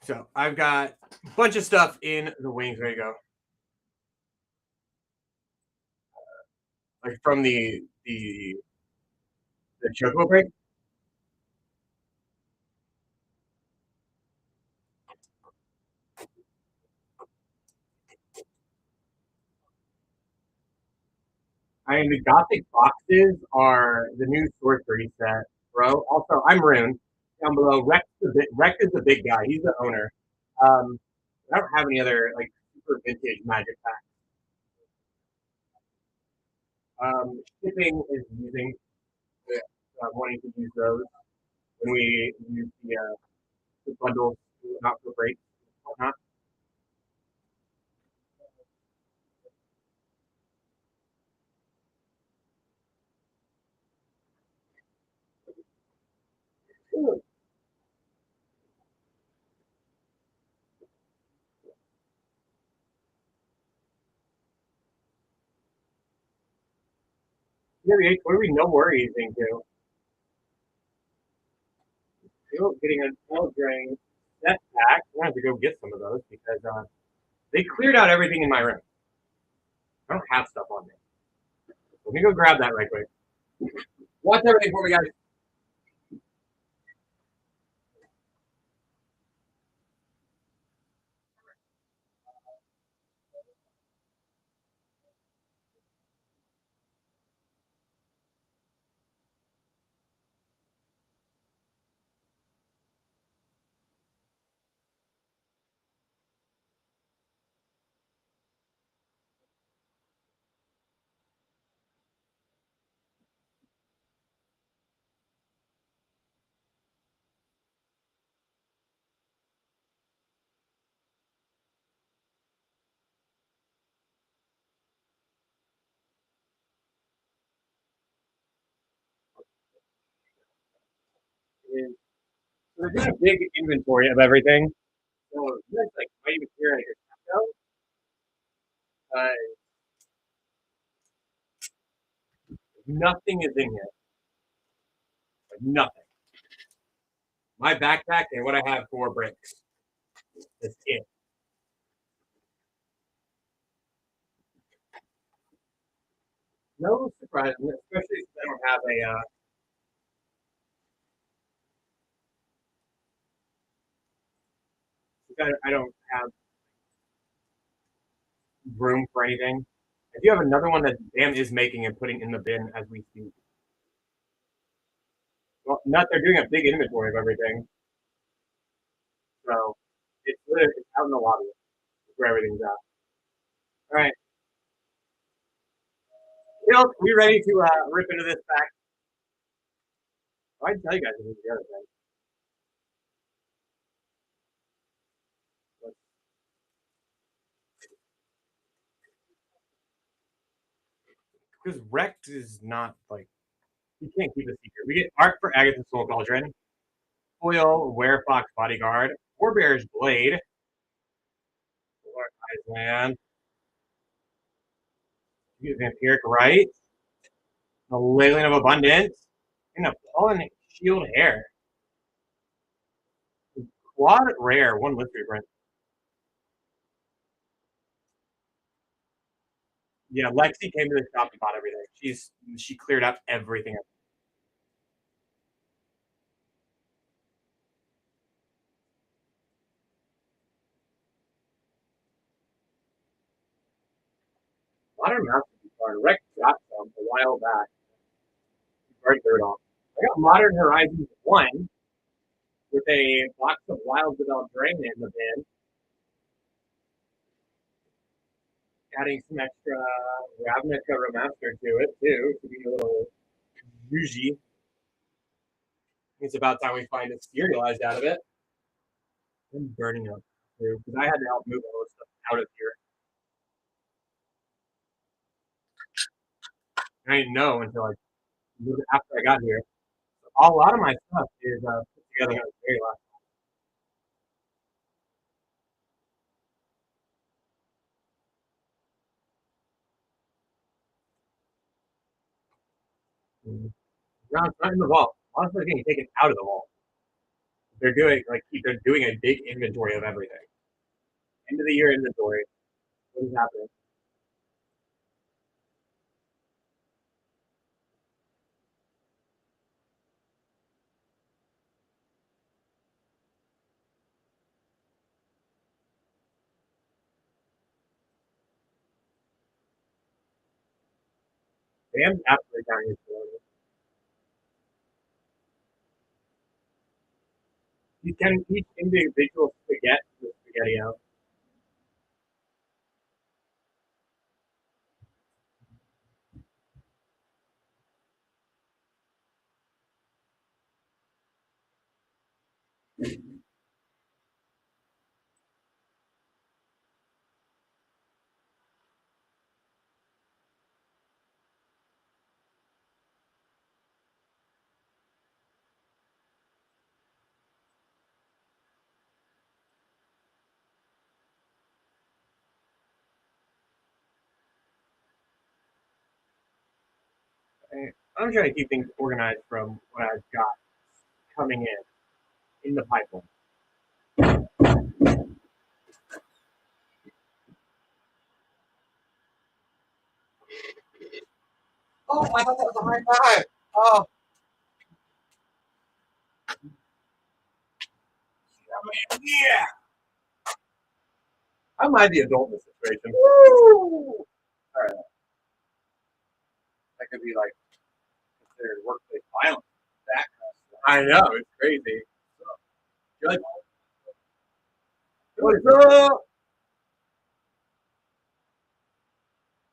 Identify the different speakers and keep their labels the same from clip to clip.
Speaker 1: So I've got a bunch of stuff in the wings ready to go. Like from the choco break. I mean, the Gothic boxes are the new sorcery set, bro. Also, I'm Rune. Down below, Rex is the big guy. He's the owner. I don't have any other like super vintage magic packs. Shipping is using wanting to use those when we use the bundles, not for breaks, whatnot. What are we no worries into? Still getting an Eldring set pack. I wanted to go get some of those because they cleared out everything in my room. I don't have stuff on me. Let me go grab that right quick. Watch everything for me, guys. So they're doing a big inventory of everything. So you guys like might even hear it here. Nothing is in here. Like, nothing. My backpack and what I have 4 bricks. That's it. No surprise, especially since I don't have I don't have room for anything. If you have another one that Dan is making and putting in the bin as we speak. Well, not they're doing a big inventory of everything. So it's literally it's out in the lobby where everything's at. All right. Bill, we ready to rip into this pack? I can tell you guys the other thing. Because Rex is not like you can't keep a secret. We get art for Agatha Soul Cauldron, Foil, Werefox Bodyguard, Forebear's Blade, Lord Island, Vampiric Right, the Leyland of Abundance, and a Pollen Shield Hair. Quad rare, one mystery print. Yeah, Lexi came to the shop and bought everything. She cleared out everything. Modern Masterpiece card. Rex got some a while back. Very third off. I got Modern Horizons 1 with a box of Wilds of Eldraine in the bin. Adding some extra Ravnica Remaster to it, too, to be a little Yuji. It's about time we find it serialized out of it. And burning up, too, because I had to help move all this stuff out of here. I didn't know until after I got here. A lot of my stuff is put together at the very last. No, it's not in the vault. Honestly, it's getting taken out of the vault. They're doing a big inventory of everything. End of the year inventory. What is happening? I am absolutely counting his spaghetti. He's getting each individual spaghetti out. I'm trying to keep things organized from what I've got coming in the pipeline. Oh, I thought that was a high five. Oh, yeah. I'm the adult in this situation. Woo! All right. That could be like considered workplace violence. That kind of stuff. I know, it's crazy. You're like, what's up?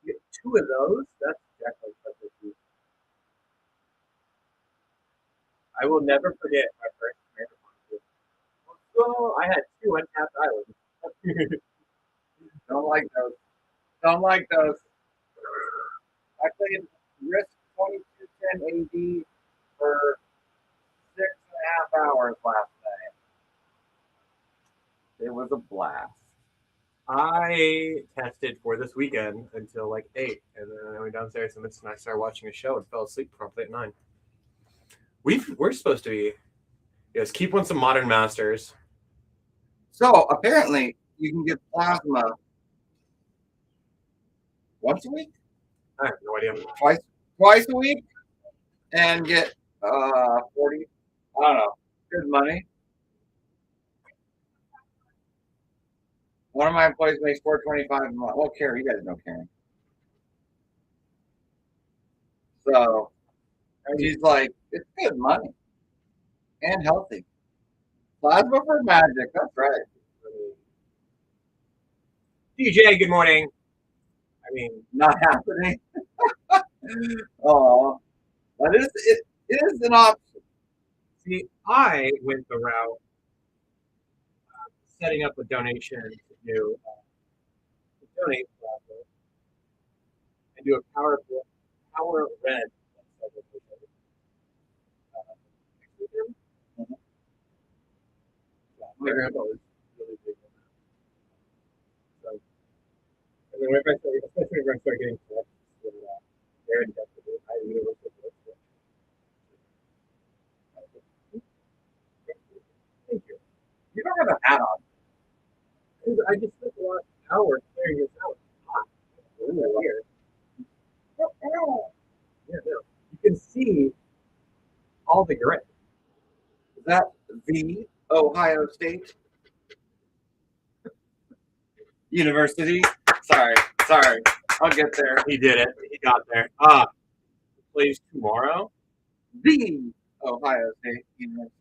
Speaker 1: You get two of those? That's definitely something. I will never forget my first marathon. So I had two untapped islands. Don't like those. Don't like those. I played Risk 2210 AD for 6.5 hours last night. It was a blast. I tested for this weekend until like 8, and then I went downstairs and I started watching a show and fell asleep promptly at 9. We're supposed to be keep on some modern masters.
Speaker 2: So apparently you can get plasma once a week.
Speaker 1: I have no idea.
Speaker 2: Twice a week, and get 40. I don't know. Good money. One of my employees makes $425 a month. Well, Carrie, you guys know Karen. So he's like, it's good money and healthy. Plasma for magic. That's right.
Speaker 1: DJ, good morning. I mean,
Speaker 2: not happening. Oh, but it is an option.
Speaker 1: See, I went the route setting up a donation to donate plasma and do a power red. My grandpa was really big on that. So, and then especially when I started getting collections with their indestructible, I really looked at this. Thank you.
Speaker 2: You don't have a hat on.
Speaker 1: I just spent a lot of hours clearing this out. Really weird. Yeah, no. You can see all the grit.
Speaker 2: Is that the Ohio State University? Sorry. I'll get there.
Speaker 1: He did it. He got there. Plays tomorrow.
Speaker 2: The Ohio State University.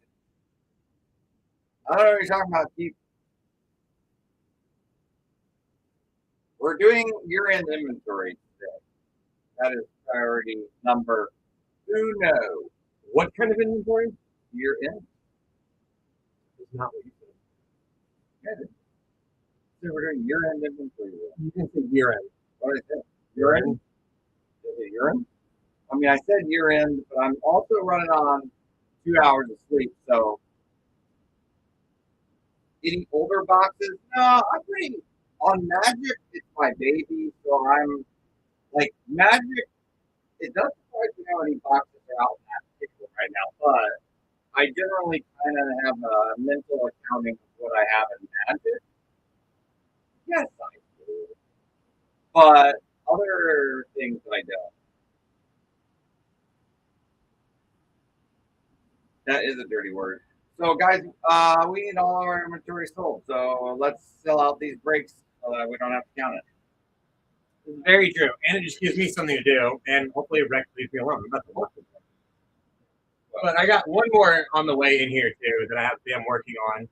Speaker 2: I don't know what you're talking about, Keith. We're doing year-end inventory today. That is priority number uno.
Speaker 1: What kind of inventory?
Speaker 2: Year-end.
Speaker 1: It's not what you said.
Speaker 2: Yeah. So we're doing year-end inventory.
Speaker 1: You can say year-end.
Speaker 2: What did I say? Year-end? Is it year-end? I mean, I said year-end, but I'm also running on 2 hours of sleep, so getting older boxes. No, I'm pretty on Magic. It's my baby, so I'm like Magic. It doesn't surprise me how many boxes are out in that particular right now, but I generally kind of have a mental accounting of what I have in Magic. Yes, I do. But other things I don't. That is a dirty word. So, guys, we need all of our inventory sold. So let's sell out these breaks so that we don't have to count it.
Speaker 1: Very true. And it just gives me something to do. And hopefully Rex leaves me alone. But I got one more on the way in here, too, that I'm working on.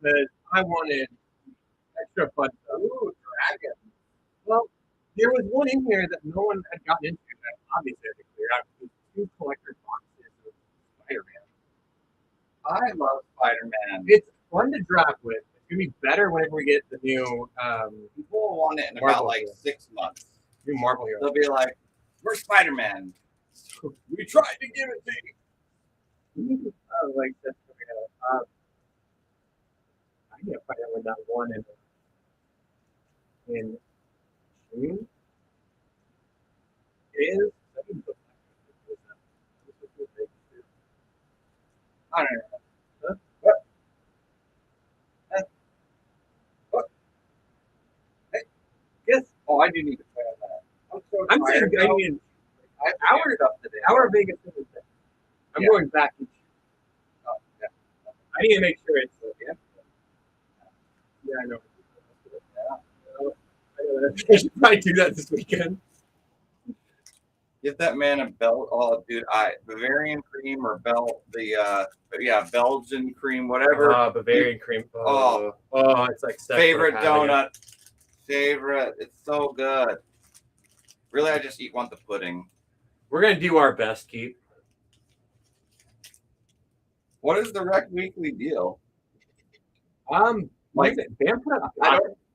Speaker 1: That I wanted extra fun stuff.
Speaker 2: Ooh, dragon.
Speaker 1: Well, there was one in here that no one had gotten into that obviously I had to clear out. It was 2 collector boxes of Spider-Man.
Speaker 2: I love Spider-Man.
Speaker 1: It's fun to draft with. It's going to be better whenever we get the new
Speaker 2: People will want it in
Speaker 1: Marvel
Speaker 2: about like
Speaker 1: hero.
Speaker 2: 6 months.
Speaker 1: New Marvel hero.
Speaker 2: They'll be like, "We're Spider-Man. We tried to give it to you."
Speaker 1: I like that's I need to find out when that one in June is.
Speaker 2: I don't know.
Speaker 1: Huh?
Speaker 2: What? Hey,
Speaker 1: Yes.
Speaker 2: oh, I do need to play on that. I'm so
Speaker 1: I'm
Speaker 2: tired.
Speaker 1: saying I mean
Speaker 2: I have to get up today.
Speaker 1: our Vegas is I'm
Speaker 2: Yeah.
Speaker 1: going back.
Speaker 2: Oh, yeah.
Speaker 1: I need to make sure it's yeah, I know. I should probably do that this weekend.
Speaker 2: Get that man a belt. Oh, dude, Bavarian cream or belt Belgian cream, whatever.
Speaker 1: Bavarian cream. Oh, it's like
Speaker 2: Favorite donut. Favorite. It's so good. Really, I just want the pudding.
Speaker 1: We're gonna do our best, Keith.
Speaker 2: What is the Rec Weekly deal?
Speaker 1: Like Bam put up.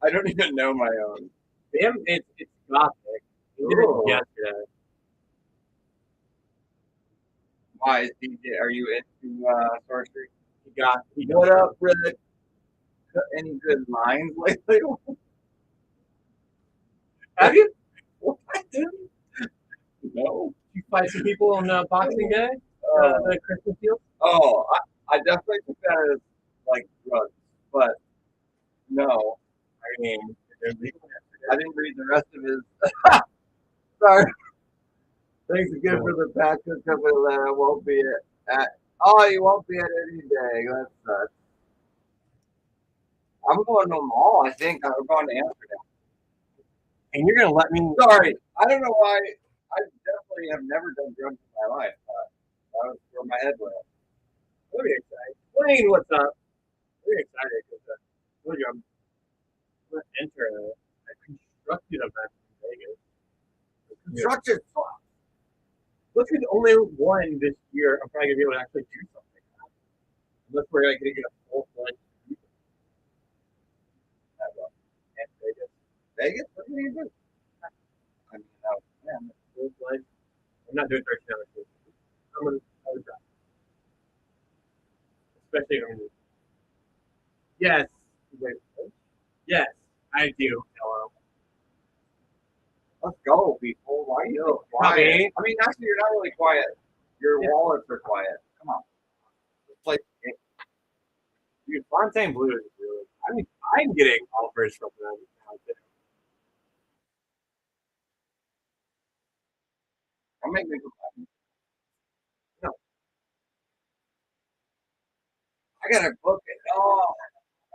Speaker 2: I don't even know my own.
Speaker 1: Bam, it's gothic. He did it yesterday.
Speaker 2: Why is DJ? Are you into sorcery?
Speaker 1: He
Speaker 2: What up, Rick? Any good lines lately?
Speaker 1: Have you?
Speaker 2: What? No.
Speaker 1: You fight some people on Boxing Day? The Christmas deal?
Speaker 2: Oh, I definitely took that as like drugs, but no.
Speaker 1: I mean,
Speaker 2: I didn't read the rest of his. Sorry. Thanks again for the pack of company that I won't be at. Oh, you won't be at any day. That sucks. I'm going to the mall. I think I'm going to Amsterdam.
Speaker 1: And you're gonna let me?
Speaker 2: Sorry, I don't know why. I definitely have never done drugs in my life. That was where my head went.
Speaker 1: Very excited. Wayne, what's up? Very excited because I'm going to enter a constructed event in Vegas.
Speaker 2: Constructed.
Speaker 1: Look at only one this year. I'm probably gonna be able to actually do something. Unless we're like gonna get a full flight.
Speaker 2: Vegas? What do you do? I mean,
Speaker 1: Full flight. I'm not doing 13 hours. I would drive. Especially when. Yes. Wait. Yes, I do. Hello.
Speaker 2: Let's go, people. Why are you so quiet? I mean, actually, you're not really quiet. Your wallets are quiet. Come on. Let's play the game.
Speaker 1: Dude, Fontaine Blue is really. I mean, I'm getting offers from them now too.
Speaker 2: I'll make me go back. No. I gotta book it. Oh,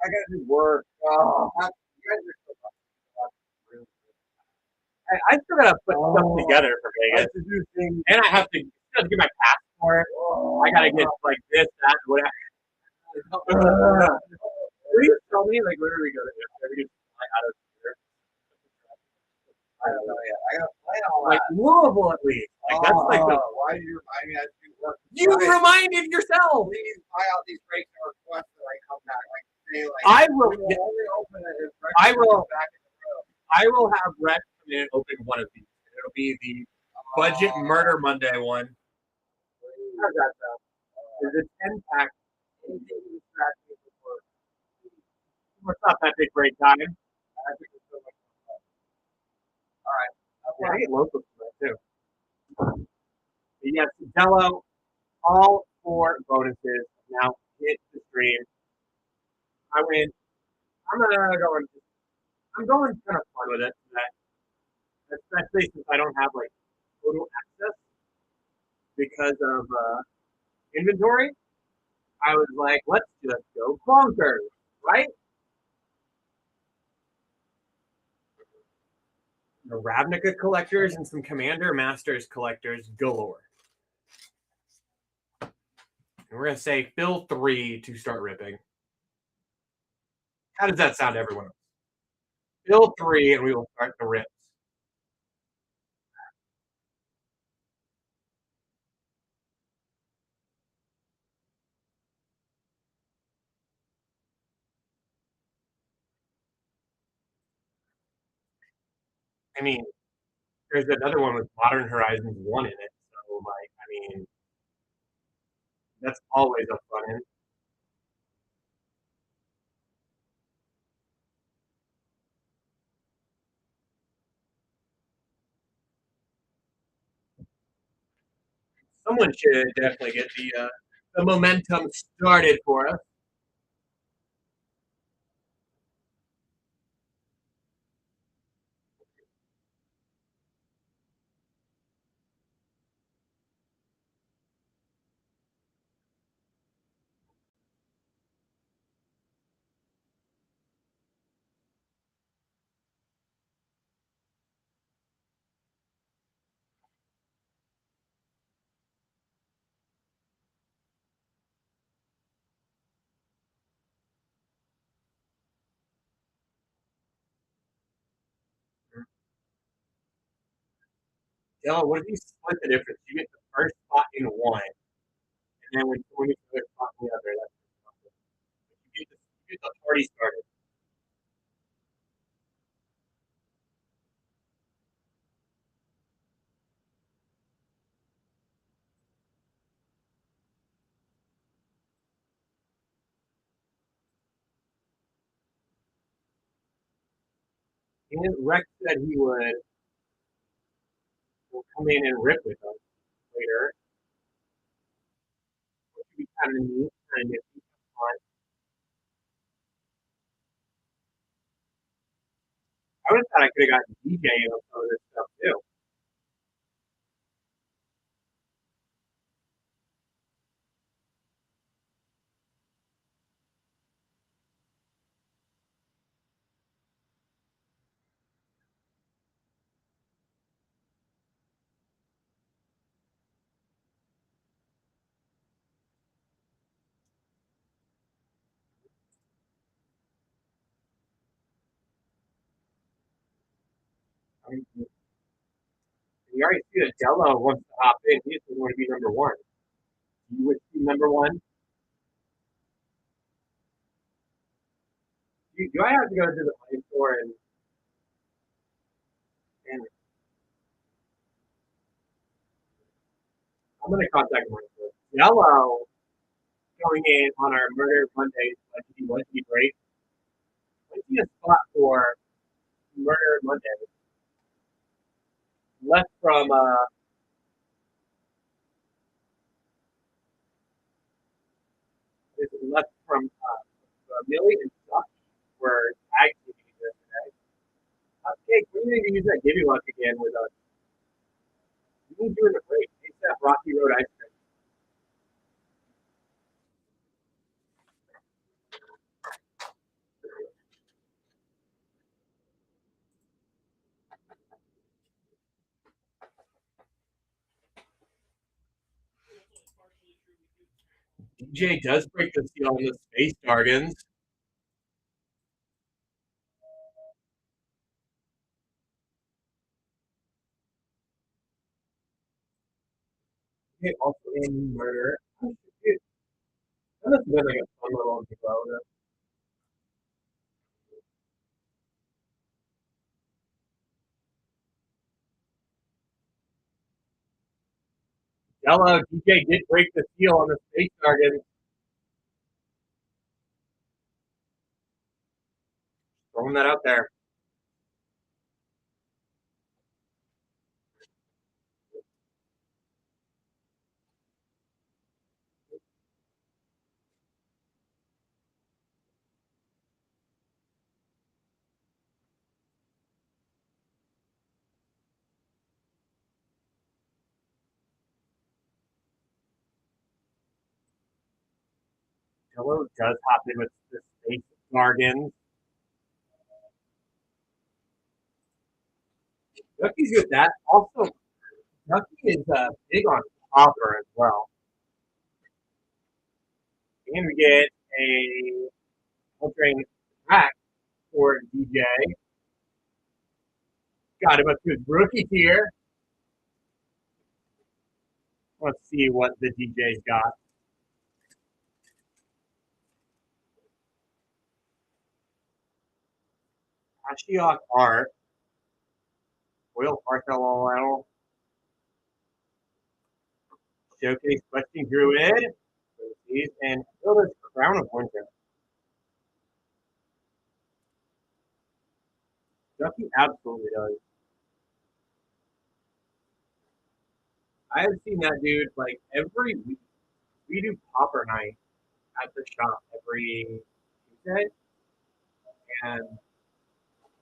Speaker 2: I gotta do work. Oh, you guys are so fucking
Speaker 1: I still gotta put stuff together for
Speaker 2: I
Speaker 1: Vegas,
Speaker 2: have to do things.
Speaker 1: and I have to get my passport. I gotta get like this, that, whatever. Please tell me like where do we go to? We just fly out of here.
Speaker 2: I don't know yet. I gotta plan all
Speaker 1: Like
Speaker 2: that.
Speaker 1: Louisville at least. Like that's like the.
Speaker 2: Why do you remind me I have to do work?
Speaker 1: You reminded yourself.
Speaker 2: Please buy out these breaks and request that I come back. Like say like
Speaker 1: I will.
Speaker 2: we will only open it if Rex
Speaker 1: I will.
Speaker 2: comes back in the room.
Speaker 1: I will have Rex come in and open one of these. It'll be the Budget Murder Monday one. How's that sound? There's a 10-pack. It's not that big break time.
Speaker 2: I think it's so much fun. All right.
Speaker 1: Yeah, I get local from that too. Yes, Dello, all 4 bonuses now hit the stream. I win. I'm gonna go. I'm going kind of fun with it today, especially since I don't have like total access because of inventory. I was like, let's just go bonkers, right? The Ravnica collectors and some Commander Masters collectors galore. And we're gonna say fill 3 to start ripping. How does that sound, everyone? Fill 3 and we will start the rips. I mean, there's another one with Modern Horizons 1 in it. So, like, I mean, that's always a fun end. Someone should definitely get the momentum started for us. Dylan, what if you split the difference? You get the first spot in one, and then when someone gets the other spot in the other, that's you get the party started. And Rex said he will come in and rip with us later, which would be kind of neat, kind of fun. I would have thought I could have gotten DJ on some of this stuff too. I mean, you already see that Jello wants to hop in. He doesn't want to be number one. You would be number one. Do I have to go to the play store and I'm going to contact him. Jello going in on our Murder Monday. Would be great. Would be a spot for Murder Monday. Left from left from Millie and Stuff were tag teaming this today. Okay, we need to use that Gibby Luck again with us. We need to do it a break. It's that Rocky Road ice cream. DJ does break the seal on the Space Guardians. Also in Murder. That must have been like a fun little development. Hello, DJ did break the seal on the Space Guardians. Throwing that out there. Hello does hop in with the space jargon. Ducky's good at that. Also, Ducky is big on copper as well. And we get a altering attack for DJ. Got him up to his rookie tier. Let's see what the DJ's got. Ashiok Art. Oil Parcel Showcase Questing Druid. And Hilda's Crown of Winter. Ducky absolutely does. I have seen that dude like every week. We do Popper Night at the shop every Tuesday, and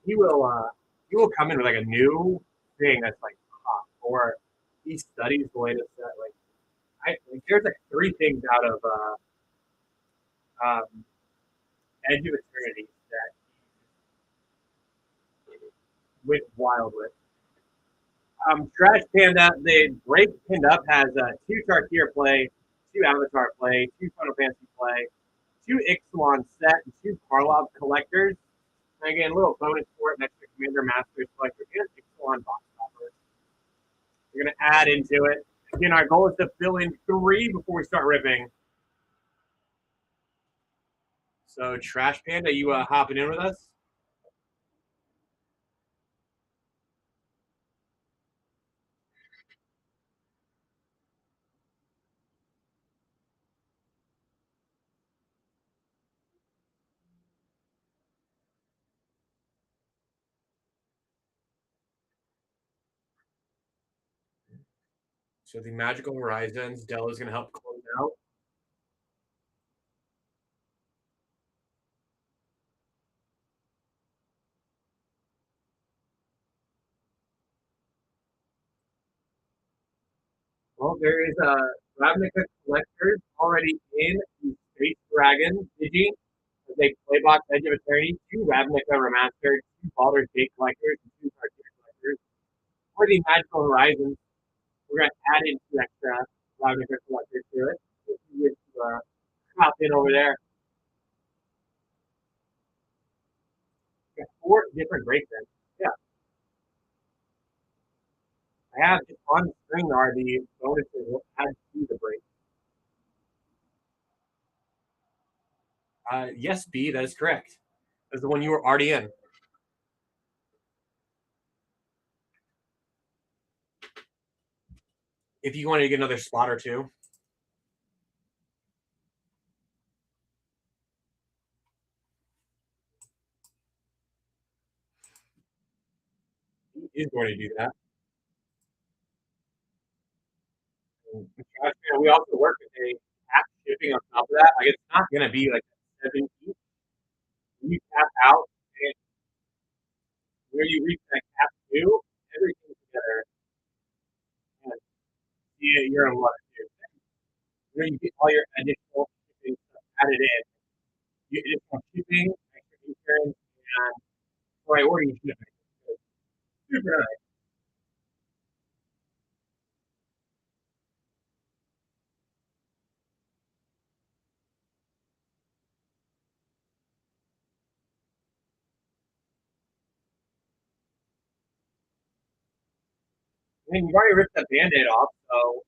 Speaker 1: he will come in with like a new thing that's like hot, or he studies the latest set. There's like three things out of Edge of Eternity that he went wild with. Trash Panda, the break pinned up has 2 Tarkir play, 2 Avatar play, 2 Final Fantasy play, 2 Ixalan set, and 2 Karlov collectors. And again, a little bonus for it next to Commander Masters collector and Ixalan box toppers. We're going to add into it. Again, our goal is to fill in 3 before we start ripping. So, Trash Panda, you hopping in with us? So the Magical Horizons, Della's going to help close out. Well, there is a Ravnica collector already in the Space Dragon Digi. As a playbox Edge of Eternity, 2 Ravnica Remastered, 2 Baldur's Gate collectors, and 2 Tarkir collectors. For the Magical Horizons, we're going to add in 2 extra Ravnica collectors to it. If you wish to hop in over there. Got 4 different breaks in. Yeah. I have on screen are the bonuses we'll add to the break. Yes, B, that is correct. That's the one you were already in. If you wanted to get another slot or 2. He is going to do that. We also work with a cap shipping on top of that. Like it's not going to be like 7 each. When you tap out and where you reach that cap 2, everything together. And you're in luck too. Where you get all your additional shipping stuff added in. You get additional shipping, extra insurance, and priority shipping. Super nice. I mean, you've already ripped the band-aid off, so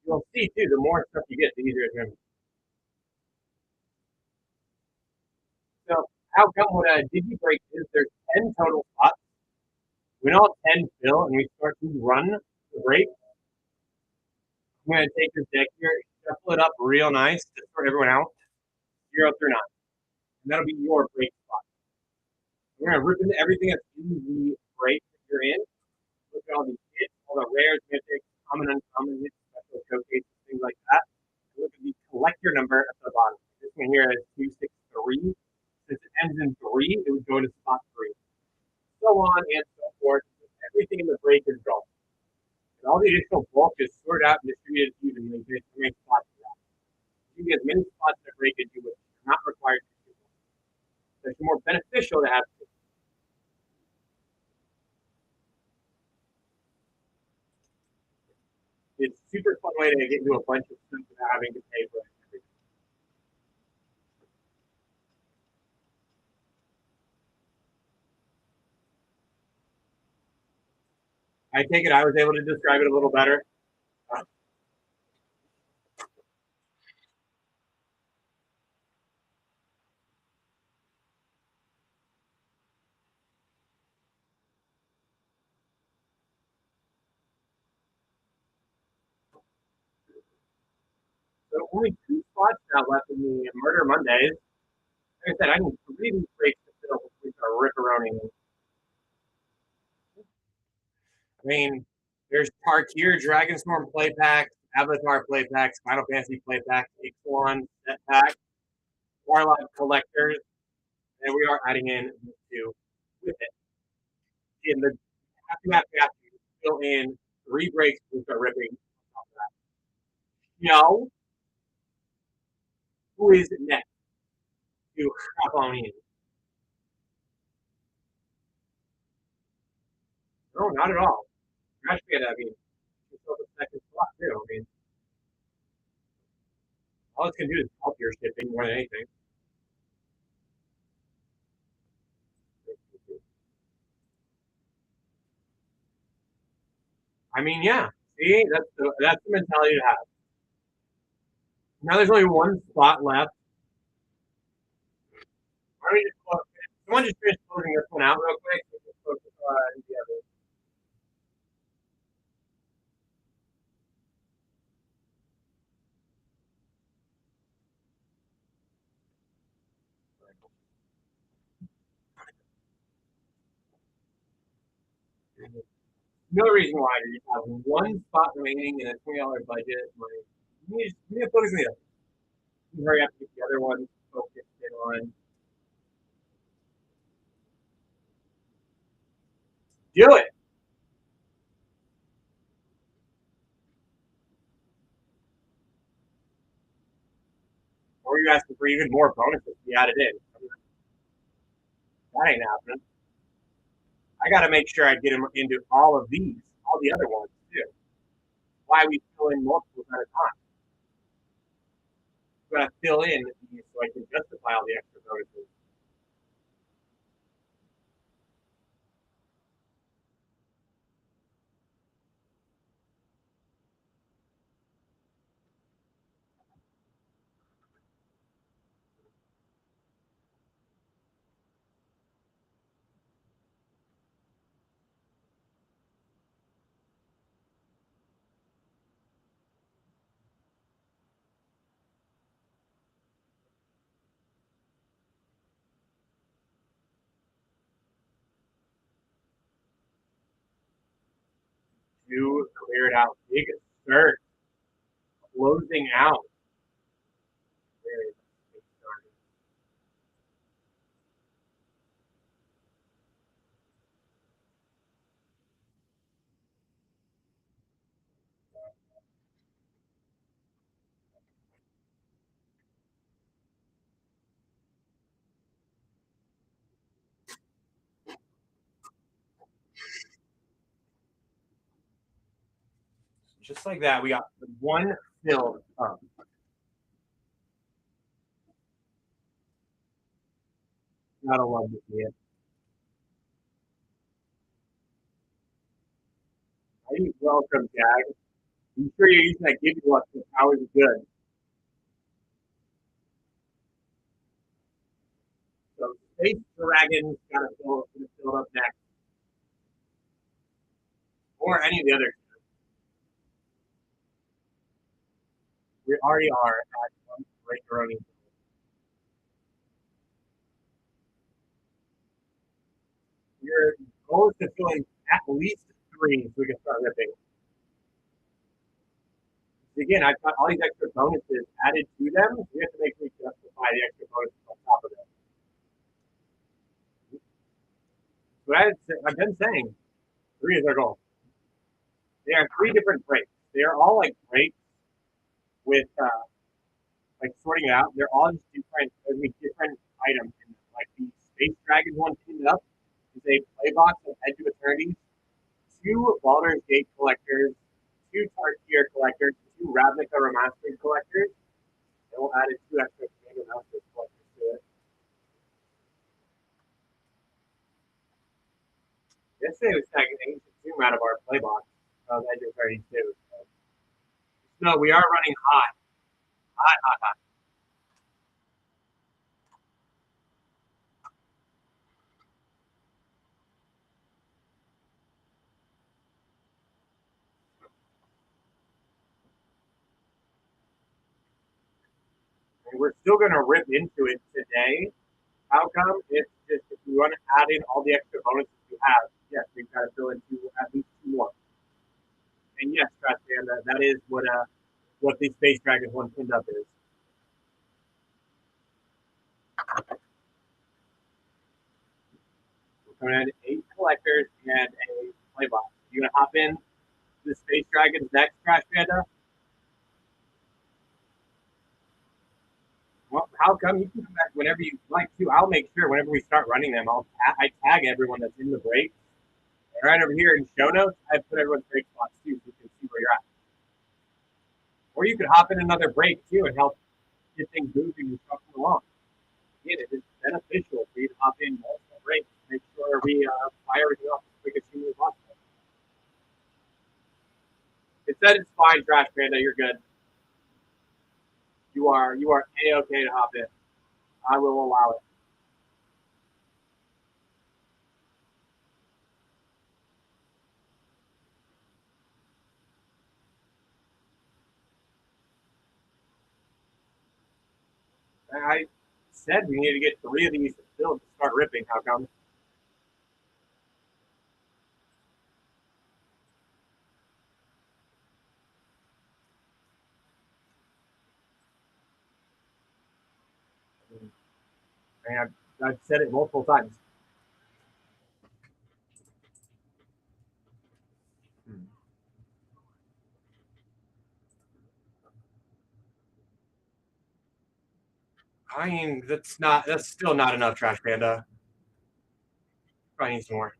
Speaker 1: you'll see too. The more stuff you get, the easier it's going to be. So, how come when a Digi break is there's 10 total spots? When all 10 fill and we start to run the break, I'm going to take this deck here, shuffle it up real nice to sort everyone out, 0 through 9. And that'll be your break spot. We're going to rip into everything that's in the break that you're in. Look at all the hits, all the rares, mythics, common, uncommon hits, special showcases, things like that. And look at the collector number at the bottom. This one here is 263. Since it ends in 3, it would go to spot 3. So on and so forth. Everything in the break is gone. And all the additional bulk is sorted out and distributed evenly based on how many spots you have. You get as many spots in a breakage you wish. You're not required to do one. It's more beneficial to have two. It's a super fun way to get into a bunch of stuff without having to pay for everything. I take it I was able to describe it a little better. So only 2 spots now left in the Murder Mondays. Like I said, I need 3 of these breaks to fill between our ripperoning. I mean, there's Parkier, Dragonstorm play packs, Avatar play packs, Final Fantasy play packs, Ixalan set pack, Warlock collectors, and we are adding in these two with it. In the have to fill in 3 breaks to start ripping. No, who is next to hop on in? No, not at all. Actually, I mean, it's the second slot too. I mean, all it's gonna do is help your shipping more than anything. I mean, yeah. See, that's the mentality to have. Now there's only 1 spot left. Why don't we just someone just finish closing this one out real quick? No reason why you have 1 spot remaining in a $20 budget. Like, you need to focus on the other. You hurry up to get the other one focused in on. Do it. Or you asking for even more bonuses to be added in. I mean, that ain't happening. I got to make sure I get them into all of these, all the other ones too. Why we fill in multiples at a time? We got to fill in these so I can justify all the extra bonuses. To clear it out. Big search. Closing out. Just like that, we got 1 filled up. Gotta love to see it. Hey, welcome, Jag. I'm sure you're using that give you luck. The powers are good. So Space Dragon's gotta fill up next. Or any of the others. We already are at one great running. Your goal is to fill in at least 3 so we can start ripping. Again, I've got all these extra bonuses added to them. We have to make sure we justify the extra bonuses on top of it. But I've been saying 3 is our goal. They are 3 different breaks. They are all like breaks with like sorting it out, they're all just different. There's different items. In them. Like the Space Dragon one pinned up is a play box of Edge of Eternity, two Baldur's Gate collectors, two Tarkir collectors, two Ravnica Remastered collectors. And we'll add two extra Commander Masters collectors to it. Yesterday was tagging Ancient Tomb out of our play box of Edge of Eternity too. So. No, we are running hot. Hot, hot, hot. And we're still going to rip into it today. How come? It's just if we want to add in all the extra bonuses we have, yes, we've got to fill in at least two more. And yes, Trash Panda, that is what the Space Dragon one pinned up is. We're coming in 8 collectors and a play box. You gonna hop in the Space Dragons next, Trash Panda? Well, how come you can come back whenever you like to? I'll make sure whenever we start running them, I tag everyone that's in the break. And right over here in show notes, I put everyone's break spots too, so you can see where you're at. Or you could hop in another break too and help get things moving and stuff along. Again, it is beneficial for you to hop in multiple breaks, make sure we fire everything off as quick as humanly possible. It said it's fine, Trash Panda. You're good. You are a-okay to hop in. I will allow it. I said we need to get 3 of these filled to start ripping. How come? And I've said it multiple times. I mean, that's still not enough, Trash Panda. Probably need some more.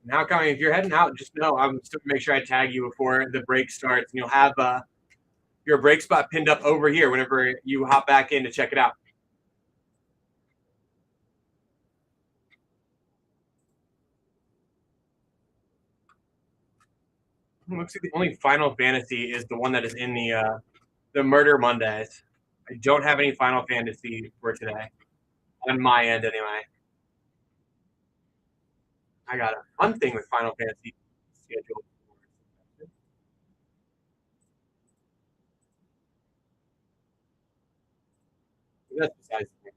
Speaker 1: Now, coming, if you're heading out, just know I'm still gonna make sure I tag you before the break starts, and you'll have your break spot pinned up over here whenever you hop back in to check it out. Looks like the only Final Fantasy is the one that is in the Murder Mondays. I don't have any Final Fantasy for today, on my end anyway. I got a fun thing with Final Fantasy scheduled. That's besides the point.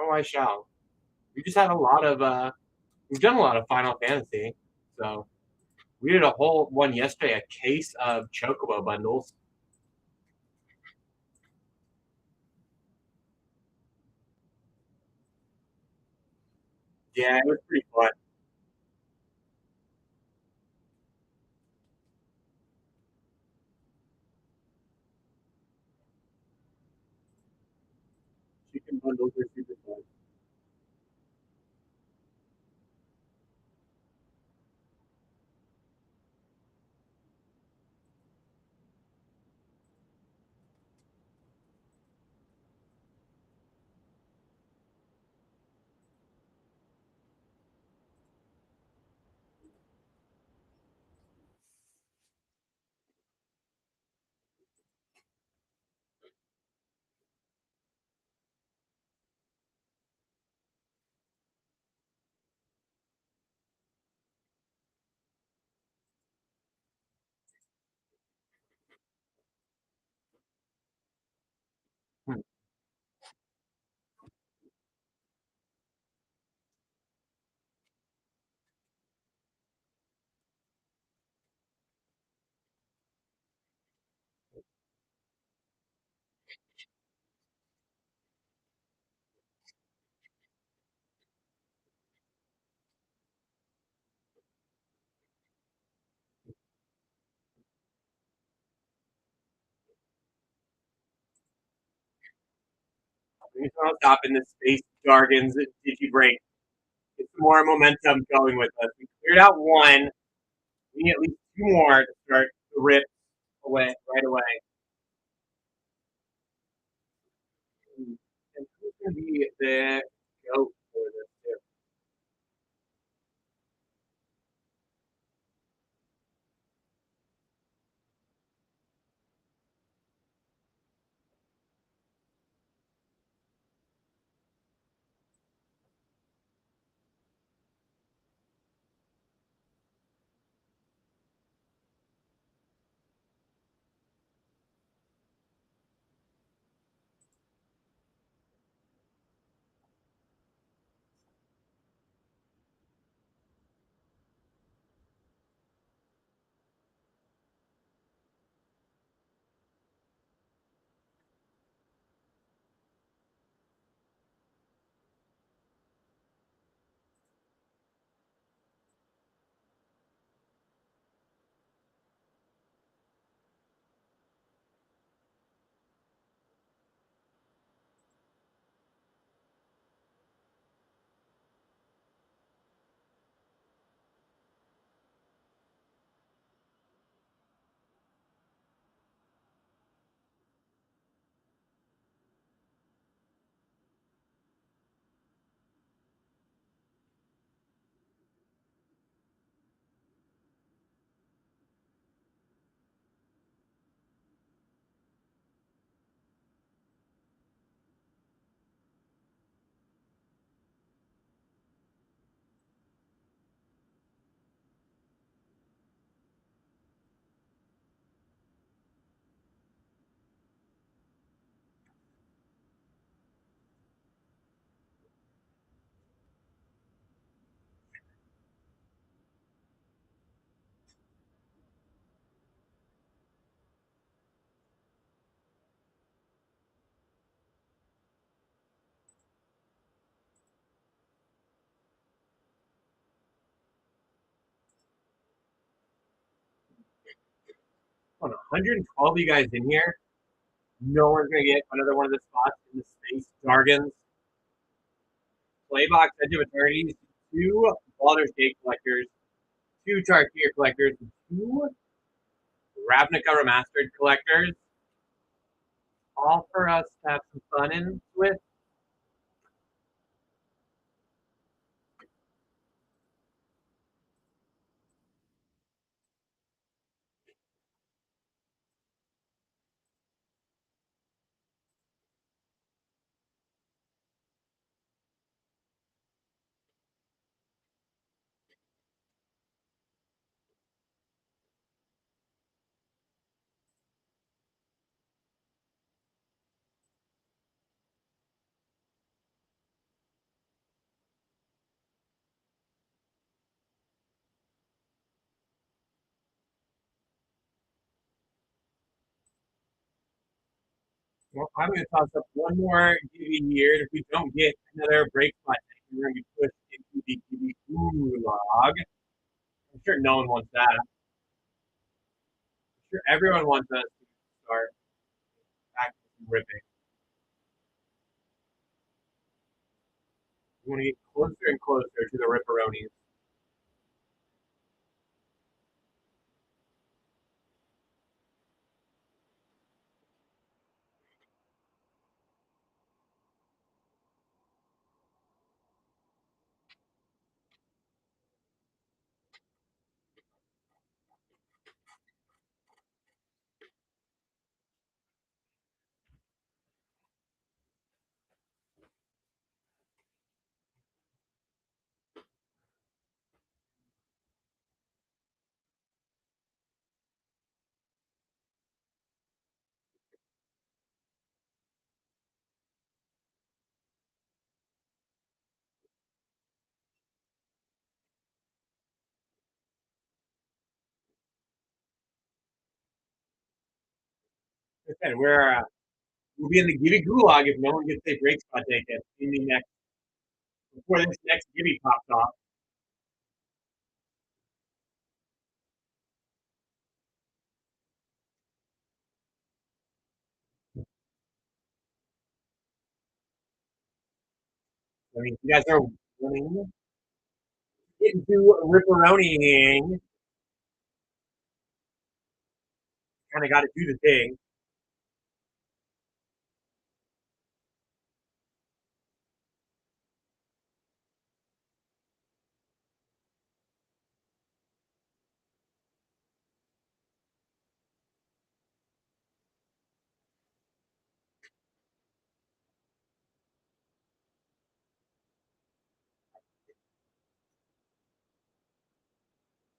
Speaker 1: Oh, I shall. We just had a lot of we've done a lot of Final Fantasy, so we did a whole one yesterday, a case of Chocobo bundles. Yeah, it was pretty fun. Chicken bundles are super fun. Please don't stop in the space jargons Digi break. Get some more momentum going with us. We cleared out one. We need at least two more to start the rip away right away. And who's going to be the goat for this too? On 112 of you guys in here, no one's going to get another one of the spots in the space jargons. Playbox Edge of Eternities, two Baldur's Gate collectors, two Tarkir collectors, and two Ravnica Remastered collectors. All for us to have some fun in with. Well, I'm going to toss up one more Gibby here. If we don't get another break spot, we're going to be pushed into the Gibby Gulag. I'm sure no one wants that. I'm sure everyone wants us to start back ripping. We want to get closer and closer to the Ripperonis. And we'll be in the Gibby Gulag if no one gets a break spot taken in the next before this next Gibby pops off. I mean, you guys are winning. Into ripperoniing. Kind of got to do the thing.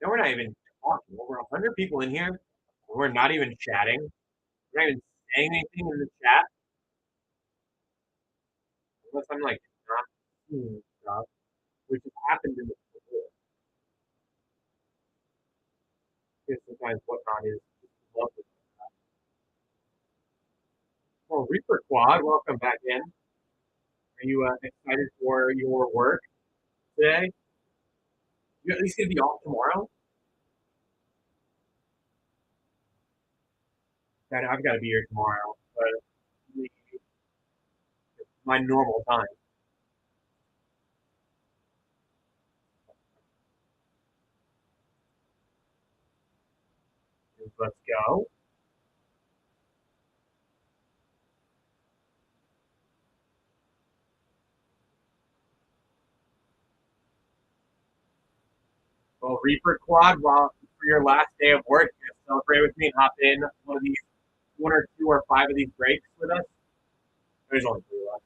Speaker 1: No, we're not even talking. Over 100 people in here. We're not even chatting. We're not even saying anything in the chat. Unless I'm like not seeing stuff, which has happened in the before. Because sometimes whatnot is lovely. Well, Reaper Quad, welcome back in. Are you excited for your work today? You at least gonna be off tomorrow? I've got to be here tomorrow, but my normal time. Let's go. Well, Reaper Quad, while for your last day of work, you can celebrate with me and hop in one of these, one or two or five of these breaks with us. There's only three left.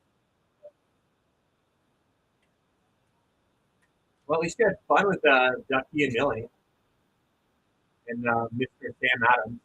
Speaker 1: Well, at least you had fun with Ducky and Millie and Mr. Sam Adams.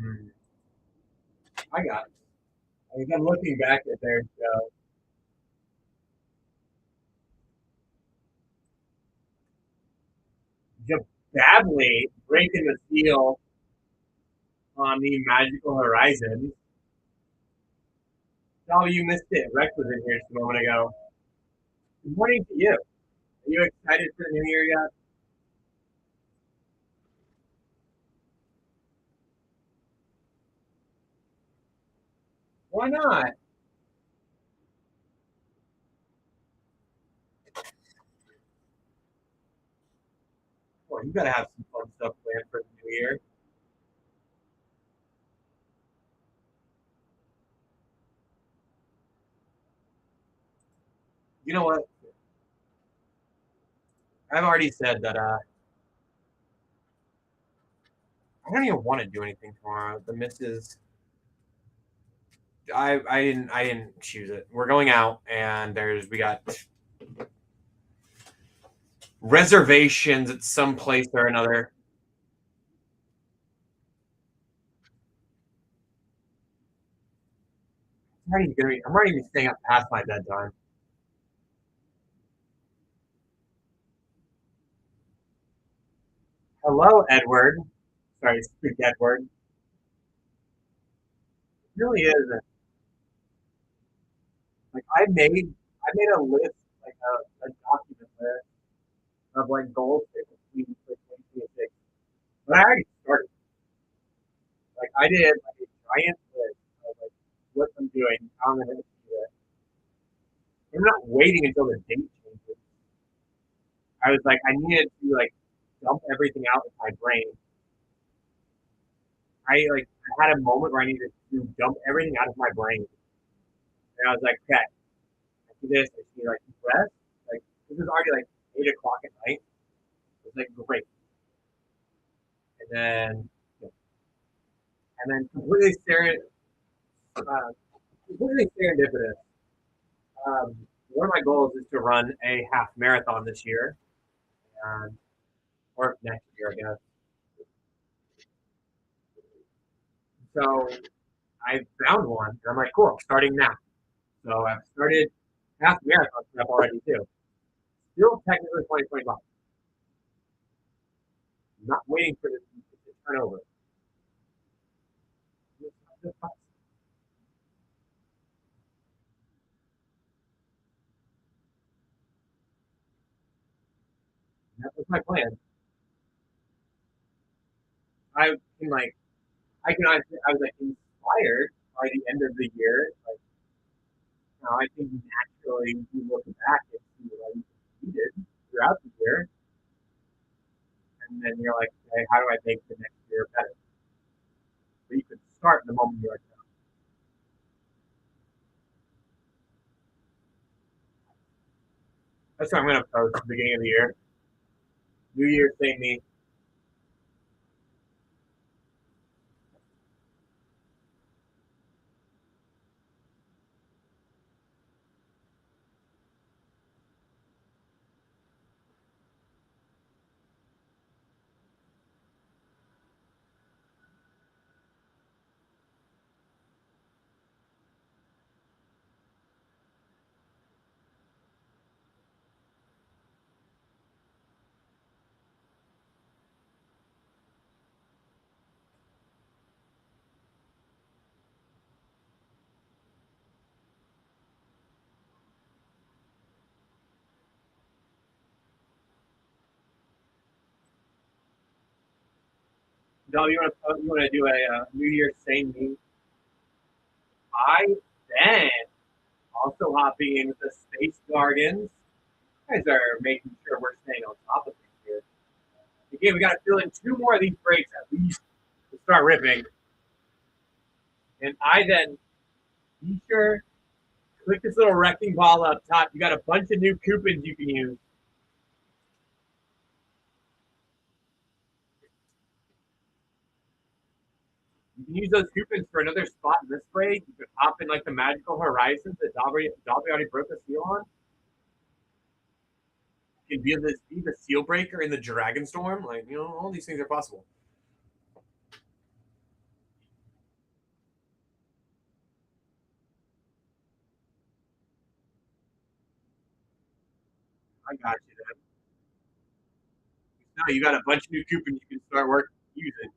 Speaker 1: Mm, I got it. I'm looking back at their show. Jabably breaking the seal on the Magical Horizon. Oh, you missed it. Rex was in here just a moment ago. Good morning to you. Are you excited for the new year yet? Why not? Well, you gotta have some fun stuff planned for the new year. You know what? I've already said that I don't even want to do anything tomorrow. The missus I didn't choose it. We're going out and we got reservations at some place or another. I'm already gonna be staying up past my bedtime. Hello, Edward. Sorry, speak Edward. It really is. Like I made a list, like a document list of like goals for 2026. But I already started. Like I did like a giant list of like what I'm doing, how I'm gonna do it. I'm not waiting until the date changes. I was like, I needed to like dump everything out of my brain. I had a moment where I needed to dump everything out of my brain, and I was like, okay, I do this. I see like rest. Like this is already like 8 o'clock at night. It's like great, and then completely completely serendipitous. One of my goals is to run a half marathon this year, or next year, I guess. So I found one, and I'm like, cool, I'm starting now. So I've started half marathon prep already too. Still technically 2025. I'm not waiting for this to turn over. That was my plan. I can like I can honestly, I was like inspired by the end of the year. Like now I think naturally you look back and see what you did throughout the year, and then you're like, okay, how do I make the next year better? So you could start the moment you're like, that's what I'm gonna post at the beginning of the year. New Year, same me. No, you want to do a New Year, same me. I then also hopping in with the Space Gardens. You guys are making sure we're staying on top of things here. Again, we got to fill in two more of these breaks at least to start ripping. And I then be sure click this little wrecking ball up top. You got a bunch of new coupons you can use. You can use those coupons for another spot in this break. You could hop in like the Magical Horizons that Dobby already broke a seal on. You can be the seal breaker in the Dragon Storm. Like, all these things are possible. I got you then. Now you got a bunch of new coupons you can start working using.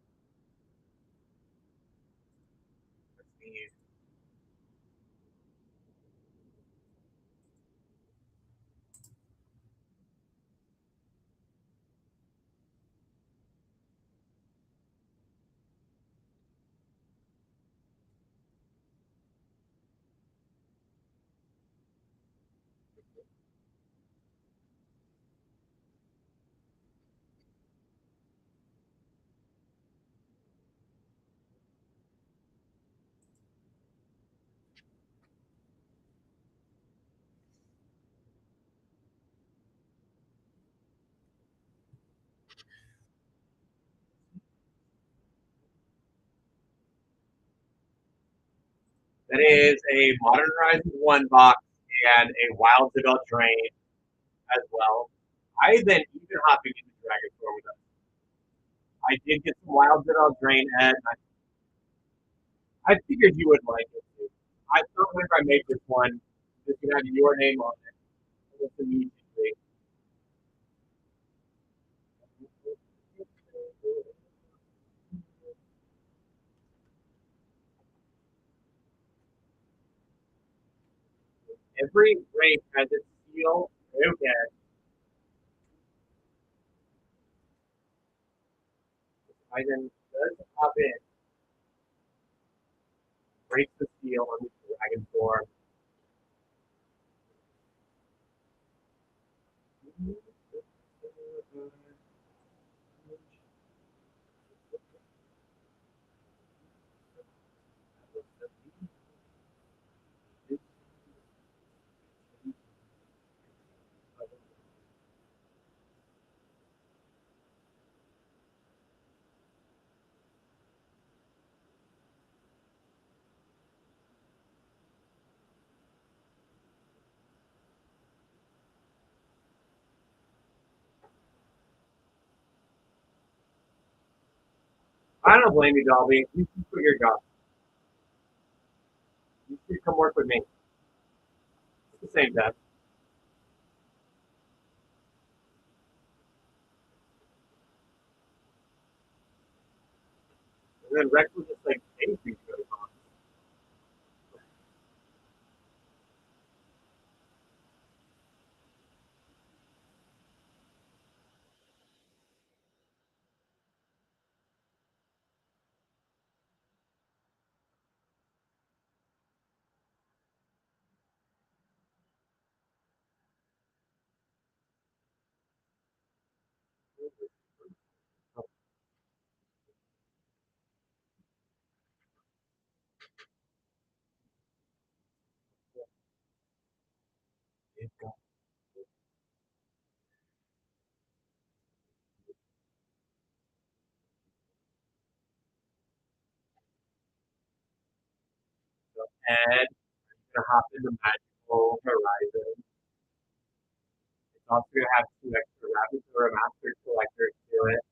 Speaker 1: That is a Modern Horizons 1 box and a Wild Develop Drain as well. I then even hopping into Dragon Storm with them. I did get some Wild Develop Drain, and I figured you would like it too. I thought if I made this one, this could have your name on it. It's immediately. Every race has its seal. Okay. I then does hop in, breaks the seal on the Dragon Storm. I don't blame you, Dolby. You can quit your job. You should come work with me. It's the same time. And then Rex was just like, hey, you go to college. And gonna hop into Magical Horizon. It's also gonna have two extra rabbits or a master collector to it.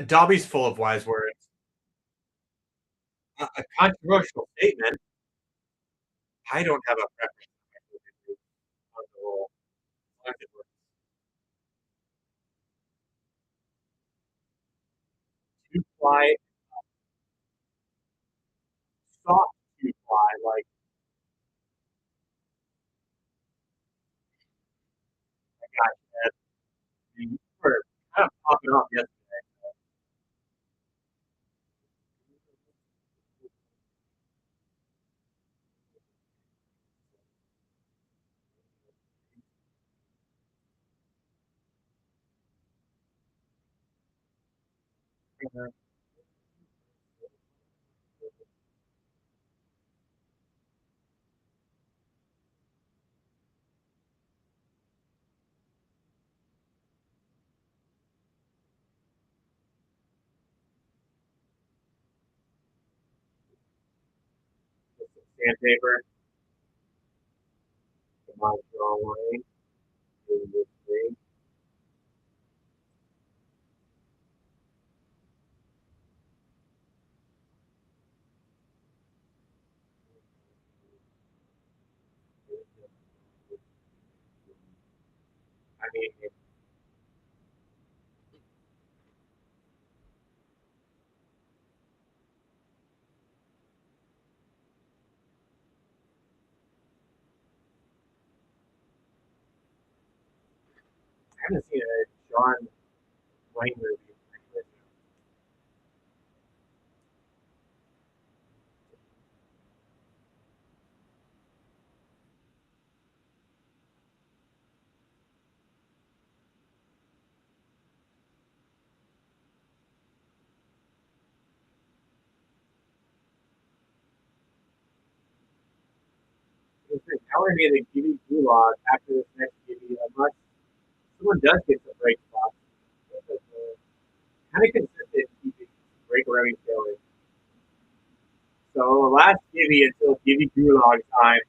Speaker 1: Dobby's full of wise words. A controversial statement. I don't have a preference on the role. Two fly, soft two fly, like I got that. You were kind of popping off yesterday. Sandpaper, the monster online, doing this thing. I mean, I haven't seen a John Wayne movie. Now we're going to give you gulag after this next Gibby, unless someone does get some break spots. Kind of consistent keeping break running going. So last Gibby until Gibby gulag time.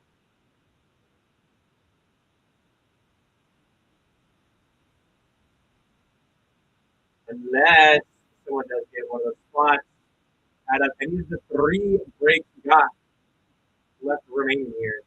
Speaker 1: Unless someone does get one of those spots out of any of the three breaks you got left remaining here.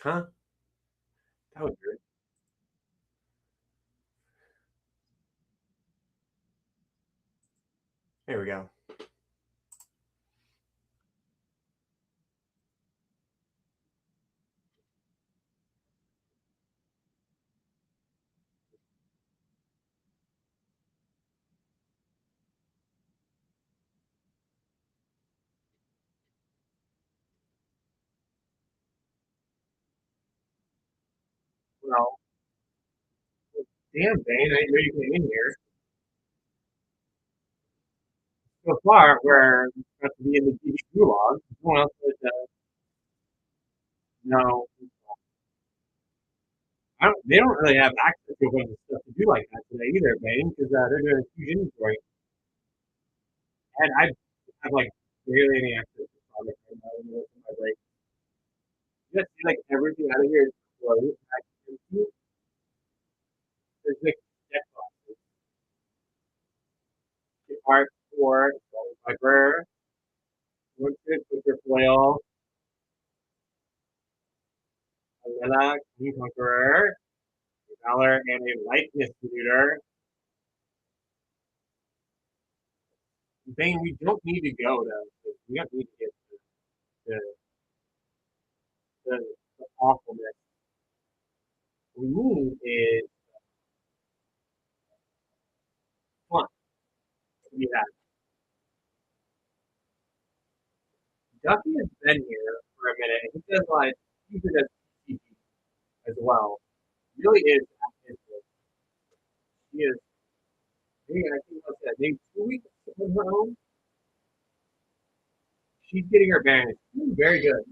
Speaker 1: Huh? That was weird. There we go. Well, damn, Bane, I didn't know you came in here. So far, we're about to be in the TV gulag. No one else said, no. They don't really have access to a bunch of stuff to do like that today either, Bane, because they're doing a huge inventory. And I have like barely any access to products right now in my break. You just see like everything out of here is closed. There's like deck boxes. The art for Viper, Woodford, Butcher Foil, Alella, King Conqueror, Valor, and a Likeness Looter. Bane, we don't need to go to. We don't need to get the, the, the awfulness. What we need is fun. We have Duffy has been here for a minute, and he does like he does TCG as well. Really is at his list. He is. I think what's that? Maybe 2 weeks on her own. She's getting her bearings. She's doing very good.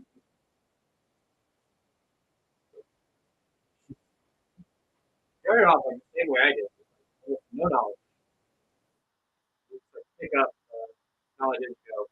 Speaker 1: Started off like the same way I did. With no knowledge. Just like pick up knowledge and go.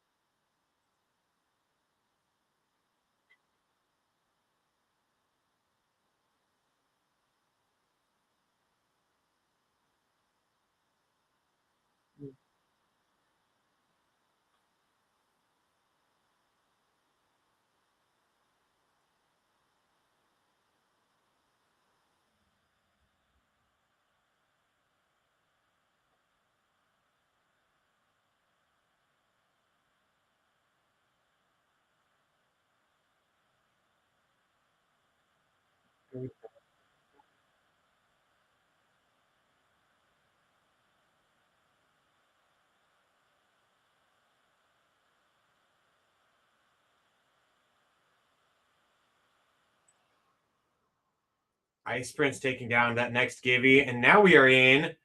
Speaker 1: Ice Prince taking down that next Gibby, and now we are in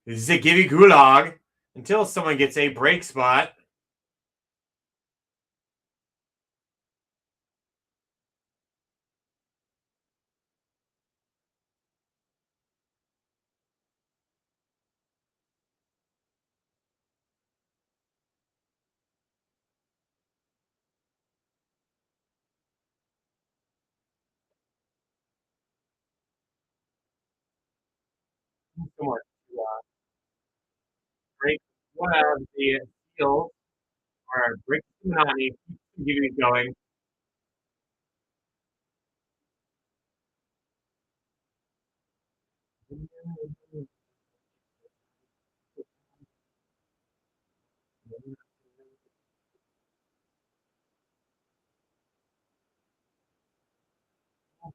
Speaker 1: the Gibby Gulag until someone gets a break spot. Someone to break one of the seals or break the monotony, keep Gibby going.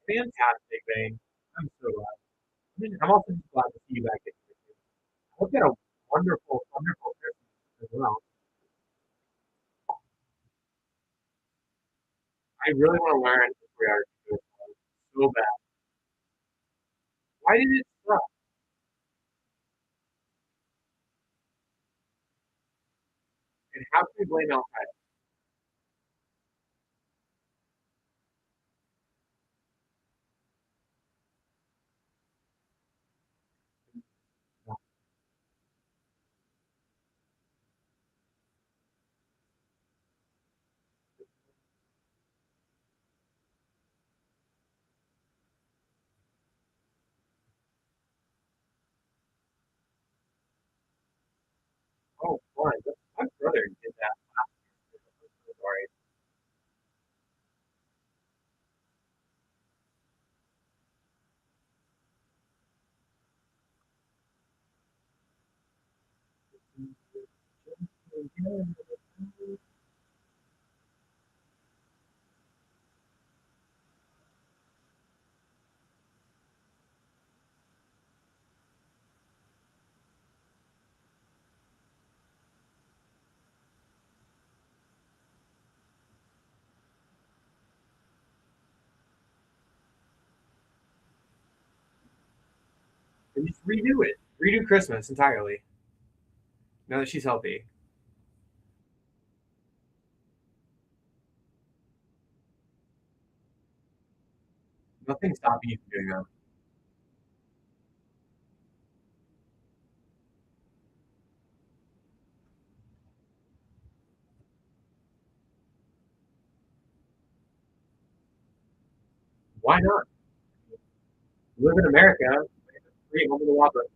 Speaker 1: Fantastic, Bane. I'm so glad. I'm also just glad to see you back in here. I hope you had a wonderful, wonderful Christmas as well. I really want to learn this reality so bad. Why did it suck? And how can we blame Al Qaeda? And just redo it. Redo Christmas entirely. Now that she's healthy. Nothing stopping you from doing that. Why not? You live in America. Free home of the Whopper.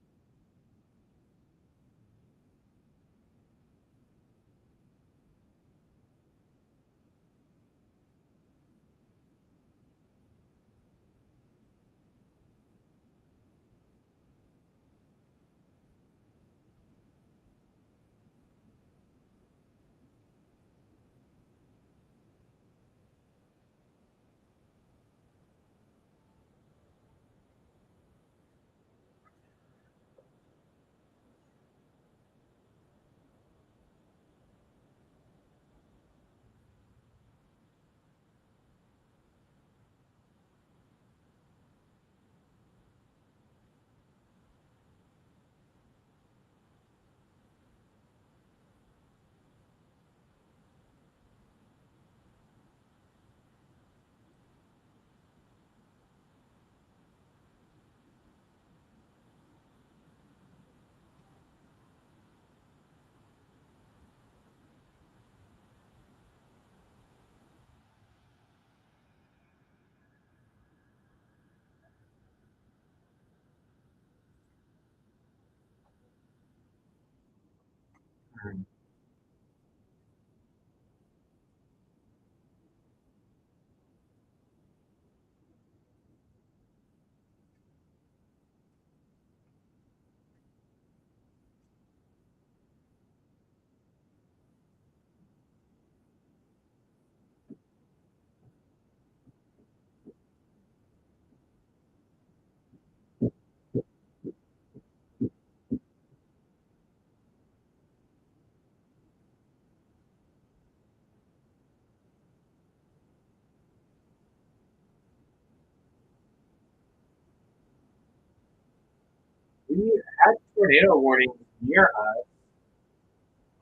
Speaker 1: We had tornado warnings near us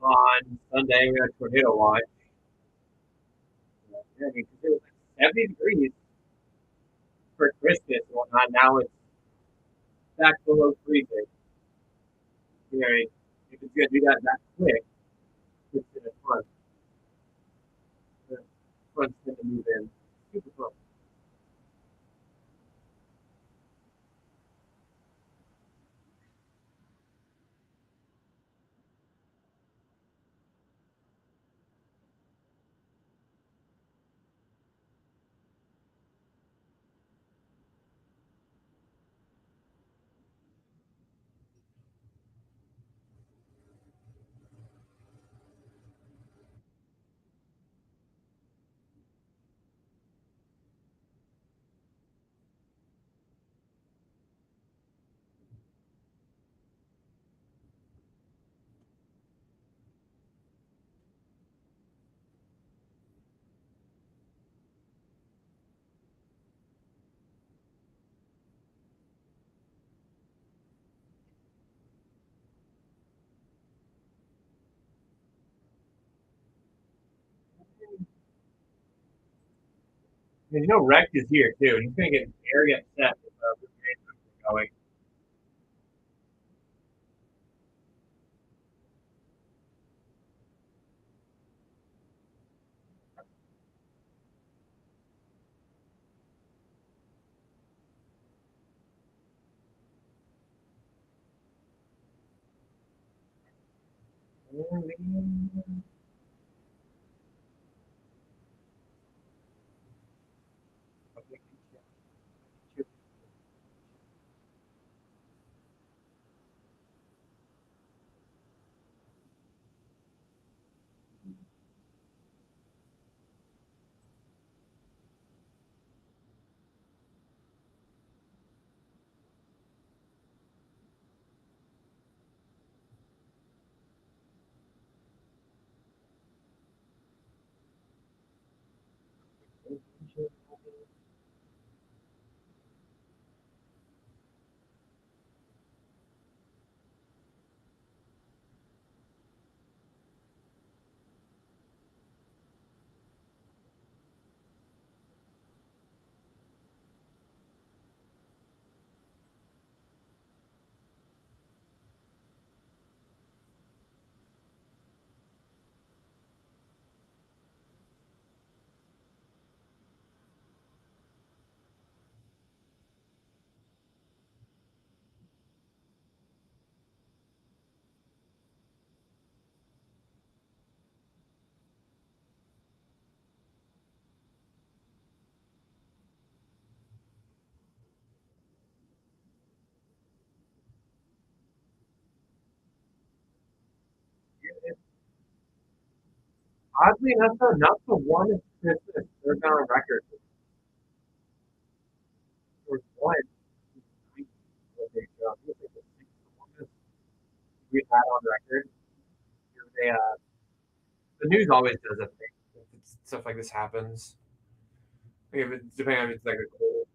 Speaker 1: on Sunday. We had a tornado watch. Yeah, because it was like 70 degrees for Christmas and whatnot. Now it's back below freezing. You know, if it's gonna do that quick, it's gonna fun. The fun's gonna move in. Super fun. And you know, Rex is here too, and he's gonna get very upset if the Patriots are going. Oddly enough, though, not the one assist they're not on record. There was one we've had on record. They, the news always does a thing. If stuff like this happens. Like if it's depending on if it's like a cold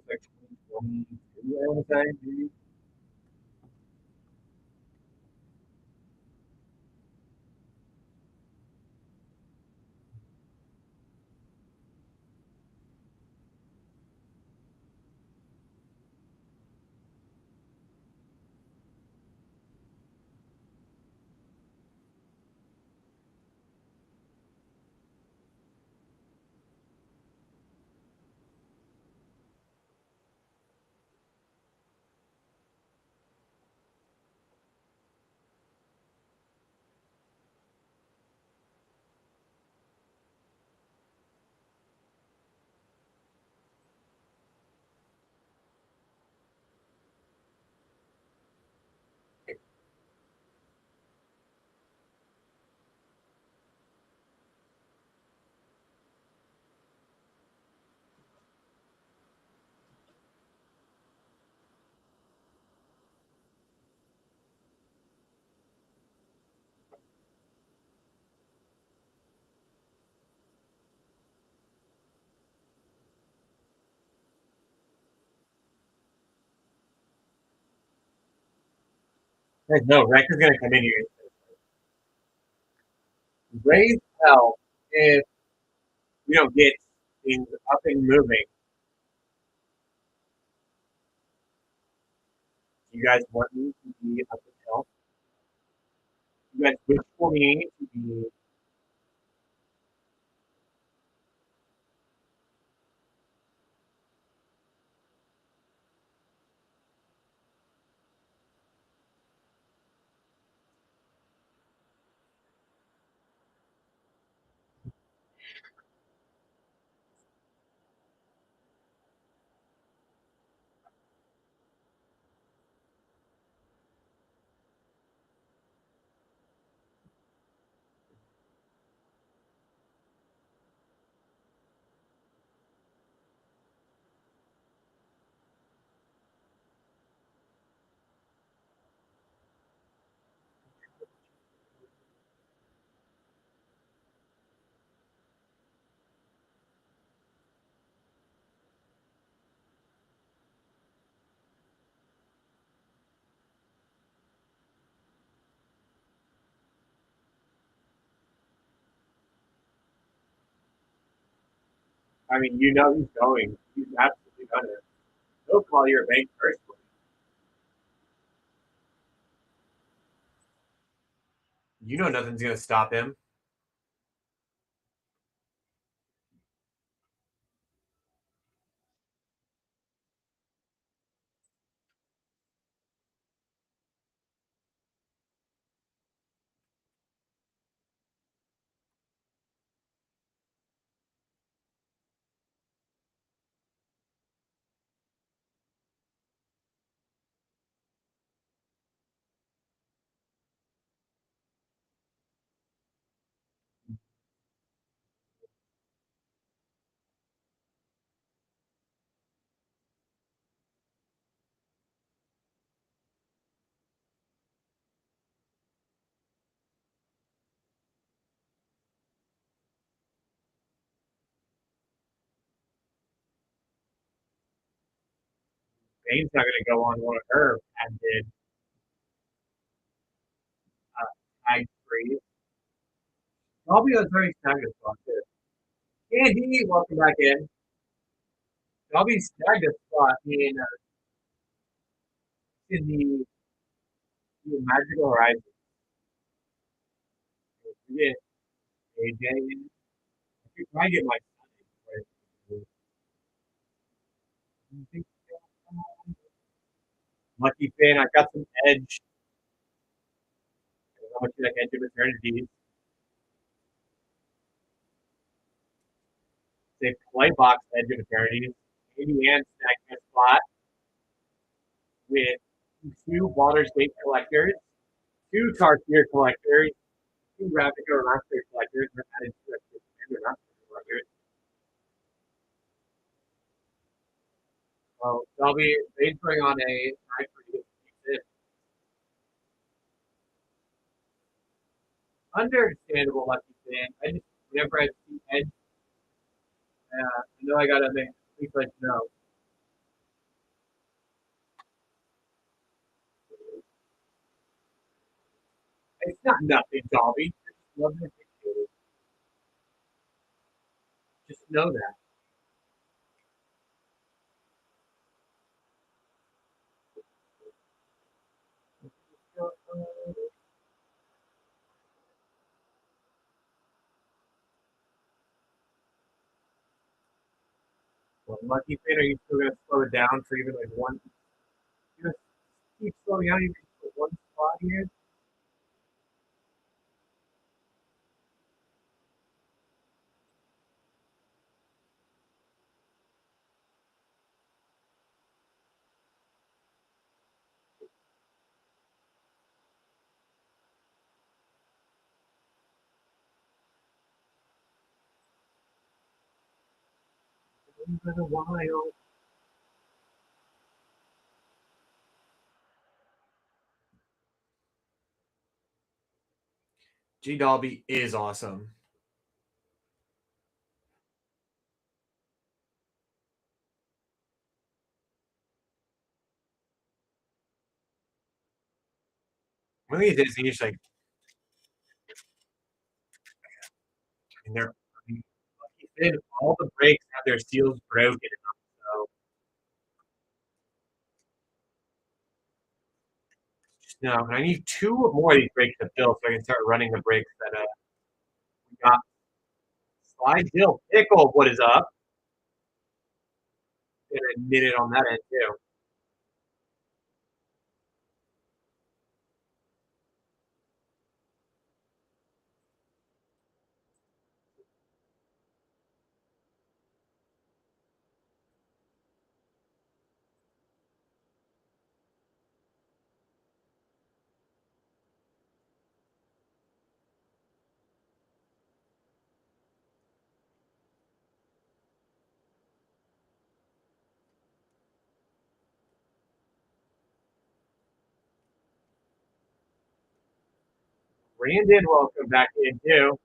Speaker 1: like 2022, I want to say. Maybe. No, Rector's going to come in here. Raise hell if we don't get things up and moving. You guys want me to be up and hill? You guys wish for me to be. I mean, you know he's going. He's absolutely gonna. He'll call your bank personally. You know nothing's gonna stop him. Bane's not gonna go on one of her patented tag free. Probably was very snagged a spot too. Andy, welcome back in. Dobby snagged a spot in the Magical Horizon. Yeah, AJ. I could probably get my son in. Lucky fan, I got some edge. How much you like Edge of Eternity? They play box Edge of Eternity. Andy Ann snagged a spot with two Baldur's Gate collectors, two Tarkir collectors, two Ravnica Remastered collectors are added to the Remastered collectors. So they bring on a factory that understandable lucky fan. I just whenever I see Edge, I know I gotta make please let you know. It's not nothing, Dolby. I just love and appreciate it. Just know that. Well, lucky fan, are you still gonna slow it down for even like one? You're gonna keep slowing down even for one spot here. It's been a while.
Speaker 3: G Dolby is awesome. When they did Disney, like, and they're all the breaks have their seals broken. So just no, I need two more of these breaks to fill so I can start running the breaks that we got. Slide Dill Pickle, what is up? And I knit it on that end too. Brandon, welcome back in too.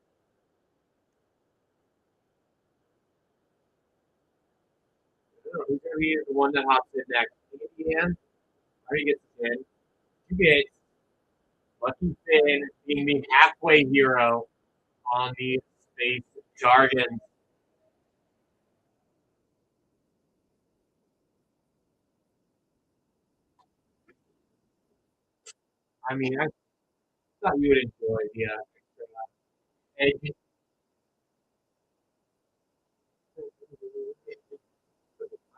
Speaker 3: Who's gonna be the one that hops in next? Ian? Already gets in. You get Lucky Finn being the halfway hero on the space jargon. I mean, I thought you would enjoy the edge.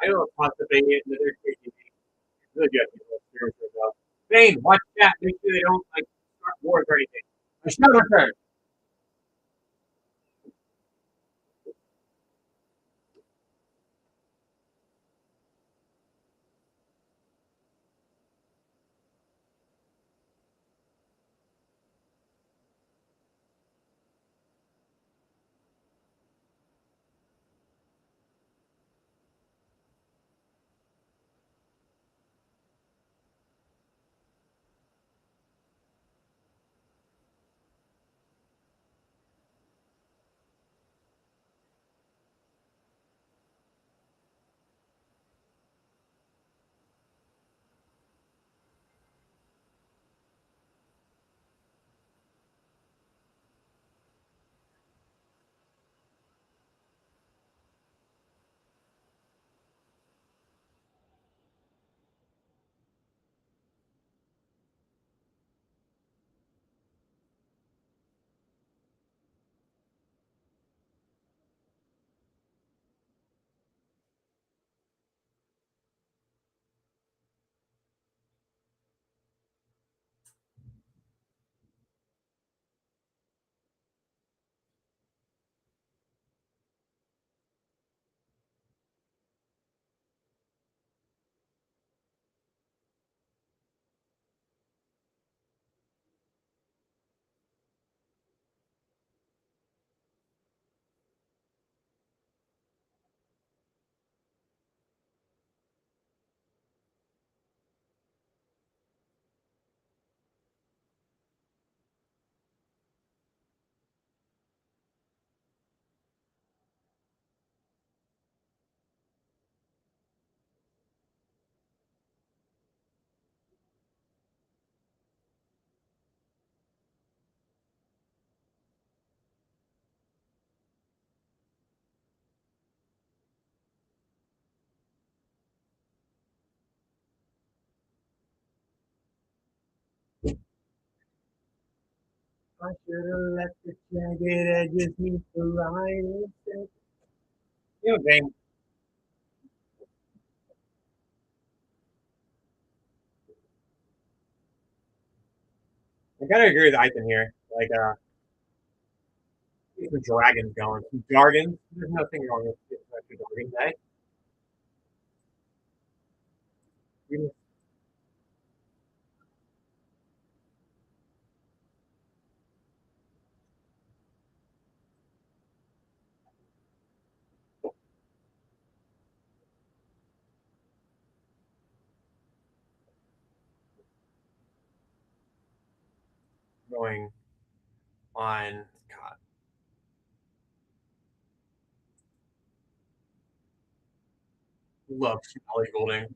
Speaker 3: I don't possibly another crazy really good. Bane, watch that. Make sure they don't like start wars or anything. I should have returned. I should have let the jagged edges meet the line instead. You know, James, I gotta agree with Ethan here. Like, get some dragons going, some jargons. There's nothing wrong with getting some extra jargons, eh? Even going on, God, love Shelly Golding.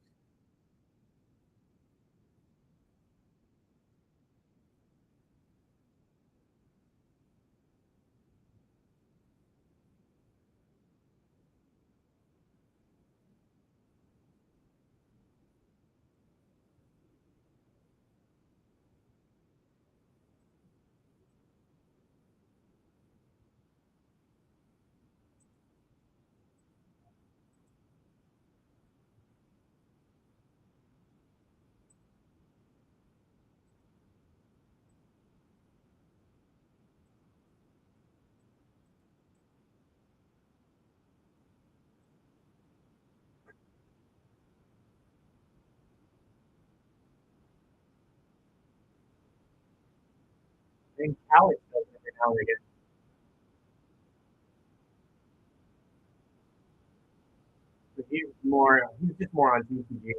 Speaker 3: And Alex does every now and again. But he's just more on TCG.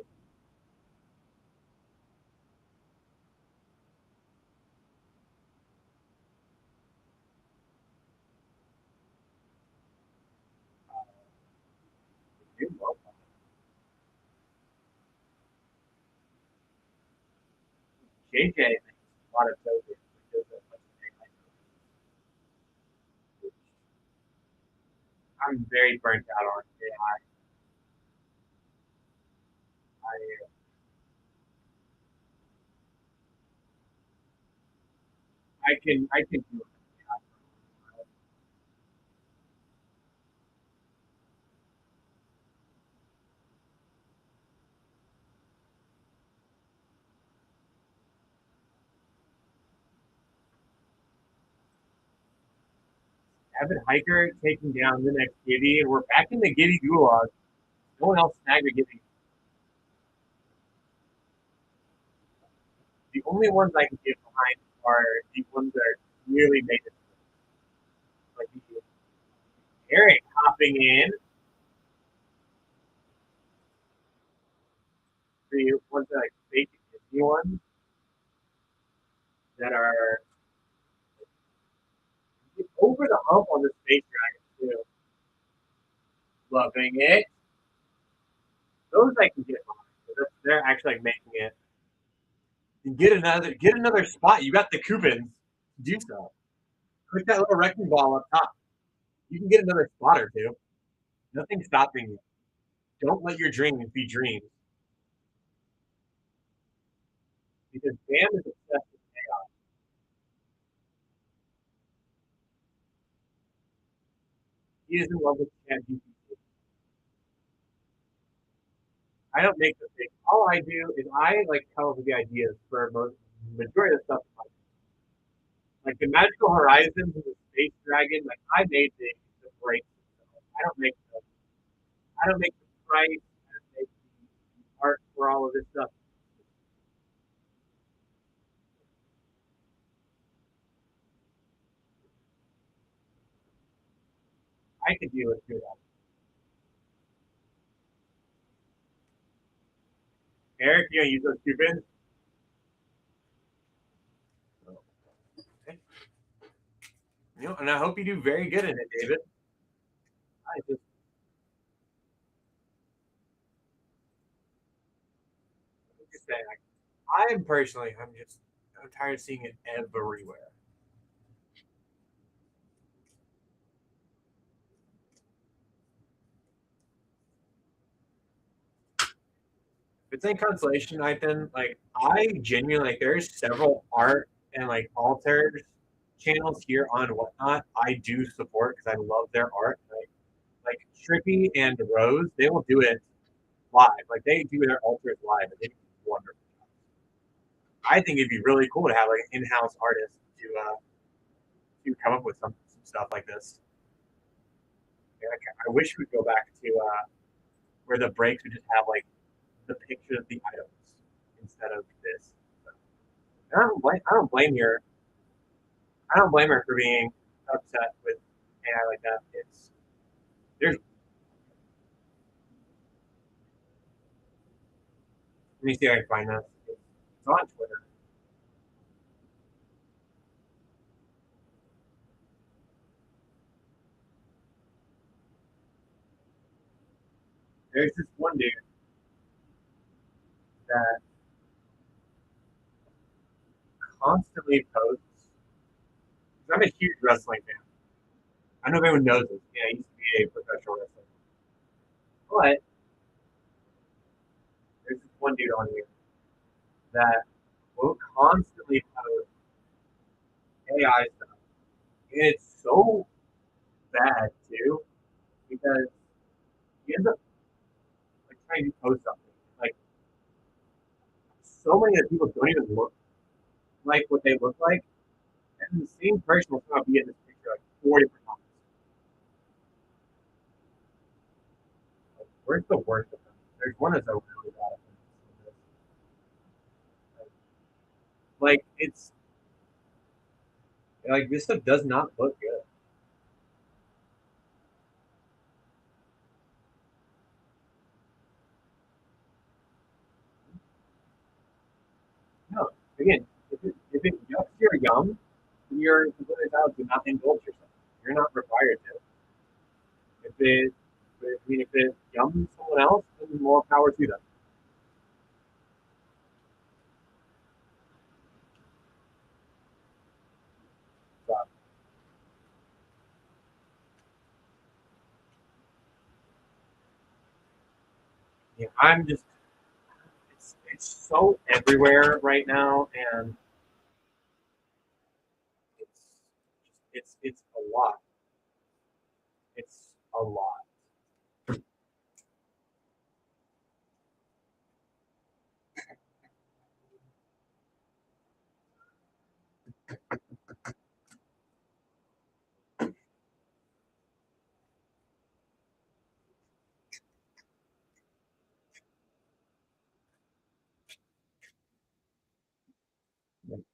Speaker 3: JJ makes a lot of tokens. I'm very burnt out on AI. I can do it. Evan Hiker taking down the next Giddy, and we're back in the Giddy gulag. No one else snagged a Giddy. The only ones I can get behind are the ones that are really made it. Like Eric hopping in. The ones that like fake Disney ones that are over the hump on the Space Dragon too. Loving it. Those I can get behind. They're actually like making it. And get another spot. You got the coupons. Do so. Click that little wrecking ball up top. You can get another spot or two. Nothing's stopping you. Don't let your dreams be dreams. Because Bam is obsessed with chaos. He is in love with ChatGPT. I don't make the thing. All I do is I like come up with the ideas for most majority of the stuff. Like the Magical Horizons and the Space Dragon, like I made the break. I don't make the price. I don't make the art for all of this stuff. I could deal with that. Eric, you gonna use those coupons? Okay. And I hope you do very good in it, David. I just saying, I'm personally, I'm tired of seeing it everywhere. If it's in consolation night, then like I genuinely like there's several art and like altars
Speaker 1: channels here on Whatnot, I do support because I love their art. Like Trippy and Rose, they will do it live. Like they do their altars live, and they do wonderful. I think it'd be really cool to have like an in-house artist to come up with some stuff like this. I wish we'd go back to where the breaks would just have like the picture of the items instead of this. So, I don't blame her. I don't blame her for being upset with AI like that. It's there's. Let me see if I can find this. It's on Twitter. There's this one dude that constantly posts. I'm a huge wrestling fan. I don't know if anyone knows this. Yeah, I used to be a professional wrestler. But there's this one dude on here that will constantly post AI stuff. And it's so bad too because he ends up like trying to post something. Like so many of the people don't even look like what they look like. And the same person will come out be in this picture like 4 different times. Like, where's the worst of them? There's one that's a really bad offense. Like it's like this stuff does not look good. No, again, if it yucks your yum, then you're completely entitled to not indulge yourself. You're not required to. If it yums someone else, then more power to them. So, yeah, I'm just it's so everywhere right now, and it's it's a lot. It's a lot.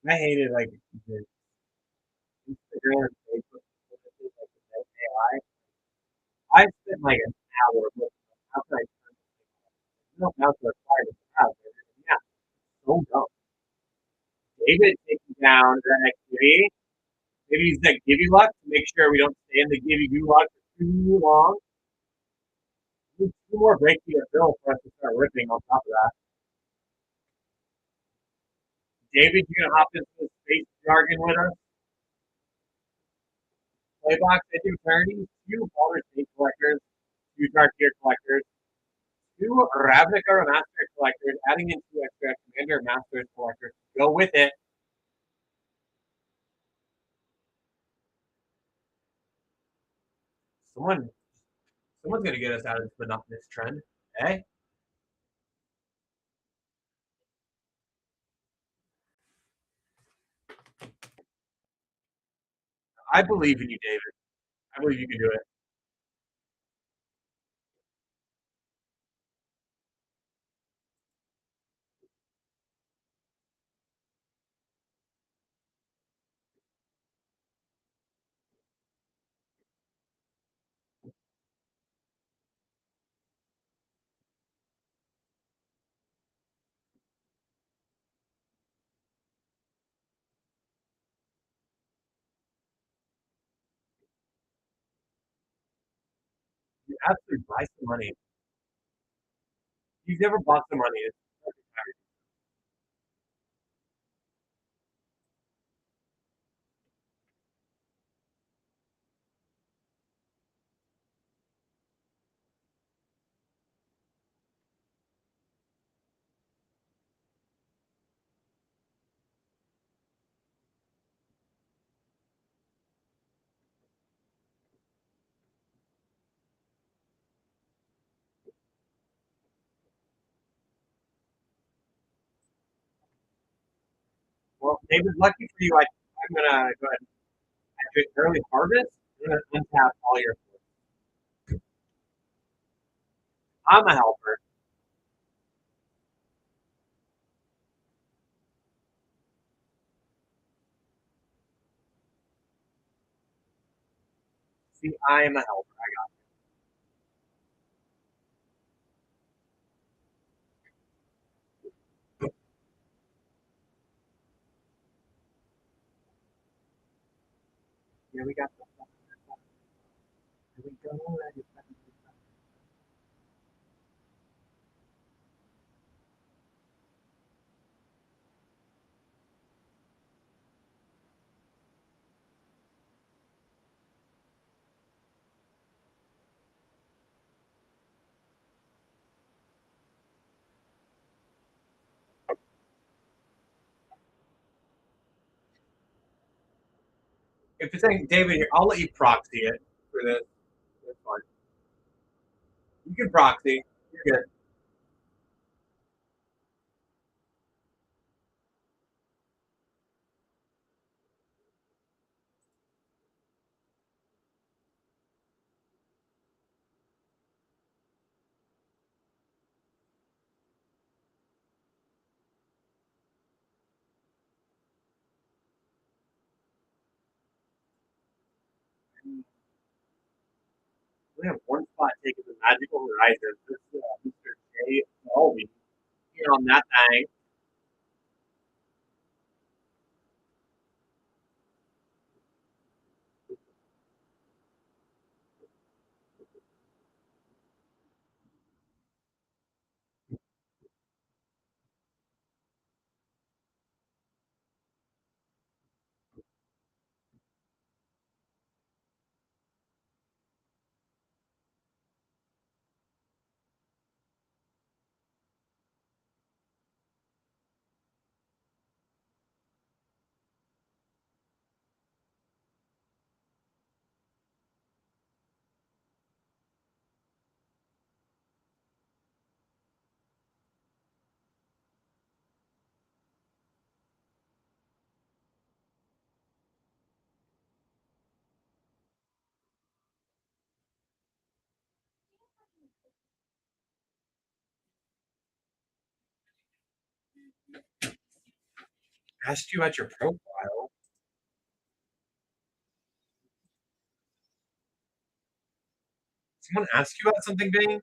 Speaker 1: I hated like the Instagram and Facebook. Like, AI. I spent like an hour looking at how can I turn this thing out to acquire the crowd. Yeah, so dumb. David taking down that activity. Maybe use that give you luck to make sure we don't stay in the give you luck for too long. We need 2 more breaks to get Bill for us to start ripping on top of that. David, you gonna hop into the space jargon with us? Playbox, I do attorneys, 2 Baldur's Gate collectors, 2 Dark Tier collectors, 2 Ravnica Remastered collectors, adding in 2 extra Commander Masters collectors. Go with it. Someone, someone's gonna get us out of this monotonous trend. Eh? I believe in you, David. I believe you can do it. You absolutely buy some money. You've never bought some money. It's
Speaker 3: David, lucky for you, I'm gonna go ahead and do an early harvest. I'm gonna untap all your. I'm a helper. See, I am a helper. I got you. Here we got. Here we go. If you're saying David here, I'll let you proxy it for this. That's fine. You can proxy. You're good. We have one spot taken the Magical Horizons. This is Mr. J. Dolby here on that thing. Asked you about your profile. Someone asked you about something, Bing?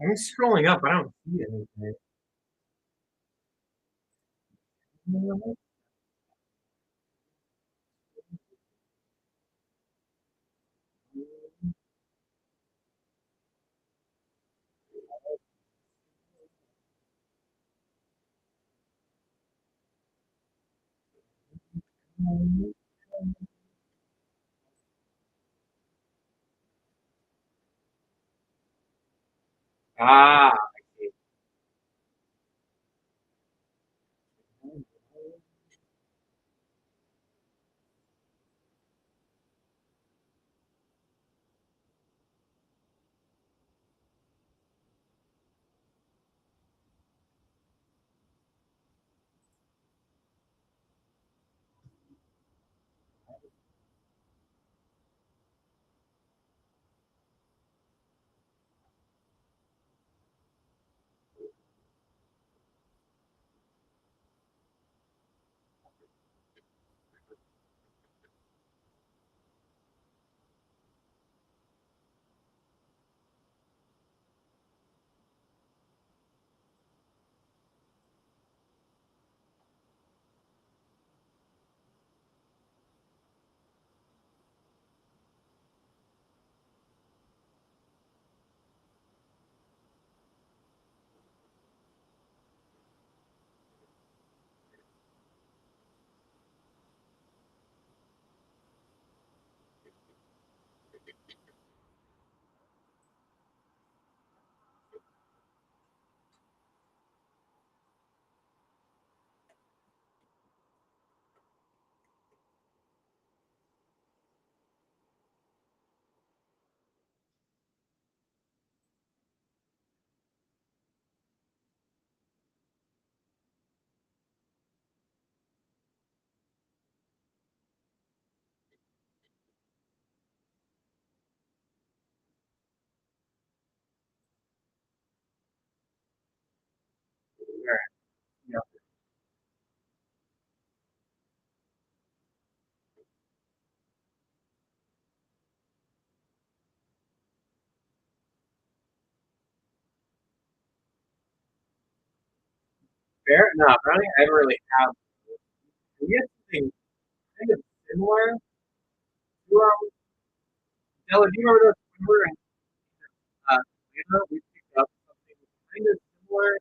Speaker 3: I'm scrolling up. I don't see anything. Ah, I see. Fair enough. I don't think I ever really have. We had something kind of similar to Della. Do you remember those? When we were in Atlanta, we picked up something kind of similar,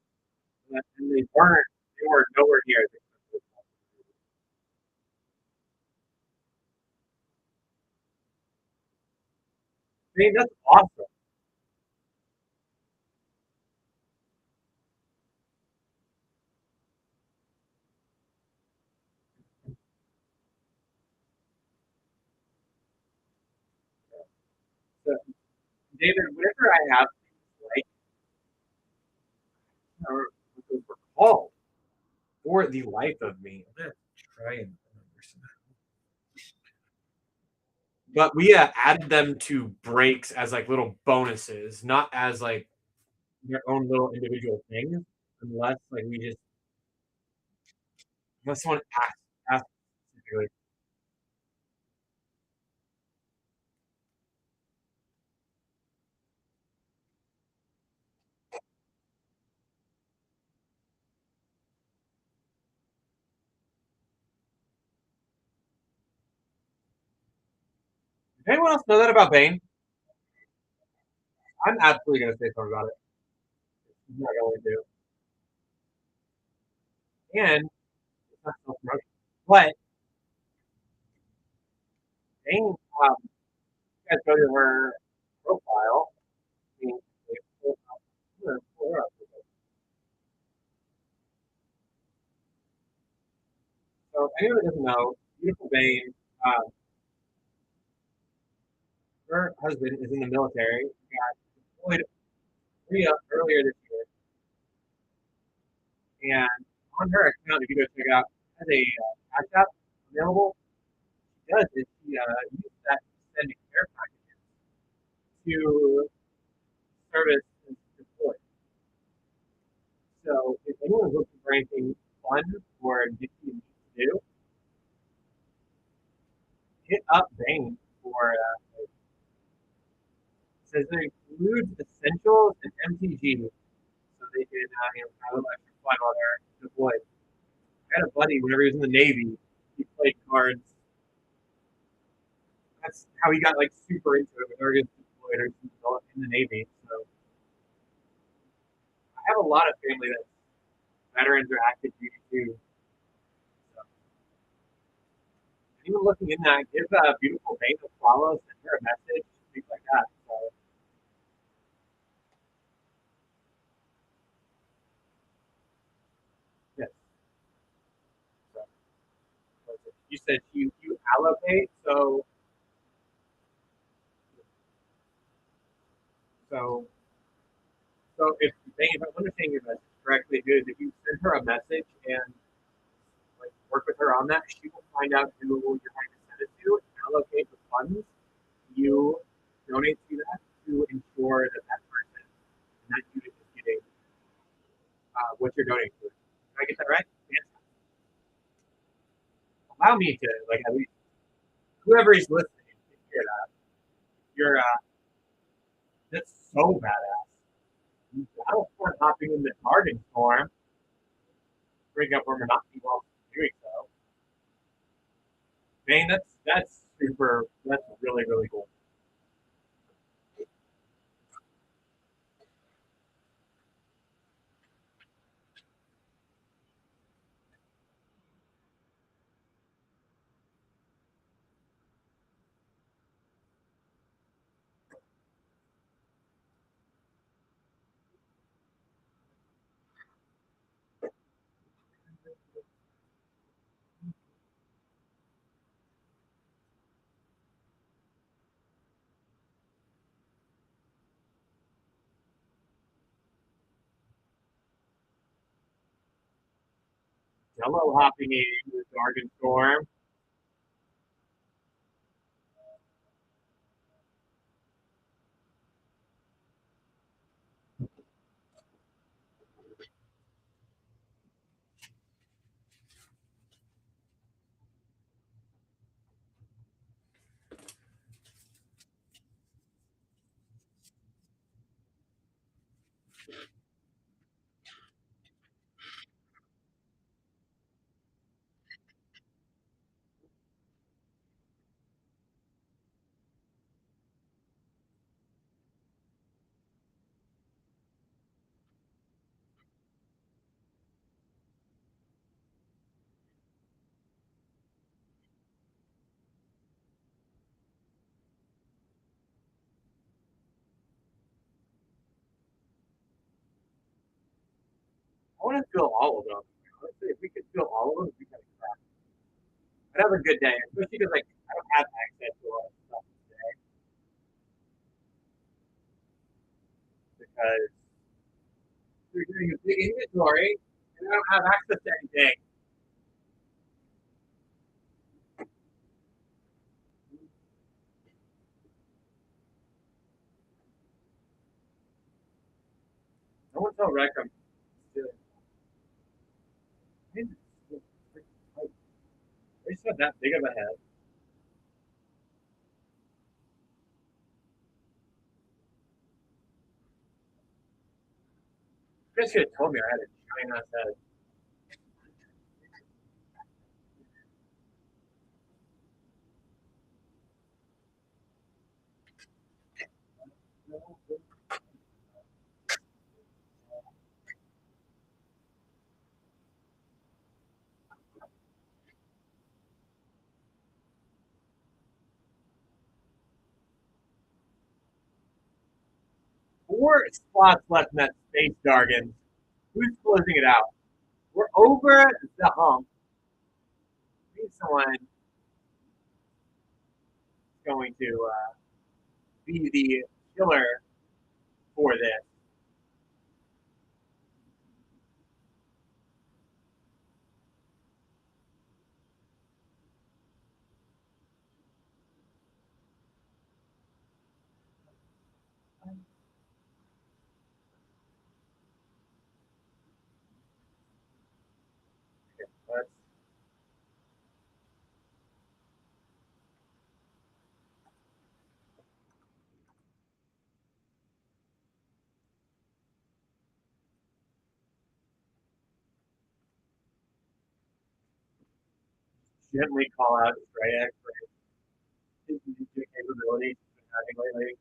Speaker 3: and they weren't. They were nowhere near as expensive. I mean, that's awesome. So, David, whenever I have things like, I don't know what those were called, for the life of me, I'm gonna try and remember some. But we added them to breaks as like little bonuses, not as like their own little individual things, unless like we just unless someone asks specifically. Does anyone else know that about Bane? I'm absolutely gonna say something about it. I'm not going to. And it's not self promotion. But Bane, you guys go to her profile. I mean, pull her up. So if anyone who doesn't know, beautiful Bane, um, her husband is in the military. He got deployed earlier this year, and on her account, if you go check it out, has a cash app available. She does is she uses that to send care packages to service and deploy. So if anyone's looking for anything fun or nifty and neat to do, hit up Bane for says it includes essentials and MTG, so they can have a little extra fun while they're deployed. I had a buddy whenever he was in the Navy, he played cards. That's how he got like super into it whenever he was deployed or in the Navy. So I have a lot of family that's veterans or active duty too. So anyone looking in that, give a beautiful Bane a follow, send her a message, things like that. So yes. So, you said you allocate, so so if I'm understanding your message correctly, is if you send her a message and like work with her on that, she will find out who you're trying to send it to and allocate the funds you donate to that to ensure that that person and that unit is getting what you're donating to. Did I get that right? Yes. Allow me to like at least whoever is listening to hear that. You're that's so badass. You battlefront hopping in the garden storm, bring up where we're not while doing so. Man, that's super. That's really really cool. Yellow hopping in the garden storm. want to fill all of them. Honestly, if we could fill all of them, it'd be kind of crap. I'd have a good day, especially because like I don't have access to a lot of stuff today because we're doing a big inventory and I don't have access to anything. No one tell Rec I'm still. I just have that big of a head. You guys should have told me I had a giant ass head. Four spots left in that space jargon. Who's closing it out? We're over the hump. I need someone going to be the killer for this. Let's gently call out Strayek for his music capabilities he's been having lately.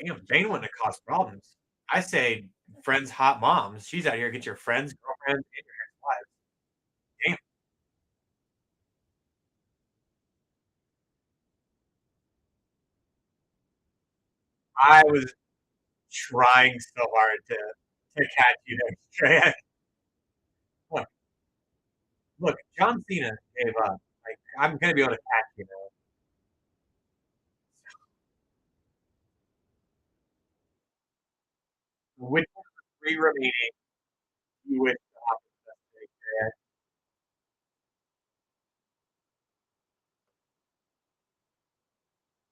Speaker 3: Damn, Bane wouldn't have caused problems. I say friends, hot moms. She's out here. Get your friends, girlfriends, and your ex-wives. Damn. I was trying so hard to catch you there, Strayek. Look, look, John Cena gave up. Like I'm gonna be able to catch you now. With three remaining, you would stop Strayek.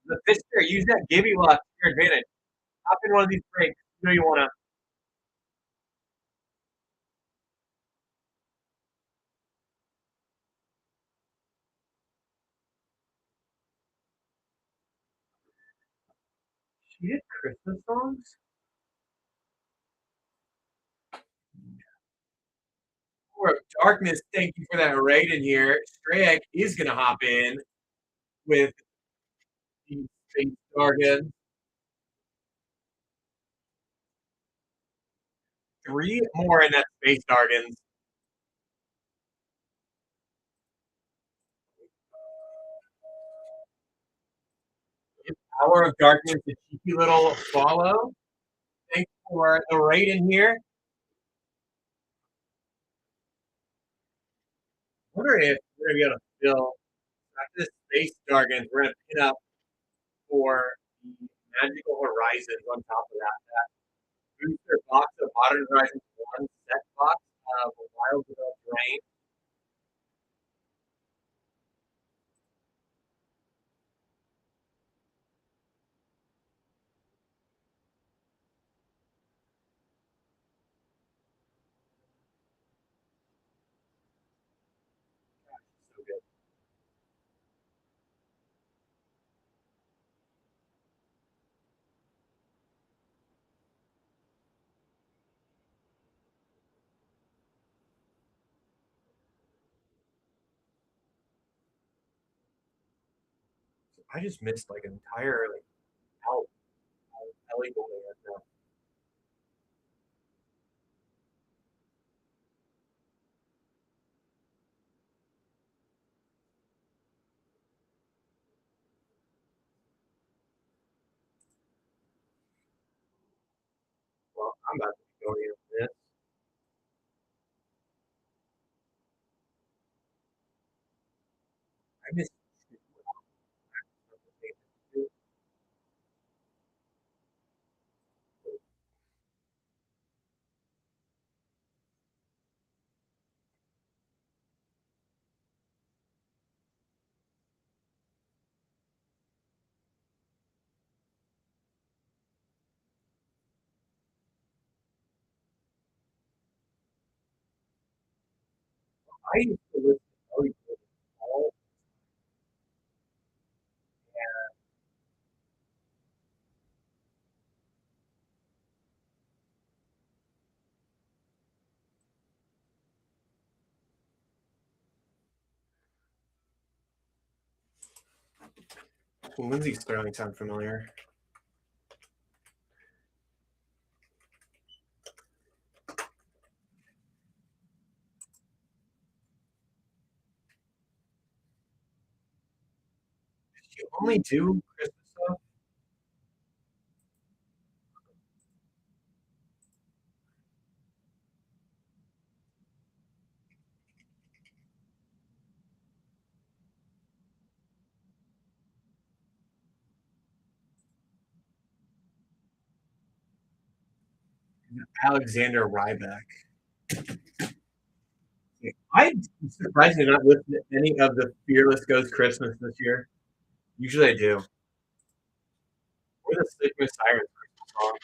Speaker 3: The Fister, use that Gibby luck to your advantage. Hop in one of these breaks. You know you want to. She did Christmas songs? Or Darkness, thank you for that raid in here. Strayek is going to hop in with the Space Jargon. Three more in that Space Jargon. Hour of Darkness, a cheeky little follow. Thanks for the raid in here. I wonder if we're going to be able to fill after this Space Jargon. We're going to pin up for the Magical Horizons on top of that. That booster box of Modern Horizons 1 set box of Wild Without Drain. So good.
Speaker 1: I just missed like an entire like out Ellie building right now. Well, I'm about to be going into this. I missed. I used to listen to Ellie all Lindsay Sterling sound familiar. Did you only do Christmas stuff? Alexander Ryback. I'm surprised you're not listening to any of the Fearless Ghost Christmas this year. Usually I do. Or the Sigma Sirens Christmas song.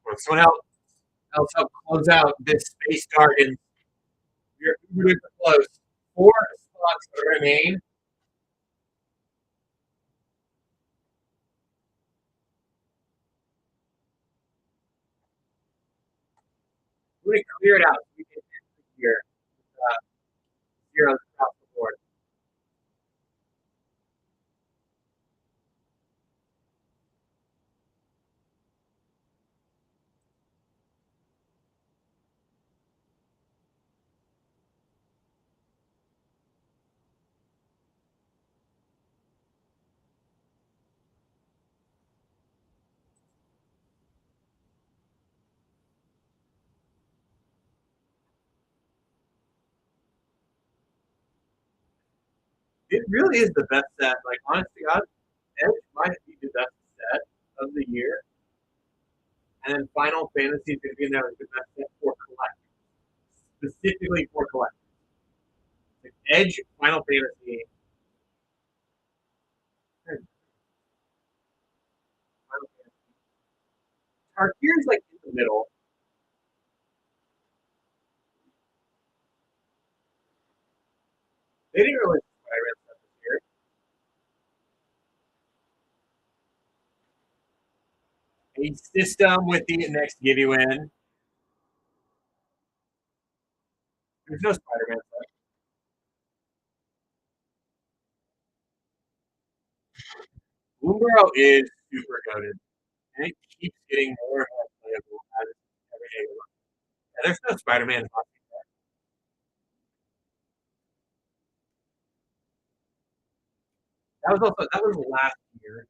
Speaker 1: Or someone else help close out this Space Garden. We're uber close. 4 spots remain. We're going to clear it out so we can end the year. Zeros across the board. It really is the best set. Like, honestly, God, Edge might be the best set of the year. And then Final Fantasy is going to be in there as the best set for collectors. Specifically for collectors. Like Edge, Final Fantasy. Final Fantasy. Tarkir's like in the middle. They didn't really Spider-Man stuff this year. A system with the next give you in. There's no Spider-Man stuff. Boombaro is super goaded. And it keeps getting more and more playable as every day. Yeah, there's no Spider-Man. That was last year.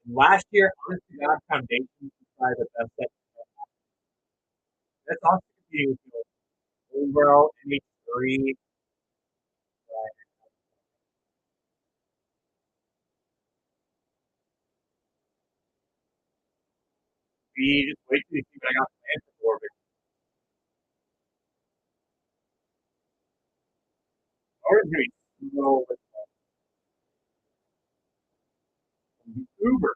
Speaker 1: Last year, honest to God, Foundation was probably the best set. That's also competing with Boombaro, MH3. We just wait till you see what I got planned for Orbit. Orbit's going to be slow with Uber.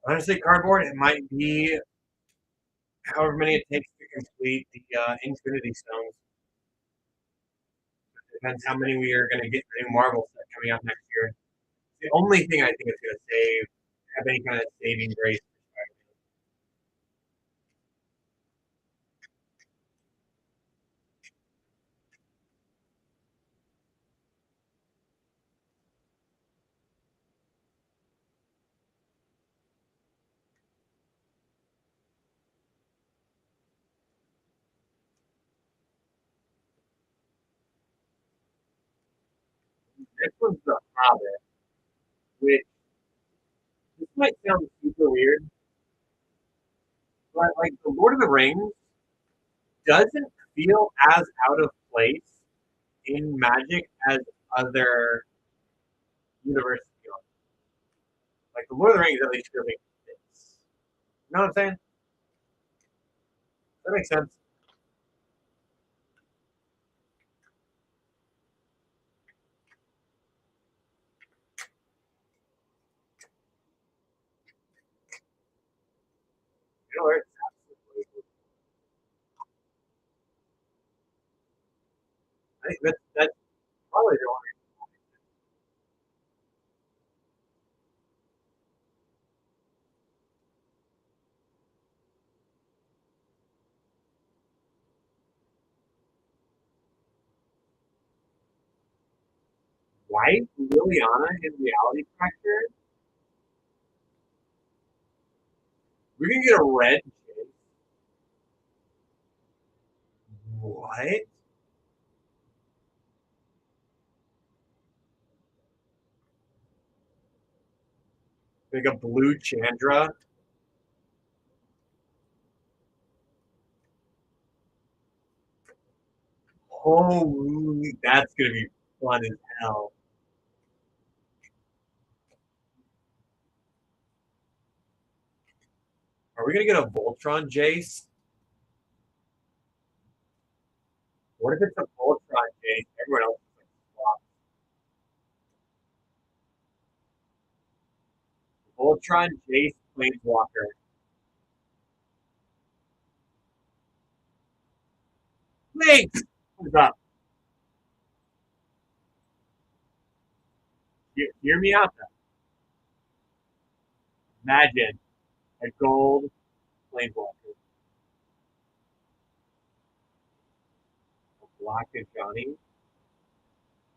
Speaker 1: Honestly, cardboard, it might be however many it takes to complete the Infinity Stones. Depends how many we are going to get the new Marvel set coming out next year. It's the only thing I think is going to have any kind of saving grace. This one's the Hobbit, which this might sound super weird, but like the Lord of the Rings doesn't feel as out of place in Magic as other universes feel. Like the Lord of the Rings at least really fits. You know what I'm saying? That makes sense. You know where it's absolutely. I think that's probably the only. White Liliana in Reality Factor. We're gonna get a red Jace. What? Like a blue Chandra. Holy, that's gonna be fun as hell. Are we gonna get a Voltron Jace? What if it's a Voltron Jace? Everyone else is like swap. Voltron Jace Planeswalker. Thanks! What's up? Hear me out though. Imagine a gold Planeswalker. A black and Johnny.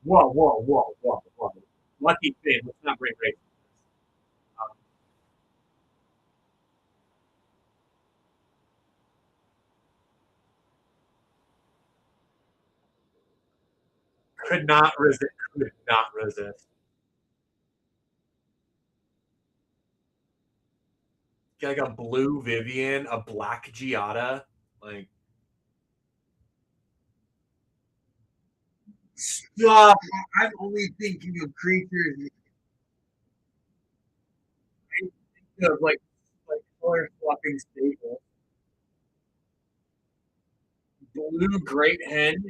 Speaker 1: Whoa, whoa, whoa, whoa, whoa. Lucky Finn. Let's not bring race. Um, could not resist. Could not resist. Get like a blue Vivian, a black Giada. Like, stop. I'm only thinking of creatures. I think of like color swapping staples. Blue Great Henge.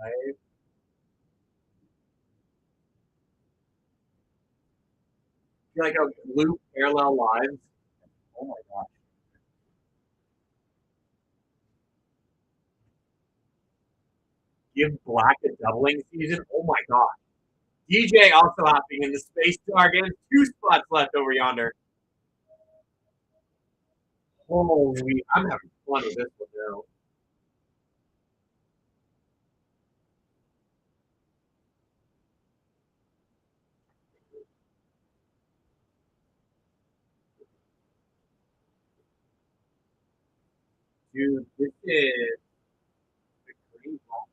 Speaker 1: Right? Like a blue Parallel Lives. Oh my gosh. Give black a doubling season. Oh my god. DJ also hopping in the space target. 2 spots left over yonder. Holy, I'm having fun with this one now. Dude, this is the green ball.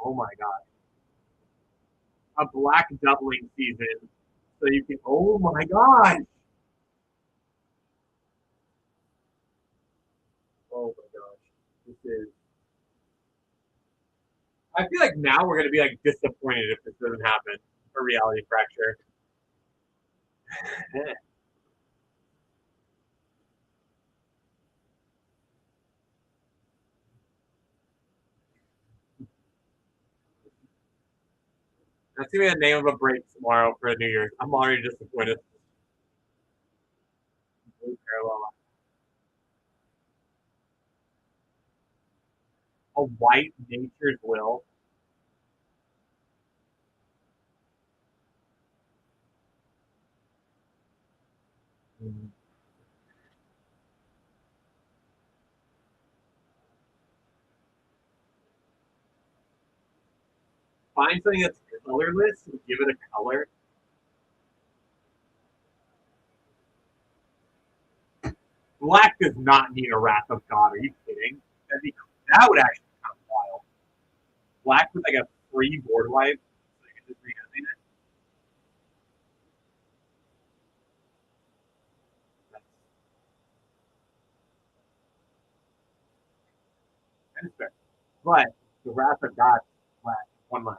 Speaker 1: Oh my god. A black doubling season. So you can, oh my god. Oh my gosh. This is, I feel like now we're going to be like disappointed if this doesn't happen for Reality Fracture.
Speaker 3: That's gonna be the name of a break tomorrow for New Year's. I'm already disappointed. Blue parallel. A white nature's will. Find something that's colorless and give it a color. Black does not need a Wrath of God. Are you kidding? That would actually be kind of wild. Black with like a free board wipe, so you can just reanimate it. That's fair. But the Wrath of God is black. One less.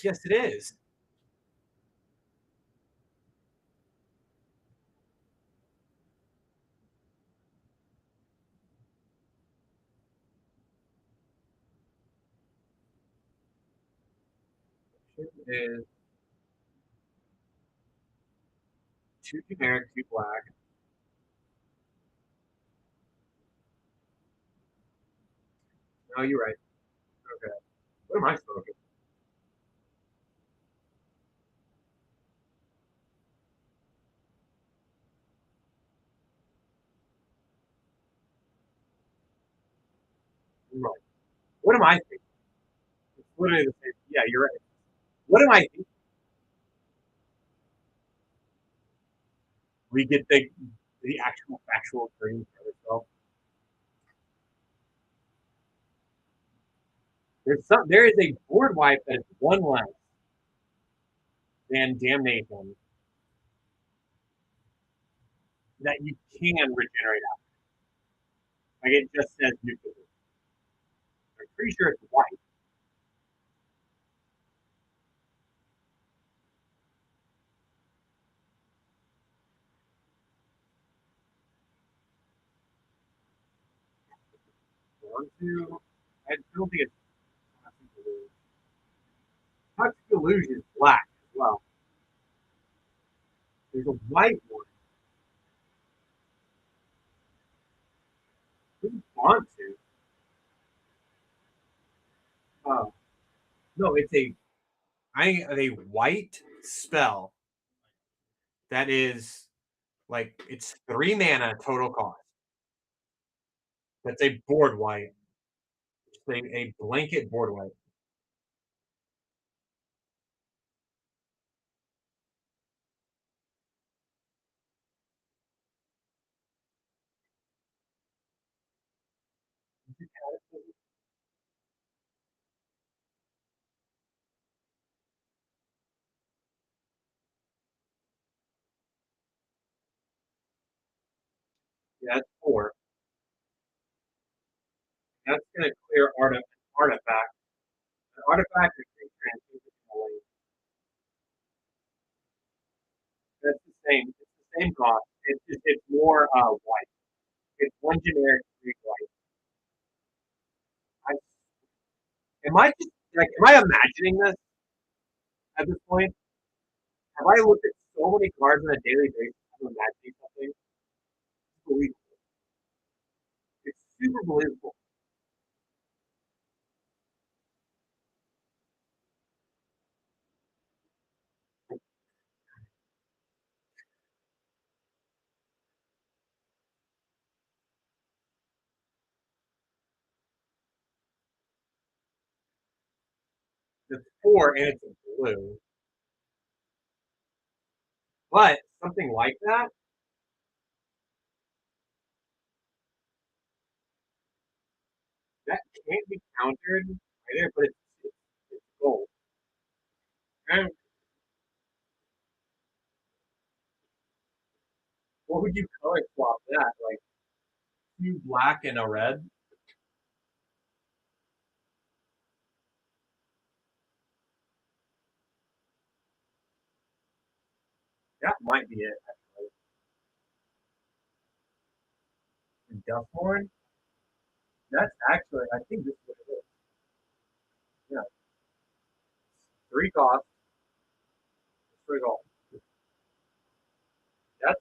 Speaker 3: Yes, it is. It is 2 generic, 2 black. No, you're right. Okay. What am I smoking? I'm right. What am I thinking? It's literally the same. Yeah, you're right. What am I thinking? We get the actual factual green for itself. There is a board wipe that is one less than Damnation that you can regenerate out. Like it just says nuclear. I'm pretty sure it's white. One, two. I don't think it's Toxic Illusion. Toxic Illusion is black as well. There's a white one. Who's want to? Oh no, it's a white spell that is like it's 3 mana total cost. That's a board white. It's a blanket board white. Yeah, that's 4. That's gonna clear artifact. An artifact is transmutation. That's the same. It's the same cost. It's more white. It's one generic, 3 white. I, am I just like am I imagining this at this point? Have I looked at so many cards on a daily basis? I'm imagining something. It's believable. It's super believable. It's 4 and it's blue. But something like that can't be countered either, but it's gold. And what would you color swap that? Like 2 black and a red? That might be it, actually. And Duffhorn? That's actually, I think this is what it is. Yeah. 3 costs, 3 gold. That's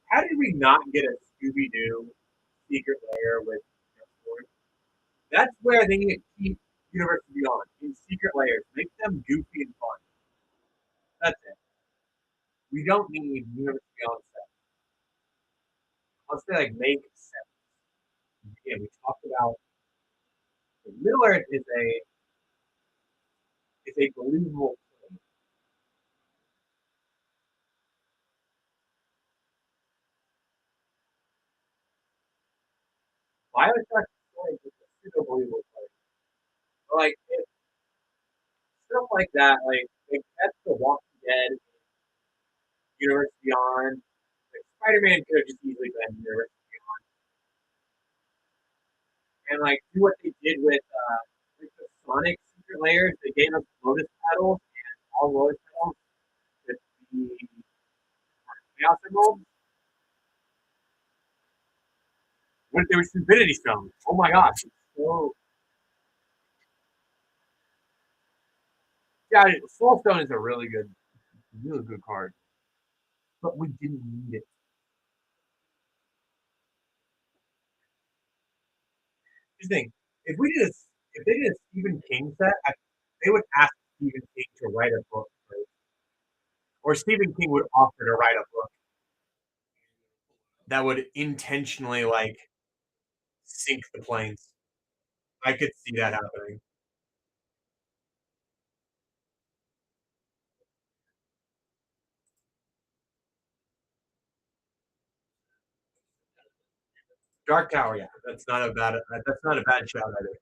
Speaker 3: how did we not get a Scooby Doo secret layer with Discord? That's where they need to keep Universe Beyond in secret layers. Make them goofy and fun. That's it. We don't need Universe Beyond sets. Let's say like make sets. Yeah, we talked about Middle Earth is a believable thing. Bioshock story is a super believable place. Like it, stuff like that, like that's the Walking Dead, Universe Beyond. Like Spider-Man could have just easily been Universe Beyond, and like do what they did with like the Sonic secret layers. They gave us Lotus petals and all Lotus petals with the Chaos Emeralds. When there was Infinity Stone. Oh my gosh! So yeah, Soul Stone is a really good card, but we didn't need it. Here's the thing: if they did a Stephen King set, they would ask Stephen King to write a book, right? Or Stephen King would offer to write a book that would intentionally like sink the planes. I could see that happening. Dark Tower, yeah, that's not a bad shout either.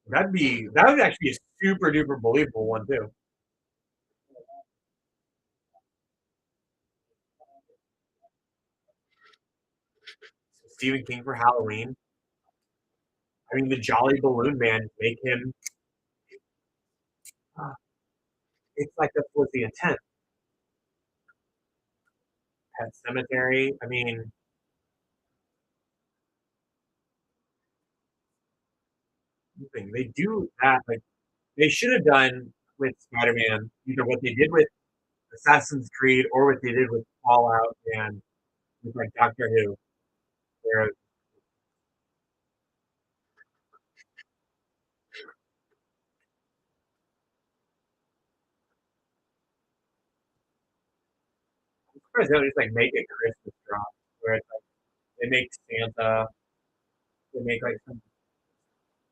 Speaker 3: That would actually be a super duper believable one too. Stephen King for Halloween. I mean, the Jolly Balloon Man, make him. It's like that was the intent. Pet Cemetery. I mean, they do that. Like they should have done with Spider-Man, either what they did with Assassin's Creed or what they did with Fallout and with like Doctor Who, where first they'll just like make a Christmas drop where it's like they make Santa, they make like some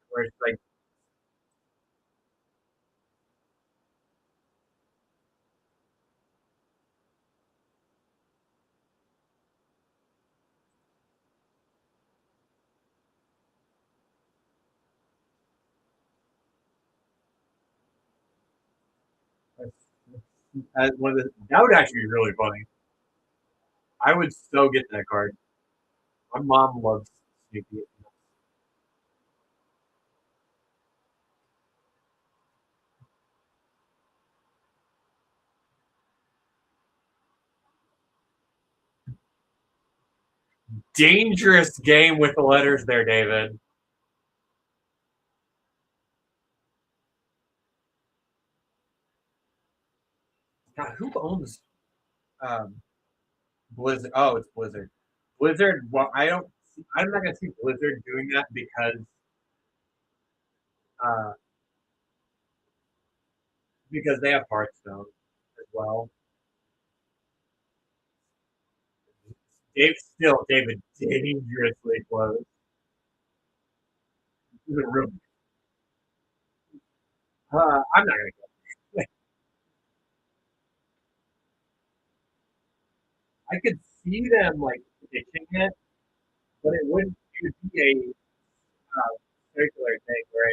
Speaker 3: where it's like as one of the that would actually be really funny. I would so get that card. My mom loves Snoopy. Dangerous game with the letters there, David. God, who owns um, Blizzard? Oh, it's Blizzard. Blizzard. Well, I don't. I'm not gonna see Blizzard doing that uh, because they have Hearthstone as well. David dangerously close. I'm not gonna go. I could see them like pitching it, but it would be a circular thing where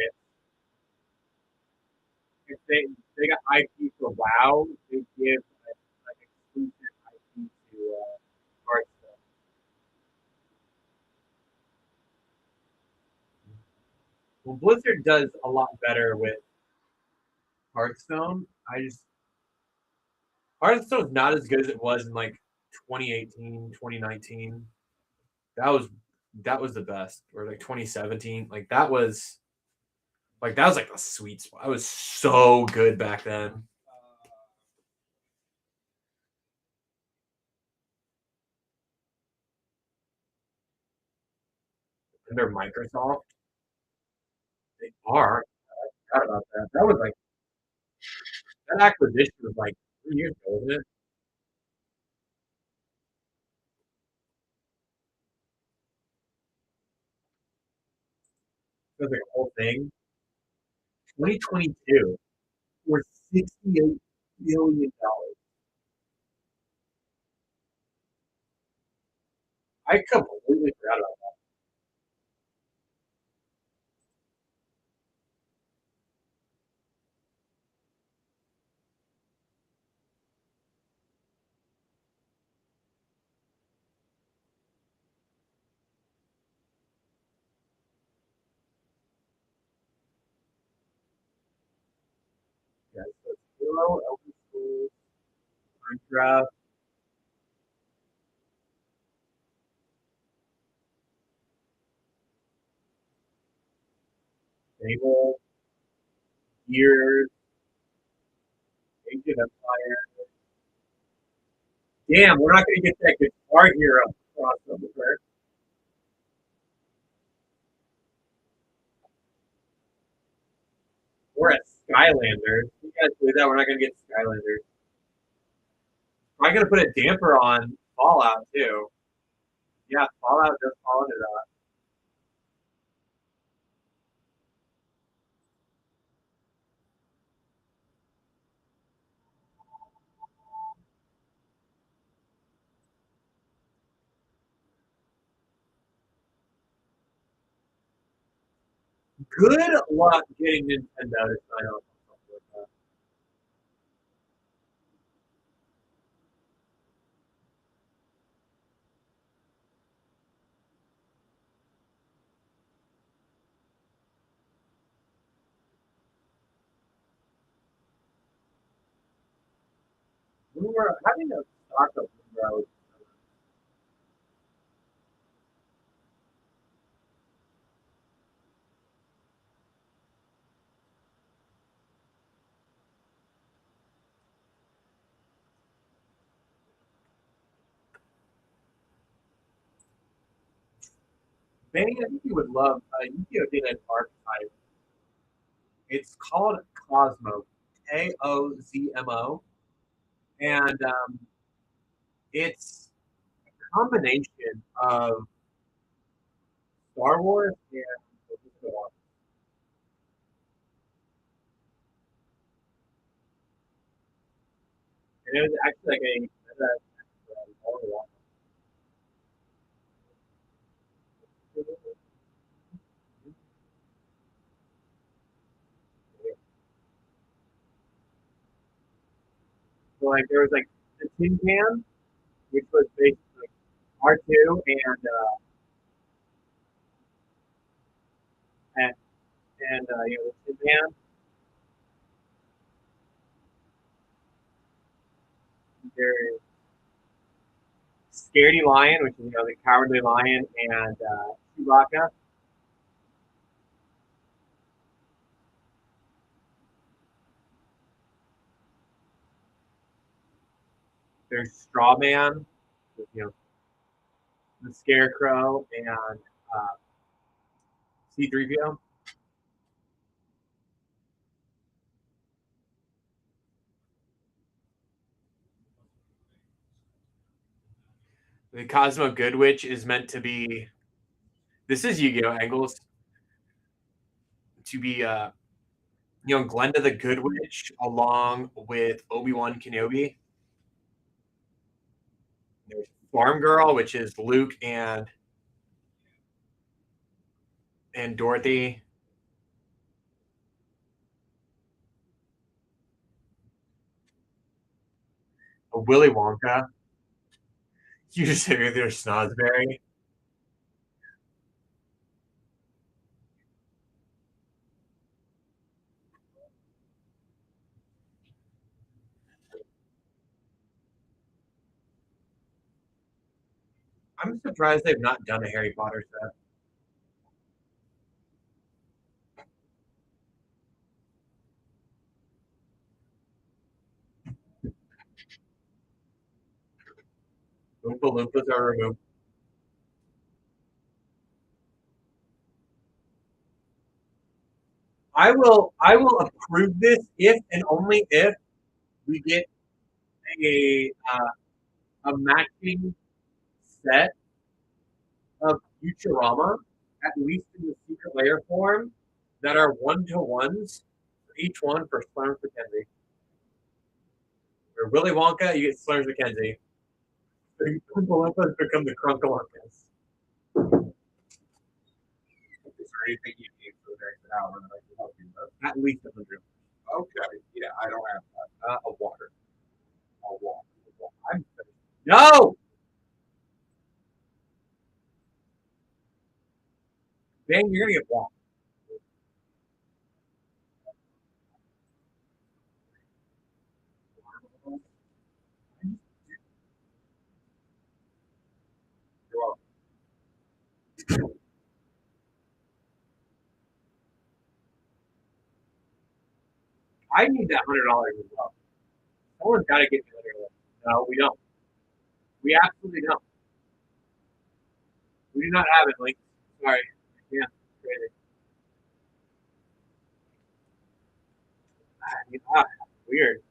Speaker 3: if they got IP for WoW, they give like exclusive IP to Hearthstone. Well, Blizzard does a lot better with Hearthstone. I just
Speaker 1: Hearthstone's not as good as it was in like 2018, 2019. That was the best. Or like 2017. That was like a sweet spot. I was so good back then. Under Microsoft, they are. I forgot about that. That was like that acquisition was like 3 years ago, wasn't it? It was like a whole thing. 2022 for $68 billion. I completely forgot about that. So it's Halo, Elder Scrolls, Minecraft, Fable, Gears, Age of Empire. Damn, we're not going to get that Guitar Hero crossover. We're at Skylanders. You guys believe that? We're not going to get Skylanders. I'm going to put a damper on Fallout, too. Yeah, Fallout just fall into that. Good luck getting Nintendo to sign off on something like that. We were having a stock of Monroe. Manny, I think you would love Yu-Gi-Oh! Did an archetype. It's called Cosmo, Kozmo, and it's a combination of Star Wars and Star. And it was actually like so like there was like the Tin Can, which was basically R2 and the Tin Man. There's Scaredy Lion, which is the Cowardly Lion, and Chewbacca. There's Straw Man, the Scarecrow, and C3PO. The Cosmo Good Witch is meant to be. This is Yu-Gi-Oh! Angles to be Glenda the Good Witch along with Obi-Wan Kenobi. There's Farm Girl, which is Luke and Dorothy. Willy Wonka. You just say there's Snozberry. I'm surprised they've not done a Harry Potter set. Oompa Loompas are removed. I will approve this if and only if we get a matching set of Futurama, at least in the secret layer form, that are 1-to-1s for each one for Slurms McKenzie. For Willy Wonka, you get Slurms McKenzie. For Oompa Loompas become the Crunkalunkas.
Speaker 2: Is there anything you need for the next hour that I can help you with?
Speaker 1: At least 100.
Speaker 2: Okay. Yeah, I don't have that.
Speaker 1: A water.
Speaker 2: I'll walk.
Speaker 1: I'm no. Dang, you're gonna get blocked.
Speaker 2: You're welcome.
Speaker 1: I need that $100 as well. Someone's got to get me $100. No, we don't. We absolutely don't. We do not have it, Link. Sorry. Yeah, crazy. Weird.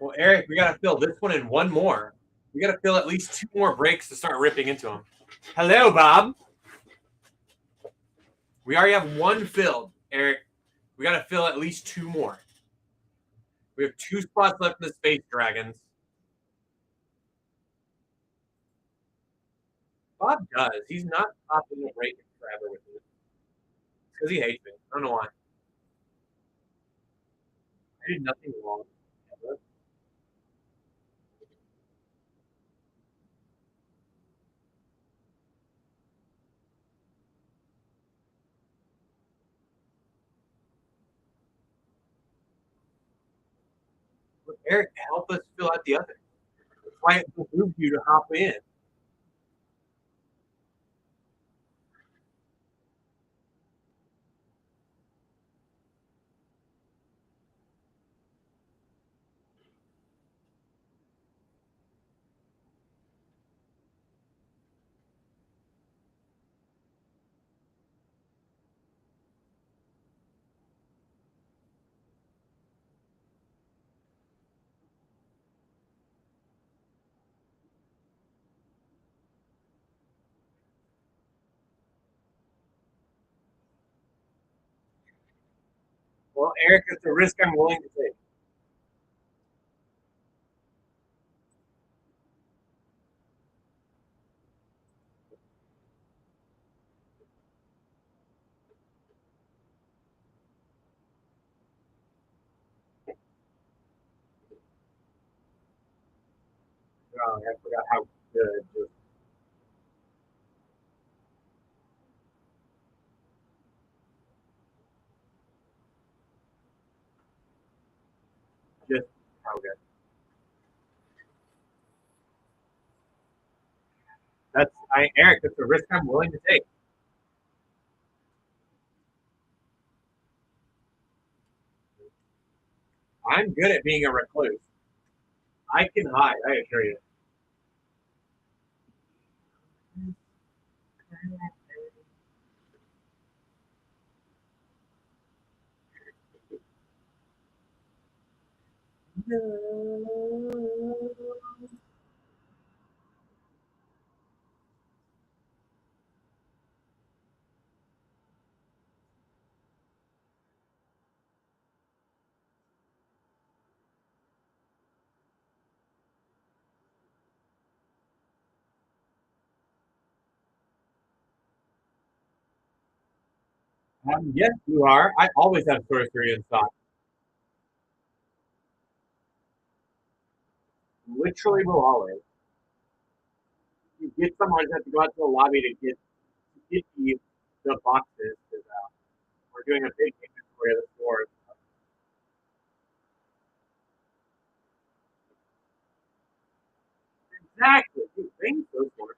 Speaker 1: Well, Eric, we got to fill this one and one more. We got to fill at least 2 more breaks to start ripping into them. Hello, Bob. We already have 1 filled, Eric. We got to fill at least 2 more. We have 2 spots left in the Space Dragons. Bob does. He's not popping the break forever with me. Because he hates me. I don't know why. I did nothing wrong. But Eric, help us fill out the others. That's why it behooves you to hop in. Well, Eric, it's a risk I'm willing to take. Oh, I forgot how good. Just how good. Eric. It's a risk I'm willing to take. I'm good at being a recluse. I can hide. I assure you.
Speaker 3: Yes, you are. I always have sorcery in stock. Literally will always. You get someone that have to go out to the lobby to get the boxes. 'Cause, we're doing a big inventory of the store. Exactly. Dude, things those stores.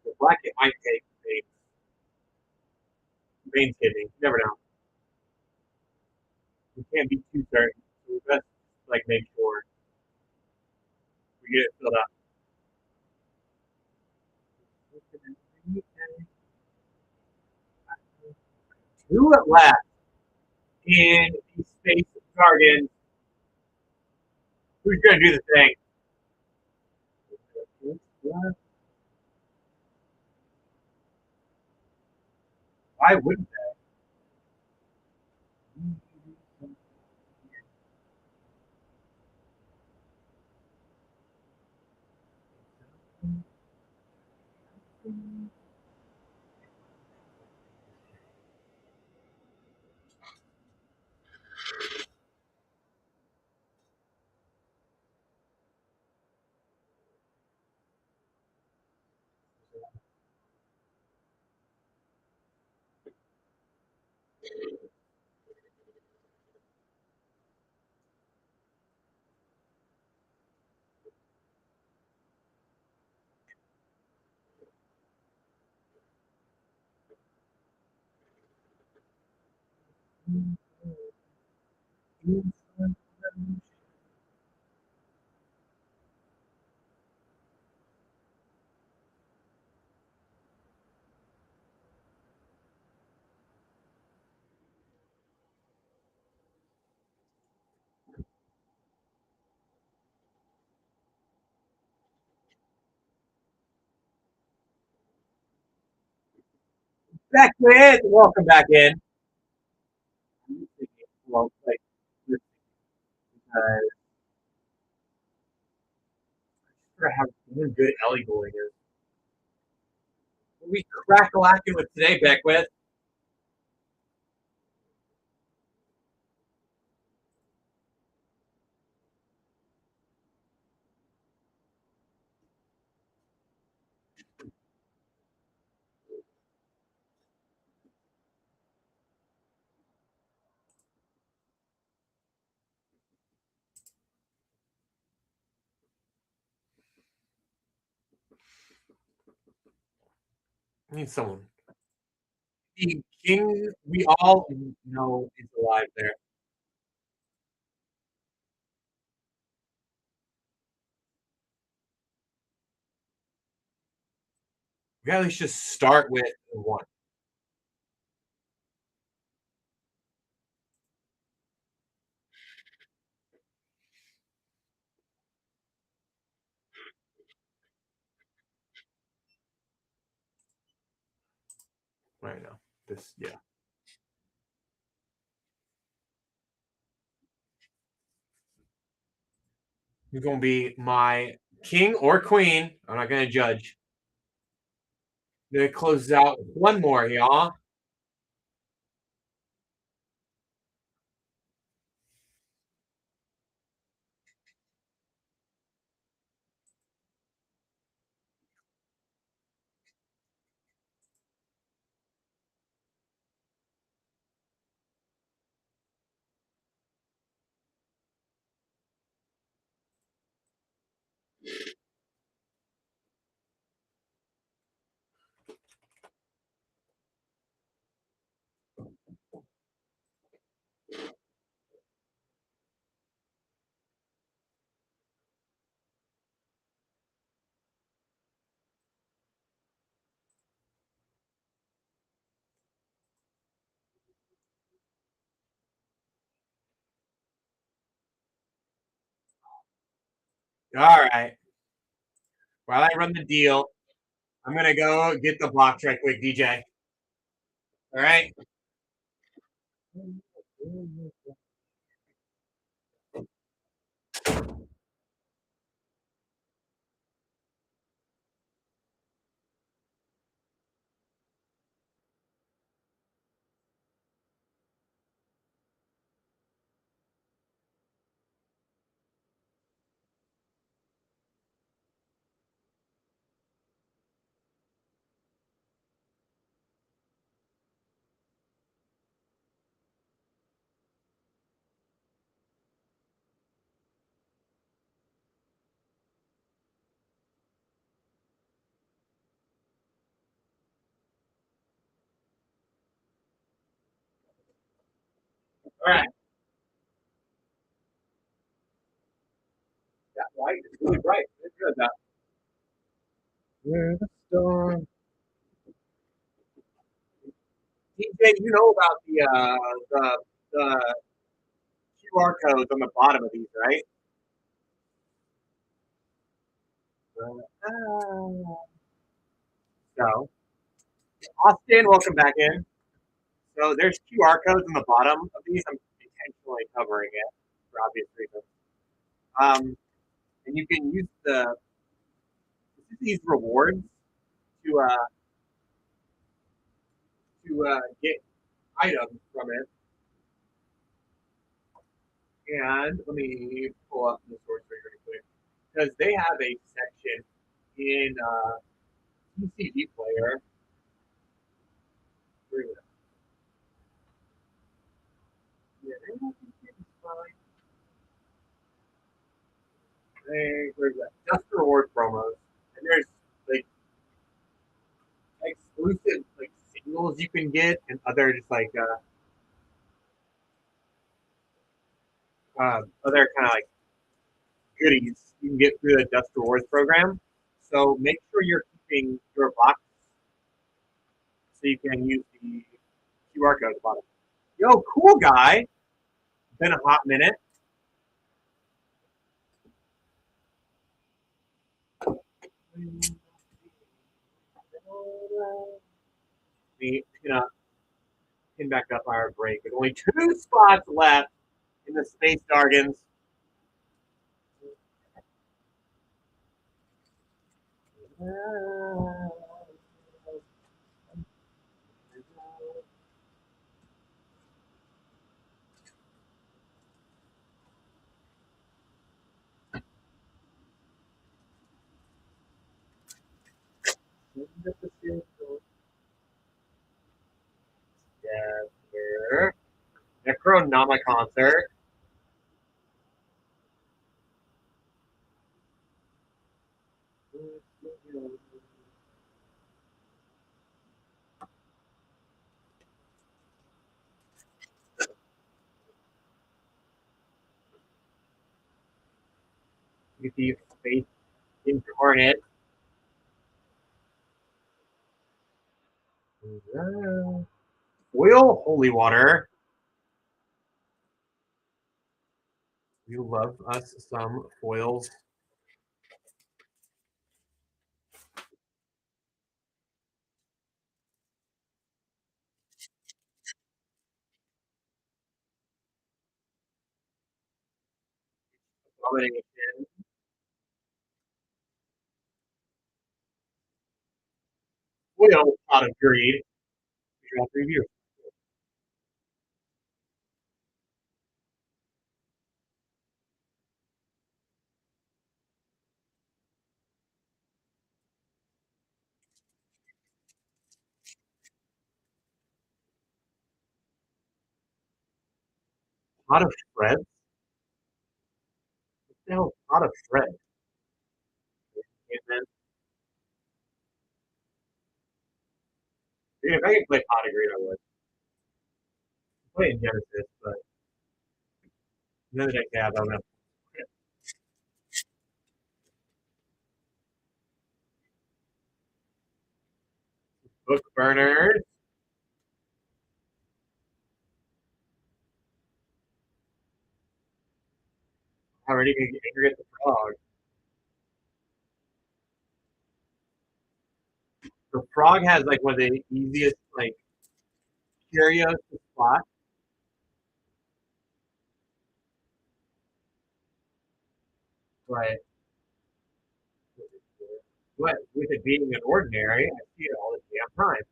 Speaker 3: The black it might take main kidney. You never know. We can't be too certain. So we best like make sure we get it filled up. Two left in the space jargon. Who's gonna do the thing? Why wouldn't they? Back in. Welcome back in. Well, like, for how good Ellie bowling is. What we crack a lacking with today, Beckwith. I need someone. The king we all know is alive there.
Speaker 1: We gotta at least just start with one. Right now. This, yeah. Who's gonna be my king or queen? I'm not gonna judge. Then it closes out one more, y'all. All right. While I run the deal, I'm gonna go get the block right quick, DJ. All right. All right. That light is really bright. It's good. That. Where the storm. DJ, you know about the QR codes on the bottom of these, right? So, Austin, welcome back in. So there's QR codes on the bottom of these. I'm intentionally covering it for obvious reasons. And you can use these rewards to get items from it. And let me pull up the source really quick because they have a section in TCG Player. Where is it? Yeah, where's that? Just reward promos, and there's like exclusive like singles you can get, and other just like other kind of like goodies you can get through the Dust Rewards program. So make sure you're keeping your box so you can use the QR code at the bottom. Yo, cool guy. Been a hot minute. We gonna pin back up our break with only 2 spots left in the Space Dargans. Necronoma concert. Get the Space Incarnate.
Speaker 3: Foil holy water. We love us some foils. Dominating. Foil out of greed. Draft review. Pot of shreds? What the hell is pot of shreds? And then, if I could play pot of greed, I would. Play in Genesis, but the other deck I have, I'm gonna book burners. I'm already gonna get angry at the frog. The frog has like one of the easiest like curios to spot. But with it being an ordinary, I see it all the damn time.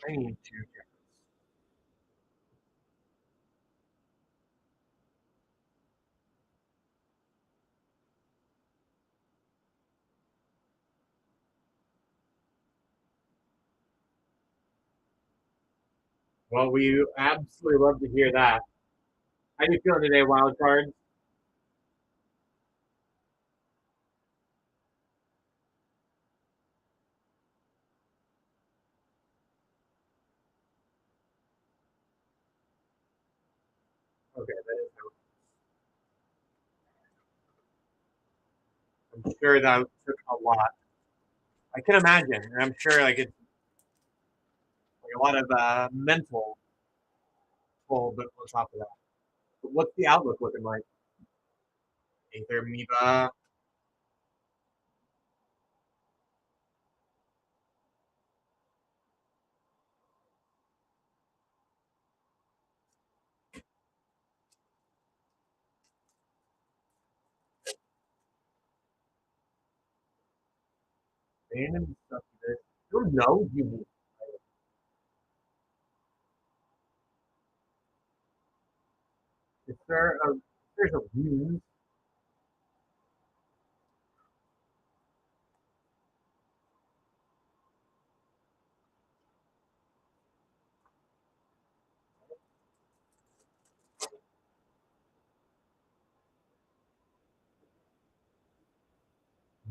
Speaker 3: I need two cards. Well, we absolutely love to hear that. How do you feel today, wild cards? Okay, I'm sure that took a lot. I can imagine, and I'm sure like it's like a lot of mental pull, but on top of that. But what's the outlook looking like? Aether Amoeba. Random stuff. Who knows you? Is there a there's a wound?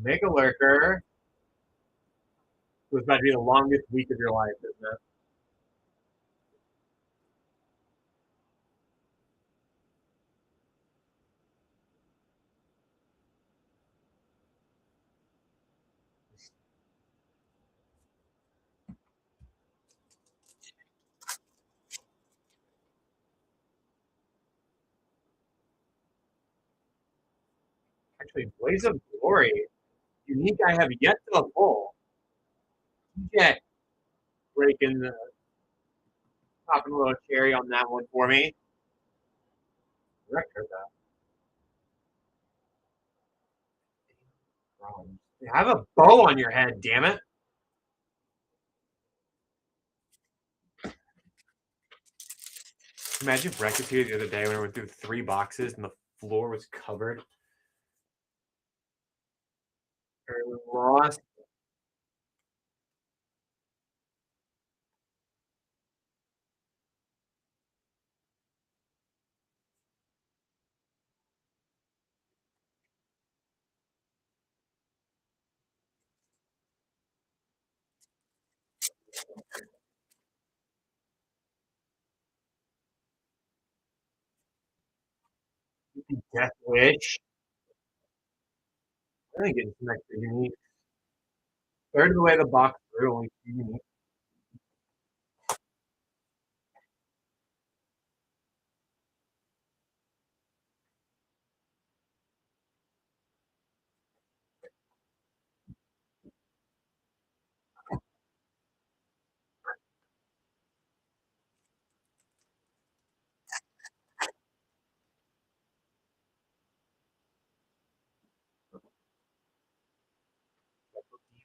Speaker 3: Mega Lurker. Was about to be the longest week of your life, isn't it? Actually, Blaze of Glory. Unique I have yet to pull. TJ breaking the popping a little cherry on that one for me. Record that. You have a bow on your head, damn it. Imagine if Rex was here the other day when we went through 3 boxes and the floor was covered. Or we lost. Death Wish. I'm gonna get some extra unique. Third of the way the box through, only 2 unique.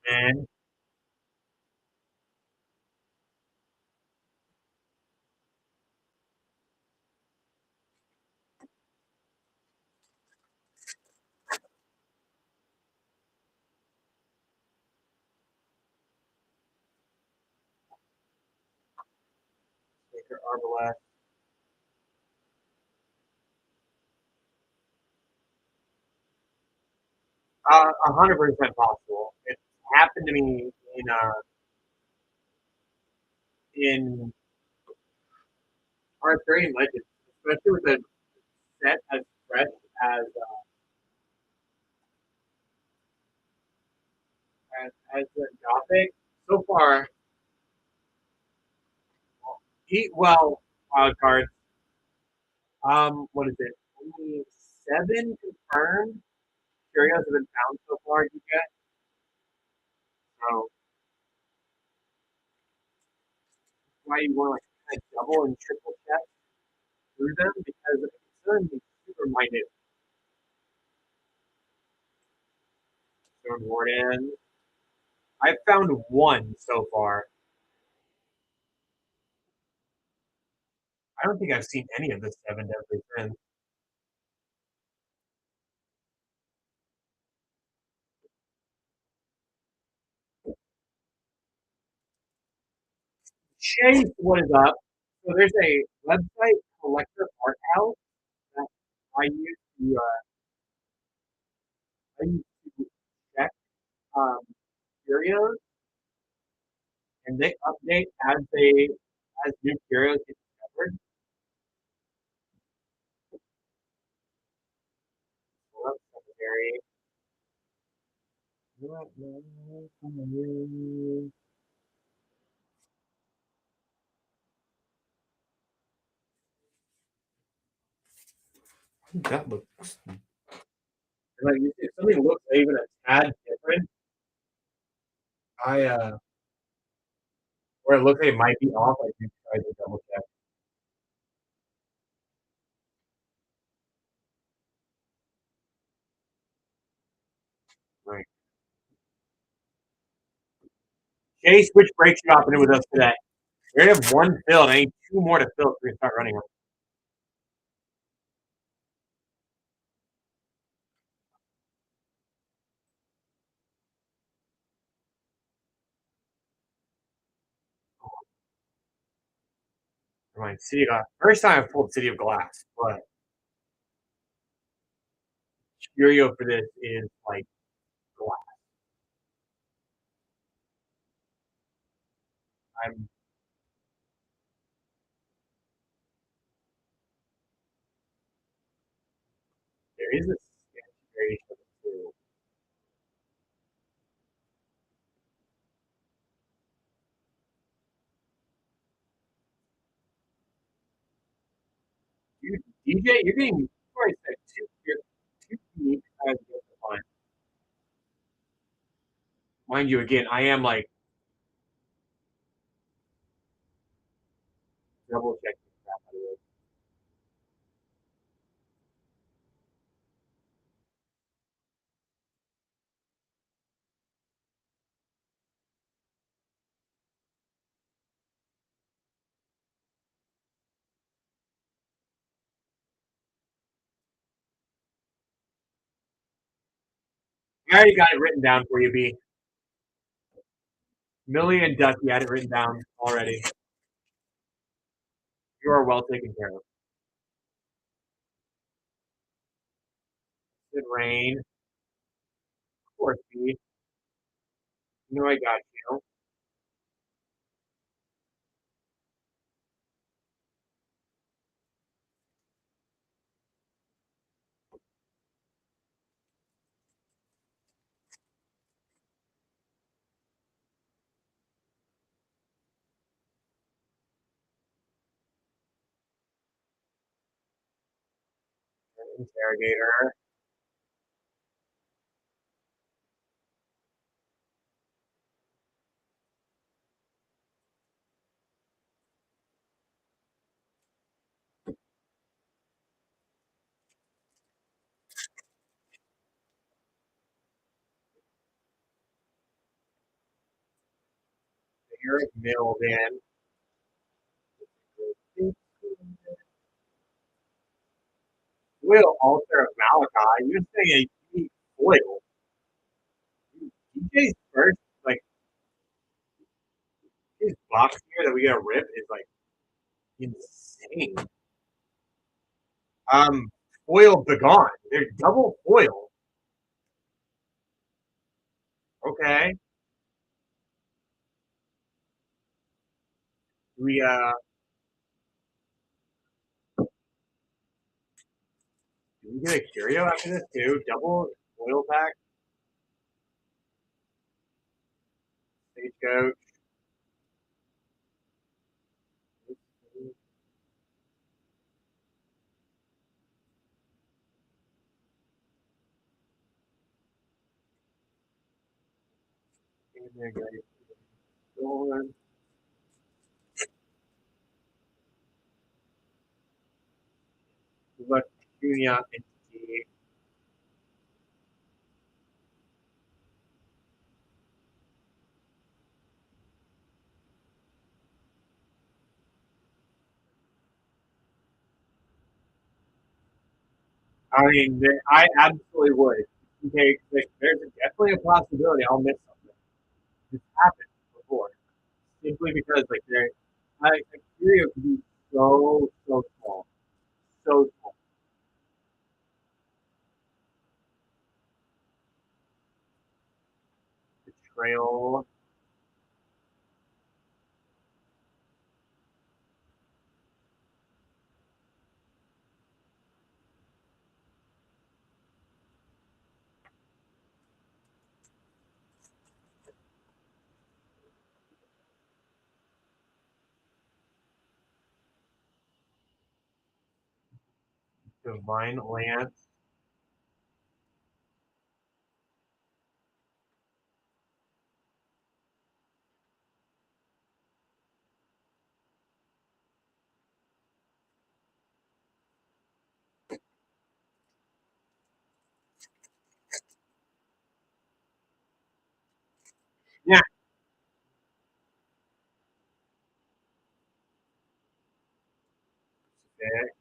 Speaker 3: And 100% possible. It happened to me in Arthurian Legends, especially with a set as fresh as the Gothic. So far, wild cards. What is it? Only 7 confirmed. Curios have been found so far. You get so why you want like kind of double and triple check through them because it's certainly super minute. Stone Warden. I've found 1 so far. I don't think I've seen any of the 7 Deadly Sins. Chase, what is up? So there's a website, Collector Art House, that I use to check curios, and they update as new curios get discovered. So that's secondary. That looks. Like if something looks even a tad different, or it looks like it might be off, I do try to double check. Right. Chase, which breaks you off with us today? We already have 1 filled. I need 2 more to fill so we can start running them. Right, City of Glass. First time I've pulled City of Glass, but Curio for this is like glass. I'm there is a sketchy variation of it too. Dude, DJ, you're getting already said 2 unique times the fun. Mind you, again, I am like double checking crap out of this. I already got it written down for you, B. Millie and Ducky had it written down already. You are well taken care of. Good rain. Of course, B. You know I got you. Interrogator. Eric milled in. Will alter of Malachi. You're saying a unique foil. DJ's first, like, his box here that we gotta rip is like insane. Foil begone. They're double foil. Okay. We do we get a curio after this too? Double foil pack. Stagecoach. Stolen. Look, Junior MTG. I mean, I absolutely would. Okay, like, there's definitely a possibility I'll miss something. It's happened before, simply because like a curio can be so small, so small. Betrayal. Divine Lance. Yeah. Okay.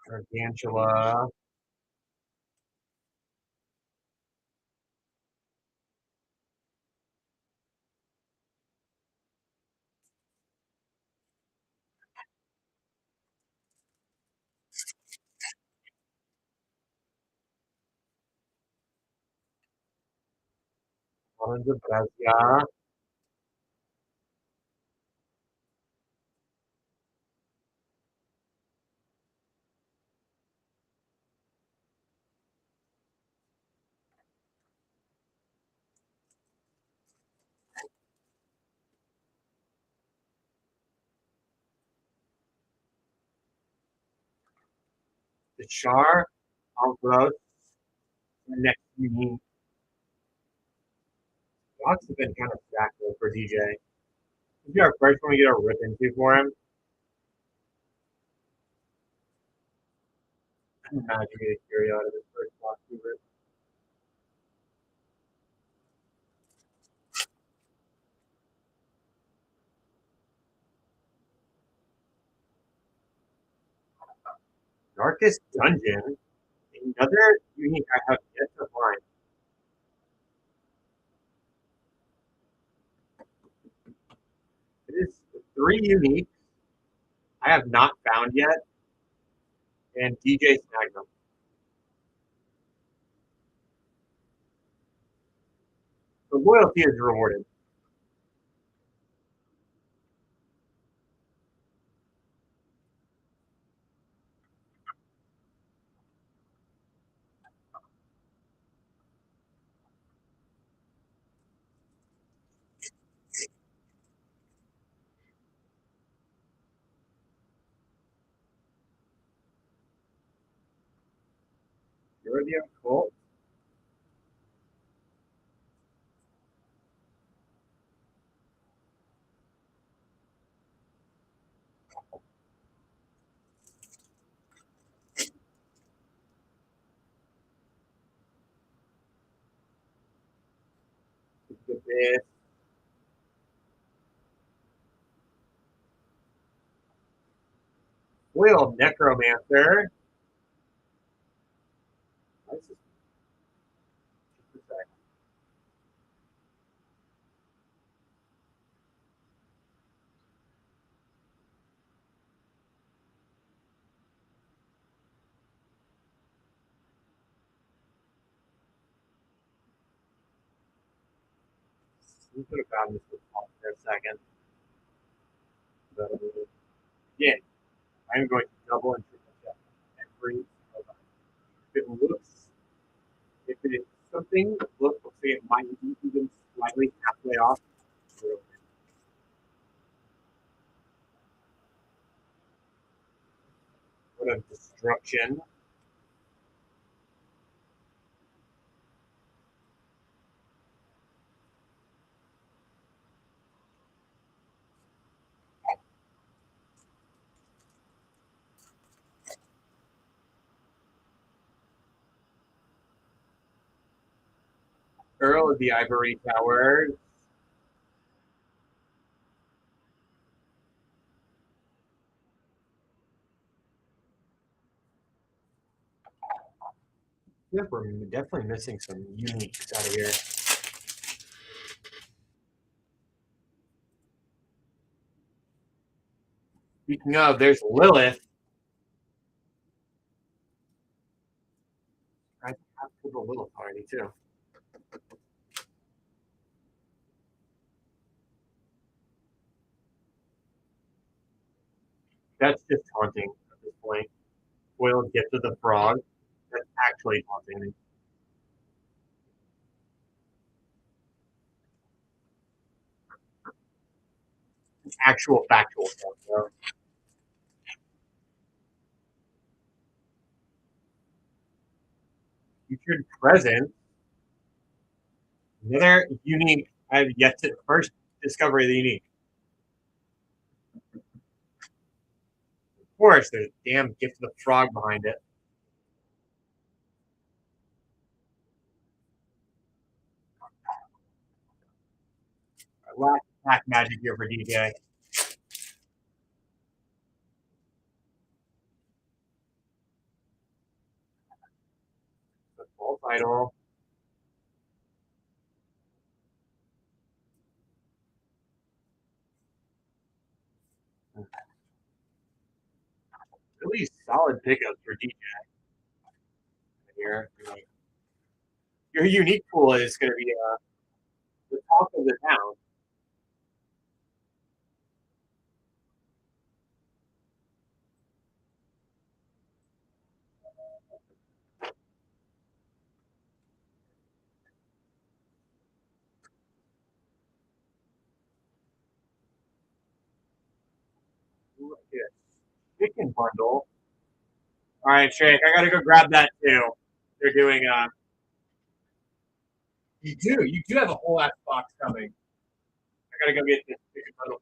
Speaker 3: Gargantula. Collins of Brescia. The Char. Alvros. Next unique. Lots have been kind of stacked though for DJ. This is our first one we get a rip into for him. I can imagine getting a curio out of his first box we rip. Darkest Dungeon. Another unique I have yet to find. It is 3 unique I have not found yet, and DJ snagged them. loyalty is rewarded. You're the cool. Get this. Foil Necromancer. This is just a sec. We could have gotten this for a second. But again, I'm going to double and triple check every. If it looks, if it is something that looks like it might be even slightly halfway off, what a destruction. Earl of the Ivory Towers. Yeah, we're definitely missing some uniques out of here. Speaking of, there's Lilith. I have to go Lilith already too. That's just taunting at this point. Foil get to the frog. That's actually taunting me. Actual factual stuff, though. Featured present. Another unique. I've yet to first discovery of the unique. Of course, there's a damn gift of the frog behind it. Last pack magic here for DJ. The full title. Really solid pickups for DJ here. Your unique pool is going to be the talk of the town. Chicken bundle. All right, Shake, I gotta go grab that too. They're doing you do have a whole ass box coming. I gotta go get this chicken bundle.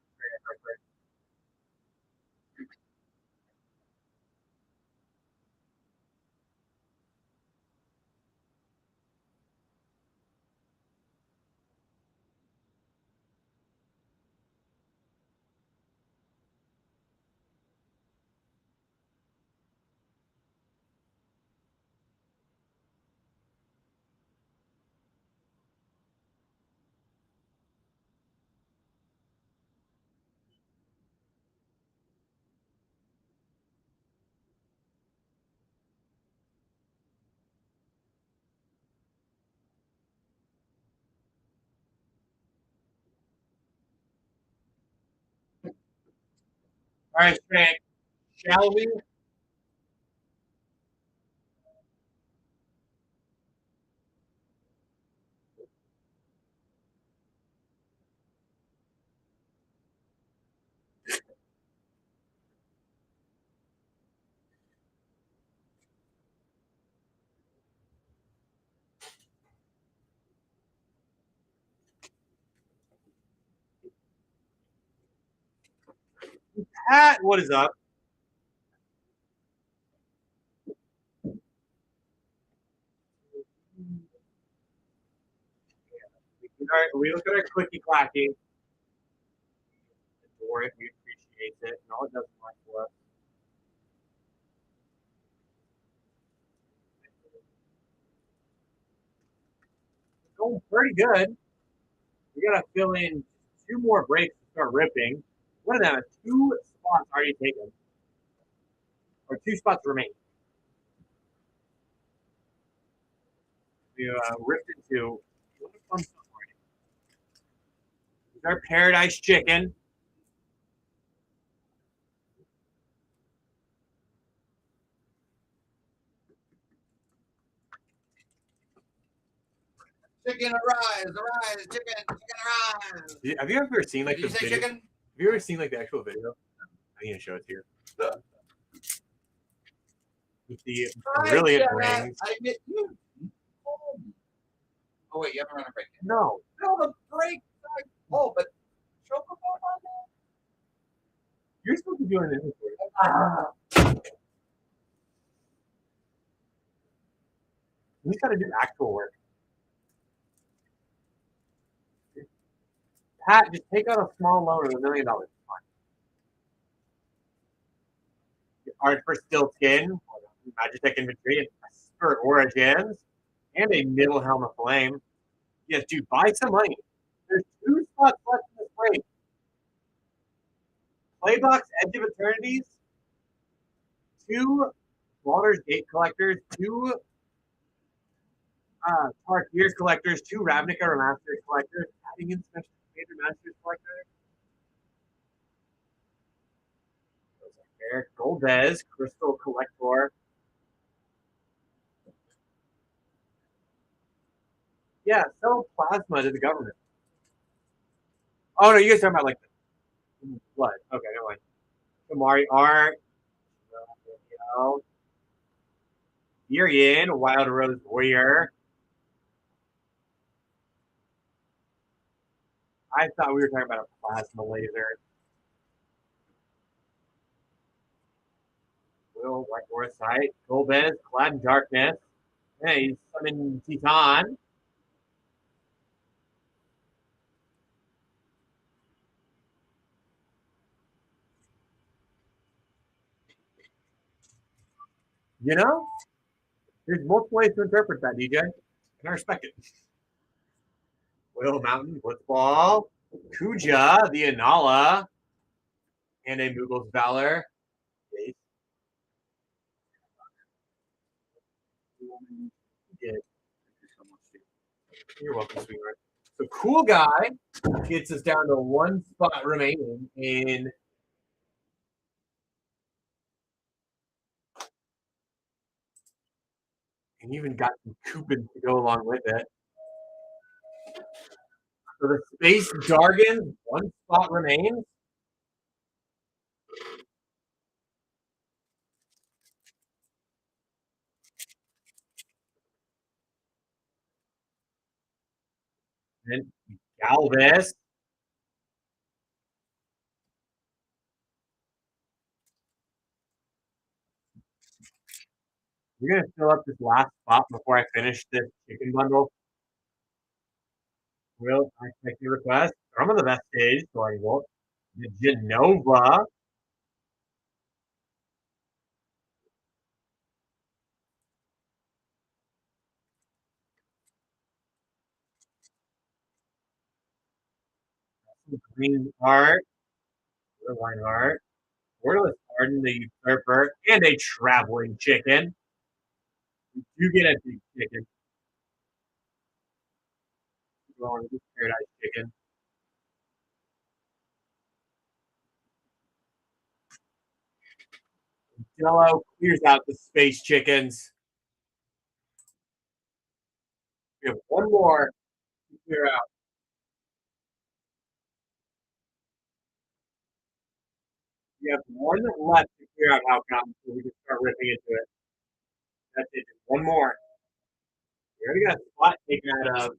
Speaker 3: right, Frank. Shall we? Pat, what is up? We look at our clicky clacky. Adore it. We appreciate it. And all it does is like for us. Going pretty good. We gotta fill in 2 more breaks to start ripping. What are that? 2 spots already taken. Or 2 spots remaining. We ripped into what a fun stuff already. Here's our paradise chicken.
Speaker 2: Chicken arise, chicken arise.
Speaker 3: Have you ever seen like
Speaker 2: Did you
Speaker 3: the
Speaker 2: say
Speaker 3: video?
Speaker 2: chicken?
Speaker 3: Have you ever seen like the actual video? I need to show it to you. With the brilliant rings.
Speaker 2: I admit you. Oh wait, you haven't run a break yet.
Speaker 3: No.
Speaker 2: No, the break. Oh, but show the phone on there.
Speaker 3: You're supposed to be doing an inventory. We gotta do actual work. Pat, just take out a small loan of $1 million. Art for Still Skin, Magitech Inventory, and Spirit Origins, and a Middle Helm of Flame. Yes, dude, buy some money. There's 2 spots left in this break. Playbox Edge of Eternities, 2 Baldur's Gate Collectors, 2 Tarkir Collectors, 2 Ravnica Remastered Collectors, adding in Special Major Masters Collectors. Eric Goldez, Crystal Collector. Yeah, sell plasma to the government. Oh no, you guys talking about like what? Okay, never mind. Kamari Art. Furion, Wild Rose Warrior. I thought we were talking about a plasma laser. Will White Foresight, Golbez, Clad in Darkness. Hey, he's summoned Titan. You know, there's multiple ways to interpret that, DJ, and I respect it. Will Mountain, Blitzball, Kuja, the Anala, and a Moogle's Valor. Yeah. You're welcome, sweetheart. So cool guy gets us down to 1 spot remaining in and even got some coupons to go along with it. So the Space Jargon, 1 spot remains. And Galvis. We're gonna fill up this last spot before I finish this chicken bundle. Will I take the request? I'm on the best stage, so I won't. The Genova. Green Heart. Line Heart. Wordless Garden, the Usurper, and a Traveling Chicken. You get a big chicken. Well, this Paradise Chicken. Jello clears out the space chickens. We have one more to clear out. We have one left to clear out Halcon, so we can start ripping into it. That's it. Just one more. We already got a spot taken out of.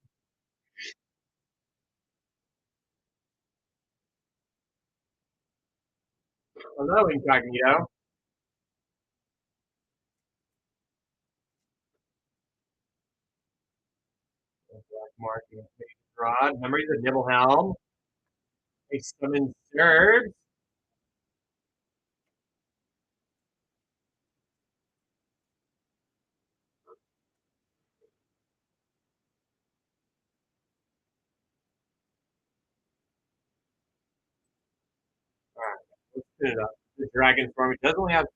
Speaker 3: Hello, Incognito. Black marking rod. Memories of Nibblehelm. A summon Surge. Alright, let's spin it up. The Dragon Storm. It only has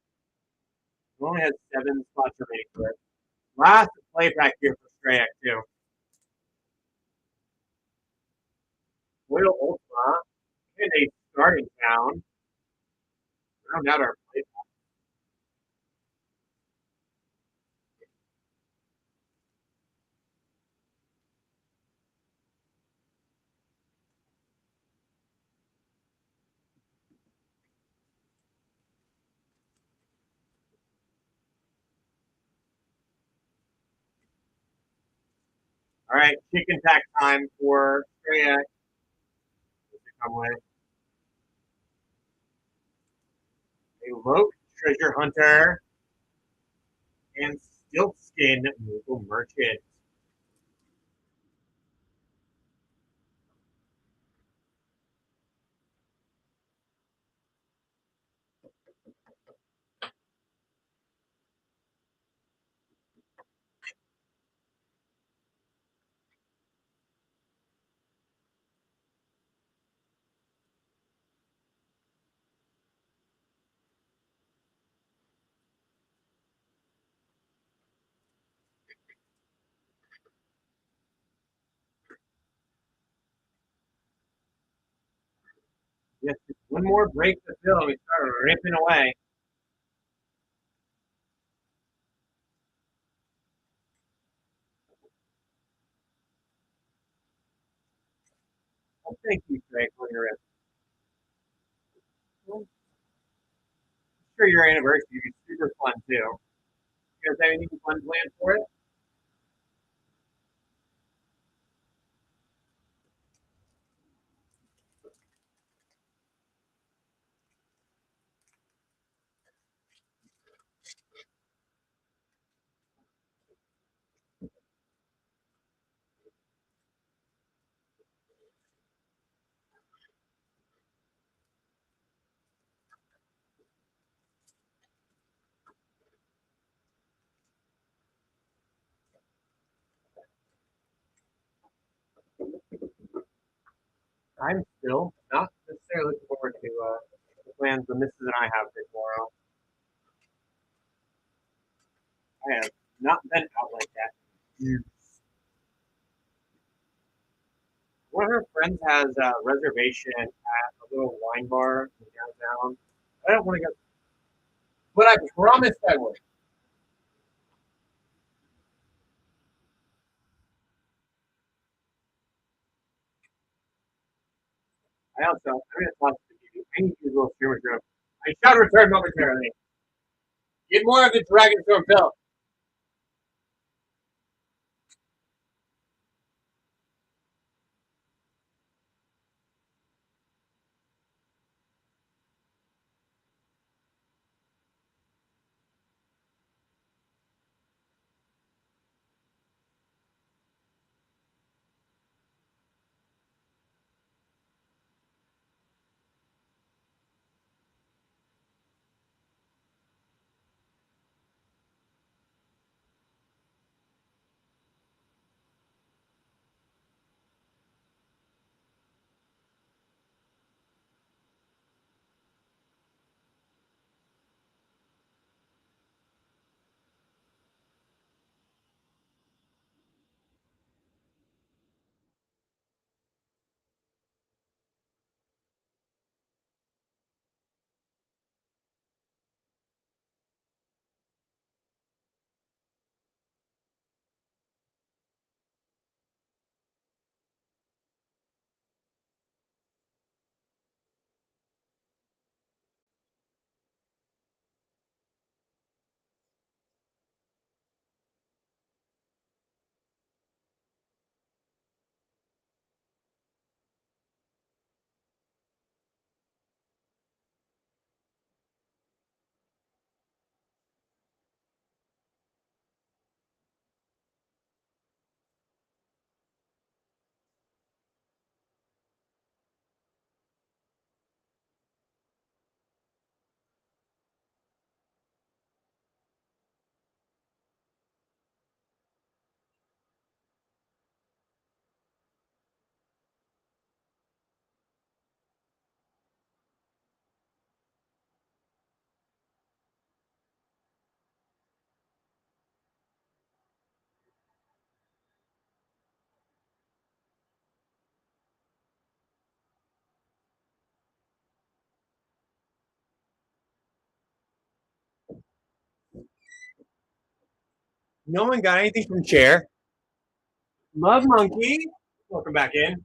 Speaker 3: 7 spots remaining for it. Last play back here for Strayak too. Little Ultima. And a starting town. Round out our play. All right, chicken tack time for Strayak. Come with a Loke Treasure Hunter and Stiltskin Moogle Merchant. Yes, just one more break to fill and we start ripping away. Well, thank you, Trey, for your rip. Well, I'm sure your anniversary will be super fun too. You guys have anything fun planned for it? I'm still not necessarily looking forward to the plans the missus and I have for tomorrow. I have not been out like that in years. One of her friends has a reservation at a little wine bar in downtown. I don't want to go, but I promised I would. I'm going to toss it to you. I need to use a little streamer drone. I shall return momentarily. Get more of the Dragon Storm built.
Speaker 1: No one got anything from chair. Love Monkey. Welcome back in.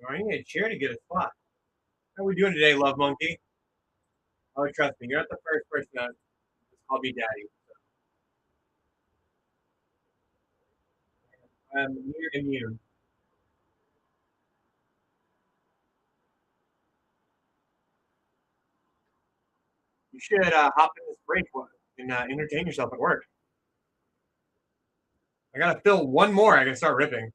Speaker 1: I need a chair to get a spot. How are we doing today, Love Monkey? Oh, trust me, you're not the first person that called me daddy. I'm near immune. You should hop in this break and entertain yourself at work. I gotta fill one more. I can start ripping.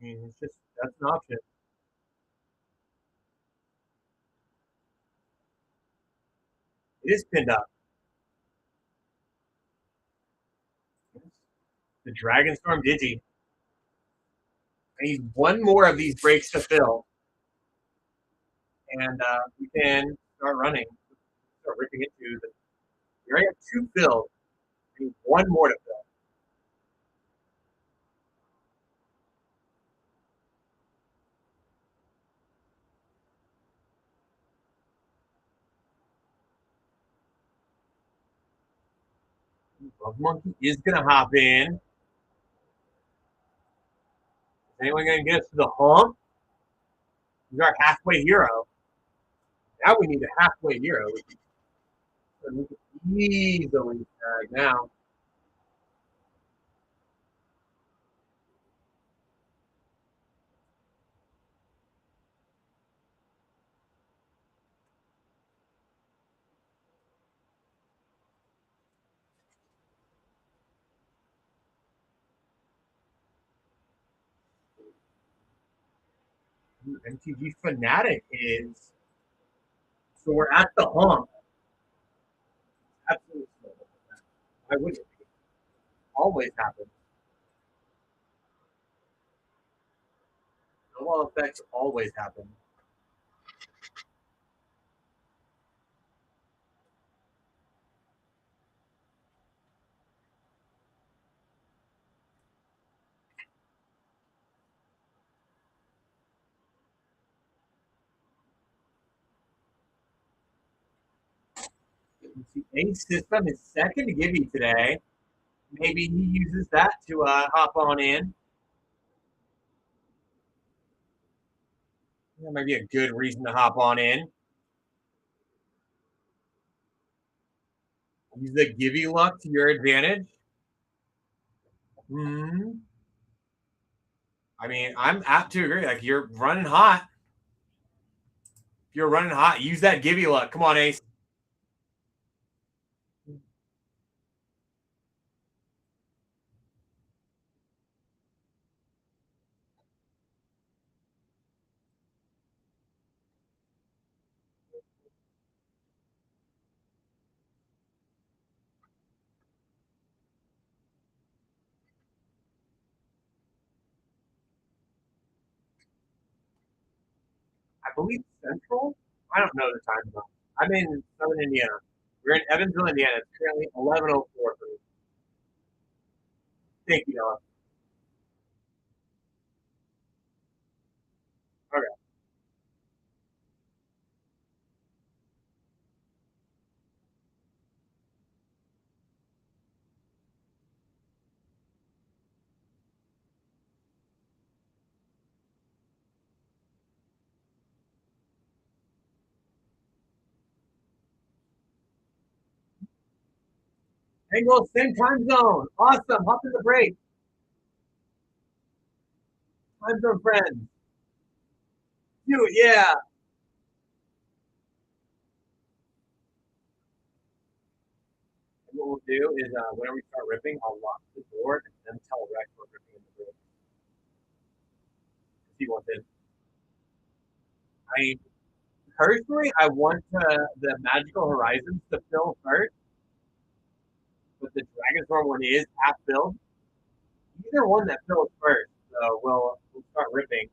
Speaker 1: I mean, it's just that's an option. It is pinned up. The Dragonstorm Digi. I need one more of these breaks to fill, and we can start running. Start ripping into the. We already have two filled. I need one more to fill. Love Monkey is gonna hop in. Is anyone gonna get us to the hump? He's our halfway hero. Now we need a halfway hero. So we can easily tag now. MTG Fanatic is. So we're at the hump. Absolutely. Why wouldn't it be? Always happens. Snowball effects always happen. Ace system is second to Gibby today. Maybe he uses that to hop on in. That might be a good reason to hop on in. Use the Gibby luck to your advantage. I mean, I'm apt to agree. Like, you're running hot. If you're running hot, use that Gibby luck. Come on, Ace. I believe Central. I don't know the time zone. I'm in Southern Indiana. We're in Evansville, Indiana. It's currently 11:04 for me. Thank you, Noah. Okay. Angle, same time zone. Awesome. Hop in the break. Time zone friends. Do it. Yeah. And what we'll do is whenever we start ripping, I'll lock the door and then tell Rex we're ripping in the break. He wants in. I personally, I want the Magical Horizons to fill first, but the Dragonstorm one is half filled. Either one that fills first, so we'll start ripping.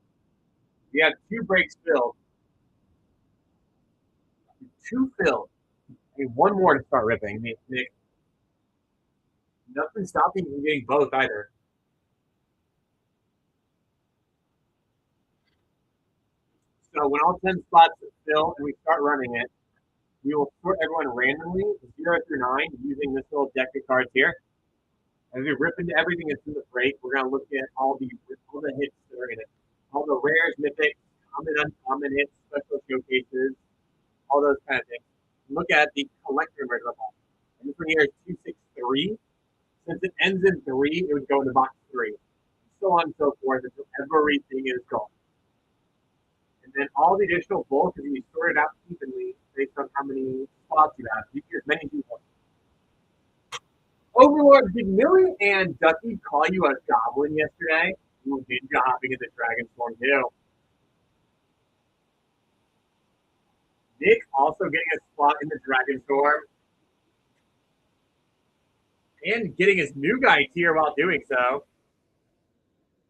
Speaker 1: We have two breaks filled, two filled.
Speaker 3: I mean, one more to start ripping. Nick, nothing stopping you from getting both either. So when all 10 spots fill and we start running it, we will sort everyone randomly, 0 through 9, using this little deck of cards here. As we rip into everything that's in the break, we're going to look at all the hits that are in it. All the rares, mythics, common, uncommon hits, special showcases, all those kind of things. Look at the collector members of all. And this one here is 263. Since it ends in 3, it would go into box 3. So on and so forth until everything is gone. And then all the additional bulk can be sorted out evenly based on how many spots you have. You can as many as you want. Overlord, did Millie and Ducky call you a goblin yesterday? Ooh, ninja hopping in the Dragon Storm too. Nick also getting a spot in the Dragon Storm. And getting his new guy tier while doing so.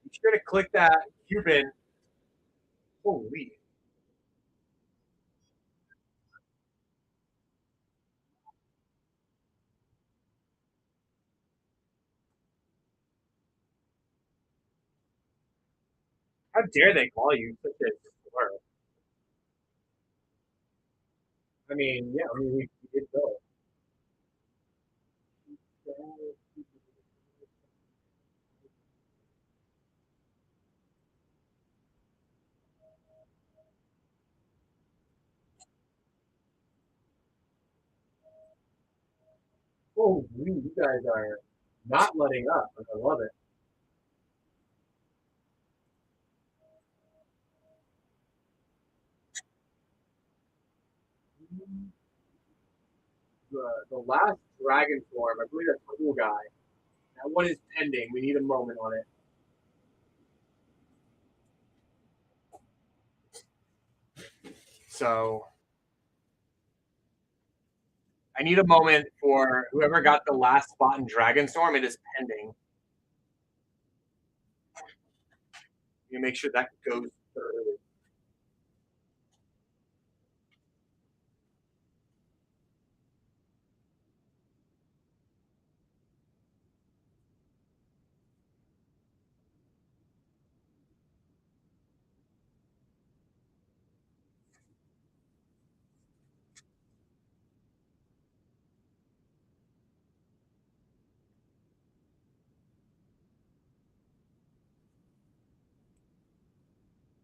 Speaker 3: Be sure to click that Cuban. Holy. How dare they call you such a slur? I mean, yeah, we did go. Oh, you guys are not letting up. I love it. The last Dragon Form, I believe that's Cool Guy. That one is pending. We need a moment on it. So I need a moment for whoever got the last spot in Dragon Storm. It is pending. You make sure that goes through.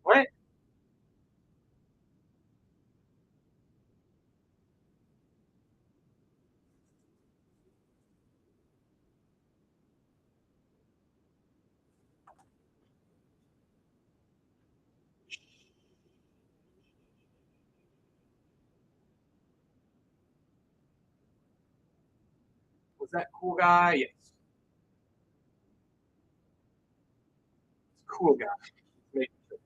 Speaker 3: What? Was that Cool Guy? Yes. It's Cool Guy. Make sure.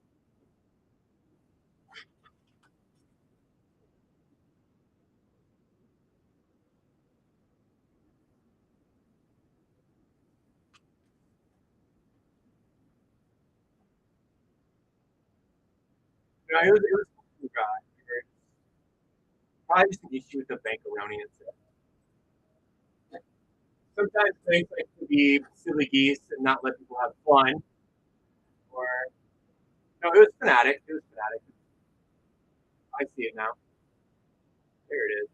Speaker 3: No, it was Cool Guy. Probably just an issue with the bank around it. Sometimes things like to be silly geese and not let people have fun. Or no, it was fanatic. It was fanatic. I see it now. There it is.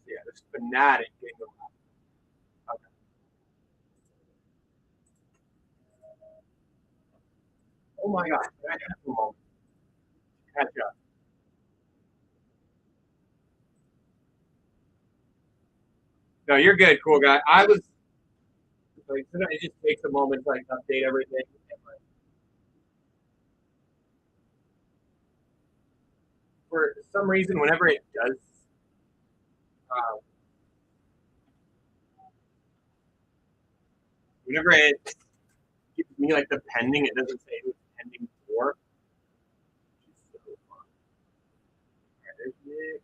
Speaker 3: Yeah, there's fanatic getting the okay. Oh my god, I have a moment. Catch up. No, you're good, cool guy. I was like, sometimes it just takes a moment to like update everything. And, like, for some reason, whenever it does, uh, whenever it gives me like the pending, it doesn't say it was pending for. So fun. Right, there's Nick.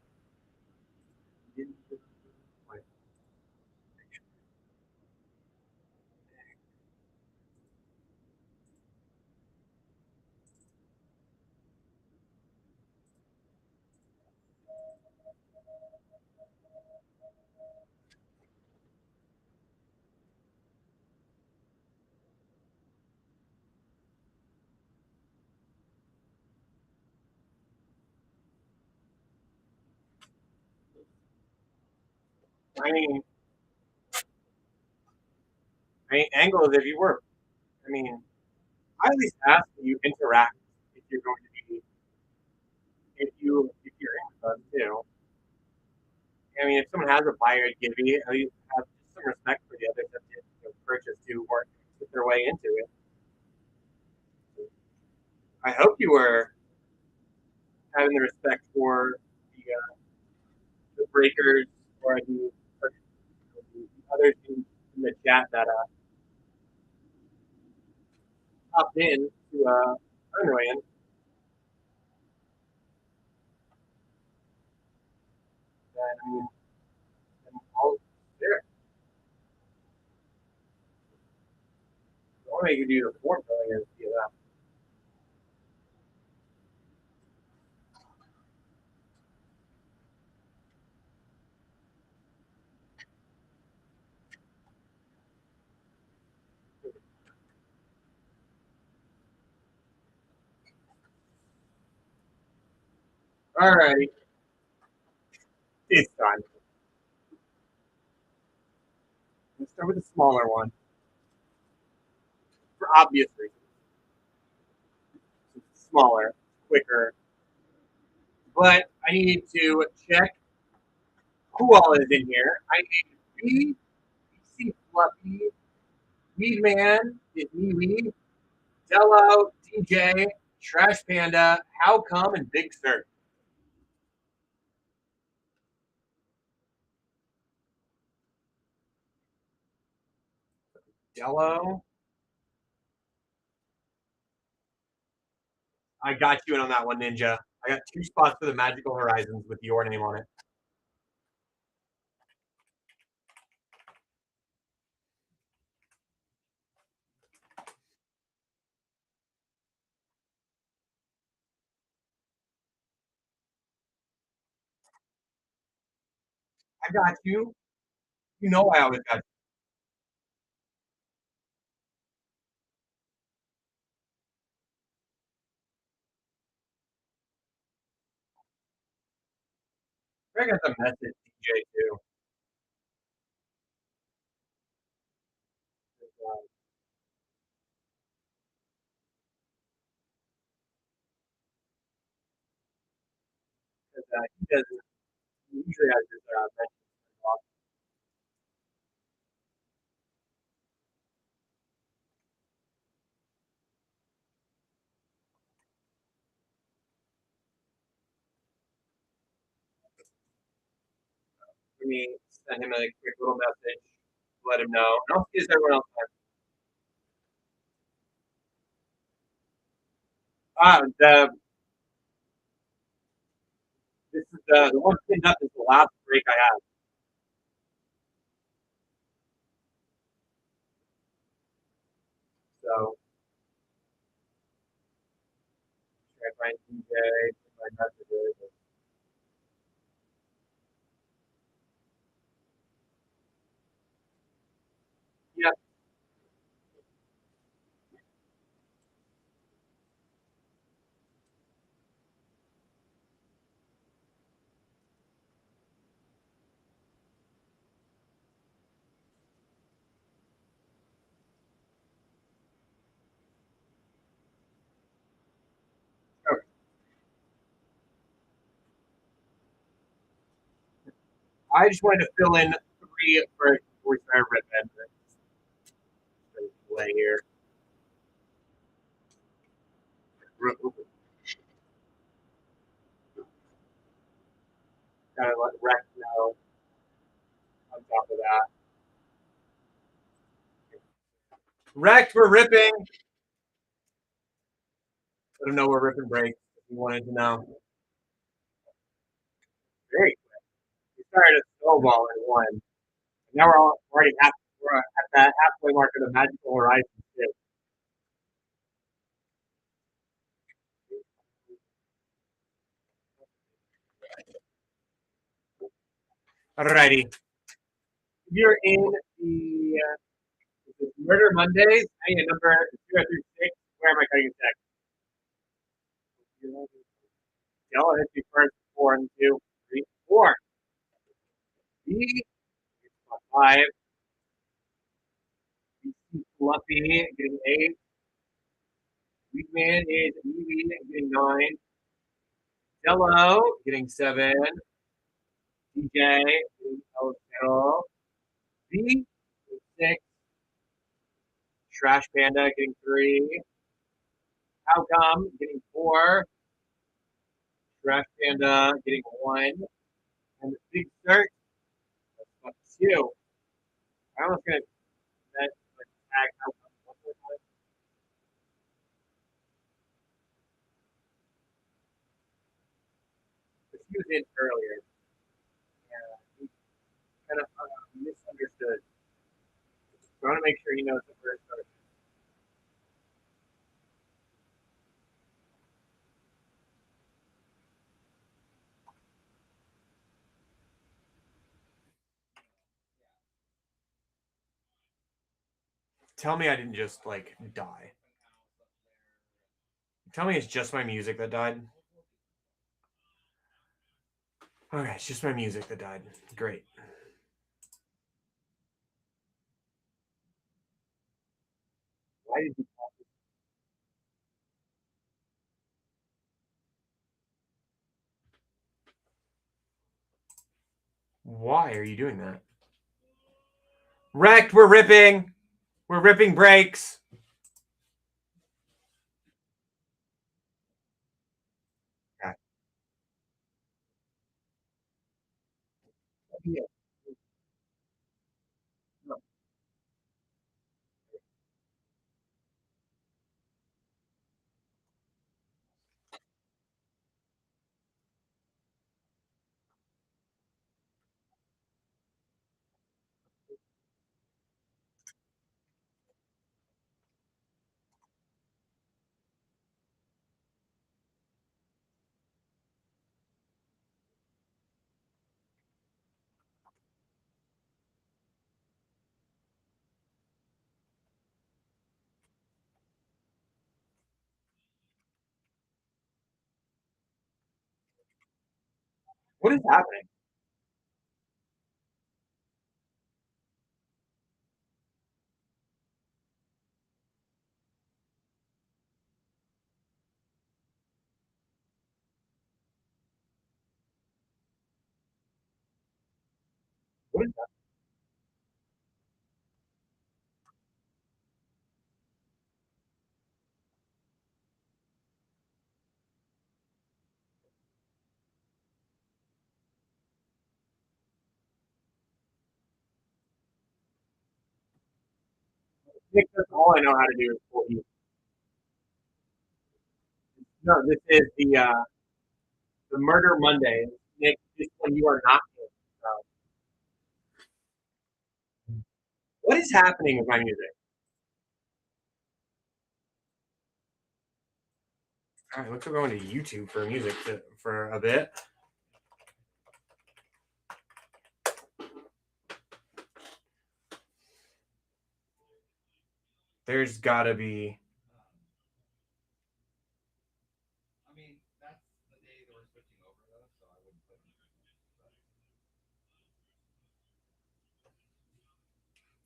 Speaker 3: I mean, angles. If you were, I mean, I at least ask that you interact if you're going to be if you're in with us too. I mean, if someone has a buyer at Gibby, at least have some respect for the others that did purchase to work get their way into it. I hope you were having the respect for the breakers or the others in the chat that popped in to annoy him. And all there. The only way you can do the 4 million is do that. Alrighty. It's done. Let's start with the smaller one. For obvious reasons. It's smaller, quicker. But I need to check who all is in here. I need BC Fluffy, Weed Man, is me, Dello, DJ, Trash Panda, How Come, and Big Sur. Dello. I got you in on that one, Ninja. I got 2 spots for the Magical Horizons with your name on it. I got you. You know I always got you. I got the message, DJ, too. He doesn't he usually has his mentions off. For me, send him a quick little message, let him know. And I'll see if everyone else has. This is the one pinned up is the last break I have. So try to find DJ, my messages. Yep. Okay. I just wanted to fill in 3 first before we start ripping. Play here. Kind of let Rex know on top of that. Rex, we're ripping. Let him know we're ripping breaks if you wanted to know. Very quick. We started a snowball in 1. And now we're at that halfway mark of the Magical Horizons too. Alrighty. If you're in the Murder Mondays, I need a number 0 through 6. Where am I cutting a check? Yellow hits me first. 4 and 2, 3, 4. B 5. Fluffy getting 8. Weedman is Weedy getting 9. Jello getting 7. DJ getting 0. B getting 6. Trash Panda getting 3. How come getting 4. Trash Panda getting 1. And the big search, that's 2. I almost gonna tag How come one more time. But he was in earlier. Yeah, he kind of misunderstood. I want to make sure he knows the first start.
Speaker 1: Tell me I didn't just like die. Tell me it's just my music that died. Okay, it's just my music that died. Great.
Speaker 3: Why did you
Speaker 1: Why are you doing that? Wrecked, we're ripping. We're ripping brakes. Okay.
Speaker 3: yeah. No.
Speaker 1: What is happening? What is that?
Speaker 3: Nick, that's all I know how to do is pull you. No, this is the Murder Monday. Nick, this one you are not in.
Speaker 1: What is happening with my music? All right, looks like we're going to YouTube for music for a bit. There's gotta be.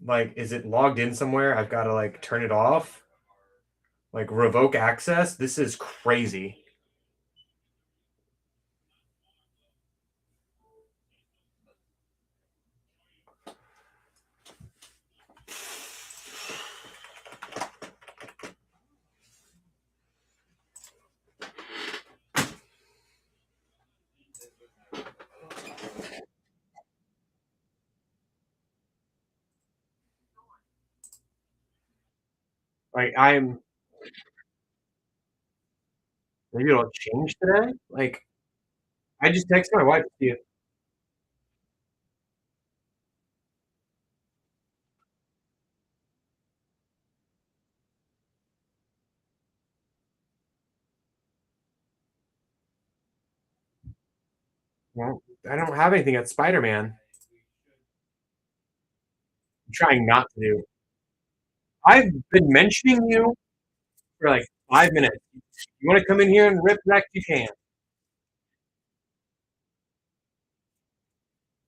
Speaker 1: Like, is it logged in somewhere? I've got to like turn it off. Like revoke access. This is crazy. Like I'm. Maybe it'll change today. Like I just texted my wife to see if. Well, I don't have anything at Spider-Man. I'm trying not to do. I've been mentioning you for like 5 minutes. You want to come in here and rip wreck? You can.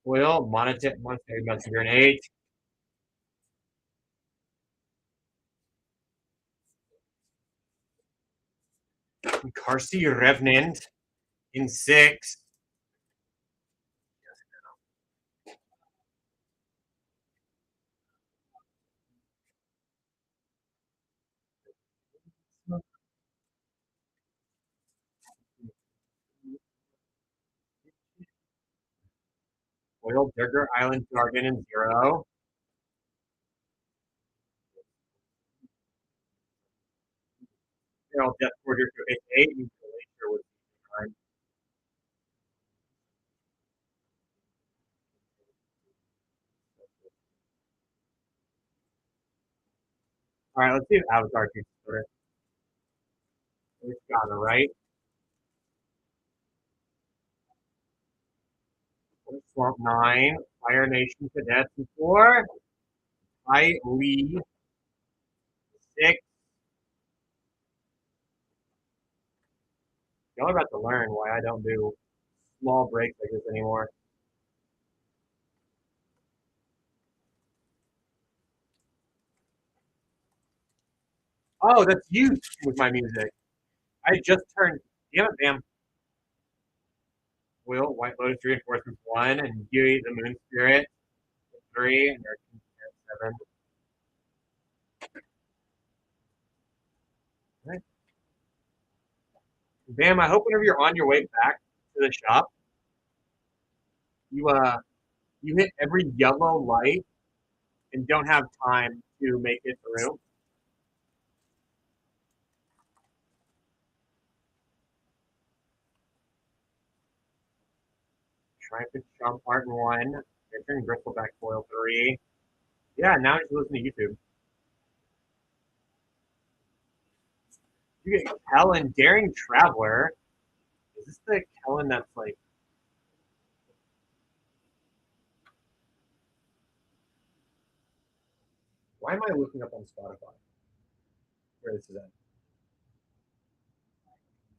Speaker 3: Foil, monetary messenger, an 8. Carsey Revenant in 6. Foil, Digger Island Jargon in 0. Feral Death Quarter to 8. And Glacier with 9. All right, let's see if Avatar takes order. It's got it right. Swamp 9. Fire Nation Cadets in 4. I Lee 6. Y'all are about to learn why I don't do small breaks like this anymore. Oh, that's you with my music. I just turned. Damn it, Bam. Will, White Lotus Reinforcements 1, and Huey the Moon Spirit 3, and American 7. Right. Bam, I hope whenever you're on your way back to the shop, you hit every yellow light and don't have time to make it through. Triumphant Jump Art 1. Turn Bristleback Foil 3. Yeah, now just listen to YouTube. You get Kellen, Daring Traveler. Is this the Kellen that's like. Why am I looking up on Spotify? Where this is at?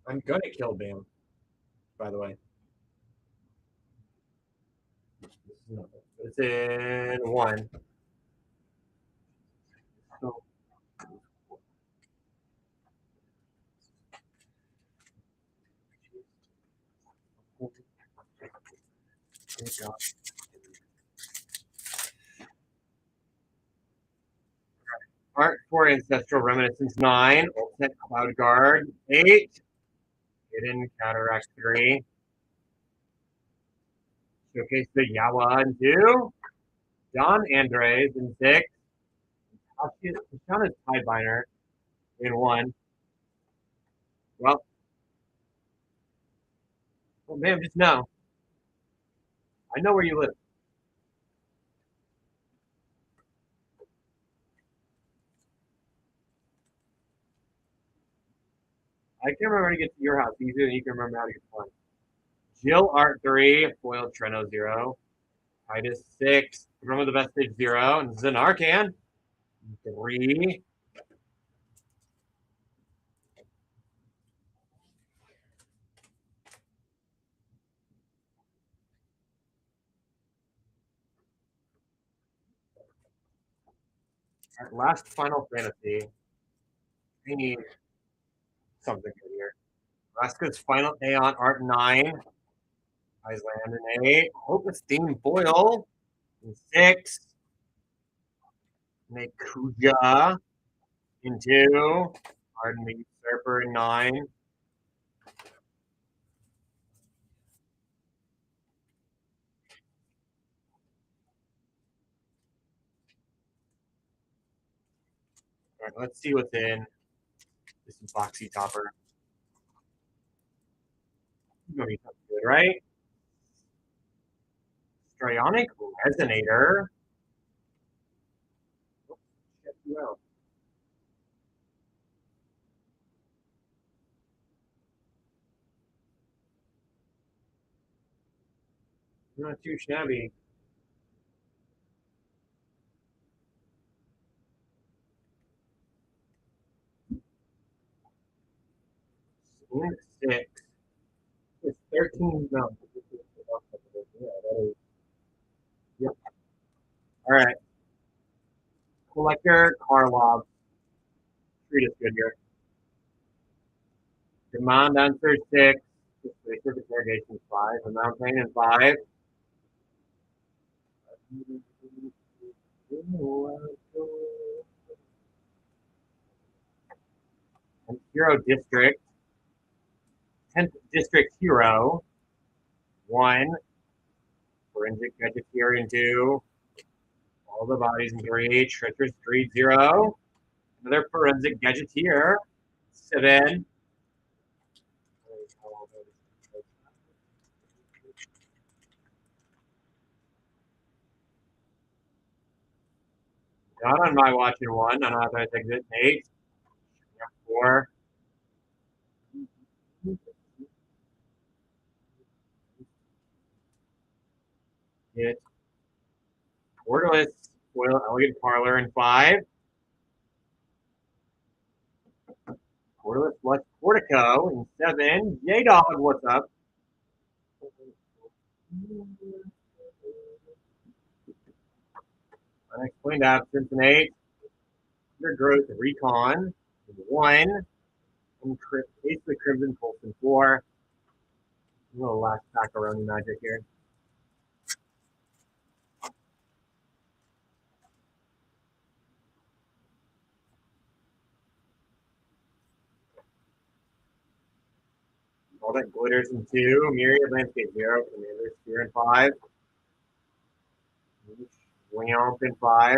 Speaker 3: I'm gonna kill Bam, by the way. It's in 1. So, Art for Ancestral Reminiscence 9. Ultimate Cloud Guard 8. Hidden Cataract 3. Showcase the Yawa in 2. Don Andres in 6. Tashana's Tidebinder in 1. Well, man, just know. I know where you live. I can remember how to get to your house easier than you can remember how to get to mine. Jill Art 3, Foiled Treno 0. Titus 6, Remember the Vestige 0. And Zenarcan 3. Right, last Final Fantasy. I need something good here. Alaska's Final Aeon Art 9. Iceland in 8. Hopeless Theme Foil in 6. Nekuja in 2. Pardon me, Usurper in 9. All right, let's see what's in this boxy topper. It's gonna be something good, right? Strionic Resonator. Oops, check you out. Not too shabby. In 6. It's 13. No. Yeah, that is All right. Collector Karlov. Treat us good here. Demand answer 6. Basic interrogation 5. Amount pain and 5. And Hero District. 10th District Hero. 1. Forensic Vegetarian 2. All the bodies in 3. Treacherous Greed 0. Another Forensic Gadgeteer. 7. Not on my watch in 1. Unauthorized exit 8. 4. Hit. Borderless Foil Elegant Parlor in 5. Borderless Lux Portico in 7. J-Dog, what's up? Unexplained Absence in 8. Undergrowth Recon in 1. And basically Crimson Pulse in 4. A little last macaroni magic here. All that glitters in 2. Myriad Landscape 0. Commander Sphere in 5. Lamp in 5.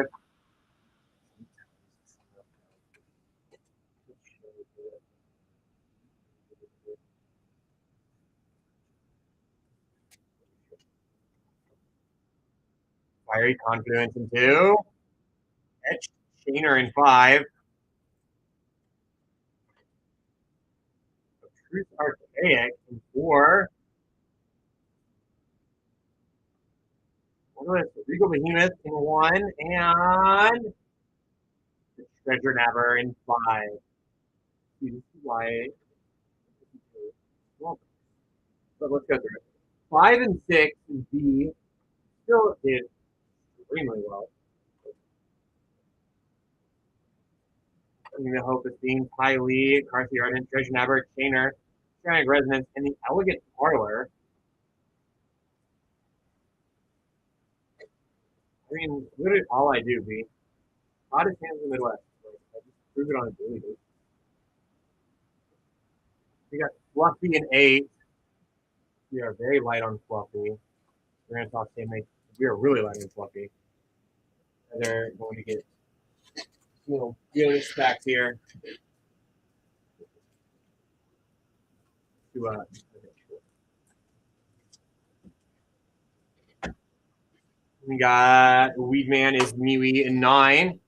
Speaker 3: Fiery Confluence in 2. Etched Chainer in 5. Truth Archaic in 4. Regal Behemoth in 1. And the Treasure Nabber in 5. See, this is why. Well, but let's go through it. 5 and 6 in B still did extremely well. The Hope of Being, Pi Lee, Carthy Ardent, Treasure Nabber, Chainer, Ceramic Resonance, and the Elegant Parlor. I mean, literally all I do, B. Hottest hands in the Midwest. I just prove it on a daily basis. We got Fluffy and 8. We are very light on Fluffy. We're going to talk teammates. We are really light on Fluffy. And they're going to get, really stacked here. To, we got Weedman is Mewy in 9.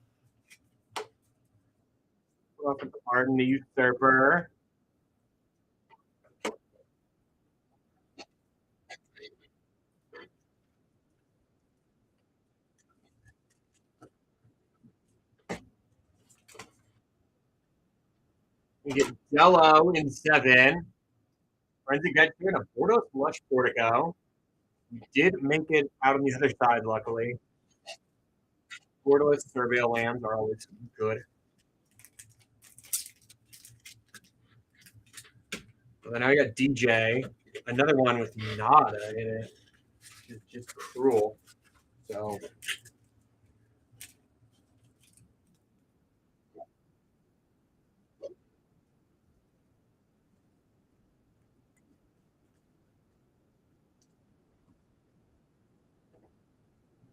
Speaker 3: Arden the Usurper. We get Jello in 7. Forensic Vegetarian and a Bordeaux Lush Portico. We did make it out on the other side, luckily. Bordeaux Surveil Lands are always good. Well, then I got DJ, another one with nada in it. It's just cruel. So.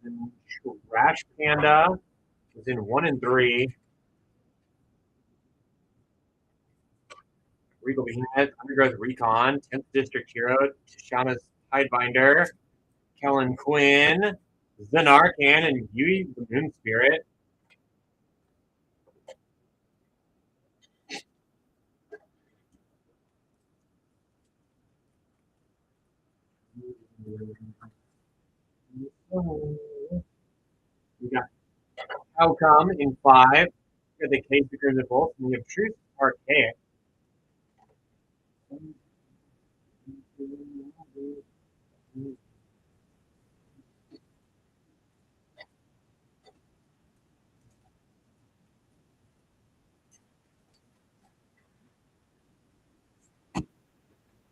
Speaker 3: And Trash Panda is in 1 and 3. Regal Behemoth, Undergrowth Recon, 10th District Hero, Tishana's Tidebinder, Kellen Quinn, Zanarkand, and Yui the Moon Spirit. We got Outcome in 5. We got the Case of Crimson Pulse, and we have Truth Archaic.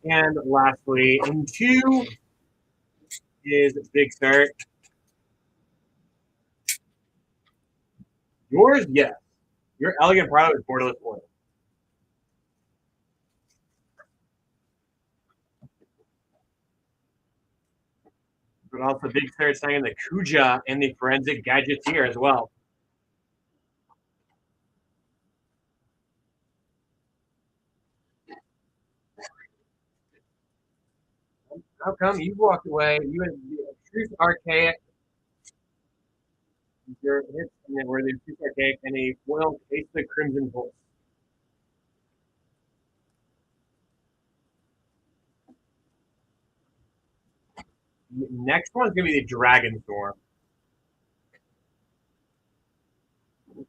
Speaker 3: And lastly, in 2 is Big Cert. Yours, yes. Your Elegant Prado is borderless foil. But also Big Cert saying the Kuja and the Forensic Gadgeteer as well. How come you walked away? You had the Truth Archaic, your hits, and then were the Truth Archaic and a foil Ace of the Crimson Pulse. The next one's gonna be the Dragon Storm.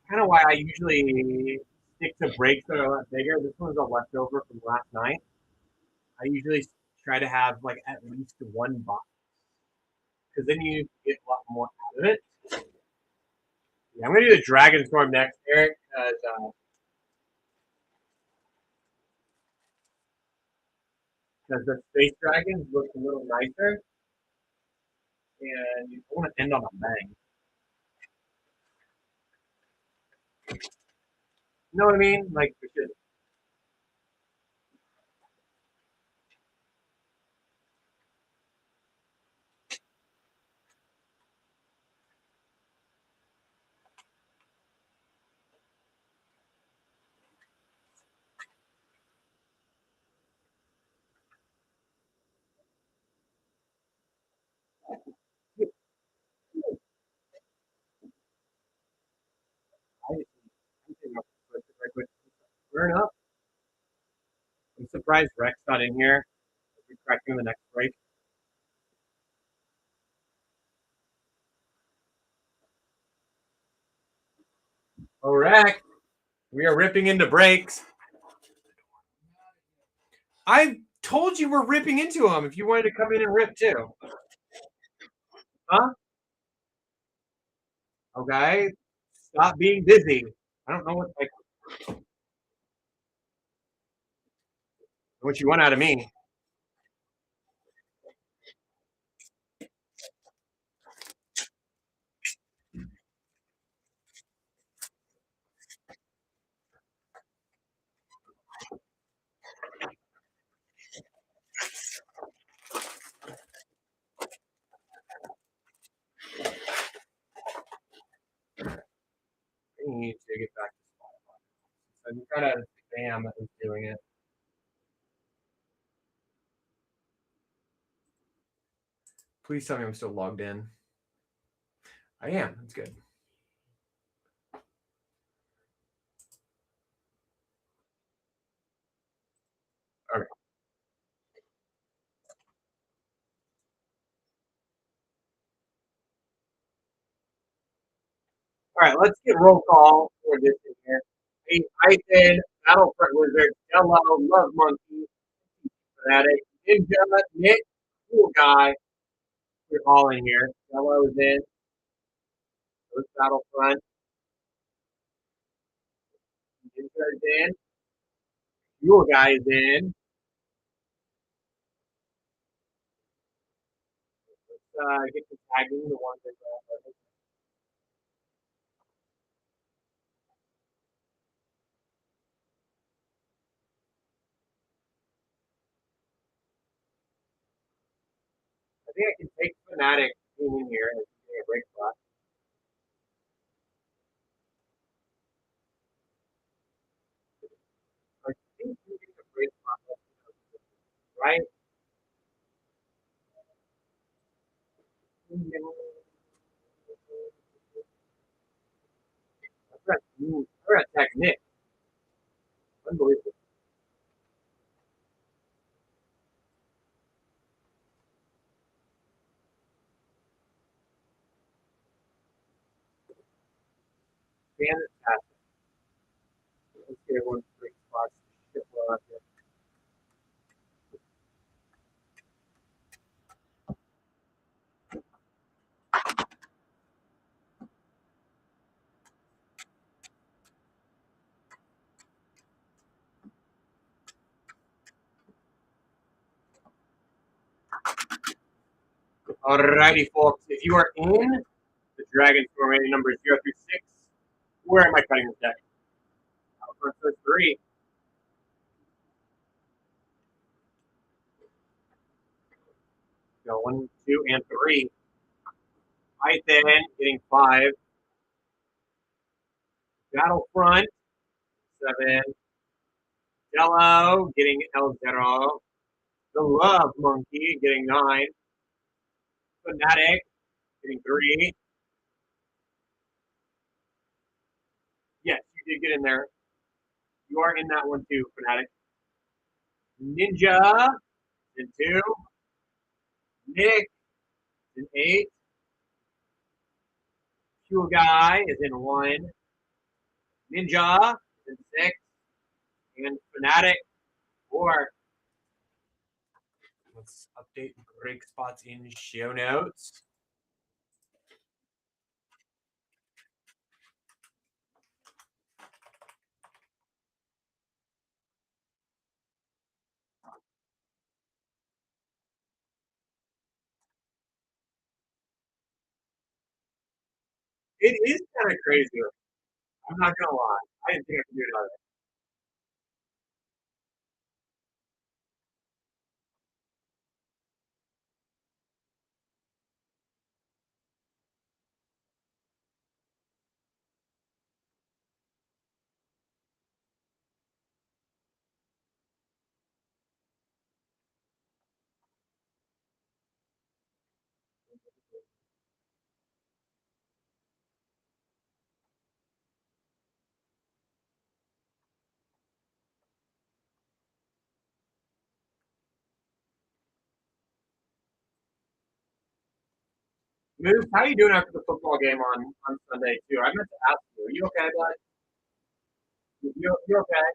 Speaker 3: Kind of why I usually stick to breaks that are a lot bigger. This one's a leftover from last night. I usually try to have like at least 1 box because then you get a lot more out of it. Yeah, I'm gonna do the Dragon Storm next, Eric, because the Space Dragons look a little nicer, and you don't want to end on a bang. You know what I mean? Like, because I think fair enough. I'm surprised Rex got in here. We're cracking the next break. All right, we are ripping into breaks. I told you we're ripping into them. If you wanted to come in and rip too, huh? Okay, stop being busy. I don't know what you want out of me. I need to get back to Spotify. I'm kind of spam that was doing it. Please tell me I'm still logged in. I am. That's good. Okay. All right, let's get roll call for this in here. Hey, Python, Battlefront Wizard, Jello, Love Monkey, Fanatic, Ninja, Nick, Cool Guy. We're all in here. Jello is in. Those Battlefront. Ninja is in. Cool Guy is in. Let's get to tagging the ones that I think I can take Fanatic in here and a break spot. I think we get a break spot, right? We're at Tech Nick. Unbelievable. Fantastic. Let's get everyone's break spots. Ship well out there. Alrighty, folks. If you are in the Dragon Storm rating number 0 through 6, where am I cutting this deck? First 3. Go 1, 2, and 3. Python getting 5. Battlefront 7. Jello getting El Zero. The Love Monkey getting 9. Fanatic getting 3. Yes, you did get in there. You are in that one too, Fanatic. Ninja in 2. Nick in 8. Pure Guy is in 1. Ninja is in 6. And Fanatic 4. Let's update break spots in show notes. It is kind of crazy. I'm not gonna lie. I didn't think I could do it either. Moose, how are you doing after the football game on Sunday too? I meant to ask you. Are you okay, bud? You okay?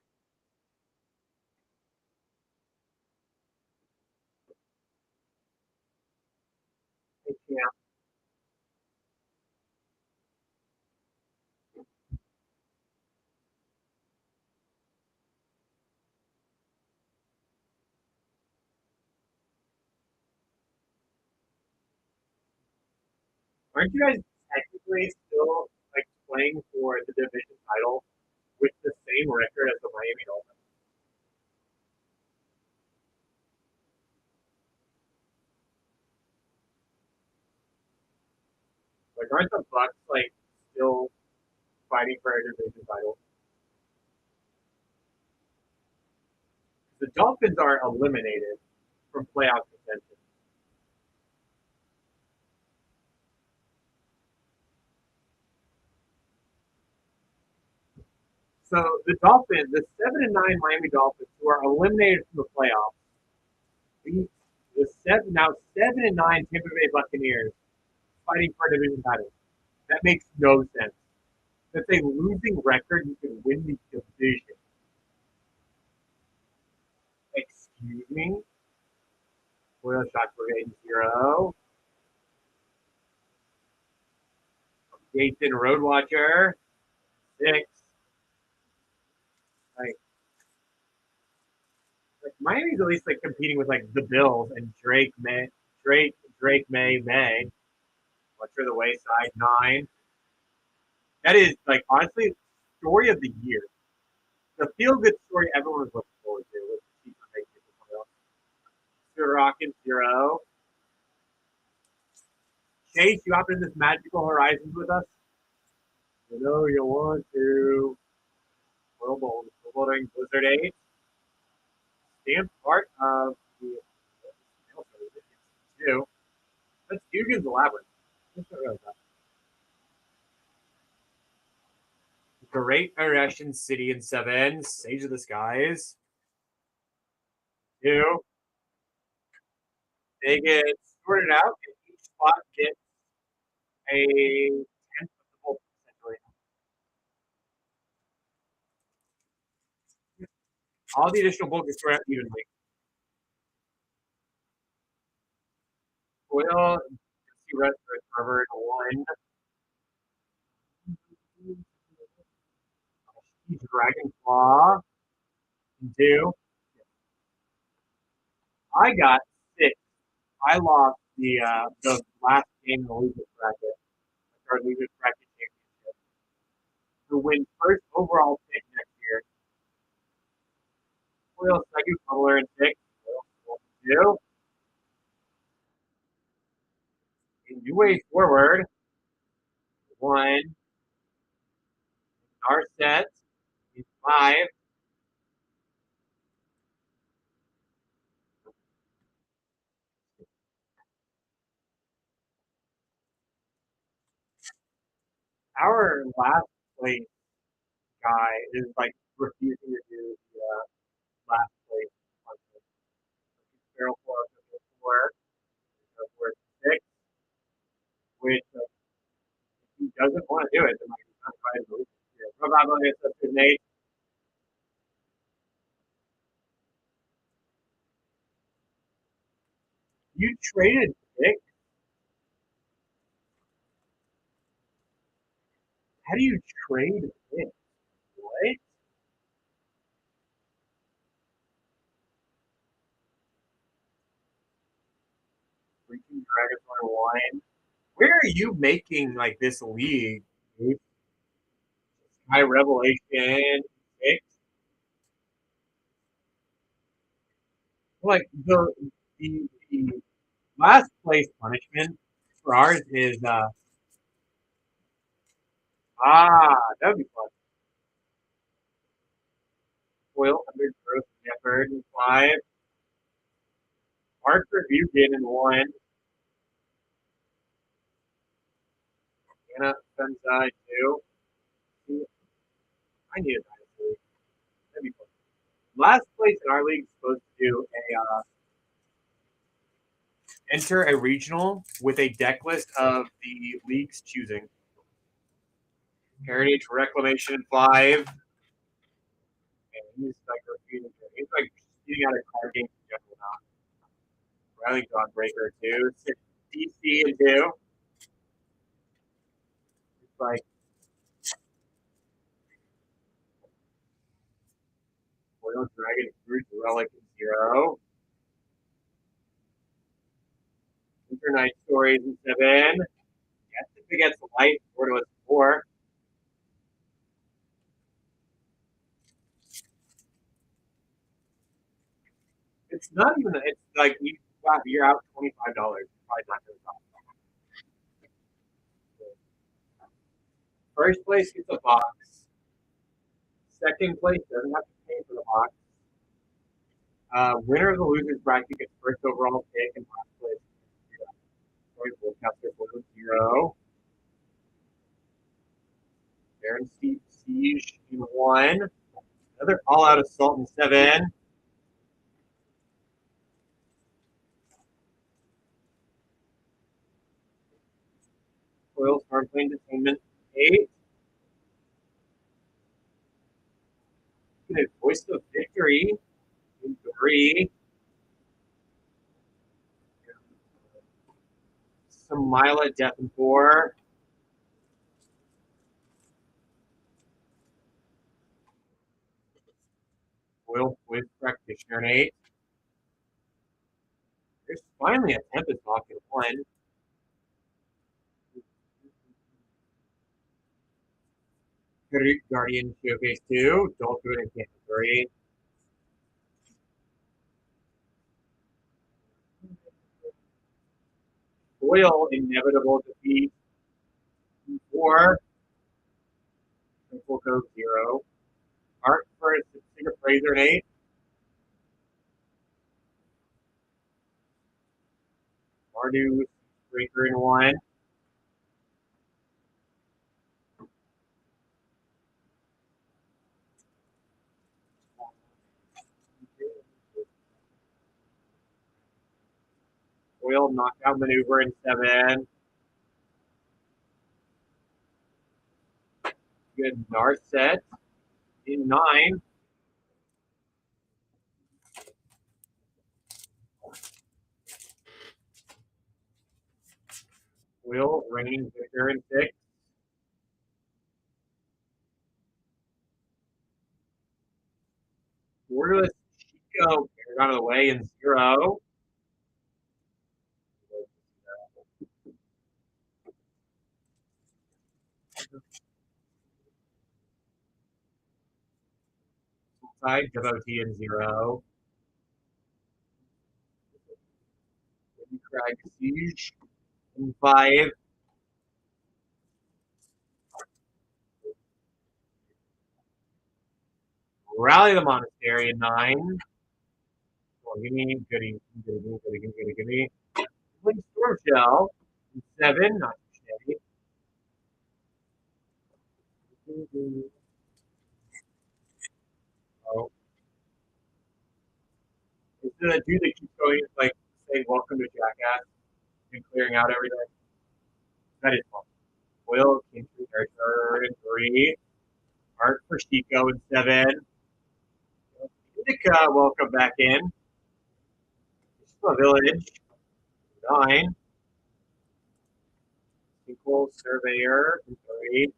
Speaker 3: Yeah. Aren't you guys technically still like playing for the division title with the same record as the Miami Dolphins? Like, aren't the Bucks like still fighting for a division title? The Dolphins are eliminated from playoff contention. So the Dolphins, the 7-9 Miami Dolphins, who are eliminated from the playoffs, beat the 7-9 Tampa Bay Buccaneers fighting for a division title. That makes no sense. That's a losing record. You can win the division. Excuse me. Foil shots were getting 0. Jason Roadwatcher 6. Like, Miami's at least like competing with like the Bills and Drake May. Watch for the wayside 9. That is like honestly story of the year. The feel good story everyone was looking forward to was the Chiefs making the playoffs. Rockin' 0. Chase, you hop in this magical horizons with us? You know you want to. World Bowling Blizzard 8. Stamped part of the 2. That's Dugan's Labyrinth. Great Erection City in 7. Sage of the Skies. 2. They get sorted out, and each spot gets a 10th of the bolt, essentially. All the additional bulk is spread out evenly. Foil, rest recovered 1. Dragon Claw 2. I got 6. I lost the last game in the losers bracket, our losers bracket championship. Who wins first overall pick next year? Will second color and six. Two. In new way forward. One. Our set. Five. Our last place guy is like refusing to do the last place function. Barrel four, four, six, which if he doesn't want to do it, then he's not trying to move. Probably it's a Nate. You traded pick. How do you trade pick? What? Freaking Dragonfly Wine. Where are you making like this league, dude? High Revelation six. Like the last place punishment for ours is that'd be fun. Foil under growth Shepherd in five. Mark Review in one. Anna Fensai two. I need a dynasty. That'd be fun. Last place in our league is supposed to do a enter a regional with a deck list of the league's choosing. Heritage Reclamation 5. And he's like refusing to. He's like eating out of card games in general now. Riley Dawnbreaker 2. DC and 2. It's like Royal Dragon Fruit Relic 0. Internight Stories in 7. Yes, if it gets light, 4 to 4. It's not even, it's like you're out $25. Probably not going to stop. First place gets a box. Second place doesn't have to pay for the box. Winner of the losers bracket gets first overall pick and last place. Blue 0. Baron Siege in 1. Another all out assault in 7. Royal Stormplane Detainment 8. Voice of Victory in 3. Samila Death in 4. Royal Quiz Practitioner in 8. There's finally a Tempest Hawk in 1. Guardian Showcase 2. Don't do it in Canton 3. Foil Inevitable Defeat 4. Triple Code 0. Art for a Secret Fraser in 8. Mardu Breaker in 1. Foil Knockout Maneuver in 7. Good Narset in 9. Will Reigning Victor in 6. Borderless Chico carried out of the way in 0. Side, devotee in 0. Crag Siege in 5. Rally the Monastery in 9. Oh, give me, goody. Wing Storm Shell in 7, not too shabby. Oh. Is it a dude that keeps going, like, saying welcome to Jackass and clearing out everything? That is fun. Will, King Character in 3. Art for Chico in 7. Indica, welcome back in. Village, 9. Equal Surveyor, 3.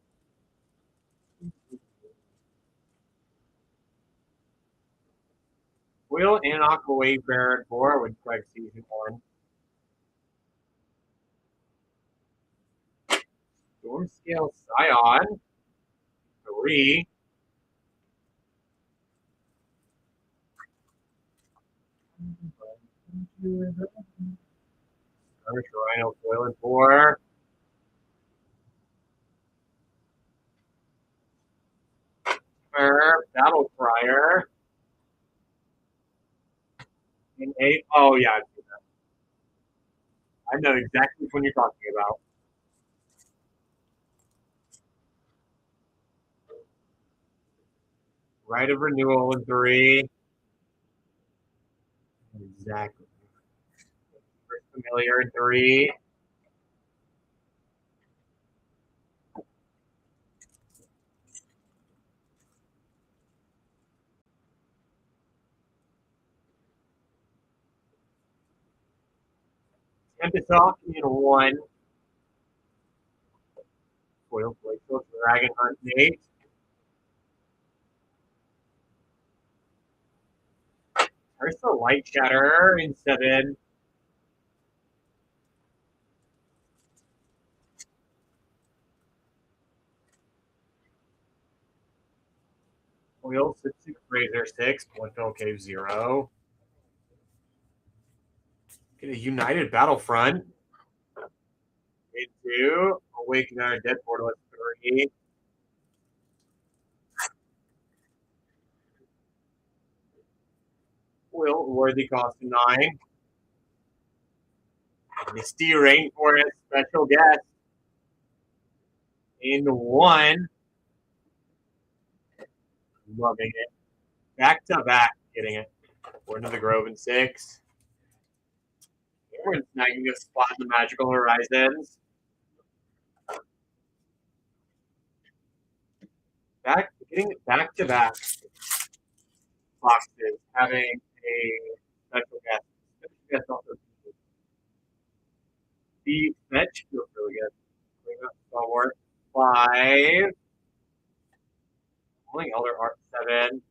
Speaker 3: Will and Aqua Wayfarer, 4 with Craig Season 1. Storm Scale Scion, 3. Skirmish Rhino Foil in 4. Battle Crier in 8. Oh, yeah, I've seen that. I know exactly which one you're talking about. Right of Renewal in 3. Exactly. First Familiar in 3. Tempest Hawk in 1. Foil Glacial Dragon Hunt in 8. Ursa Light Shatter in 7. Foil Sitsuk Razor 6. Bloodfell Cave 0. Get a United Battlefront in 2. Awaken our Dead Portal at 3. Will Worthy cost 9. Misty Rainforest Special Guest in 1. Loving it. Back to back, getting it. Warden of the Grove in 6. We're snagging a spot in the Magical Horizons. Getting back to back boxes, having a special guest. Special guest also. The fetch feels really good. Bring up Stalwart 5. Only Elder Art 7.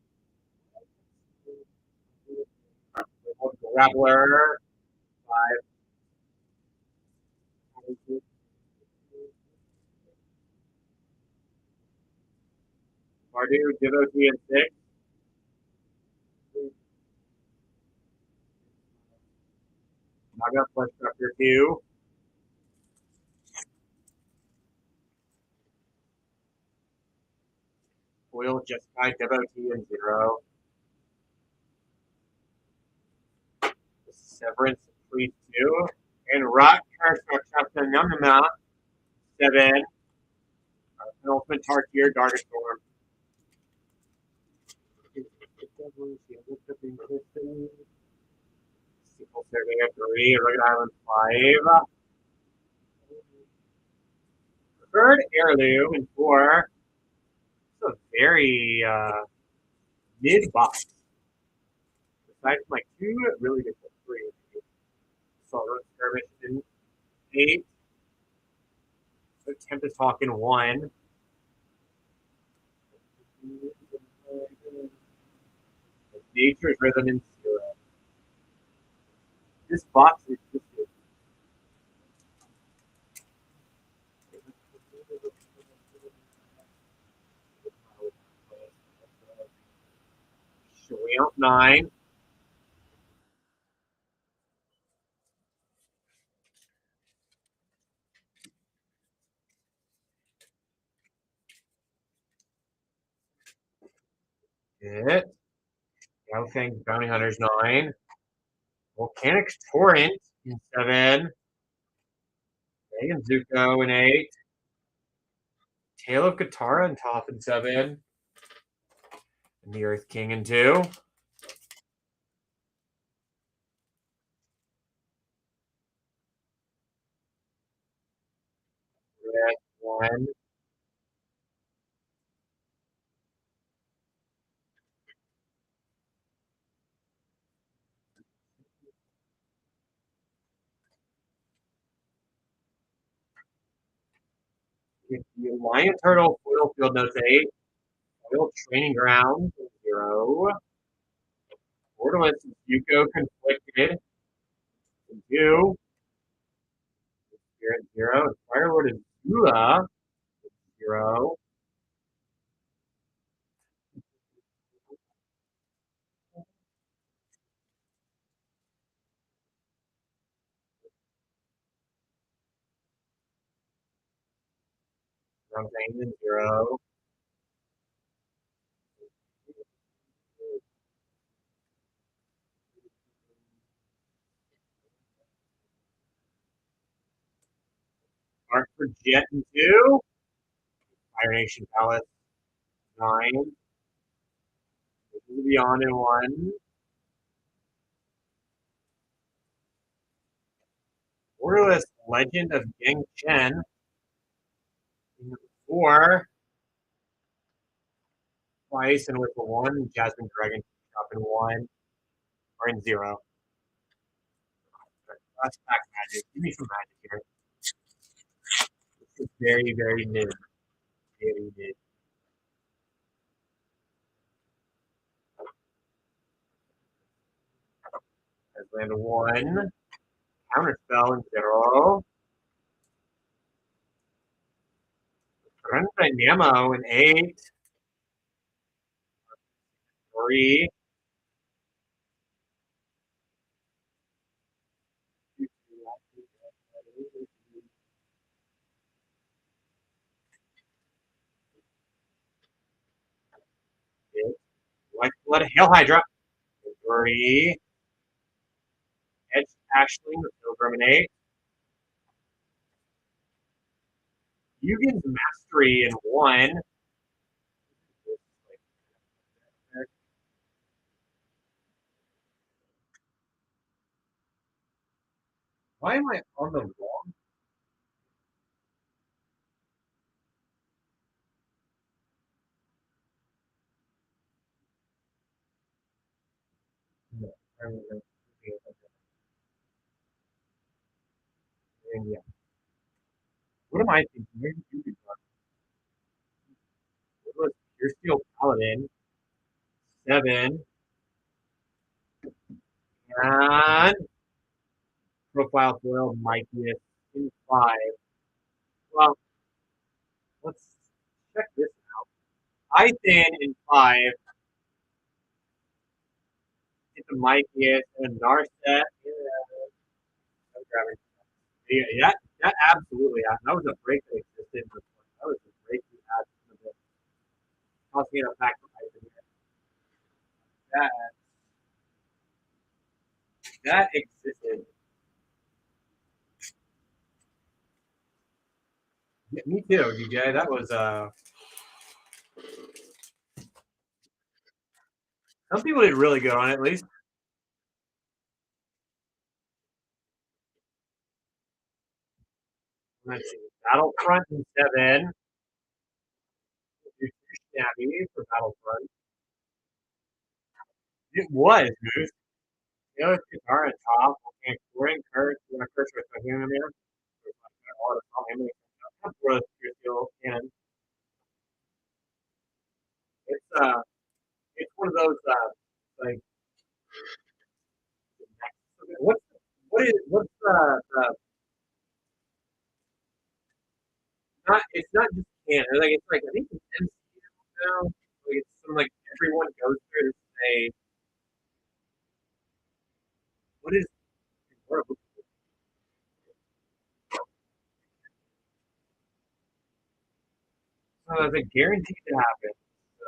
Speaker 3: Grappler 5. Mardu Devotee in 6. Naga Flesh Structure 2. Foil Jeskai Devotee in 0. Severance Priest 2. And Rock Construction Numama 7. Penultimate Tarkier Dark Storm. Sequel Surveyor 3. Rugged Island 5. Third Heirloom in 4. It's a very mid box. Aside from like 2 really good 3. Solid Skirmish in 8. So Tempest Hawk in 1. Nature's Rhythm in 0. This box is just good. Way out 9. It. Yellowfang Bounty Hunters 9. Volcanic Torrent in 7. Megan Zuko in 8. Tale of Katara and top in 7. And the Earth King in 2. Red 1. The Lion Turtle Foil Field Notes 8. Foil Training Ground 0. Borderlands Yuko Conflicted in 2. Spirit 0. Firelord Azula 0. Rumble 0. Mark for Jet in 2. Fire Nation Palace 9. This is Beyond in 1. Borderless Legend of Yang Chen in 4. Twice and with the 1. Jasmine Dragon up in 1. Or in 0. That's back magic. Give me some magic here. This is very, very mid. Very mid. Has land 1. Counterspell in 0. Run Dynamo in 8. 3. Like Blood Hail Hydra. 3. Edge Ashling with Pilgrim in 8. Yugen's Mastery in 1. Why am I on the wrong? No, yeah. What am I thinking? Where did you be? What was Pure Steel Paladin? 7. And Profile Foil Mightiest in 5. Well, let's check this out. Ithan in 5. It's a Mightiest and Narset. Yeah, that absolutely. That was a break that existed. That was a break we had. Tossing it back to Ithan. That that existed. Yeah, me too, DJ. That was some people did really good on it, at least. Let's see. Battlefront in 7. Snappy for Battlefront. It was, Goose. The other guitar at top. Okay, Gordon Kurtz. You want to curse with him in there? All the song him. For your skill and it's one of those like what's the not it's not just canon like it's like I think it's MCU now like it's some like everyone goes through this say, what is, what are- so it's a guaranteed to happen. So,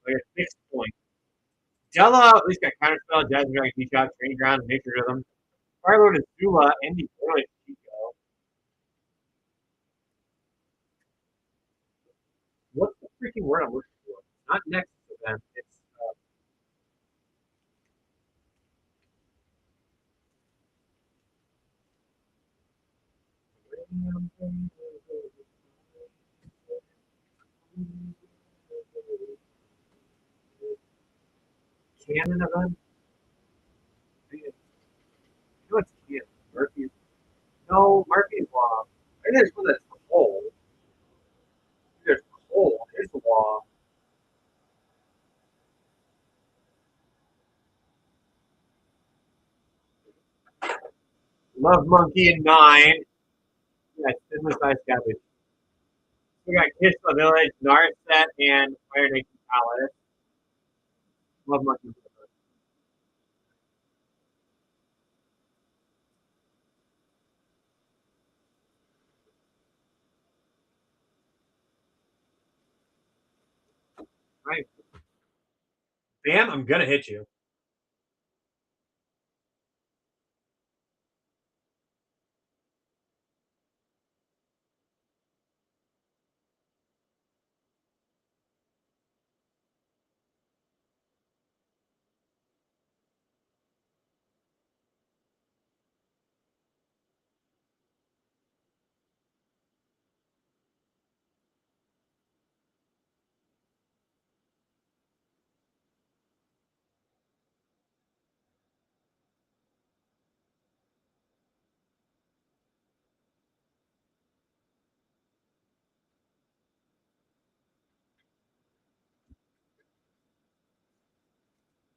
Speaker 3: like a 6 point. Jella at least got counterspell, Jazz Dragon, Key Shot, Training Ground, Nature Rhythm. Firelord is Zula, and the Oil Chico. What's the freaking word I'm looking for? Not next to them. It's Canon event. You know what's Canon? Murphy. No, Murphy's Law. Maybe there's one that's cold. There's cold. Here's the law. Love Monkey and 9. Yeah, Business Size Cabbage. We got Kiss the Village, Narset, and Fire Nation Palace. Love Monkey. Right. Bam, I'm gonna hit you.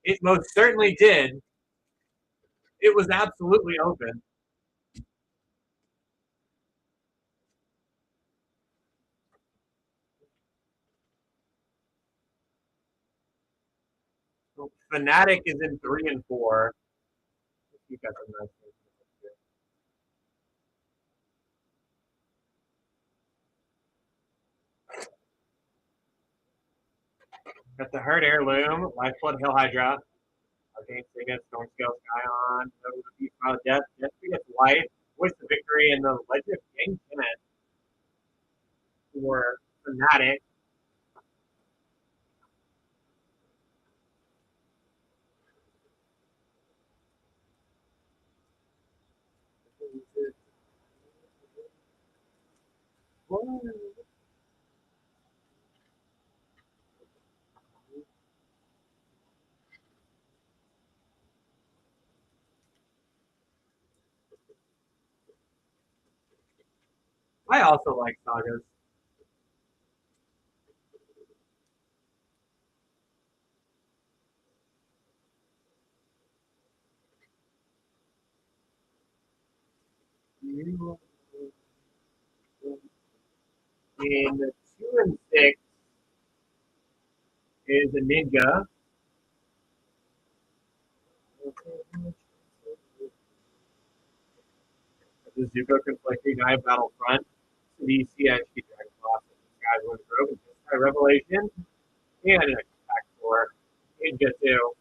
Speaker 3: It most certainly did. It was absolutely open. Fnatic is in 3 and 4. You got some nice things. Got the Herd Heirloom, Lifeblood Hill Hydra, Arcane Signet, Storm Scale Scion, the Beast Mile Death, Death gets Life, Voice of Victory, and the Legend of King Kenneth for Fnatic. I also like Sagas. In 2 and 6 is a Ninja. The Zuko Conflicting Eye Battlefront, the CSG Dragon Cross, Skies Wind Rogue, Sky Revelation, and an attack for Ninja 2.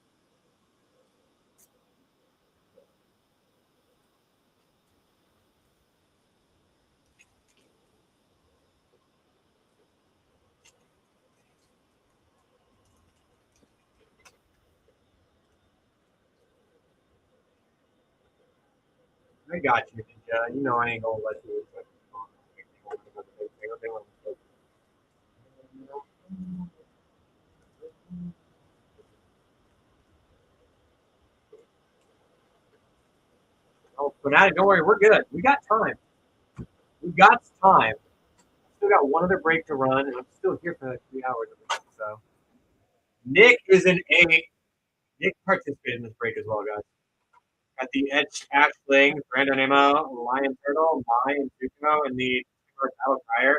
Speaker 3: I got you, Ninja. You know I ain't gonna let you. Oh, Fnatic, don't worry, we're good. We got time. We got time. Still got one other break to run, and I'm still here for like 3 hours. So Nick is an 8. Nick participated in this break as well, guys. Got the Edge Ashling, Brandon Amo, Lion Turtle, Mai, and Zuko, and the Battle Fire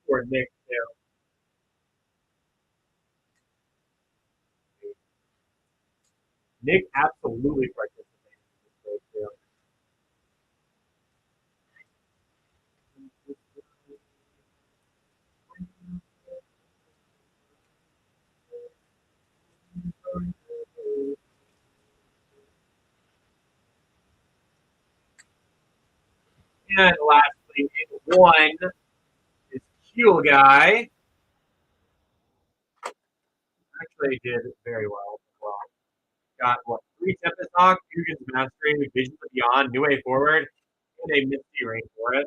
Speaker 3: for Nick too. Nick absolutely participated in this trade too. And lastly, in one is Keel Guy. Actually did very well. Got what? 3 Tempest Hawk, Fusion's Mastery, Vision of Beyond, New Way Forward, and a Misty Rainforest.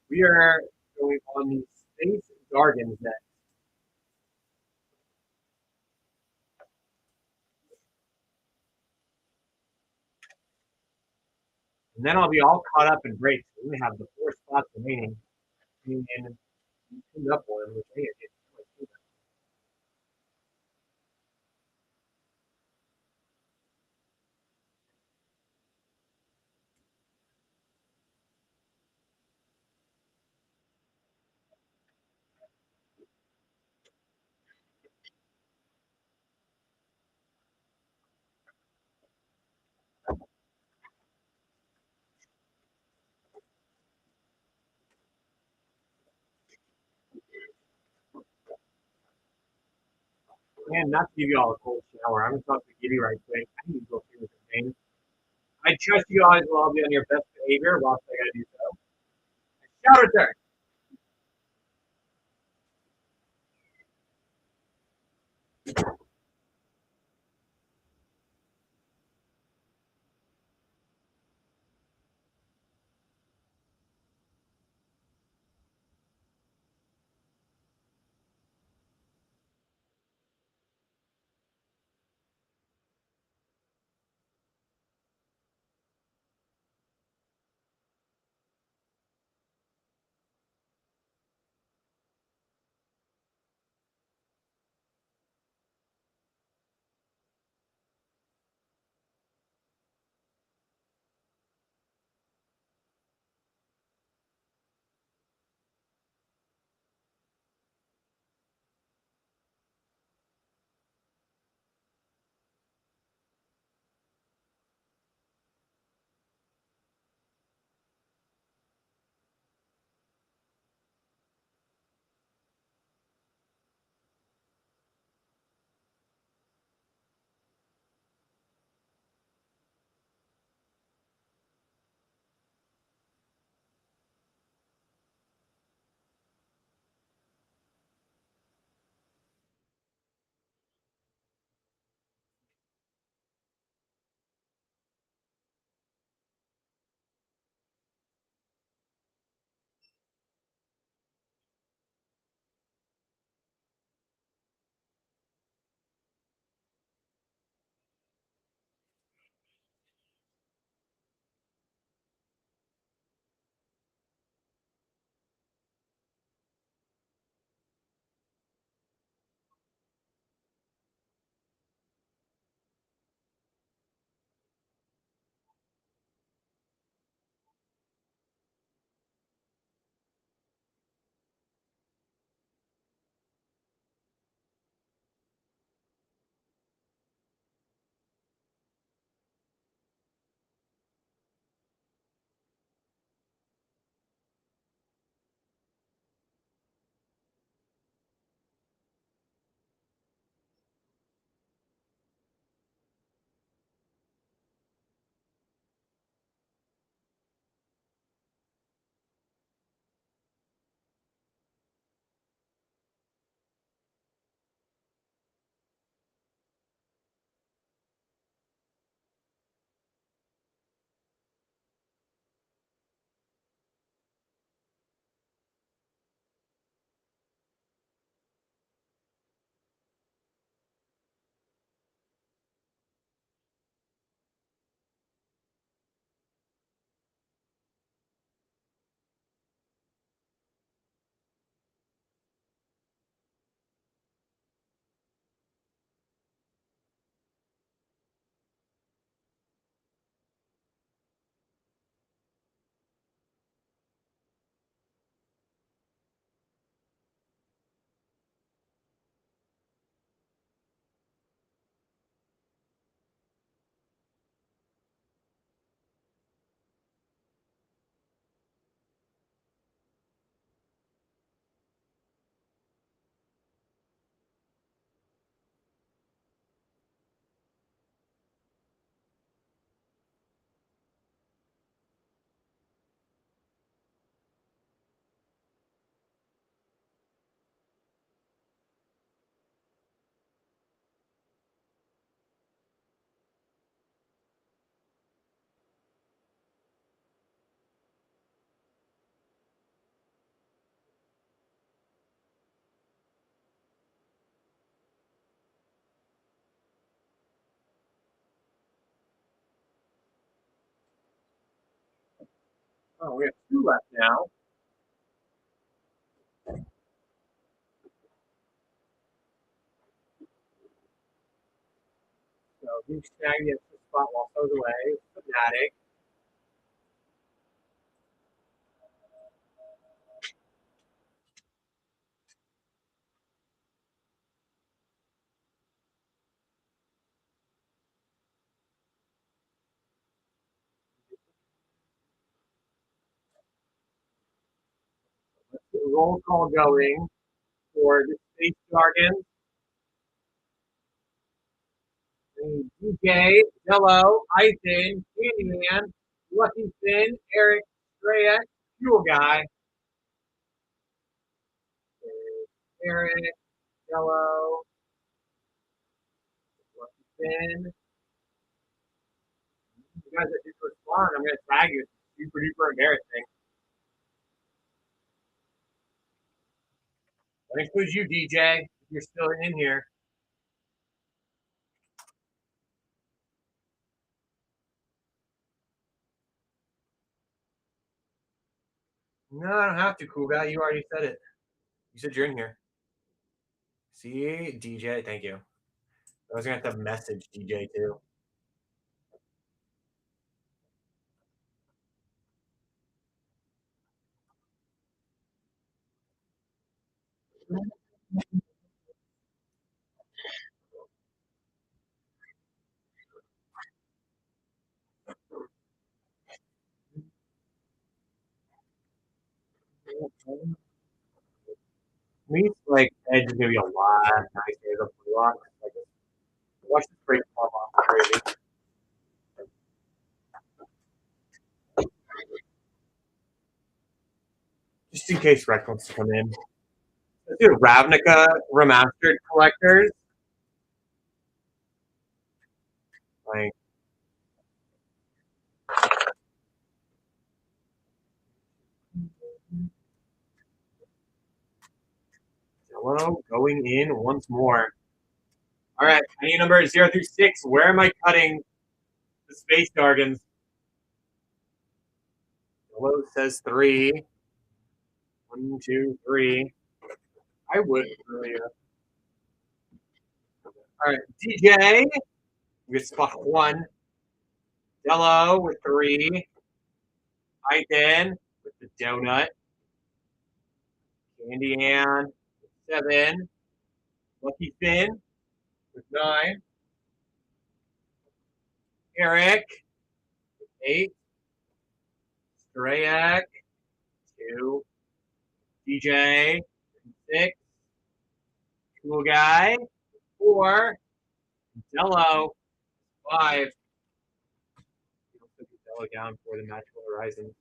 Speaker 3: We are going on the Space Gardens next. And then I'll be all caught up in breaks. We only have the 4 spots remaining. And tuned up one, which I get. And not to give you all a cold shower, I'm going to talk to Giddy right quick. I need to go through the thing. I trust you guys will all be on your best behavior whilst I got to do so. Shower turn. Oh, we have 2 left now. So Luke Snag gets the spot while throws away. Fanatic. Let's get a roll call going for the Space Jargon. DK, Jello, Ethan, Candyman, Lucky Finn, Eric, Freya, Fuel Guy. Eric, Jello, Lucky Finn. You guys that didn't respond, I'm going to tag you. It's super duper embarrassing. That includes you, DJ, if you're still in here. No, I don't have to, cool guy. You already said it. You said you're in here. See, DJ, thank you. I was going to have to message DJ too. Me, like, Edge is going to be a lot nicer up the block. Like, watch the break fall off crazy. Just in case Red wants to come in. Let's do Ravnica Remastered Collectors. Like, Delano going in once more. All right, I need number 0 through 6. Where am I cutting the Space Jargons? Delano says 3. 1, 2, 3. I would earlier. All right, DJ. We get spot 1. Dello with 3. Ethan with the donut. Candy Ann with 7. Lucky Finn with 9. Eric with 8. Strayak 2. DJ 6. Cool Guy 4. Dello 5. We'll put Dello down for the Magical Horizon.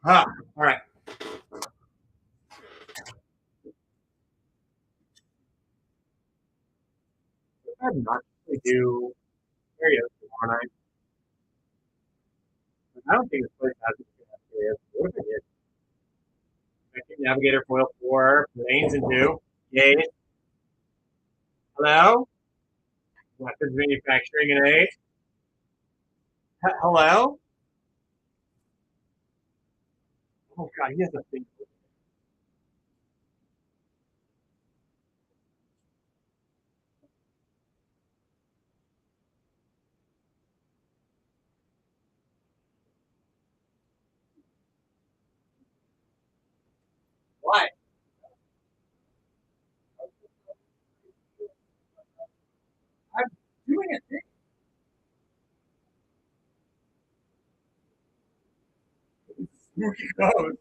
Speaker 3: All right. I'm not going to do areas tomorrow night. I don't think this place has areas. What if it is? Second Navigator foil 4, lanes and 2. Yay. Hello? Weapons manufacturing an 8. Hello? Oh god, he has a thing. Why?
Speaker 1: Spooky ghost.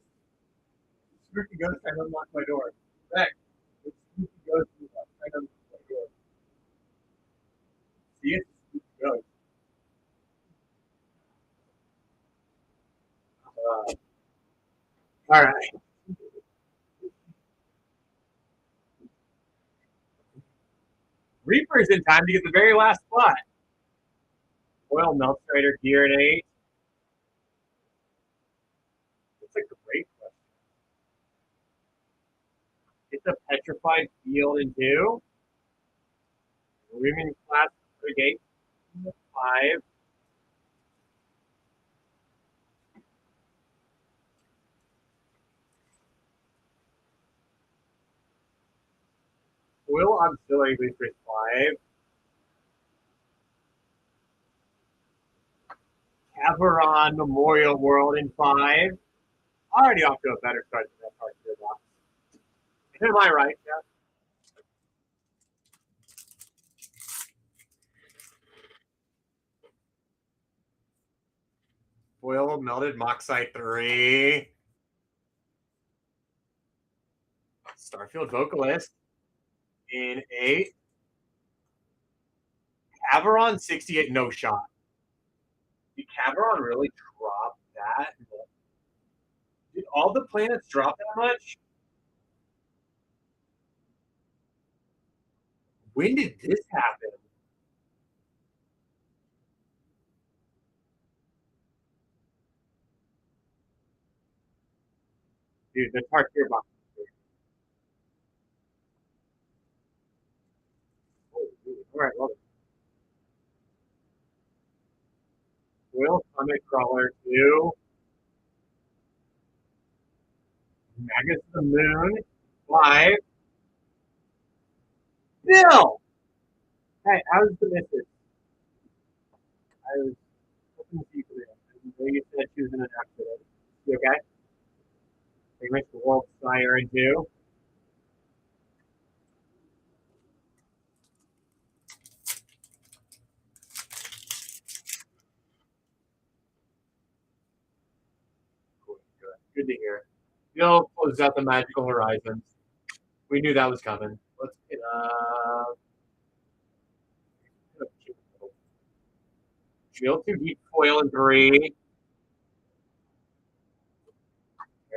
Speaker 1: Spooky ghost trying to unlock my door. Back. Spooky ghost trying to unlock my door. See, it's a spooky ghost. All right. Reaper's in time to get the very last spot. Oil Melt Strider here at 8. That's a great question. Get the Petrified Field in 2. Women class Brigade 5. Oil Auxiliary Booster 5. Caveron Memorial World in 5. Already off to a better start than that part of the box. Am I right, Jeff? Oil Melted Moxite 3. Starfield Vocalist in 8. Caveron 68, no shot. Did Caveron really drop that? Did all the planets drop that much? When did this happen? Dude, the Tarkir box. All right, well. Will Summit Crawler 2. Magus the Moon 5. Bill! Hey, how's the missus? I was hoping to see you today. I know you said she was in an accident. You okay? They went to World Sire in 2. Good to hear. Bill closed out the Magical Horizons. We knew that was coming. Let's get Shield 2 Deep Foil in 3.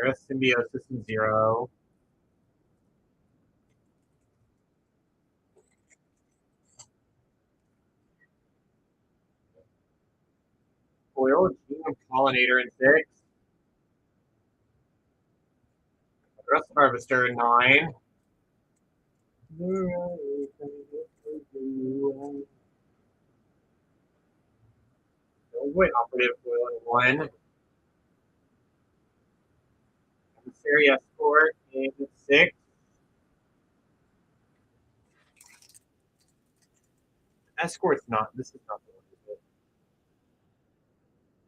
Speaker 1: Eris Symbiosis in 0. Foil Genome Pollinator in 6. Rust Harvester in 9. Wait, Operative Foil in 1. Emissary Escort in 6. Escort's not. This is not the one. Is it?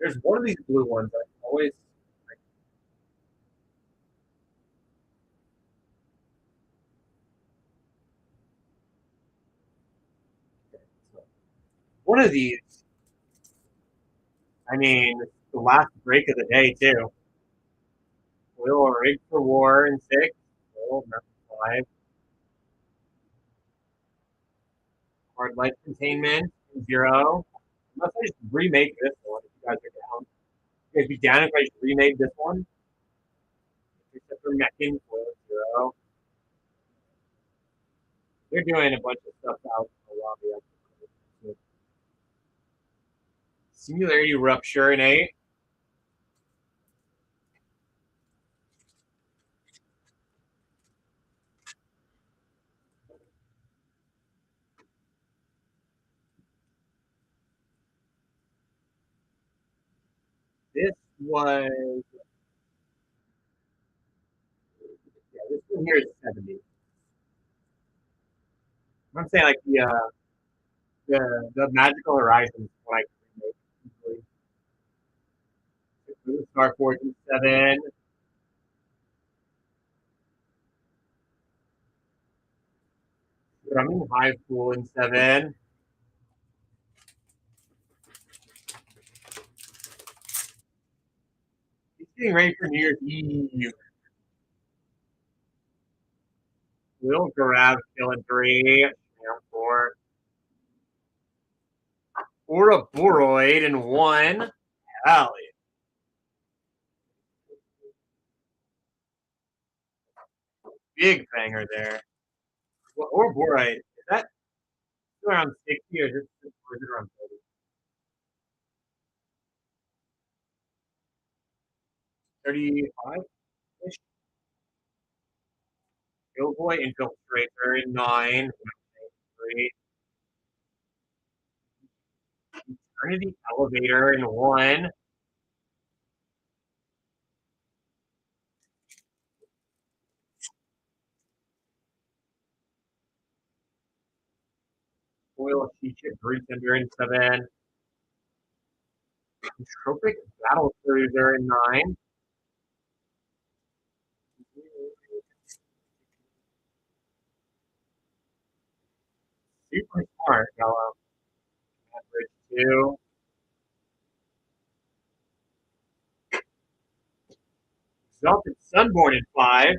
Speaker 1: There's one of these blue ones I always. One of these. I mean, it's the last break of the day too. Oil Rig for War in 6. Oil number 5. Hard Light Containment in 0. Unless I just remake this one, if you guys are down. You guys be down if I just remake this one? Except for Mechan for 0. They're doing a bunch of stuff out in the lobby. Singularity Rupture in 8. This was. Yeah, this one here is 70. I'm saying like the Magical Horizons when I remake easily. Star Fortune 7. Drumming Hive Pool in 7.
Speaker 3: Getting ready for New Year's Eve. Will grab killing 3. Down 4. Ouroboros in 1. Hell yeah. Big banger there. Well, Ouroboros, is that around 60 or is it around 30? 35-ish? Killboy Infiltrator in 9. 3. Eternity Elevator in 1. Foil Sheet Bartender in 7. Tropic Battle Cruiser in 9. Super smart, yellow. Average 2. Exalted Sunborn in 5.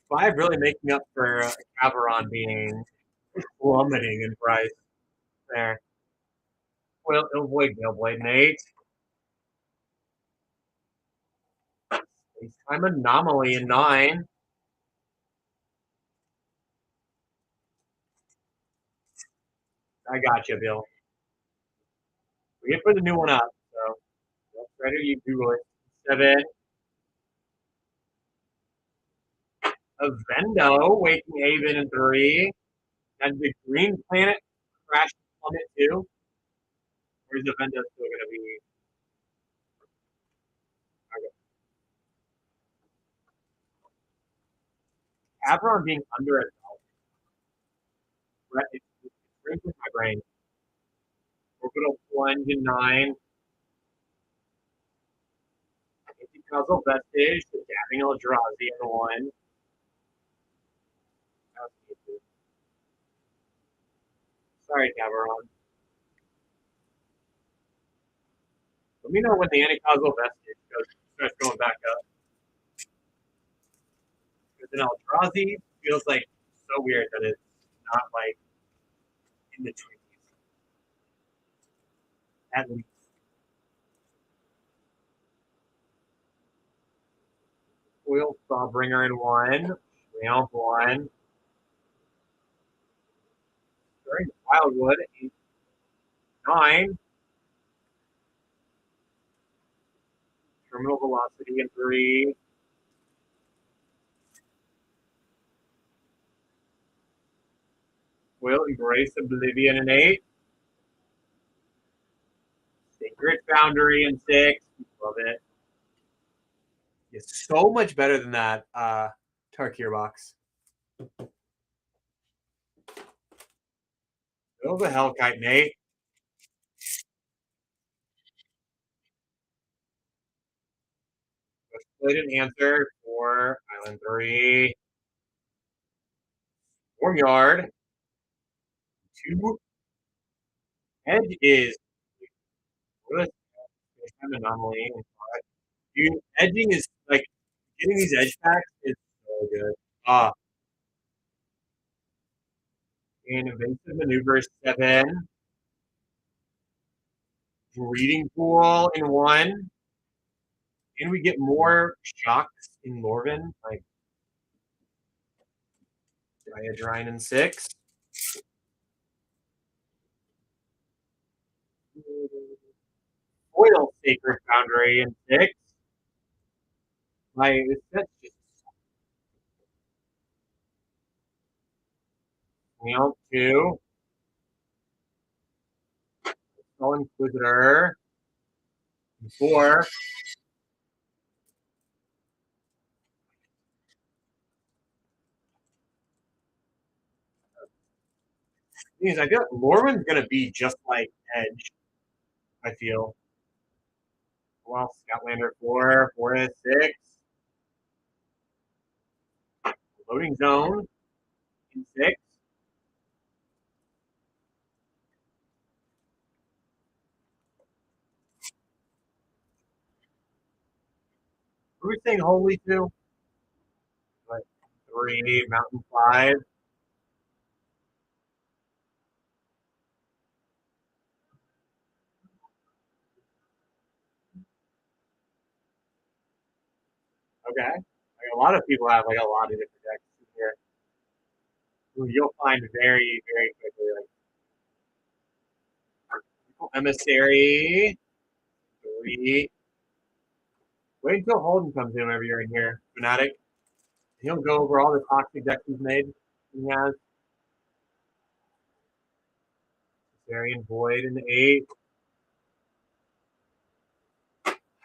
Speaker 3: 5 really making up for Caveron being plummeting in price there. Well, Illvoid Galeblade in 8. Space Time Anomaly in 9. I got you, Bill. We get for the new one up, so that's ready. You Google it. 7. Avendo, Waking Haven in 3. And the Green Planet Crash Plummet 2. Or is Avendo still going to be? Caveron being under $1. It's brings with my brain. Orbital Plunge in 9. Anti-Causal Vestige, the Dabbing Eldrazi in 1. Sorry, Caveron. Let me know when the Anti-Causal Vestige starts going back up. Because an Eldrazi feels like so weird that it's not like in the 20s. At least. Foil Sawbringer in 1. Ramp 1. During Wildwood, 8, 9. Terminal Velocity in 3. Will Embrace Oblivion in 8. Sacred Foundry in 6. Love it. It's so much better than that Tarkir box. Build the Hellkite, Nate. Split an answer for Island 3. Stormyard. 2. Edge is what is an anomaly. Dude, edging is like getting these edge packs is so good. And Invasive Maneuvers 7. Breeding Pool in 1. And we get more shocks in Lorvin, like Diadrine in 6. Foil Sacred Foundry in 6. That's just Meow 2. Skull Inquisitor. 4. Things I feel like Lorwyn's gonna be just like Edge. I feel. Well, Scoutlander 4, 4 to 6. Loading Zone in 6. we saying holy to? Like 3, mountain 5. Okay. Like a lot of people have like a lot of different decks in here. Who you'll find very, very quickly. Like Emissary 3. Wait until Holden comes in whenever you're in here, Fanatic. He'll go over all the toxic decks he's made. He has Varian Void in 8.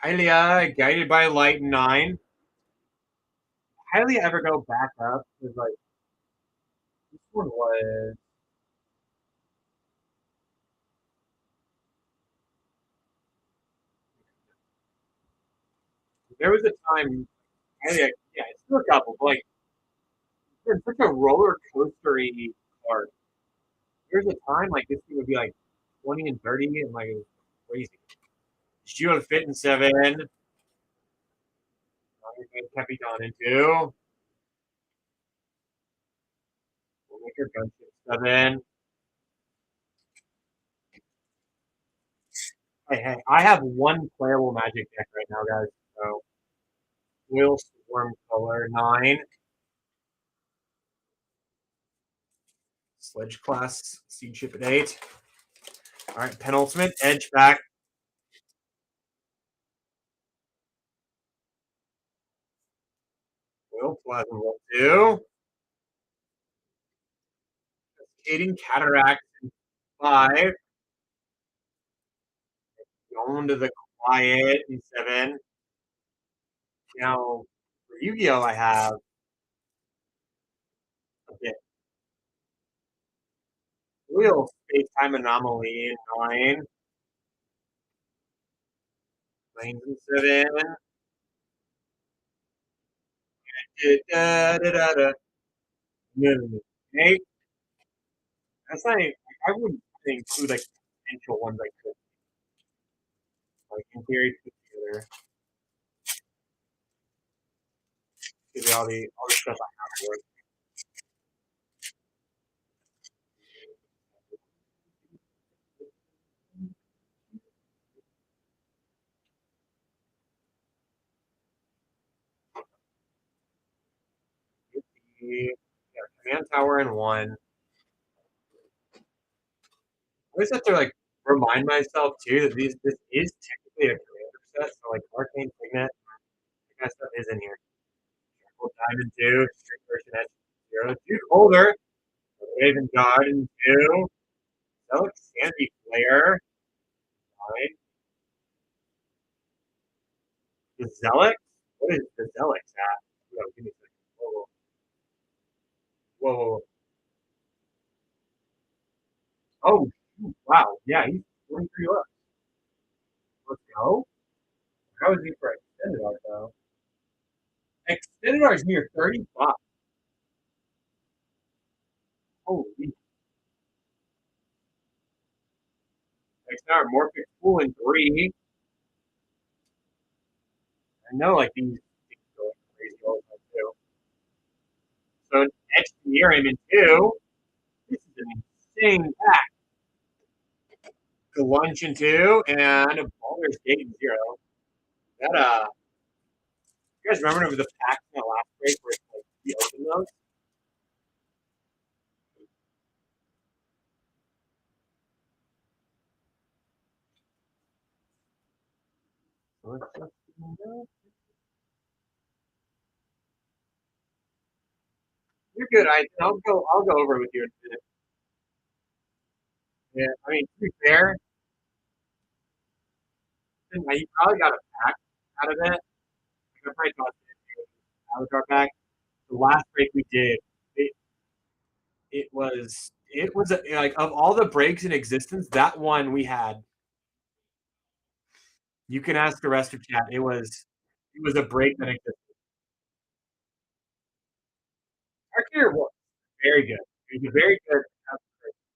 Speaker 3: Hylia, Guided by Light in 9. Hylia ever go back up? Because like this one was there was a time Hylia, yeah, it's still a couple, but like it's such a roller coastery card. There's a time like this thing would be like 20 and 30 and like it was crazy. Shield of Fit in 7. Kept on in 2. We'll make her gunship 7. Hey, I have one playable Magic deck right now, guys. So, Will Storm Color 9. Sledge Class Seed Ship at 8. All right, penultimate Edge back. Will Plasma Roll 2. Cascading Cataract in 5. Going to the Quiet in 7. Now, for Yu-Gi-Oh, I have a bit. Wheel Space Time Anomaly in 9. Lanes in 7. Da, da, da, da. 8. That's not. I wouldn't include like potential ones I could. Like in theory, put together. Give me all the stuff I have for it. Yeah, command tower in 1. I always have to like remind myself too that this is technically a commander set, so like Arcane Signet, that kind of stuff is in here. Diamond 2, Street Version S0, Duke Holder, Raven Guard in 2, Zealot Sandy Flare, 9. The Zealot? What is the Zealot at? No, give me a second. Whoa, whoa, whoa, whoa. Oh, wow. Yeah, he's 23 left. Let's go. How is he for extended art, though? Extended art is near 30 bucks. Holy. Next hour, Morphic Pool in 3. I know, like, these things go like crazy all the time, too. So, next year, I'm in 2. This is an insane pack. The lunch in 2, and a Baldur's Gate in 0. That, you guys remember the packs in the last break where it's like, we opened those? You're good. I'll go over with you in a minute. Yeah, I mean, to be fair, you probably got a pack out of it. I probably got an avatar pack. The last break we did, it was like of all the breaks in existence, that one we had. You can ask the rest of chat. It was a break that existed. Our gear was very good. It was a very good.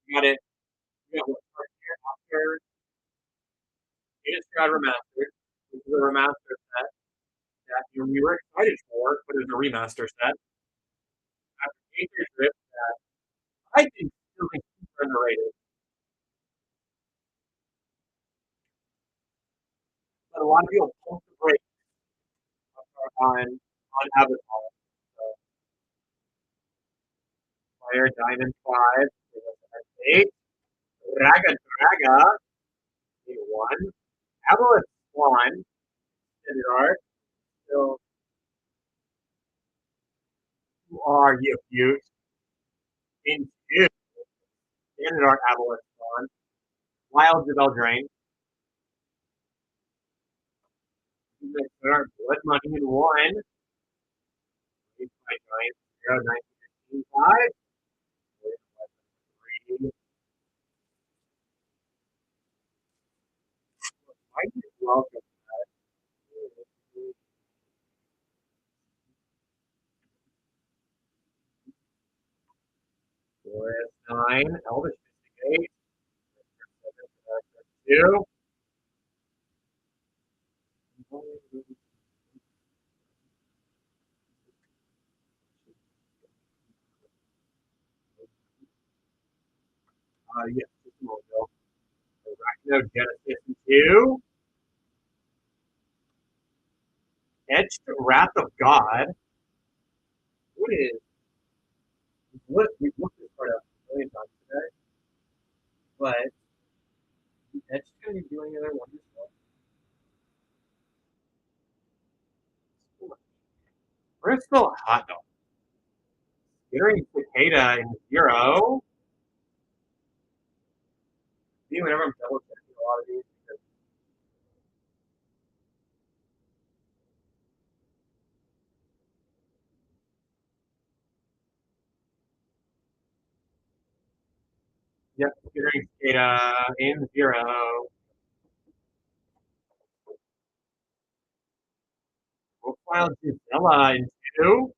Speaker 3: You got it. You got what? After Innistrad Remastered, which is a remastered set that we were excited for, but it was a remaster set. After Nature's Drift, I think still is super underrated. But a lot of people pump the brakes on Avatar. So, Fire Diamond 5, 8, Raga Draga, 1, Avalon Swan, standard art. So, who are you, Butte? In 2, standard art Avalon Swan, Wild Divel Drain, standard art Blood Money in 1, by Giant 0, 1915, 5, I just welcome Forest 9, Elvish Mystic 8, 2. Yes, this one will go. Arachno Genesis 2. Etched Wrath of God. What is we've looked this part up a million times today, but Etched gonna be doing another one this one. We're still hot dog. Skittering Cicada in 0. See, whenever I'm double checking a lot of these, because yep, Skittering Cicada in 0. Profile Gisela in 2.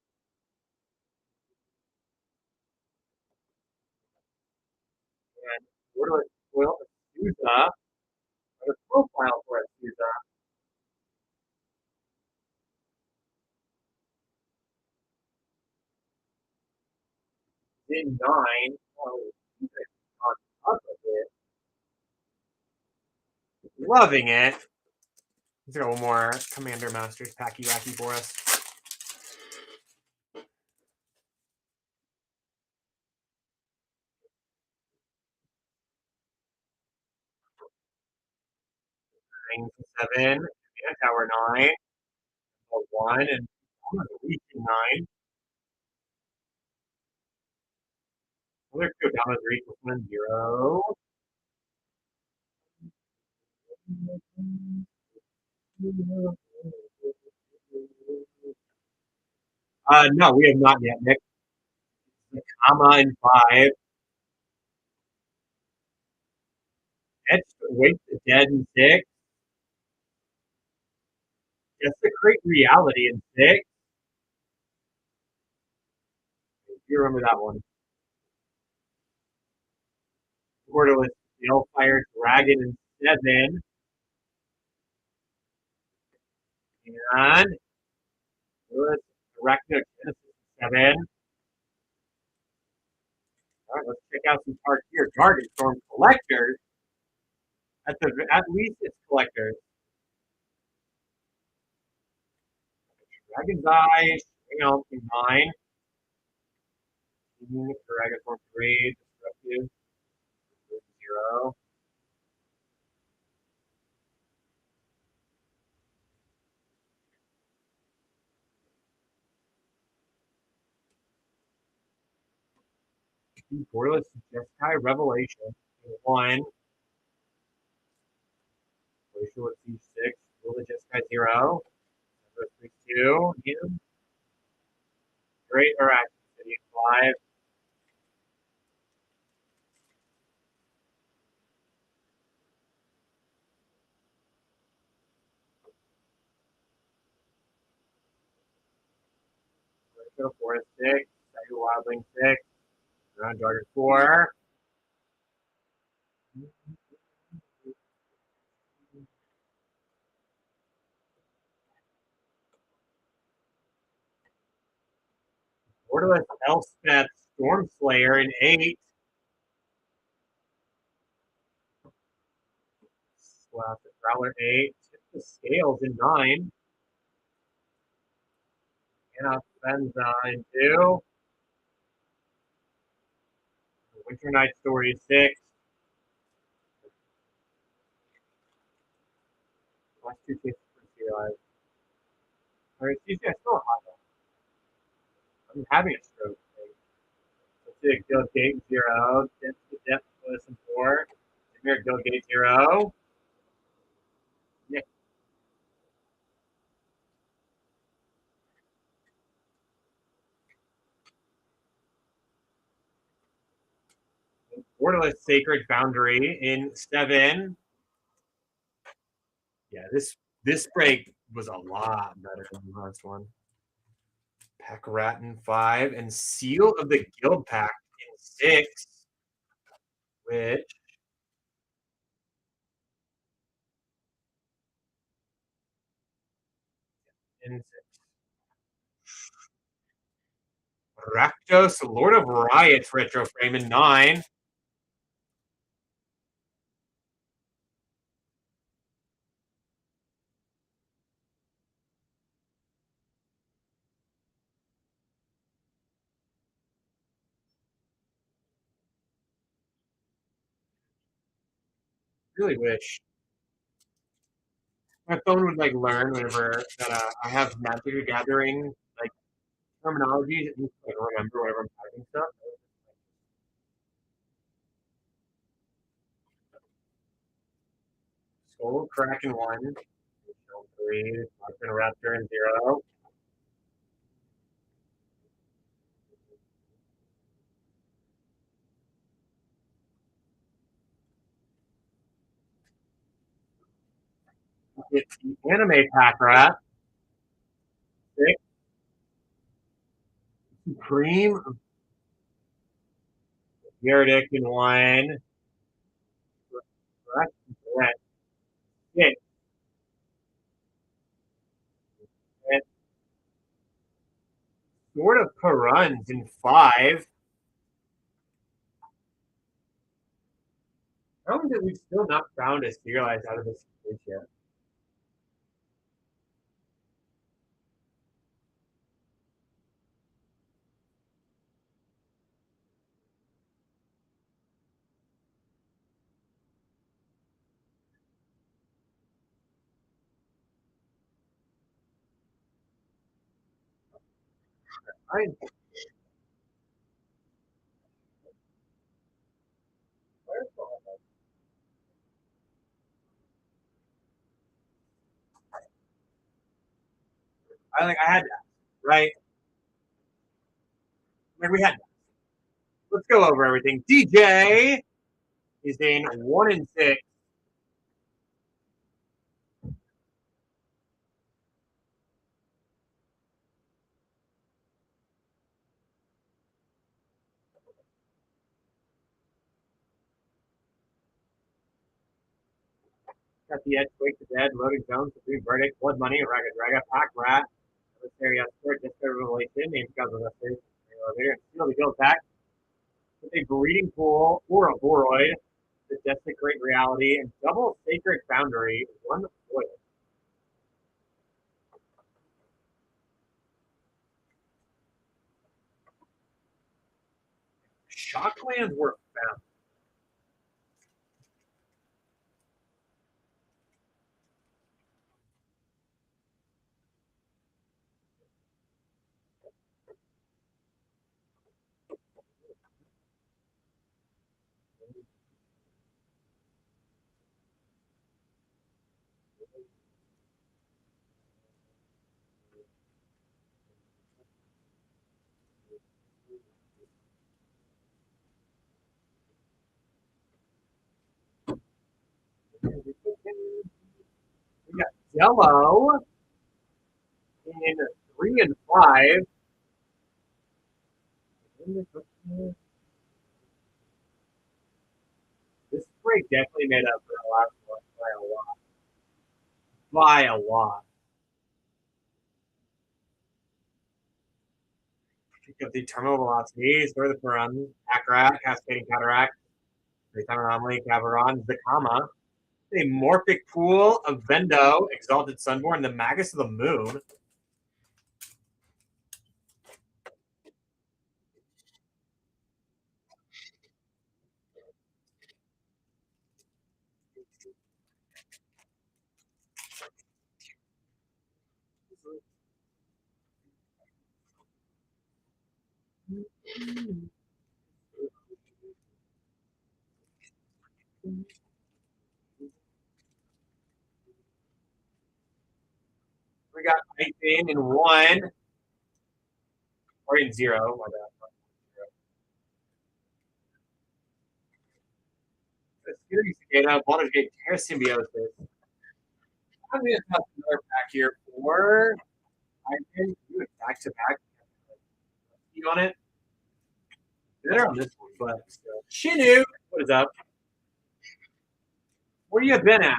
Speaker 3: And Borderless Foil Souza. The profile for Souza in 9. Oh, he's on top of it. Loving it. Let's got one more Commander Masters Packy Wacky for us. Ring 7, and Tower 9, 1, and Reach 9. Another two Dama's Reach with 1 0. No, we have not yet, Nick. Comma in 5. Etched Wait the Dead in 6. Desecrate Reality in 6. You remember that one. Borderless Fire Dragon in 7. And Arachno Genesis 7. All right, let's check out some cards here. Jargon Storm Collectors. At least it's collectors. Dragon's Eye, String Elf in 9. Dragon Storm 3, Destructive 0. Borderless Jeskai Revelation 1. Glacial with C6. Will the Jeskai 0. 2. Great Arax City 5. Glacial Forest 6. Tiger Wildling 6. Ground Jargon 4. Borderless Elspeth Stormslayer in 8. Wow, the Prowler 8. The Scales in 9. Anna Fenza in 2. Winter Night Story 6. Last 2 cases for serialized. Alright, excuse me, I still hot. I'm having a stroke. Let's see, Guild Gate 0. Depth Listen 4. Here, Guild Gate 0. Nick. Borderless Sacred Boundary in 7. Yeah, this break was a lot better than the last one. Pack Rat in 5 and Seal of the Guild Pack in 6, which in 6. Rakdos, Lord of Riots retro frame in 9. Really wish my phone would like learn whenever that I have Magic the Gathering like terminology. It needs to like remember whenever I'm typing stuff. Skull Crack in 1. 3. Raptor in 0. It's the Anime Pack Rat. 6. Supreme Verdict in 1. Correct. 6. And Sword of Karuns in 5. How is it we've still not found a serialized out of this case yet? I I had that, right? Like we had that. Let's go over everything. DJ is in 1 and 6. Got the Edge, Wake the Dead, Loading Zones, Supreme Verdict, Blood Money, Ragged Draga, Pack Rat, Area Sport, Disco Revelation, Named Gods of Lessers, Elevator, and Seal the Guild Pack, with a Breeding Pool or a Boroid, the Desecrate Reality, and Double Sacred Boundary, 1 foil. Shocklands were found. We got Yellow in 3 and 5. This break definitely made up for the last one by a lot. By a lot. Got the terminal velocity, store the Ferun, Akarat, Cascading Cataract, Raytime Anomaly, Cavaron, Zakama, a Morphic Pool, a Vendo, Exalted Sunborn, the Magus of the Moon. We got icing in 1, or in 0. My bad. Security Cicada, Baldur's Gate, Terra Symbiosis. I'm going to toss another pack here for icing. Do it back to back. You on it? Better on this one, but still. Chinook, what is up? Where you been at?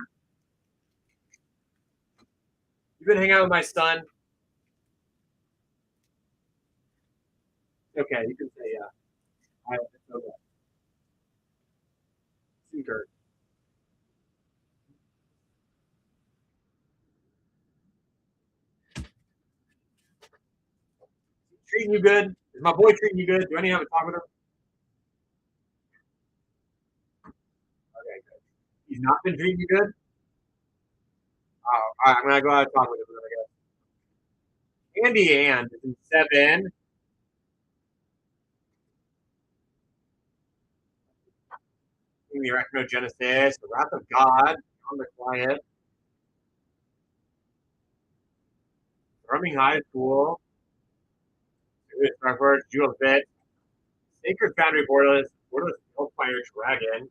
Speaker 3: You been hanging out with my son? Okay, you can say yeah. It's okay. Seeker. Treating you good? Is my boy treating you good? Do I need to have a talk with him? Okay, good. He's not been treating you good? Oh, all right, I'm going to go out and talk with him, I guess. Andy Ann is in 7. The Arachnogenesis, the Wrath of God, on the Quiet. Thrumming High School. Starford, Jewel Fit. Sacred Foundry Borderless, Borderless Hellfire Dragon.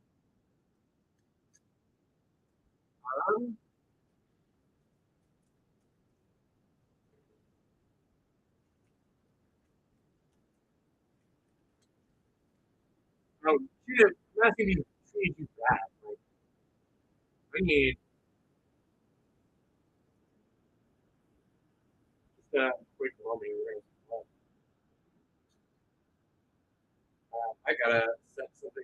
Speaker 3: Oh, shoot, I'm asking you to do that. Like, I need just a quick moment. I gotta set something.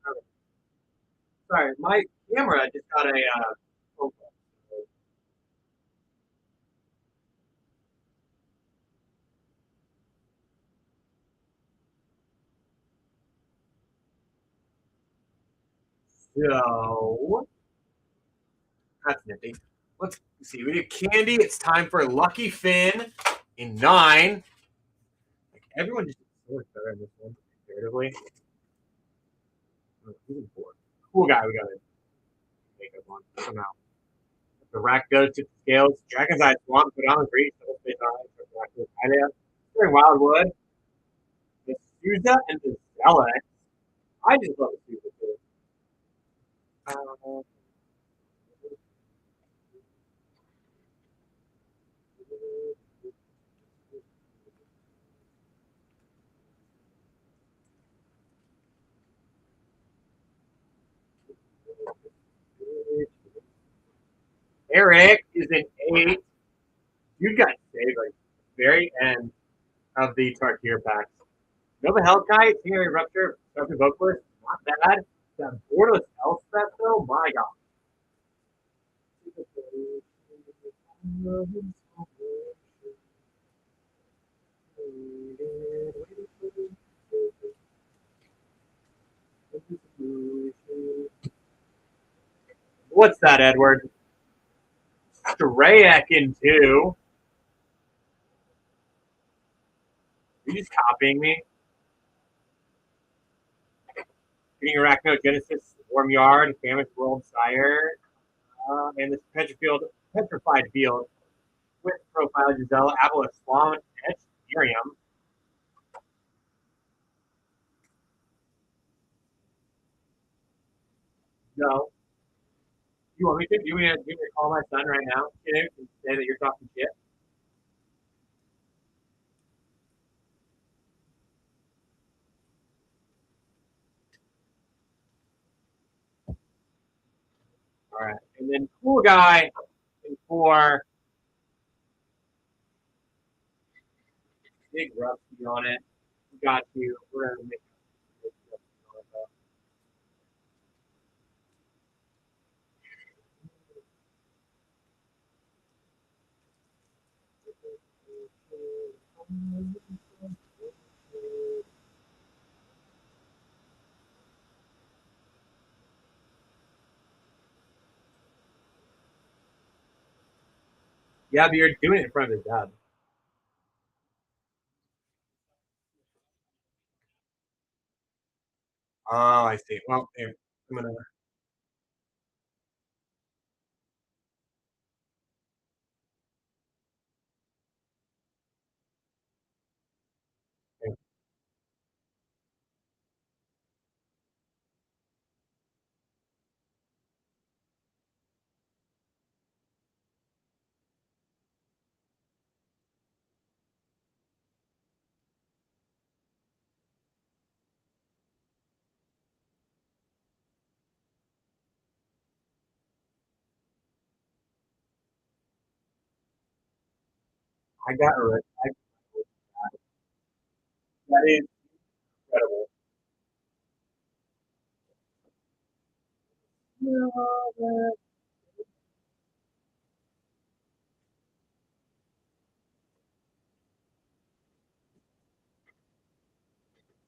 Speaker 3: Okay. Sorry, my camera just got a phone call. So that's nifty. Let's see. We did Candy. It's time for Lucky Finn in 9. Like everyone just so much better in this one comparatively. Oh, he's in 4. Cool guy. We got to make up on somehow. The rack goes to the scales. Dragon's Eye Swamp. Put on the breach. Double space eye. Idea. During Wildwood. The Souza and the Zealot. I just love the Souza too. Eric is an 8. You got saved like very end of the Tarkir packs. Nova Hellkite, Scenery Rupture, Starfleet Vocalist, not bad. That Borderless Elspeth though, my god. What's that, Edward? Strayak in 2. Are you just copying me? Getting Arachnogenesis, Warm Yard, Famished World Sire, and this Petrified Field with Profile Giselle, Avalon Swan, Etch, Miriam. No. You want me to? You want me to call my son right now? And say that you're talking shit? All right. And then cool guy in 4. Big rusty on it. We got you. We're going to make a big rusty on it, though. Yeah, but you're doing it in front of his dad. Oh, I see. Well, here, I'm gonna. I got it. That is incredible.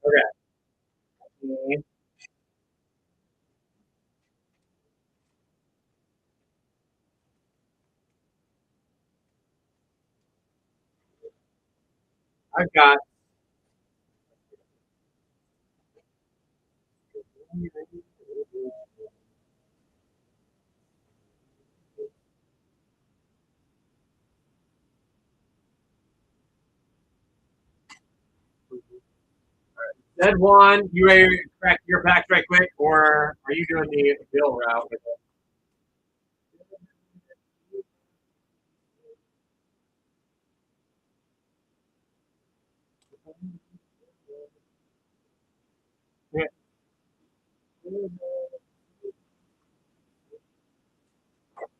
Speaker 3: Okay. I've got. Dead one. You ready to crack your packs right quick, or are you doing the bill route with it?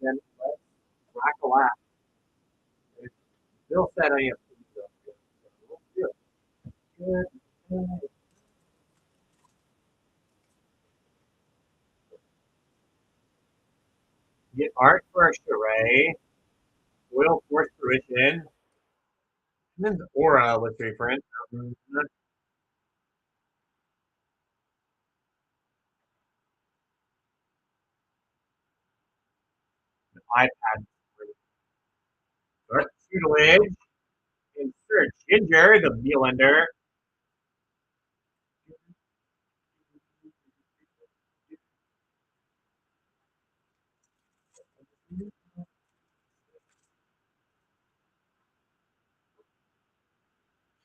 Speaker 3: Then let's rack a lap. Bill said I am. Get art for a charade. Will force fruition. And then the aura let's reprint. iPad. Start tutelage. Insert Ginger, the Beelander.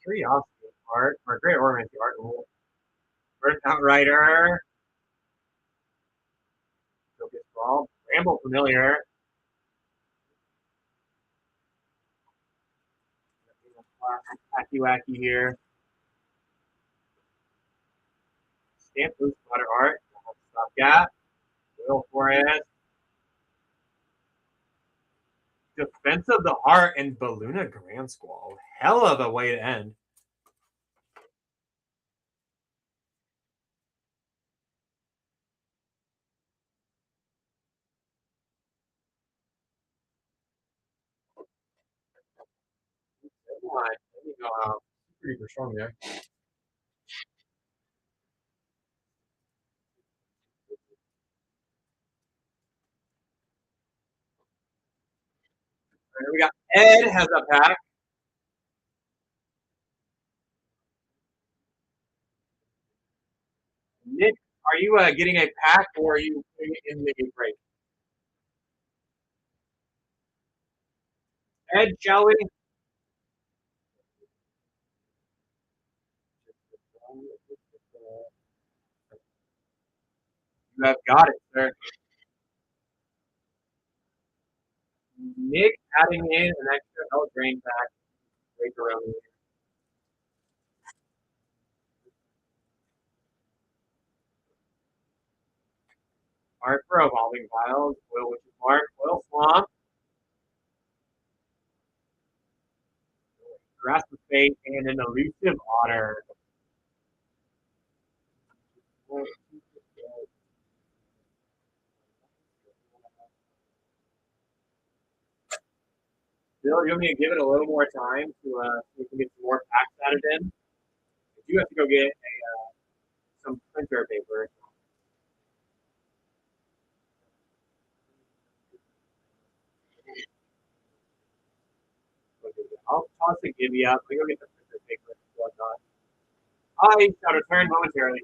Speaker 3: Curiosity art, or Great Ornament art. Earth Outrider. Focus Ball. Ramble Familiar. Hacky Wacky here. Stamp Blue Splatter Art. Stopgap. Will Forest. Defense of the Heart and Balluna Grand Squall. Hell of a way to end. Pretty strong there. We got Ed has a pack. Nick, are you getting a pack or are you putting it in the break? Ed, shall we? You have got it, sir. Nick adding in an extra health drain pack right around here. Art for Evolving Tiles, Will Witch's Mark, Will Swamp, Grasp of Fate, and an Elusive Otter. Bill, you want me to give it a little more time to so we can get some more packs added in? You have to go get some printer paper. I'll toss the Gibby up. We go get the printer paper and whatnot. I shall return momentarily.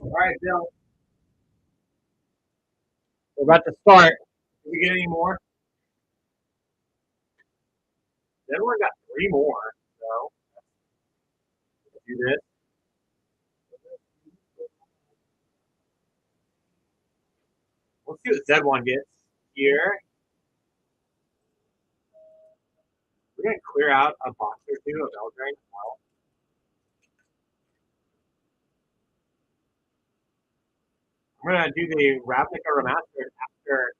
Speaker 3: All right, Bill. We're about to start. Did we get any more? Everyone got 3 more. So let's do this. Let's see what Z1 gets here. We're gonna clear out a box or two of Eldraine as well. I'm gonna do the Ravnica Remastered after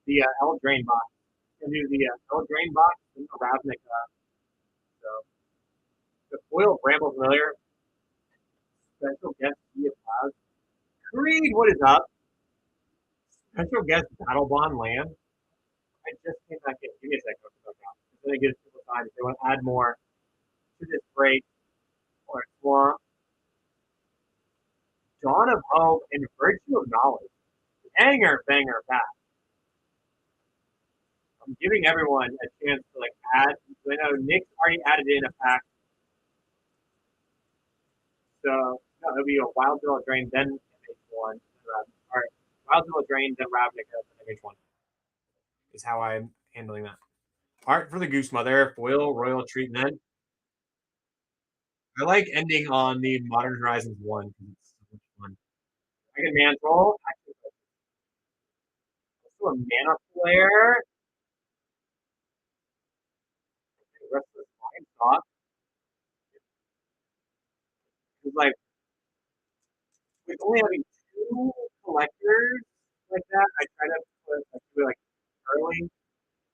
Speaker 3: the Eldraine box. I'm gonna do the Eldraine box and the Ravnica. So the foil Bramble Familiar, special guest Sea of Clouds. Creed, what is up? Special guest Battle Bond Land. I just came back in. Give me a second. I'm gonna get a simple sign if they want to add more to this break or Swamp. Dawn of Hope and Virtue of Knowledge. Banger pack. I'm giving everyone a chance to like add. So I know Nick's already added in a pack. So no, it'll be a Wild Bill Drain, then MH1. All right, Wild Bill Drain, then Ravnica, then MH1. Is how I'm handling that. Art for the Goose Mother, foil Royal Treatment. I like ending on the Modern Horizons 1 because it's so much fun. Dragon Mantle. Also a Mana Flare. Restless Mind Thought. It's like with only having 2 collectors like that, I try to put like, do it like early.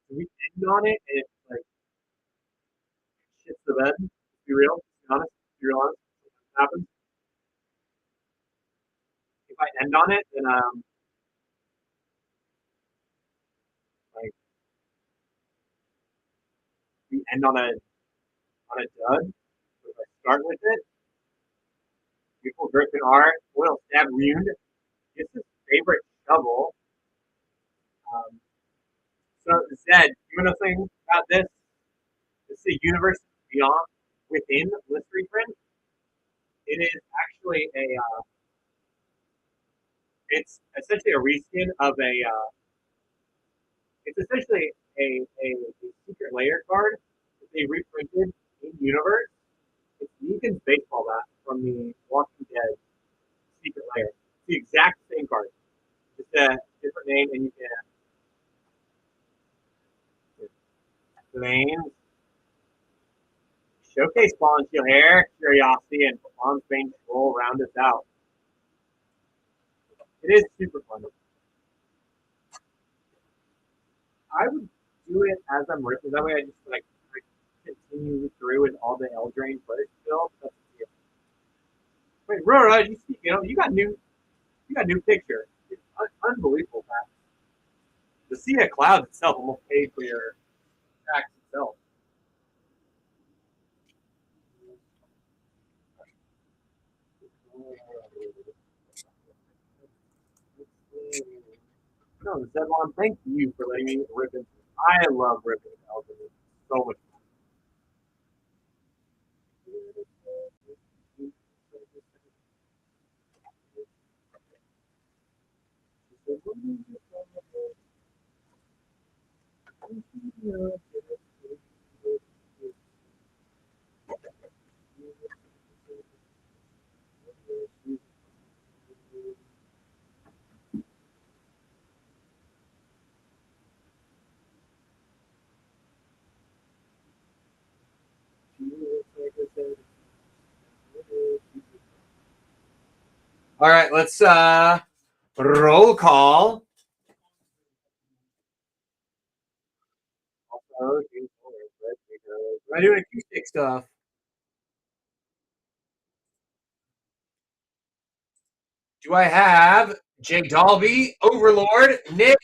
Speaker 3: So we end on it, and it's like shits the bed. Be real, be honest, be real honest. What happens if I end on it? Then like we end on a on a dud. So if I start with it, beautiful Griffin art, oil stab rune. This is favorite shovel. So Zed, you know something about this? This is a universe beyond within Mystery Print. It is actually it's essentially a reskin of it's essentially a secret layer card that they reprinted in universe. It's Negan's baseball bat from the Walking Dead secret layer. It's the exact same card, just a different name, and you can Flames, Showcase Ball and Shield Hair, Curiosity, and Bronze Bane Troll round us out. It is super fun. I would do it as I'm ripping. That way I just like continue through with all the Eldraine footage still. Wait, Rora, you got new picture. It's unbelievable, man. The Sea of Clouds itself almost paid for your tax itself. No, Zedlon, thank you for letting me rip into it. I love ripping Eldraine so much. All right, let's roll call. Am I doing acoustic stuff? Do I have Jay Dalby, Overlord, Nick,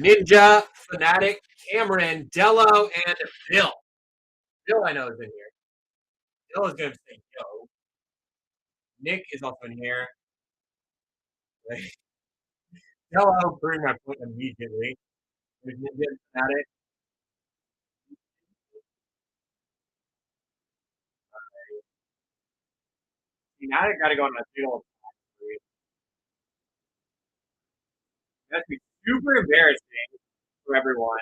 Speaker 3: Ninja, Fanatic, Cameron, Dello, and Bill? Bill, I know, is in here. Bill is going to say yo. Nick is also in here. Dello, bring my foot immediately. There's Ninja and Fanatic. Fanatic got to go on a field. That's be super embarrassing for everyone.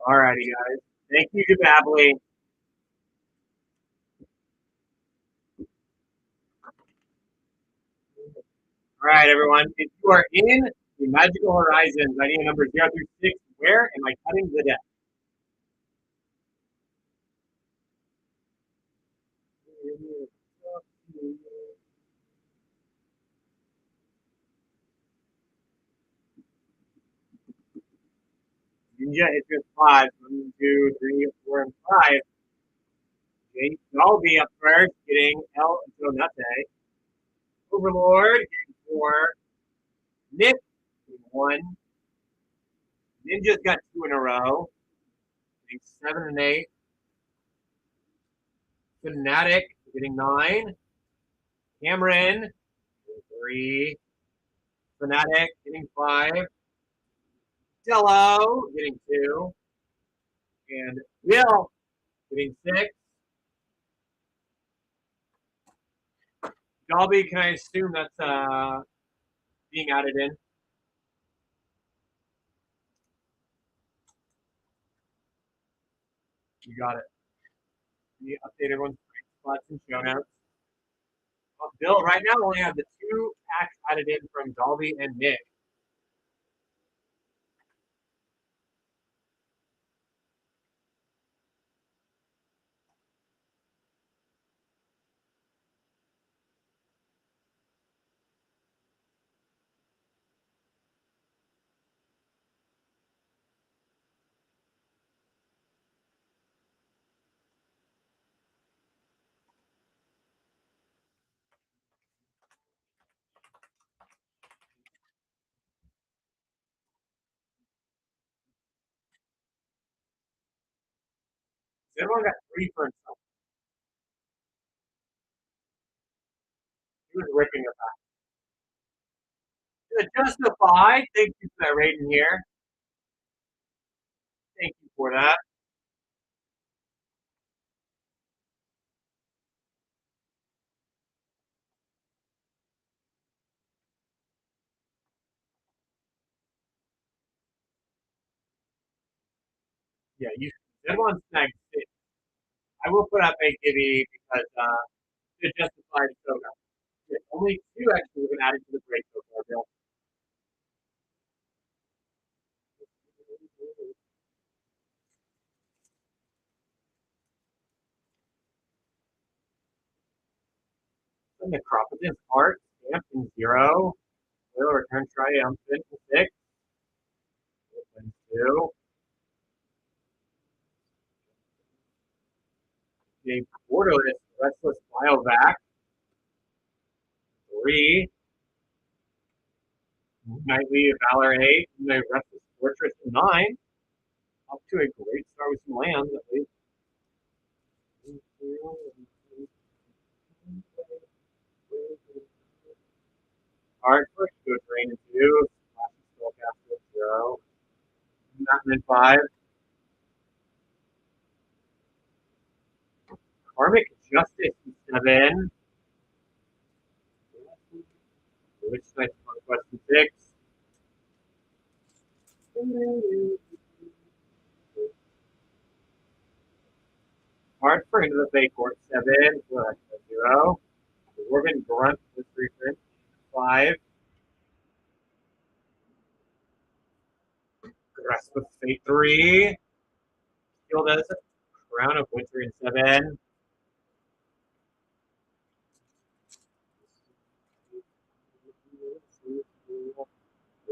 Speaker 3: Alrighty, guys. Thank you to Babbly. All right, everyone. If you are in the Magical Horizons, idea number 0 through 6, where am I cutting the deck? Ninja hits with 5. 1, 2, 3, 4, and 5. Okay, Dalby up first, getting El Donate. Overlord getting 4. Nick getting 1. Ninja's got 2 in a row. Getting 7 and 8. Fanatic getting 9. Cameron getting 3. Fanatic getting 5. Dello getting 2. And Will getting 6. Dalby, can I assume that's being added in. You got it. We update everyone's spots and show notes. Bill, right now, we only have the 2 packs added in from Dolby and Nick. Everyone got 3 for himself. He was ripping it back. Justify. Thank you for that rating here. Thank you for that. Yeah, you. Everyone's snagged 6. I will put up a gibby because to justify the soda. There's only 2 actually have been added to the break so far, Bill. And the Necropolis Art, stamped in 0. Will return triumphant to 6. Open 2. The Borderless Restless Biovac. 3. Knightly Valor 8. And the Restless Fortress 9. Up to a great start with some lands at least. Art first to a drain 2. Spellcaster 0. Mountain 5. Karmic Justice 7. Which Knight's Conquest 6. Hard for Into the Bay Court 7. 0. Dwarven Grunt with 3 print 5. Grasp of Fate 3. Skilled as Crown of Winter in 7.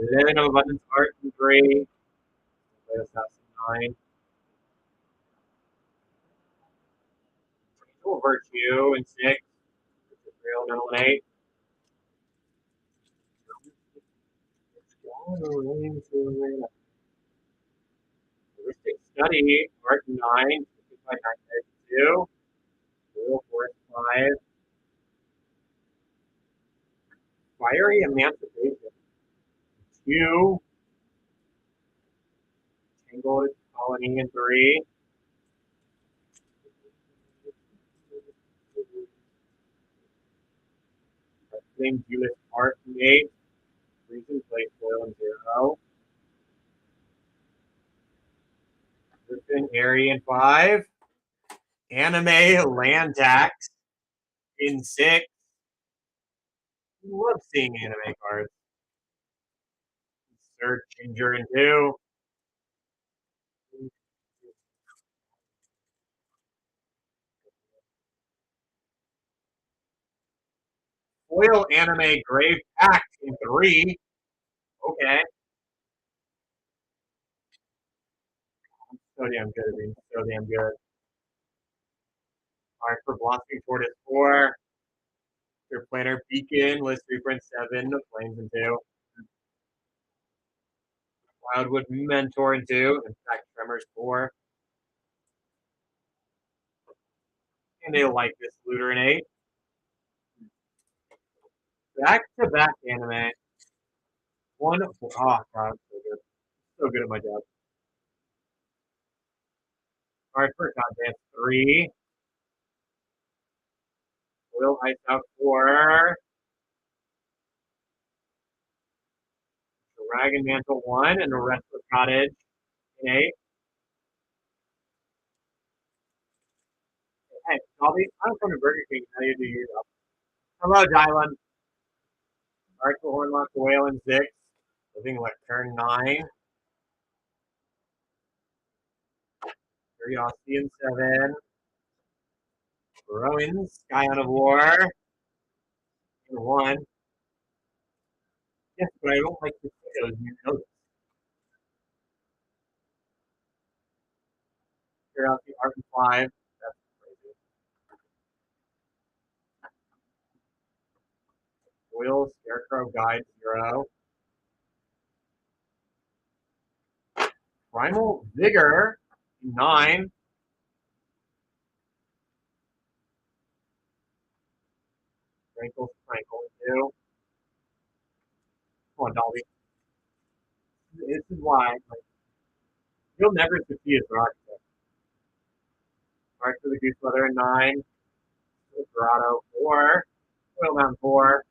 Speaker 3: Living of Abundance Art in 3. Assassin 9. Angel Virtue in 6. Real Mental in 8. Heuristic Study, Art 9. 2. Real Force 5. Fiery Emancipation 2. Tangled Colony in 3. Wrestling Judas Art in 8. Reason Play Foil in 0. Griffin Airy in 5. Anime Land Tax in 6. Love seeing anime cards. Search Ginger in 2. Foil Anime Grave Pact in 3. Okay. So damn good at being so damn good. Alright, for Blossoming Tortoise 4. Your Planner Beacon, list reprint 7, Flames in 2. Wildwood Mentor in 2. In fact, Tremors 4. And they like this Looter in 8. Back to back anime. Oh god, so good. So good at my job. Alright, for Goddamn 3. Will Ice Out 4. Dragon Mantle 1 and a Restless Cottage in 8. Hey, Colby, I'm from the Burger King. How you do you? Hello, Dylan. Artful Hornlock Whale in 6. Living what, turn 9. Curiosity in 7. Ruins, Scion of War in 1. Yes, but I don't like potatoes. You know this. Curiosity Art in 5. That's crazy. Will Scarecrow Guide 0. Primal Vigor 9. Sprinkle 2. Come on, Dolby. This is why like, you'll never succeed as an architect. Mark for the Goose Weather in 9. Dorado 4. Oil Mountain 4.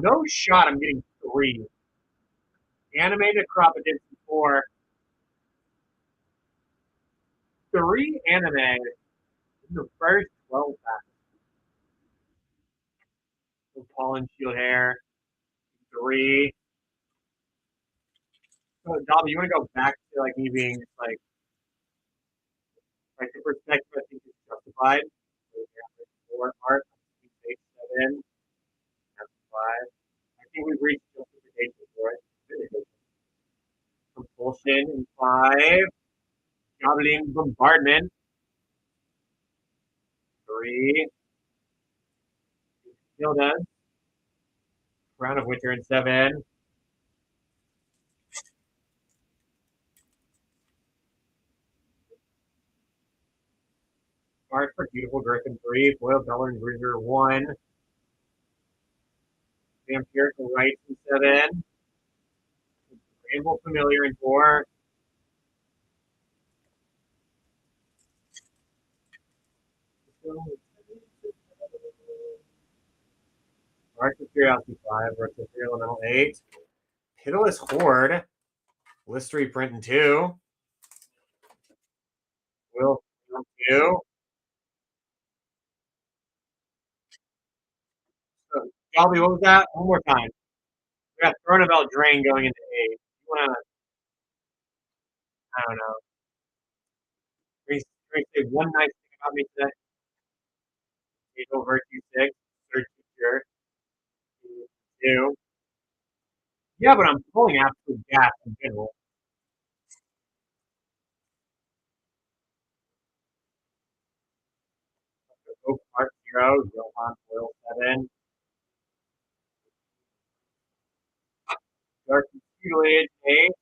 Speaker 3: No shot I'm getting 3. Animated Crocodile 4. 3 anime in the first 12 packs. Pollen Shield Hair. 3. So, Dobby, you want to go back to like me being like the perspective I think is justified. So, 4 art, 7, 5. I think we've reached justification for it. Compulsion in 5. Goblin Bombardment. 3. Hilda. Crown of Winter in 7. Art for Beautiful Griffin 3. Foil Beller and Bruiser 1. Vampirical Rights in 7. Ramble Familiar in 4. Art for Curiosity 5. Versus Imperial Elemental 8. Pitiless Horde. Listery Print in 2. Will 2. So, Shelby, what was that? One more time. We got Thronabelle Drain going into 8. You want to, I don't know. Can we say one nice thing about me today? Fatal Virtue 6. Third Teacher. 2. Yeah, but I'm pulling absolute gas in general. Oak Park 0. Johan Foil 7. Dark Tutelage 8.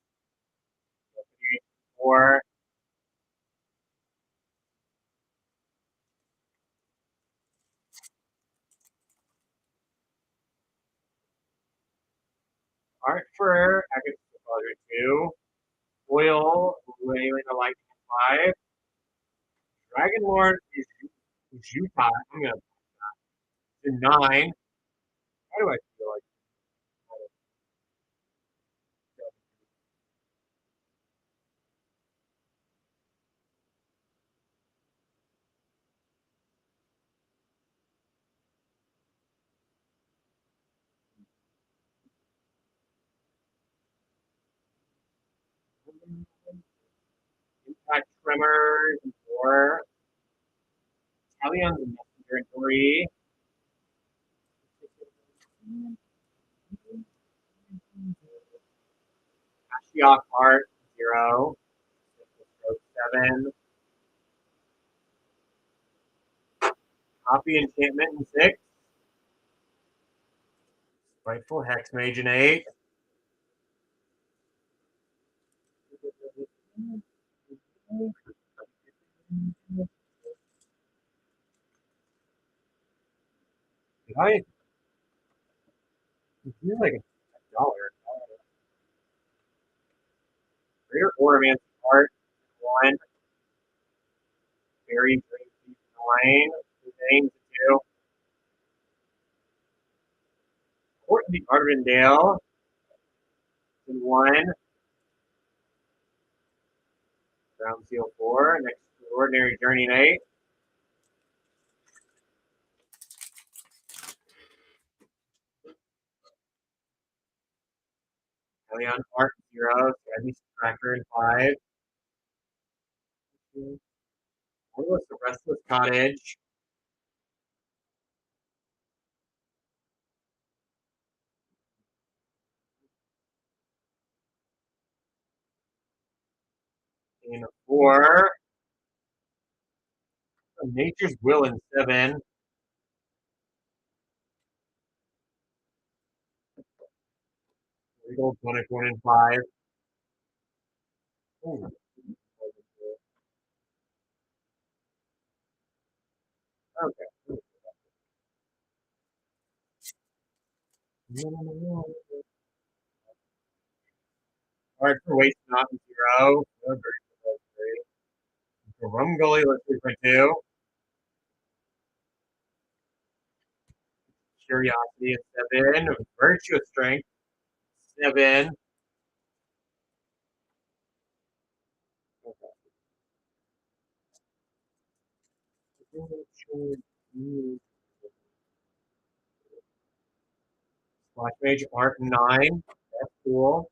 Speaker 3: 4. Art for Agatha 2. Foil Wailing the Light 5. Dragon Lord Jutai. I'm going to 9. How do I feel like Impact Tremors 4. Italian Messenger in 3. Ashiok Art 0. 7. Copy Enchantment in 6. Spiteful Hex Mage in 8. Did I feel like $1? Greater Ornament Art 1. Very Green 9. Names 2. Fort the Arvindale in 1. Ground Seal 4. An Extraordinary Journey Night. Leon Art 0. Sandy Tracker in 5. What was the Restless Cottage? In 4. Nature's Will in 7. Regal Tonic 1 in 5. Ooh. Okay. Hard for Waste Not 0. Very good. Rum Gully, let's 3.2. Curiosity at 7. Virtuous Strength 7. Splash Mage Art 9. That's cool.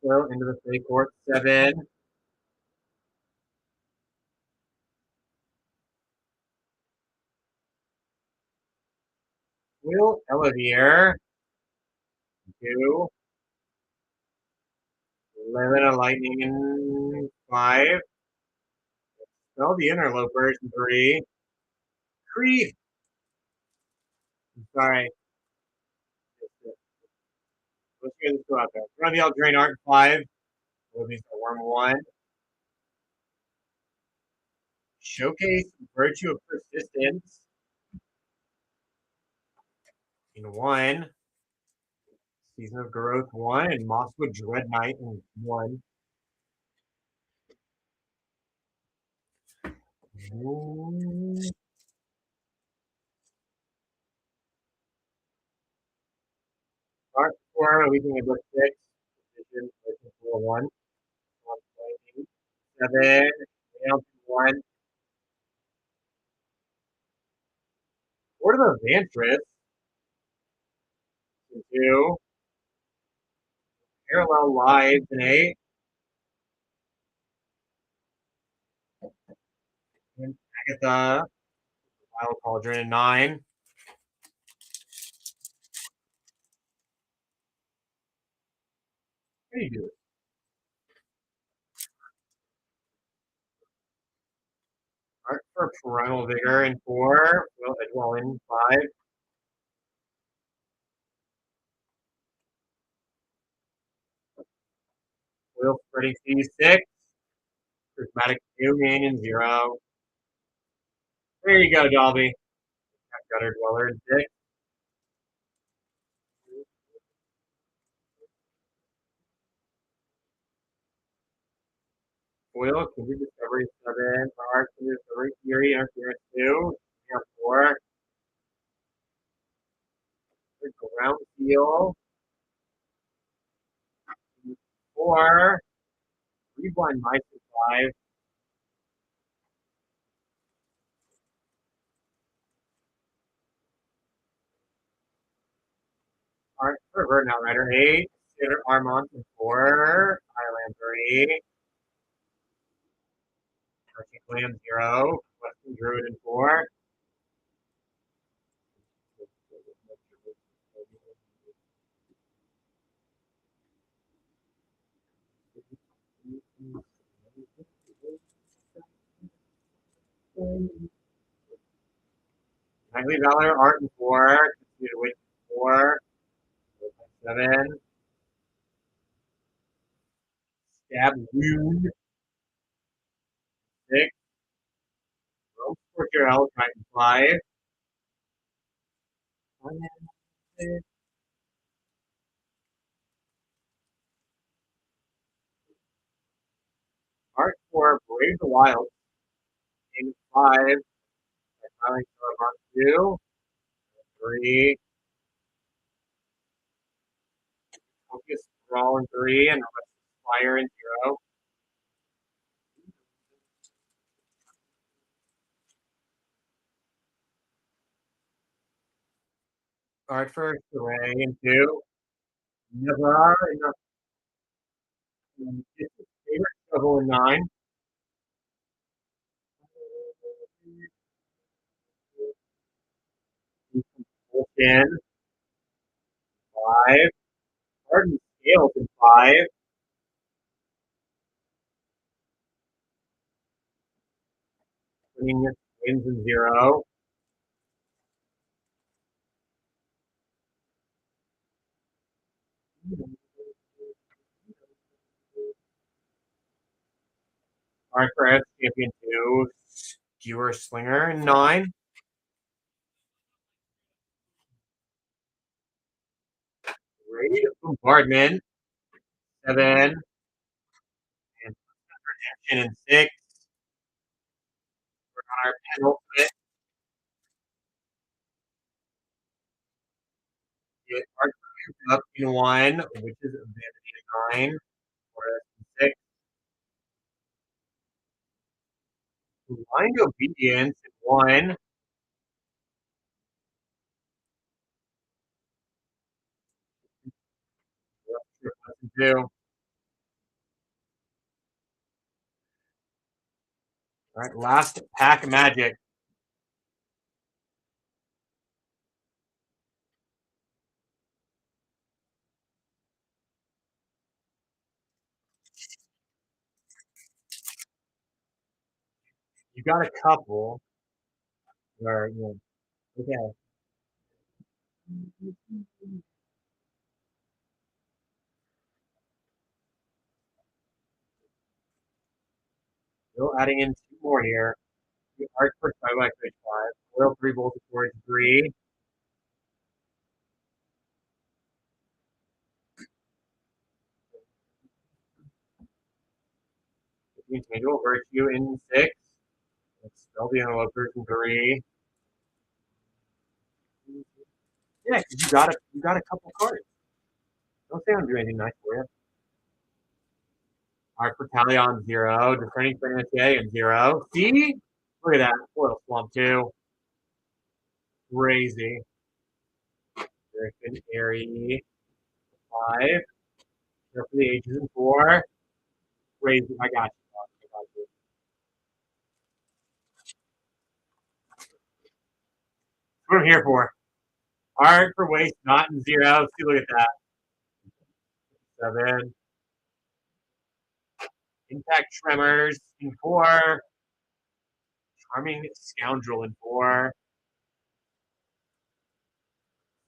Speaker 3: So into the Fake Court 7. Will Elevier 2. Lemon of Lightning in 5. Spell the Interlopers in 3. Creed. Sorry. Let's get this out there. Run the Eldraine Art in 5. Movies are Worm 1. Showcase Virtue of Persistence in 1. Season of Growth 1. And Mosswood Dread Knight in 1. Art 4. Leaving a book 6. Position 1. 7. 1. Word of Evantress. 2. Parallel Lives in 8. And Agatha. Wild Cauldron in 9. How do you do it? Art for Primal Vigor in 4. Will Edwell in 5. Will Spreading Sea 6. Prismatic 2. Canyon 0. There you go, Dolby. Gutter Dweller in 6. Foil, Kindred Discovery 7. Art, Kindred Discovery Theory, Interference 2. 4. Ground Seal. 4. Reblind Mice in 5. Art for Verdant Outrider 8. Standard Armont in 4. Island 3. Archie Clan 0. Western Druid in 4. Knightly Valor Art in 4. Continue to wait in 4. 7. Stab Wound 6. Rope Torture Elephant in 5. Art for Brave the Wild in 5. Filing Art 2. 3. Focus Brawl in 3 and Fire in 0. Card first, Array in 2. Never enough. Favorite Shovel in 9. In 5. Garden Scales in 5. Winning wins in 0. Card first, Champion 2. Skewer Slinger in 9. Raid Bombardment 7. And Protection in 6. We're on our penultimate. Get Card up in 1, which is Vanity in 9. Or 6. Blind Obedience in 1. Two. All right, last pack Magic. You got a couple where, okay. Still adding in 2 more here. The Arc for 5 fish 5. Oil 3 bolts towards 3. Tangible Virtue in 6. Spell the Interlopers in 3. Yeah, because you got a couple cards. Don't say I'm doing anything nice for you. Arc for Talion 0. Defending Financier in 0. See? Look at that. Oil Swamp 2. Crazy. Griffin Airy 5. Here for the Ages in 4. Crazy. I got you. I got you. What I'm here for. Art for waste, not in 0. See, look at that. 7. Impact Tremors in 4. Charming Scoundrel in 4.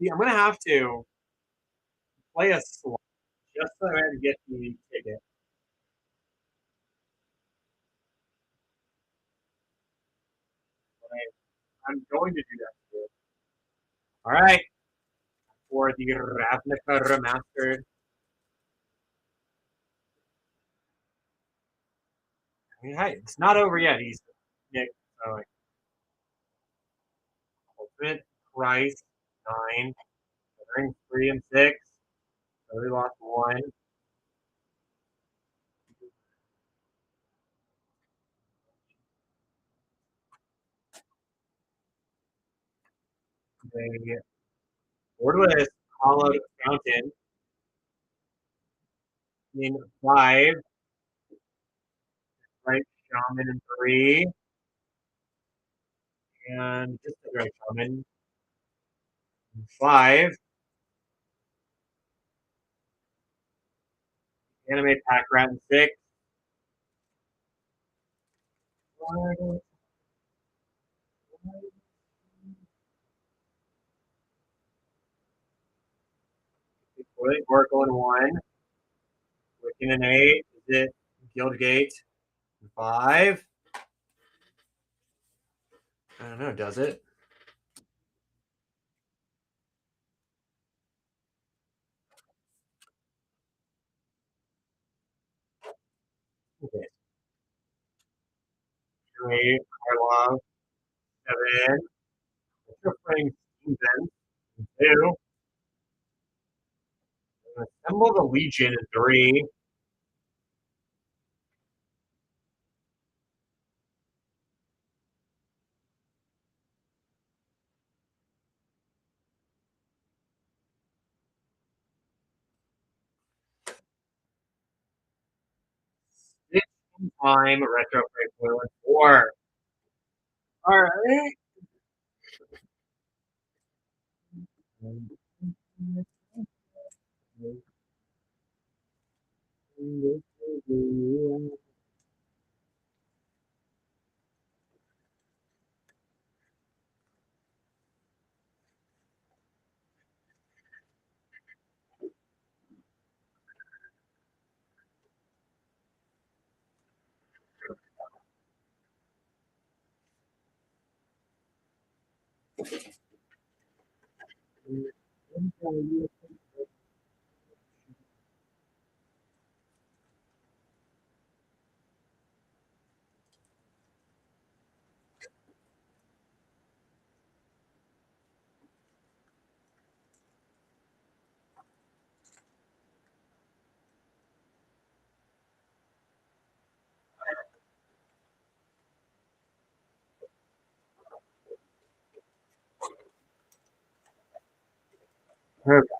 Speaker 3: See, I'm going to have to play a slot just so I can get the ticket. I'm going to do that too. All right. For the Ravnica Remastered. I mean, hey, it's not over yet. He's Nick. So, ultimate price 9. Entering 3 and 6. So we lost 1. The Wordless Hollowed Fountain in 5. Right Shaman in 3. And just a Right Shaman in 5. Anime Pack Rat in 6. Oracle in 1. Wiccan in 8. Is it Guildgate in 5? I don't know, does it? Okay. 8, Karlov, 7. Extra Frame Steven, 2. Assemble the Legion in 3. Stitch in Time, Retro Foil in 4.
Speaker 2: All right.
Speaker 3: Perfect.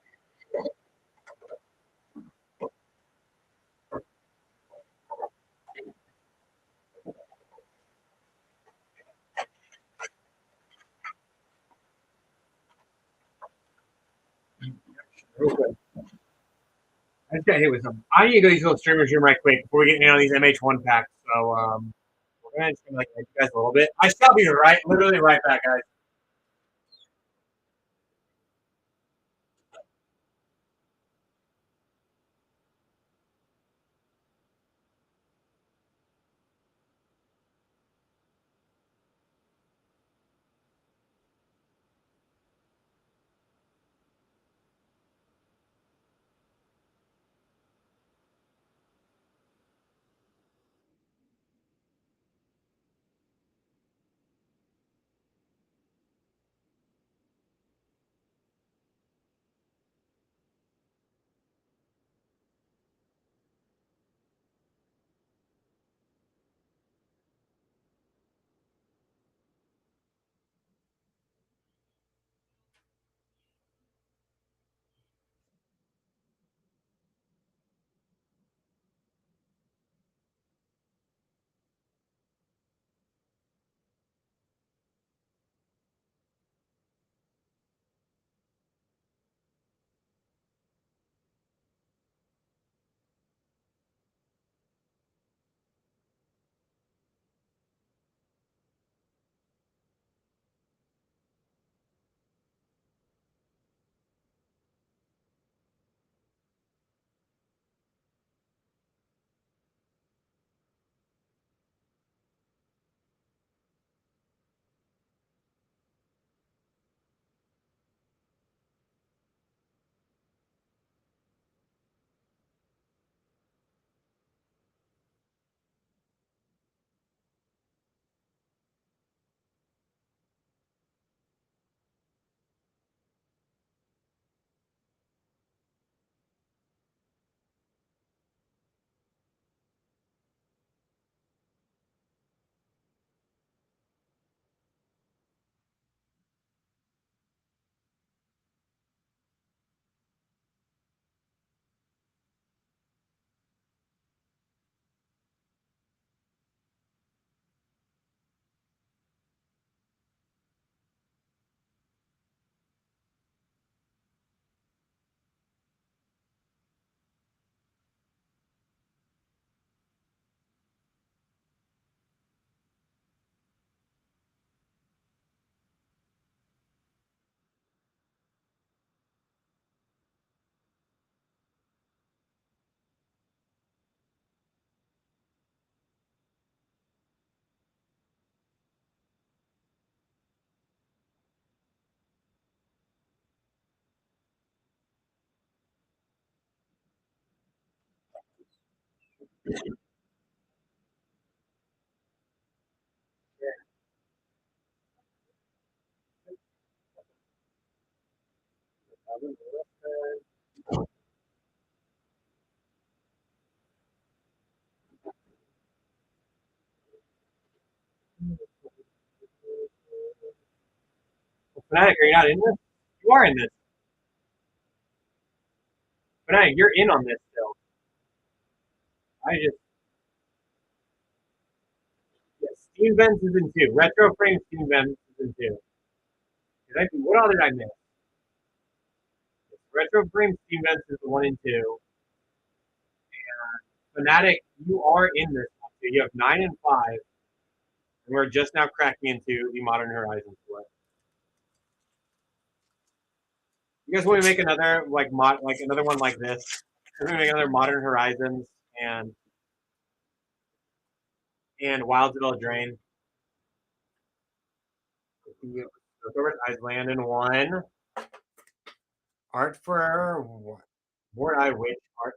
Speaker 3: Okay. I just got hit with something. I need to go to these little streamers room right quick before we get in on these MH1 packs. So we're gonna just like you guys a little bit. I shall be literally right back, guys. Fnatic, are you not in this? You are in this. Fnatic, you're in on this still. I just Steam Vents is in 2. Retro Frame Steam Vents is in 2. What all did I miss? Retro Frame Steam Vents is the 1 and 2. And Fnatic, you are in this one. So you have 9 and 5. And we're just now cracking into the Modern Horizons split. You guys want to make another another one like this? We're gonna make another Modern Horizons and Wilds of Eldraine. Iceland in 1. Art for Board I Wish Art.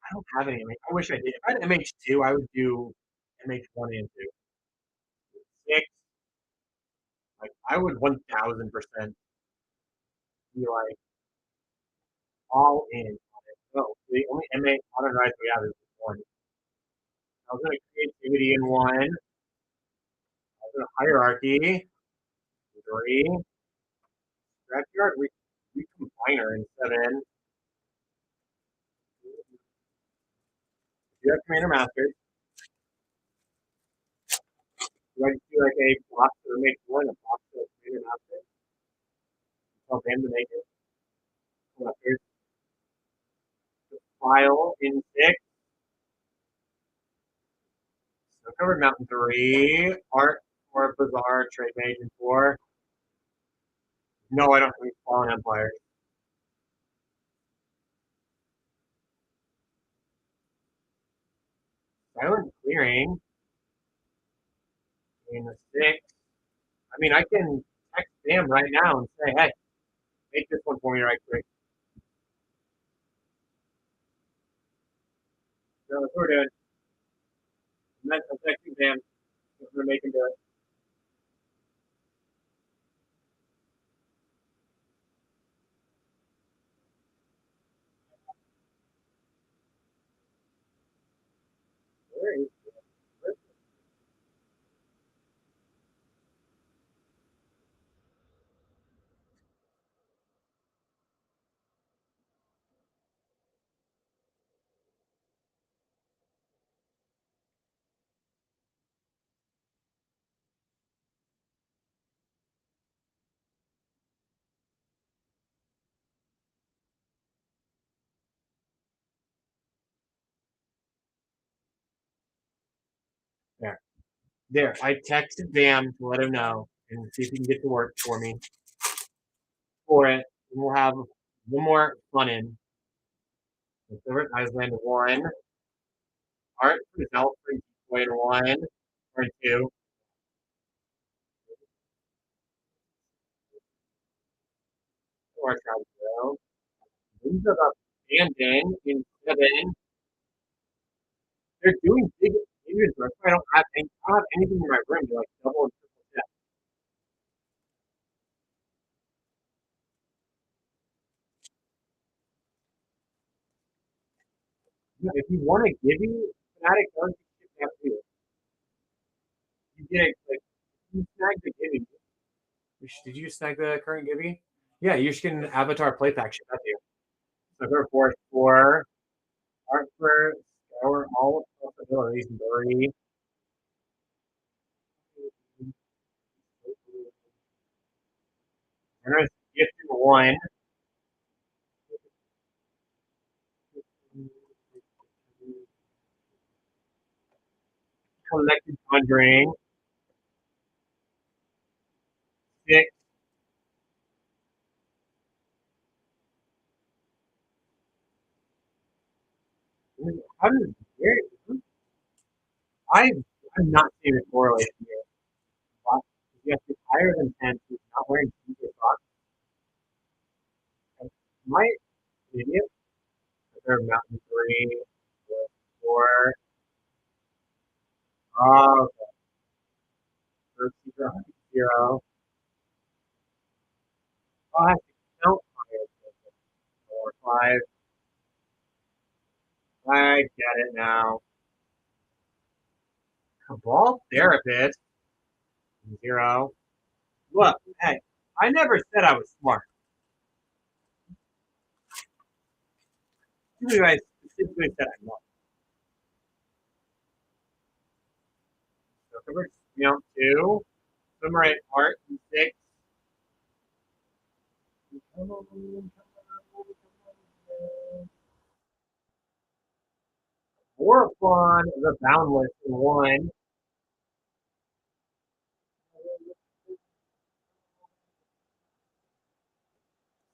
Speaker 3: I don't have any. I wish I did. If I had MH2, I would do MH1 and 2. 6. Like I would 1000% be like all in on it. No, the only MH Modern Rise we have is 1. I was gonna creativity in 1. I was gonna hierarchy 3. Scrapyard recombiner in 7. You have Commander Masters. You like to do like a box or make 1 a box of Commander Masters. Tell them to make it. Collectors. File in 6. So covered Mountain 3. Art for Bazaar, Trade Mage in 4. No, I don't have any Fallen Empire. Silent Clearing in the 6. I mean, I can text them right now and say, hey, make this one for me right quick. So that's what we're doing. I'm texting them. I'm going to make them do it. Where is it? There. There. I texted Bam to let him know and see if he can get to work for me for it. And we'll have one more fun in. Silver Iceland 1. Art for Zelf for Boy 1 or 2. Or try to go. These are about standing in 7. They're doing big injuries. I don't have anything in my room to like double and triple check. Yeah, if you want to give you Fnatic cards, you can have to. You get it like you snag the giving. Did you snag the current giving? Yeah, you should get an avatar play pack ship at you. So go for 4. Art for scour all possibilities. 3. Generous gift in 1. Collected conjuring. 6. How does I'm not seeing a correlation here. But yes, it's higher than 10. He's not wearing DJ socks. My idiot. They're Mountain 3, 4. Oh, okay. First secret 0. Oh, I have to count 4, 5. I get it now. Cabal Therapist. 0. Look, hey, I never said I was smart. You guys specifically said I'm not. So cover 2. Summarize art 6. More fun, the Boundless in 1.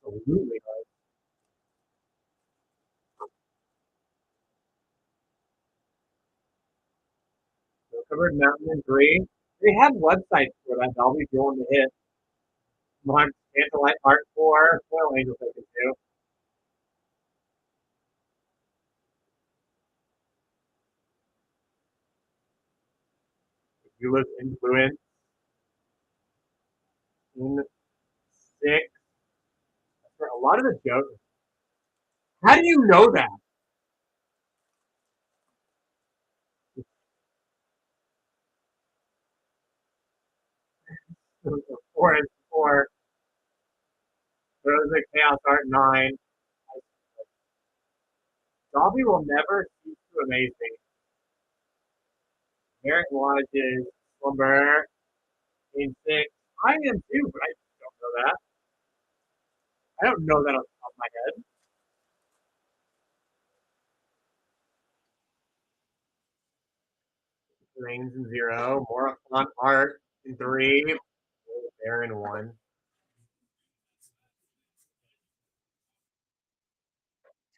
Speaker 3: Absolutely. So covered Mountain in 3. They have websites for that. I'll be doing the hit. Mark Angelite Art 4. Well, Angel Focus 2. Euless Influence in 6. For a lot of the jokes. How do you know that? 4 and 4. Rose Chaos Art 9. Dobby will never cease to amaze me. Merit Lodge's Slumber in 6. I am too, but I don't know that. I don't know that on the top of my head. Rings in 0. More fun art in 3. Bear in 1.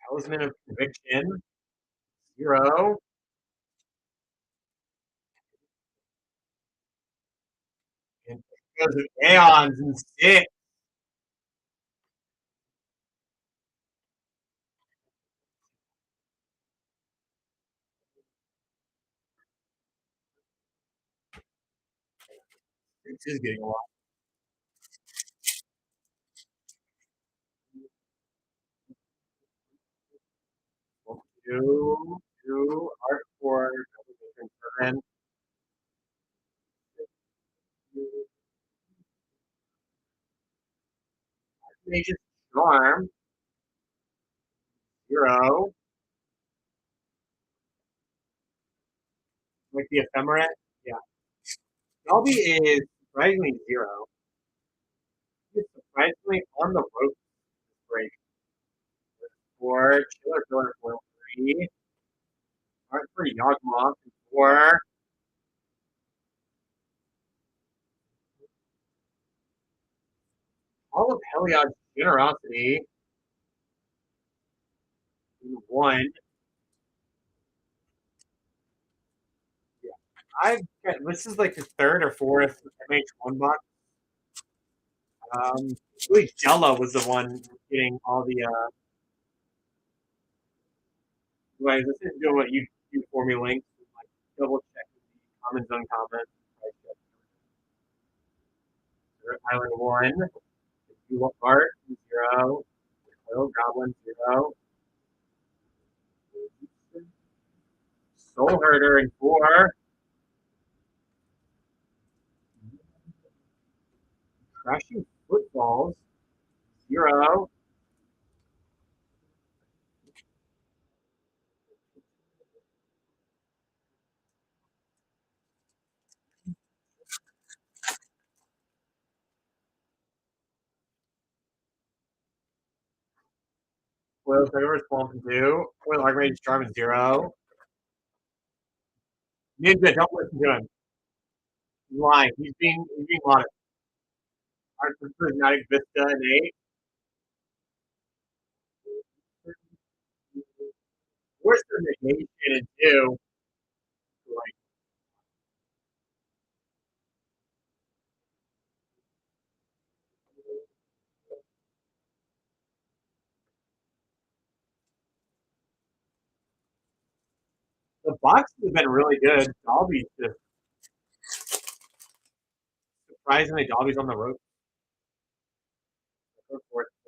Speaker 3: Talisman of Conviction 0. And Echoes of Aeons in 6. This is getting a lot. 2 art for Concurrent. Mage's Charm 0. Like the Ephemerate. Yeah. Dobby is surprisingly 0. He's surprisingly on the rope. Break. 4. Chiller Killer Foil 3. Art for Yawgmoth 4. All of Heliod's Generosity in 1. Yeah. This is like the 3rd or 4th MH1 box. Really Jello was the one getting all the Anyways, this is doing what you do for me links. Like double check the commons, uncommons. Island 1. You art 0. Little Goblin 0. Soul Herder in 4. Crashing Footballs 0. Foil Favor Swamp 2. Foil Archmage Charm 0. Ninja, don't listen to him. He's lying. He's being modest. Art for Prismatic Vista in 8. Where's the negation in 2? Like, the boxes have been really good. Dobby's just surprisingly Dobby's on the road.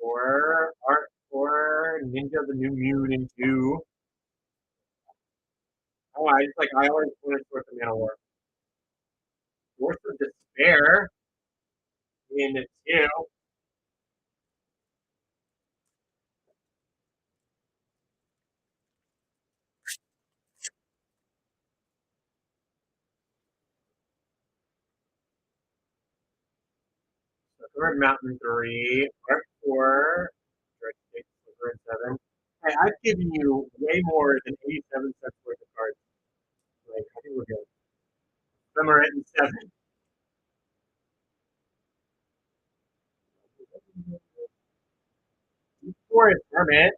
Speaker 3: 4 art for Ninja the New Mutant 2. Oh, I always want to sort the Man of War. Force of Despair into 2. Third Mountain 3, Art 4, Stretch 6, Silver and 7. Hey, I've given you way more than 87 cents worth of cards. Like, I think we're good. Some are at 7. Four is Hermit.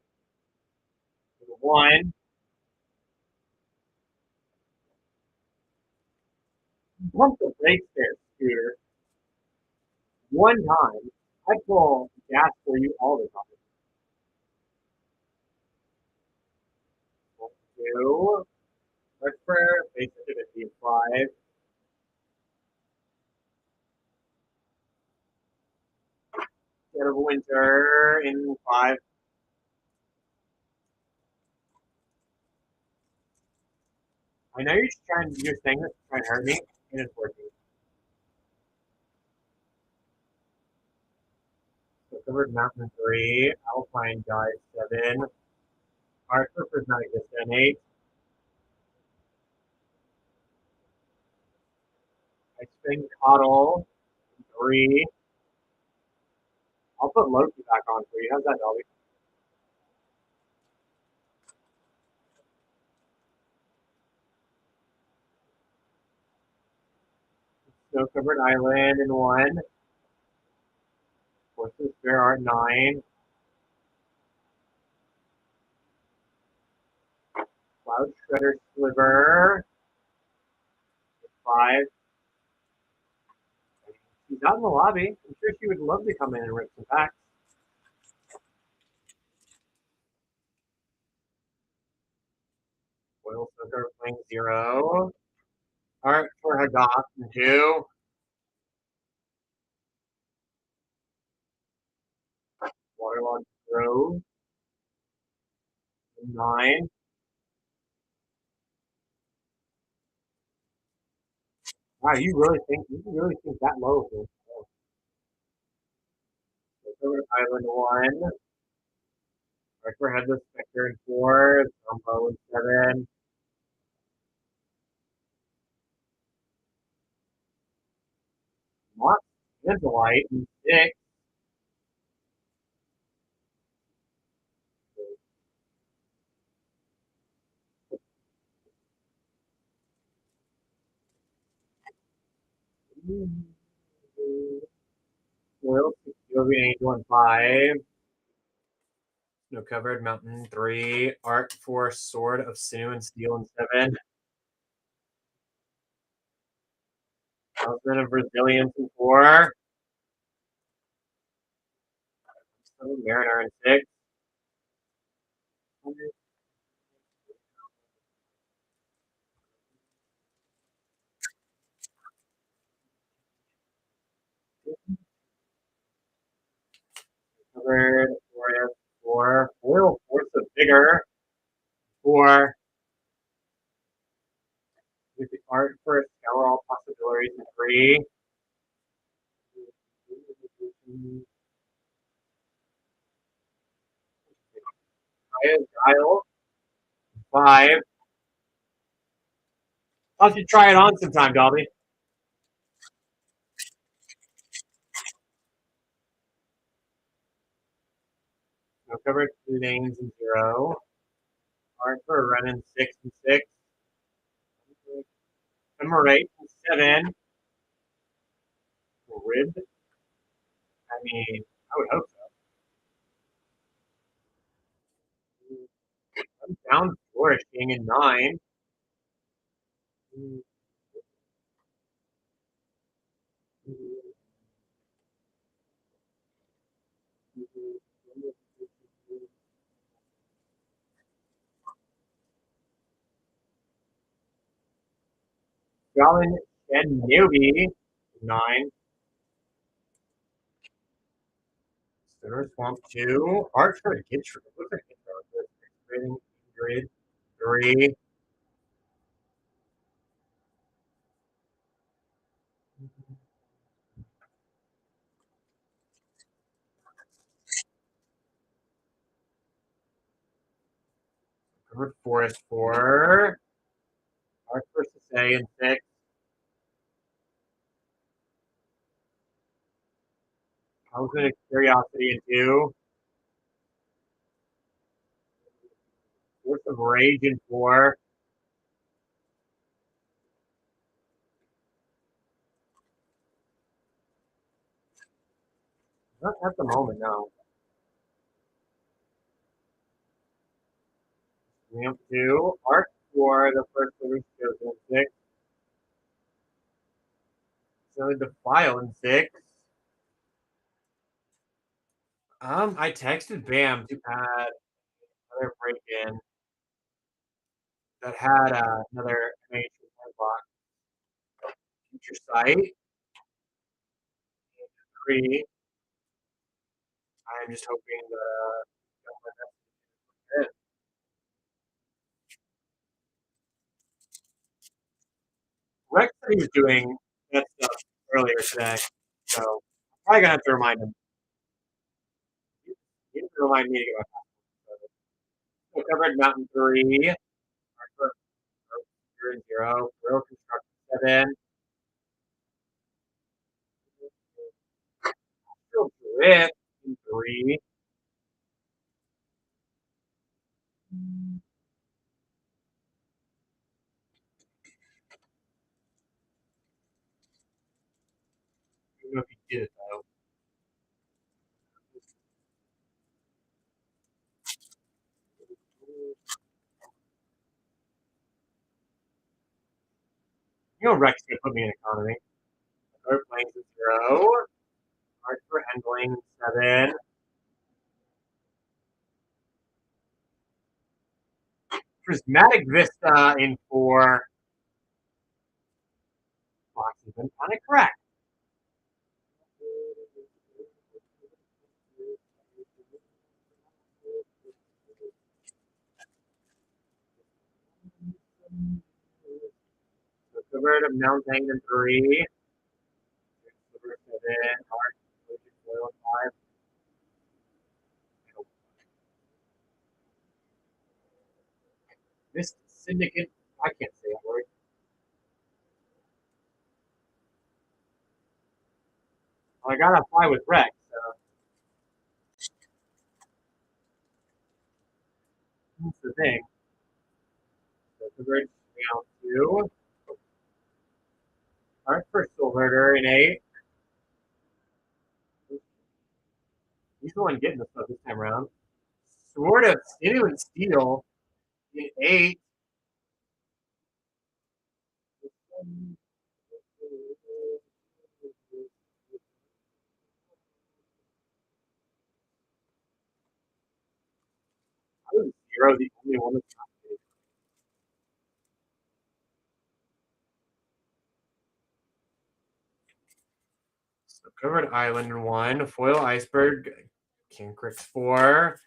Speaker 3: 1. Pump the brakes there, Scooter. One time, I pull gas for you all the time. 2. Look for base activity 5. Dead of Winter in 5. I know you're saying this to try and hurt me, and it's working. So covered Mountain 3, Alpine Guide 7, Arthur Prismatic Distant 8, Ice Coddle 3. I'll put Loki back on for you. How's that, Dolly? Snow Covered Island in 1. Forces Fair Art 9. Cloud Shredder Sliver 5. She's out in the lobby. I'm sure she would love to come in and rip some packs. Oil Soaker playing 0. Art for Hagoth in 2. Waterlogged Grove in 9. Wow, you really think that low of me? Silver Island 1. Art for Headless Spectre in 4. Combo in 7. Moss Tanzalite in 6. Oil Yogi Angel in 5. Snow Covered Mountain 3. Art for Sword of Sinew and Steel in 7. Talisman of Resilience in 4. Southern Mariner in 6. Covered Forest 4. Oil Force of Vigor 4. With the art for Scour All Possibilities in 3. Dial 5. I'll have to try it on sometime, Dolby. Snow Covered 2 names in 0. Art for Renin 6 and 6. Emerate 7. Rib. I mean, I would hope so. I'm down flourishing in 9. Gallon and Newbie 9. Stoner Swamp 2. Art for Gitro. What's a Gitro? Grid 3. Covered Forest 4. Art versus A in 6. Cosmic Curiosity in 2. Force of Rage in 4. Not at the moment, no. Ramp 2. Art 4, the first release goes in 6. So the file in 6. I texted Bam to add another break-in that had another MH block. Future Sight. 3. I am just hoping that Rex said he was doing that stuff earlier today, so I'm probably gonna have to remind him. He didn't remind me to get my password. So covered Mountain 3, Arthur 0, Real Construction 7, Astral Drift in 3. I don't know if he did it though. You know Rex gonna put me in economy. Earth Planes is 0. Hard for handling 7. Prismatic Vista in 4. Fox has been kind of correct. So covered of Mountain in 3. Covered 7. Hard Foil 5. This syndicate, I can't say that word. Well, I gotta fly with Rex, so that's the thing. So coverage down 2. Our first Herder in 8. He's the one getting the stuff this time around. Sword of Stimulant Steel in 8. I was 0, the only one that's not big. So covered Island in 1. Foil Iceberg. King Crix 4.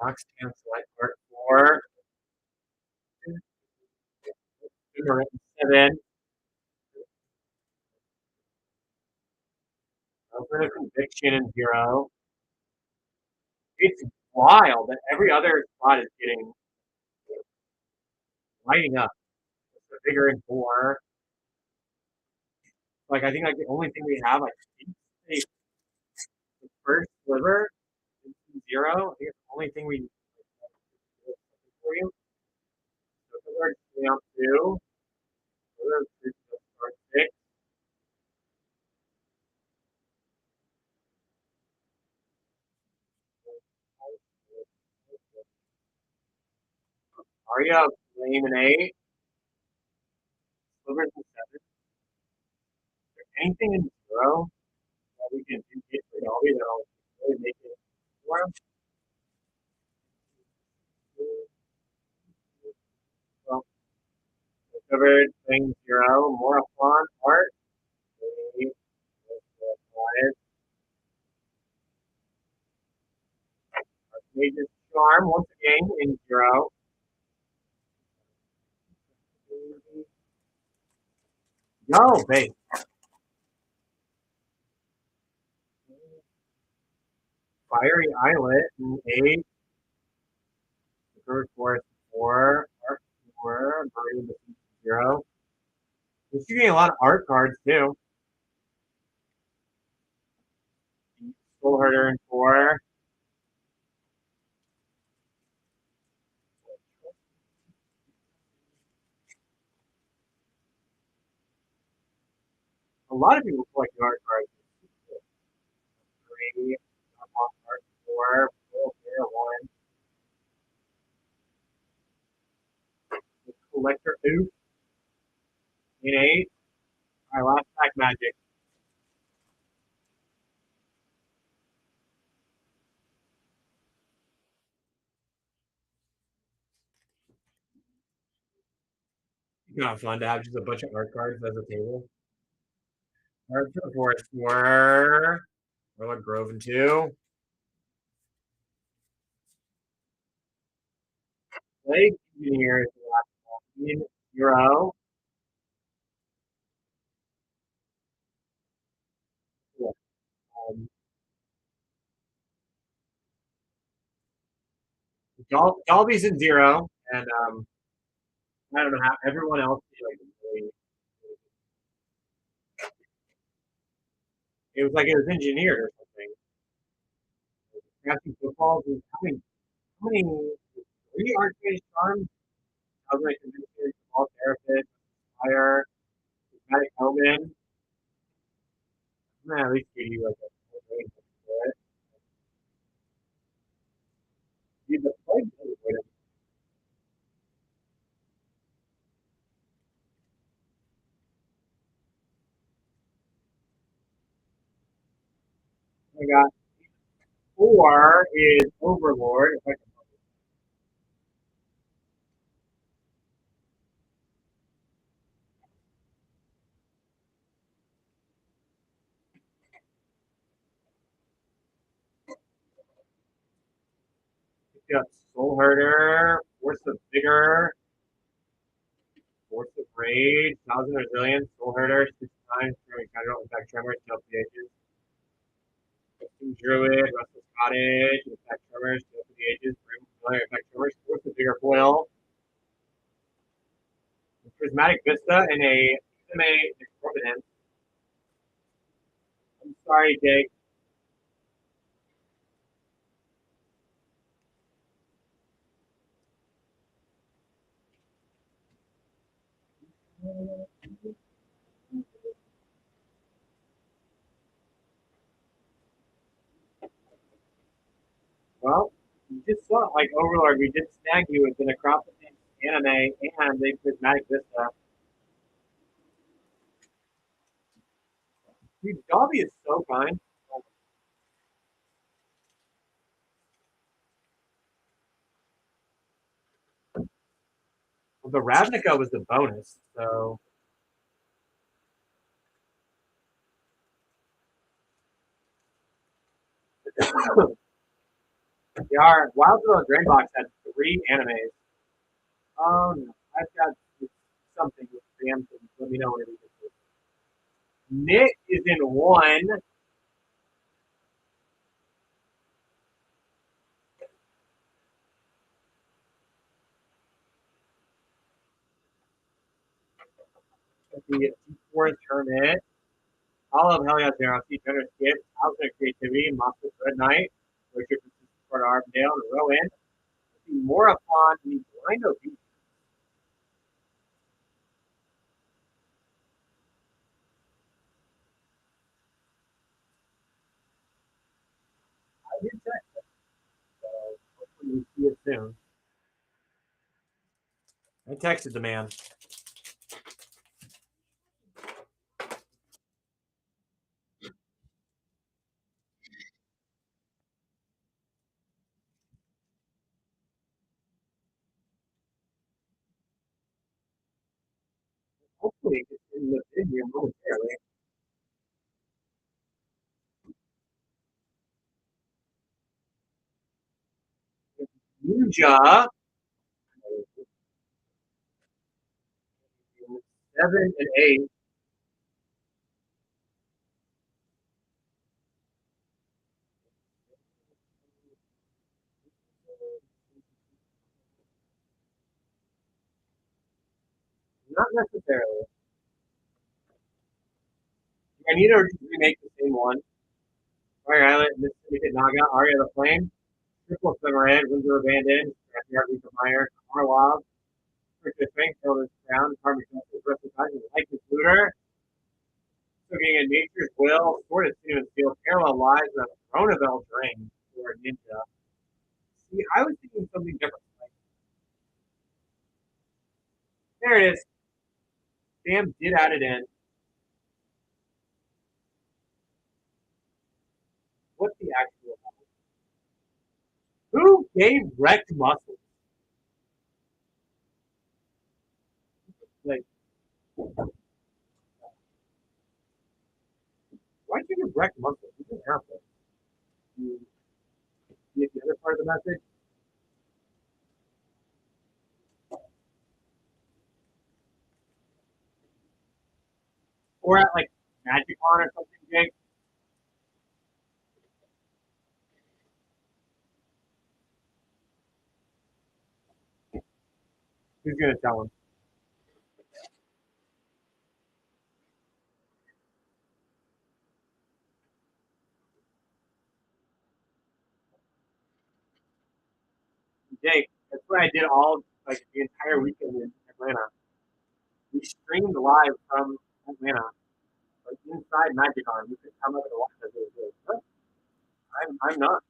Speaker 3: Mox Tan Select Art 4. 7. Open a Conviction in 0. It's wild that every other spot is getting lighting up. The bigger in 4. Like I think like the only thing we have, like the first sliver in 0. I think it's the only thing we for you. So we're down 2. We're 6. Arya Flame in 8. Slivers in 7. Is there anything in 0 that we can do get for Dolby that'll really make it for him? Well, covered thing 0. Moraphlon art. 8. Mage's Charm once again in 0. Yo, babe. Fiery Islet, and 8. The first forest 4. Art 4. Marine 0. You're getting a lot of art cards too. Soul Herder in 4. A lot of people collect art cards. 3. Art 4. Soul Herder 1. The Collector Oof in 8. All right, last pack Magic. Not fun to have just a bunch of art cards as a table. Art for the Forest 4. Relic Grove in 2. Lake Engineer is the last one. In 0. Yeah. Dolby's in 0, and I don't know how everyone else like really, it was like it was engineered or something. Asking footballs is how many 3 arcade charms? I was like convinced ball therapist, fire, dramatic omen. I'm gonna at least give you like a full range for it. Dude, the plague is good. I got 4 is Overlord. If I can pick up Soul Herder, Force of Vigor, Force of Rage, Thousand Resilience, Soul Herder, 6 times, throwing casual impact tremors, help the edges. Custom Druid, Restless Cottage, impact tremors, help the edges, bring familiar impact tremors, Force of Vigor foil, Prismatic Vista, and a SMA Exorbitant. I'm sorry, Jake. Well, you just saw like Overlord, we did snag you with the Necropolis anime and the Prismatic Vista. Dude, Dobby is so kind. Well, the Ravnica was the bonus, so our Wildsville Drainbox had 3 animes. Oh no, I've got something with preemption. Let me know when it is. Nick is in 1. The Forest Hermit. Olive Helios Generosity, Generous Gift, House of Creativity, Monster Red Knight, Richard Fort Armdale, and Rowan. More upon the Blind Obedience. I did text it, so hopefully we see it soon. I texted the man. Hopefully it's in the video momentarily. Ninja 7 and 8. Not necessarily. I need to remake the same one. Fire Island, Mississippi Naga, Aria the Flame, Triple Summerhead, Windsor Abandoned, Backyard Lisa Meyer, Marlov, Richard Frank, Elder Crown, Carmen Justice, Replication, Likeness Looter, Cooking in Nature's Will, Sword of Steel and Steel, Parallel Lives, and Throne of Eldraine for Ninja. See, I was thinking something different. Like, there it is. Sam did add it in. What's the actual value? Who gave Wrecked Muscles? Like, why'd you give Wrecked Muscles? You didn't have to. You get the other part of the message? Or at like MagicCon or something, Jake? Who's gonna tell him? Jake, that's what I did all like the entire weekend in Atlanta. We streamed live from Atlanta, like inside MagicCon. You could come up and watch us. It was good. I'm not.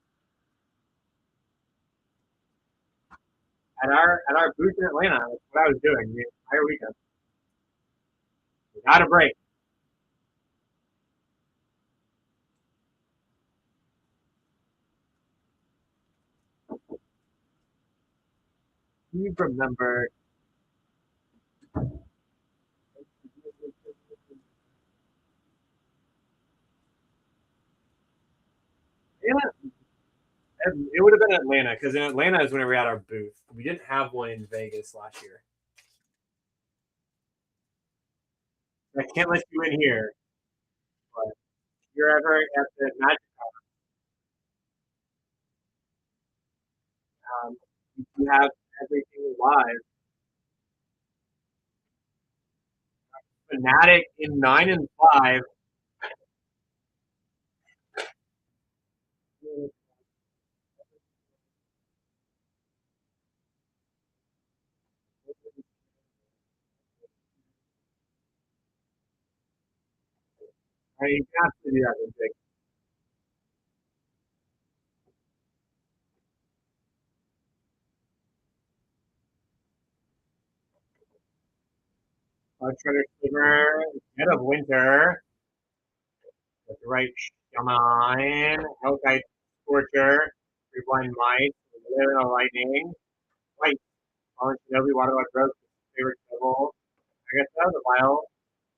Speaker 3: At our booth in Atlanta, that's what I was doing the entire weekend. Without a break. You remember yeah, it would have been Atlanta because in Atlanta is when we were at our booth. We didn't have one in Vegas last year. I can't let you in here, but if you're ever at the Magic, you have everything live. Fanatic in 9-5. I have to do that, Jake. Treasure Sliver, Head of Winter, with the right Shaman, Hellkite Scorcher, Three Blind Mice, Little Lightning, White, Fallen Shinobi, Waterlogged Rose, Favorite Devil, Agatha, the Vile,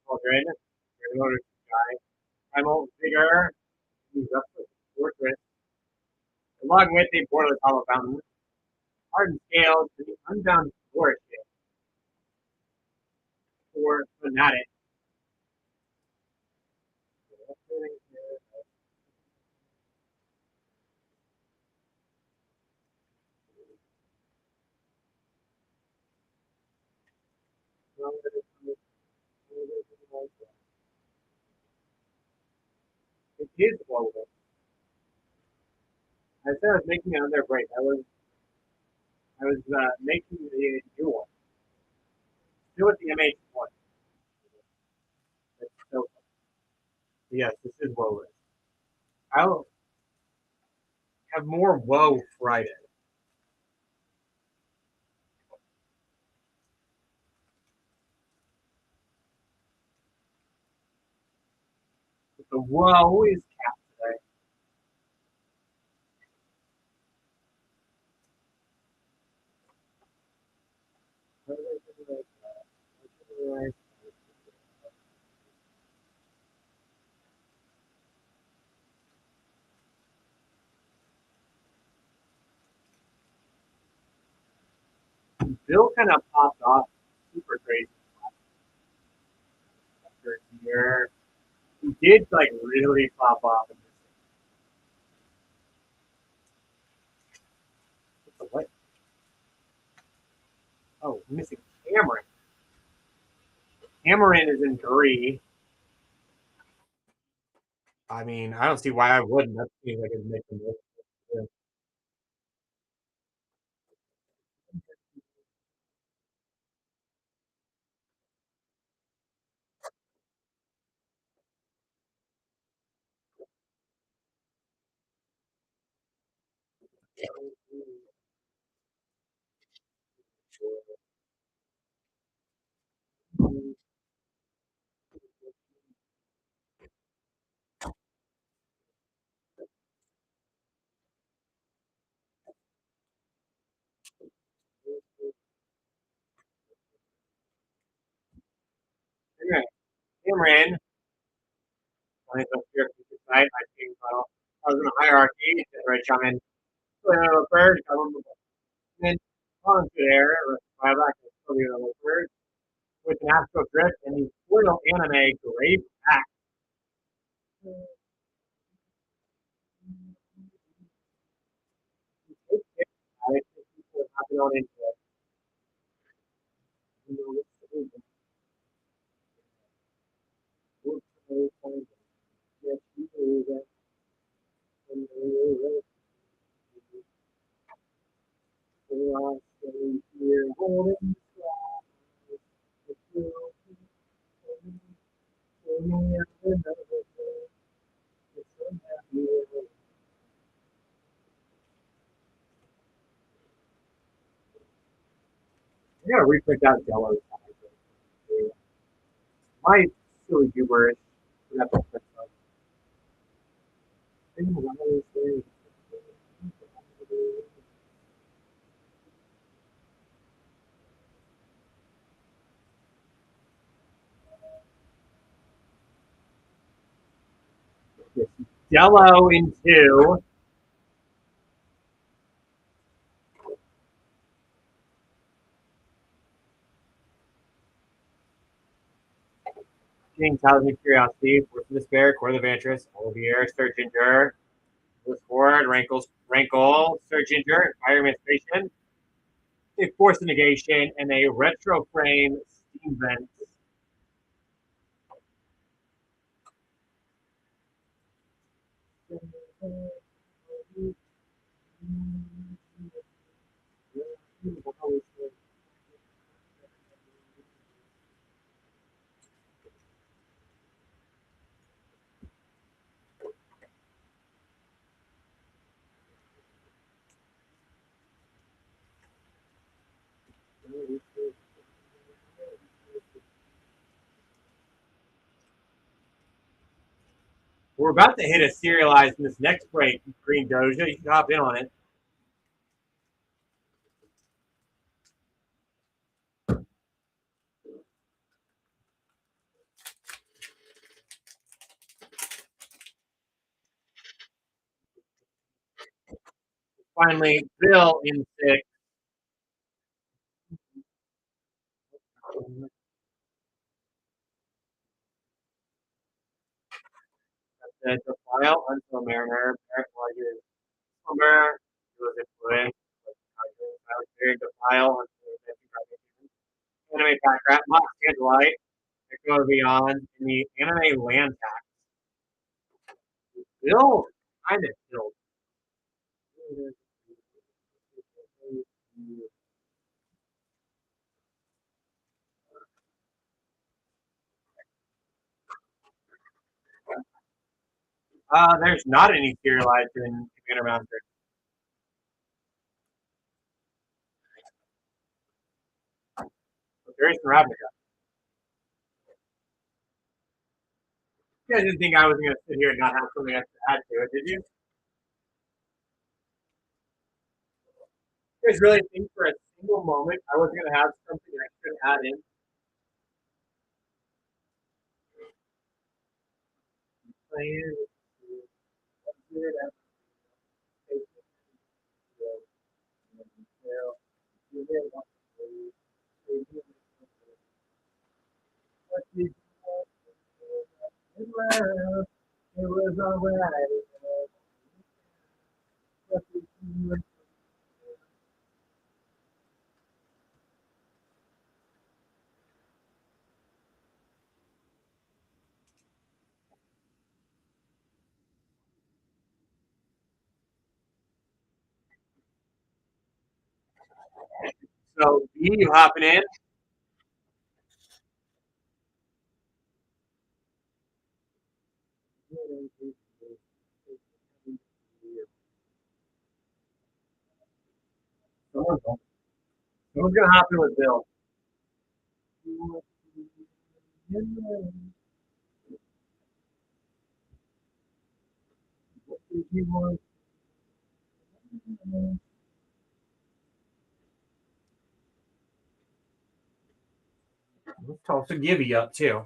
Speaker 3: Children, Reloaded Sky, Primal Vigor, Justice Fortress, along with a Borderless Hollow Fountain, Hardened Scales, and the Unbound Forest for Fanatic. It is global. I said I was making another break. I was making the new one. Still with the MH1. So yes, this is woe. I'll have more woe Friday. But the woe is capped today. Bill kind of popped off super crazy after a year. He did like really pop off. What? Oh, missing Cameron. Cameron is in 3.
Speaker 1: I mean, I don't see why I wouldn't. That seems like it'd make them look good.
Speaker 3: Anyway, Cameron, I think that's your site. I think I was in a hierarchy. Right, I'm in first. I'm then on to there. My back is still the first with an Astro Drift and the foil anime Grave Pack. I think people have been on into it. I gotta reprint out Jello. My silly gooberish. Jello in 2. King, Thousand Curiosity, Force of Despair, Core of Ventress, Olivier, Search Endure, Sword, Rankle, Search Endure, Fire Administration, a Force of Negation, and a Retro Frame Steam Vent. We're about to hit a serialized in this next break, Green Doja. You can hop in on it. Finally, Bill in 6. The file until Mariner, Parent Larger, Summer, was influenced. I was clearing the file until Anime Pack Rat, Mock Candlelight, Echo Beyond, and the Anime Land Tax. Bill kind of killed. There's not any serialized in Commander Master. There is Ravnica. You guys didn't think I was going to sit here and not have something else to add to it, did you? You guys really think for a single moment I was going to have something extra to add in? It was alright. So, B, you hopping in? Someone's gonna hop in with Bill. Let's toss a Gibby up too.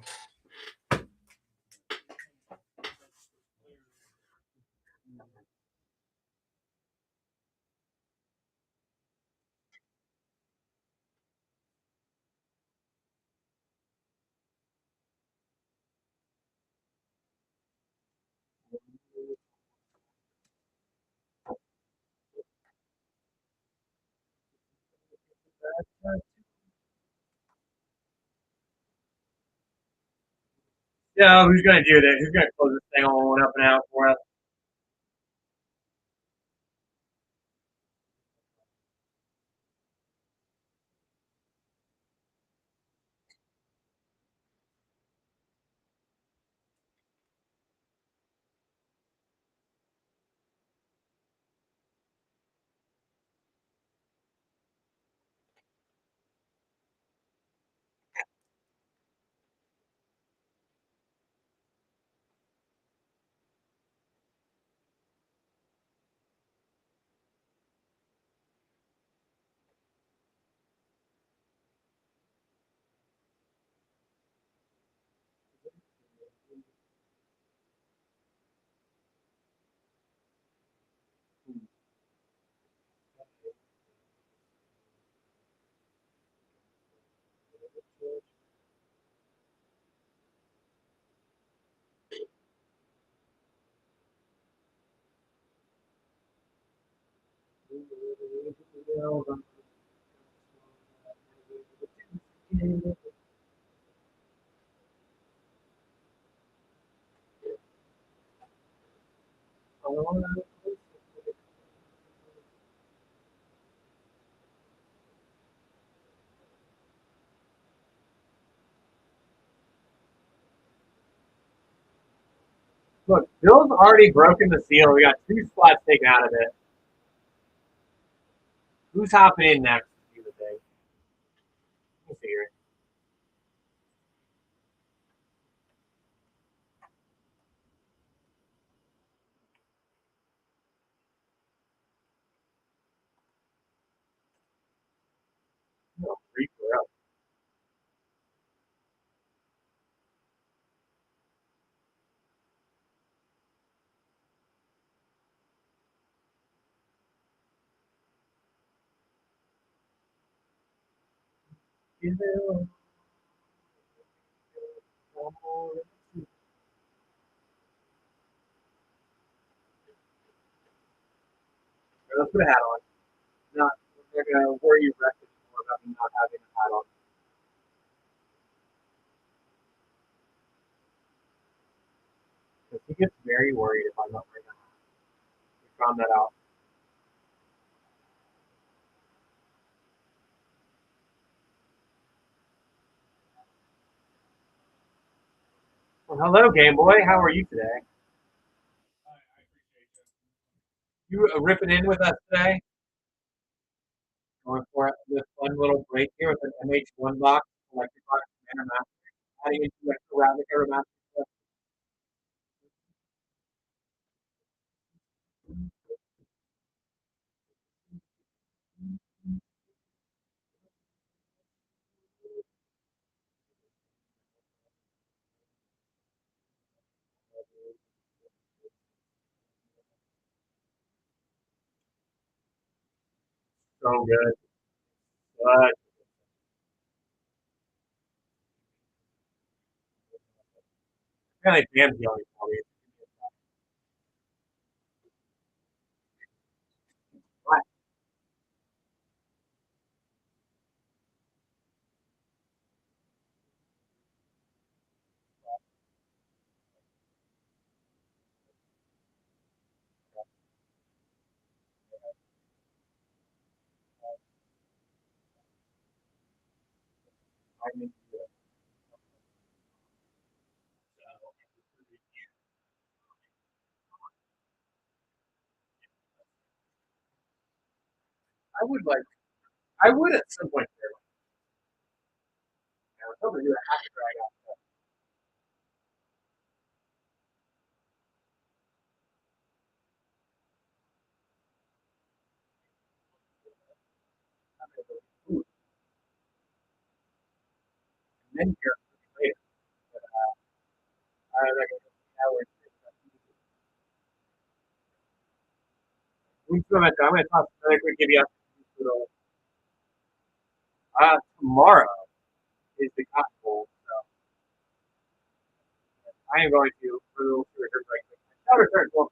Speaker 3: Yeah, who's gonna do that? Who's gonna close this thing all up and out for us? Look, Bill's already broken the seal. We got 2 spots taken out of it. Who's hopping in next to do the thing? We'll see here. No, Reaper up. Let's put a hat on. Not, we're gonna worry you rest more about me not having a hat on. Because he gets very worried if I'm not wearing a hat. We found that out. Well, hello, Game Boy. How are you today? You ripping in with us today? Going for this fun little break here with an MH1 box, electric box, and a master, adding into extra Ravnica remaster. So good. But kind of damn yelling for me. Right. I'm into it. I would like. I would at some point. I was hoping to do a hack drag out. And then here later. But, I like hours. We still have I'm going to toss another quick give you tomorrow is the Cotton Bowl. So I am going to for a little short break. I'll return. Well,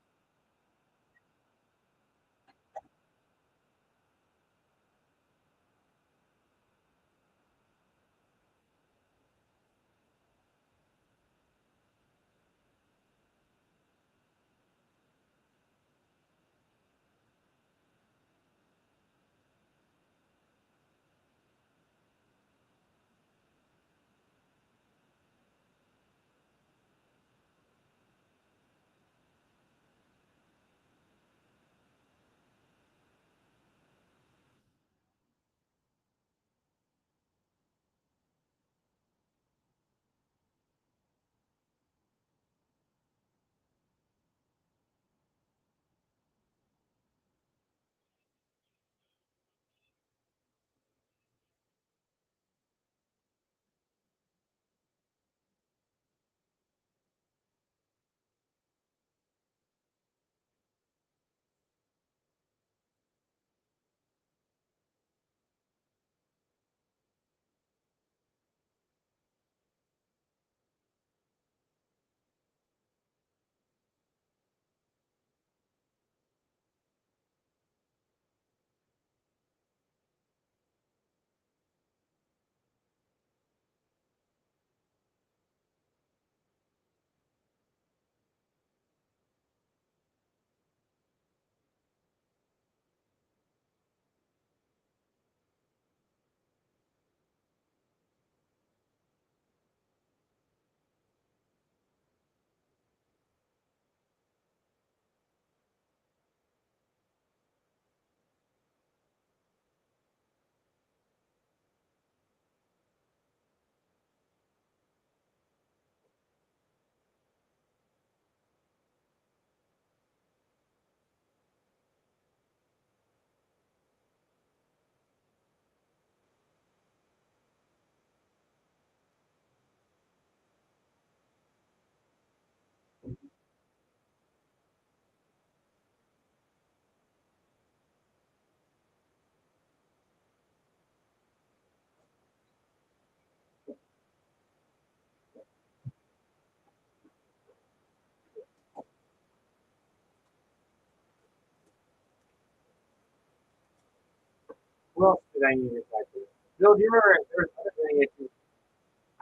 Speaker 3: what else did I need to try to? Bill, do you remember there was another thing that you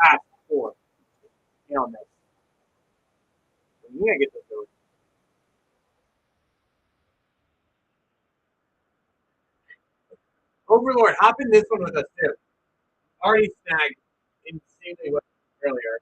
Speaker 3: asked for? On this. You gotta get this over. Overlord, hop in this one with us too. Already snagged insanely well earlier.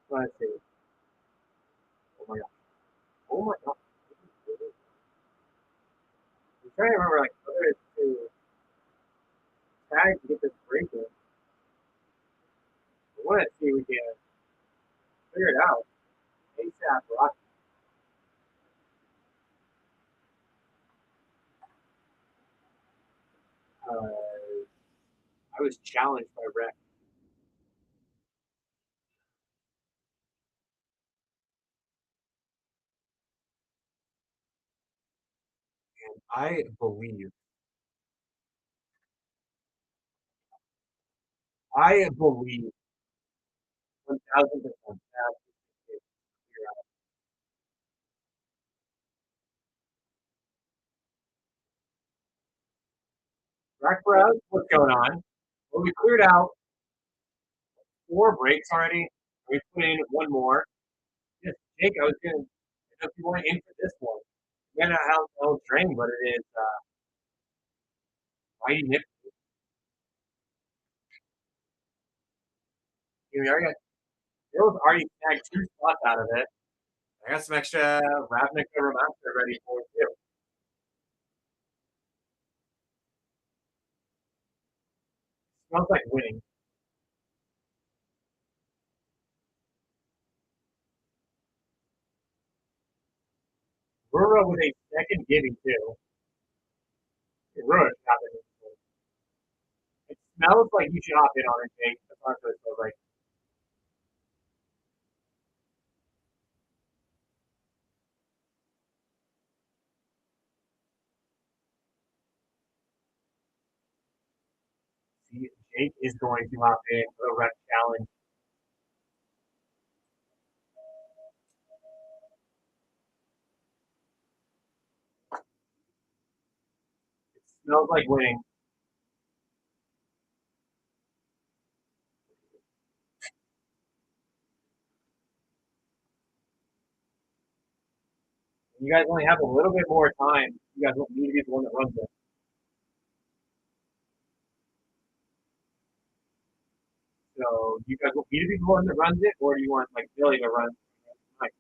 Speaker 3: Let's see. Oh my god. Oh my god. I'm trying to remember like whether it's to tag to get this breaking. I want to see if we can figure it out. ASAP Rock. I was challenged by Rex. And I believe 1000% that Rack for us, what's going on? Well, we cleared out 4 breaks already. We put in one more. Yes, Jake, I was going to, if you want in for this one. You know how it'll drain, but it is mighty nifty. Here we are. Bill's already snagged 2 spots out of it. I got some extra Ravnica Remaster ready for it too. Smells like winning. Rura with a second gimme too. Rura should hop in. It smells like you should hop in on it, Jake. That's not what it smells like. See, Jake is going to hop in for the rep challenge. It smells like winning. You guys only have a little bit more time. You guys want me to be the one that runs it. So, you guys want me to be the one that runs it, or do you want like Billy to run? Like,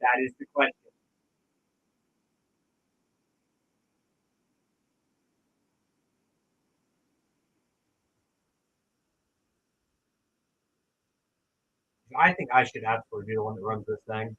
Speaker 3: that is the question. I think I should absolutely be the one that runs this thing.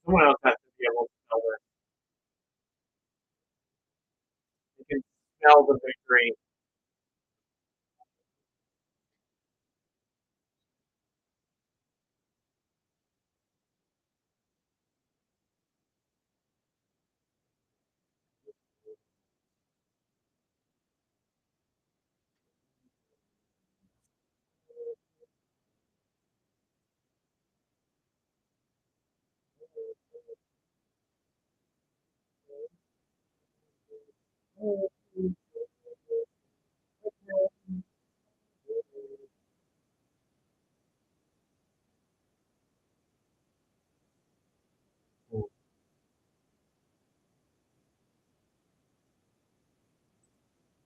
Speaker 3: Someone else has to be able to smell this. You can smell the victory.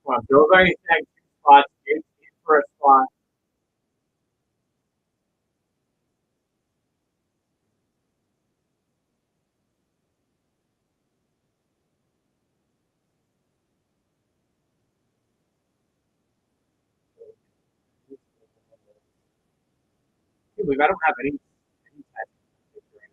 Speaker 3: Come on, Bill's already snagged 2 spots. Jake's in for a spot. I believe I don't have any type of victory.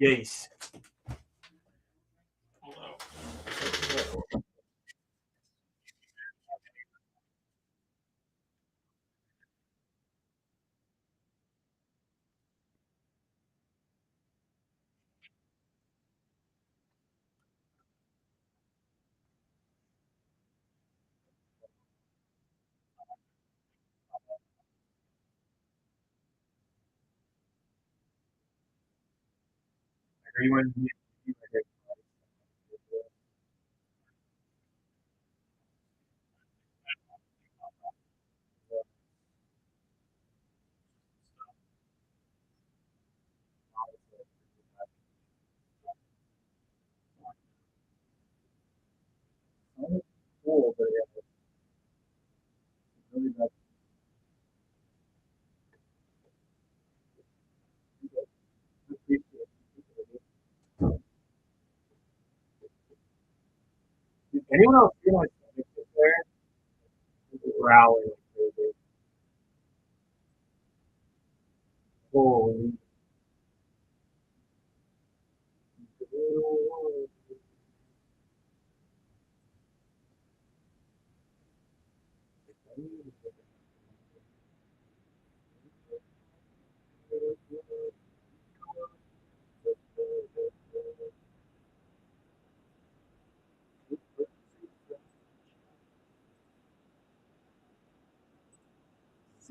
Speaker 3: Yes. Everyone. Cool, but yeah, really not. Did anyone else feel like there? Growling like crazy. Holy.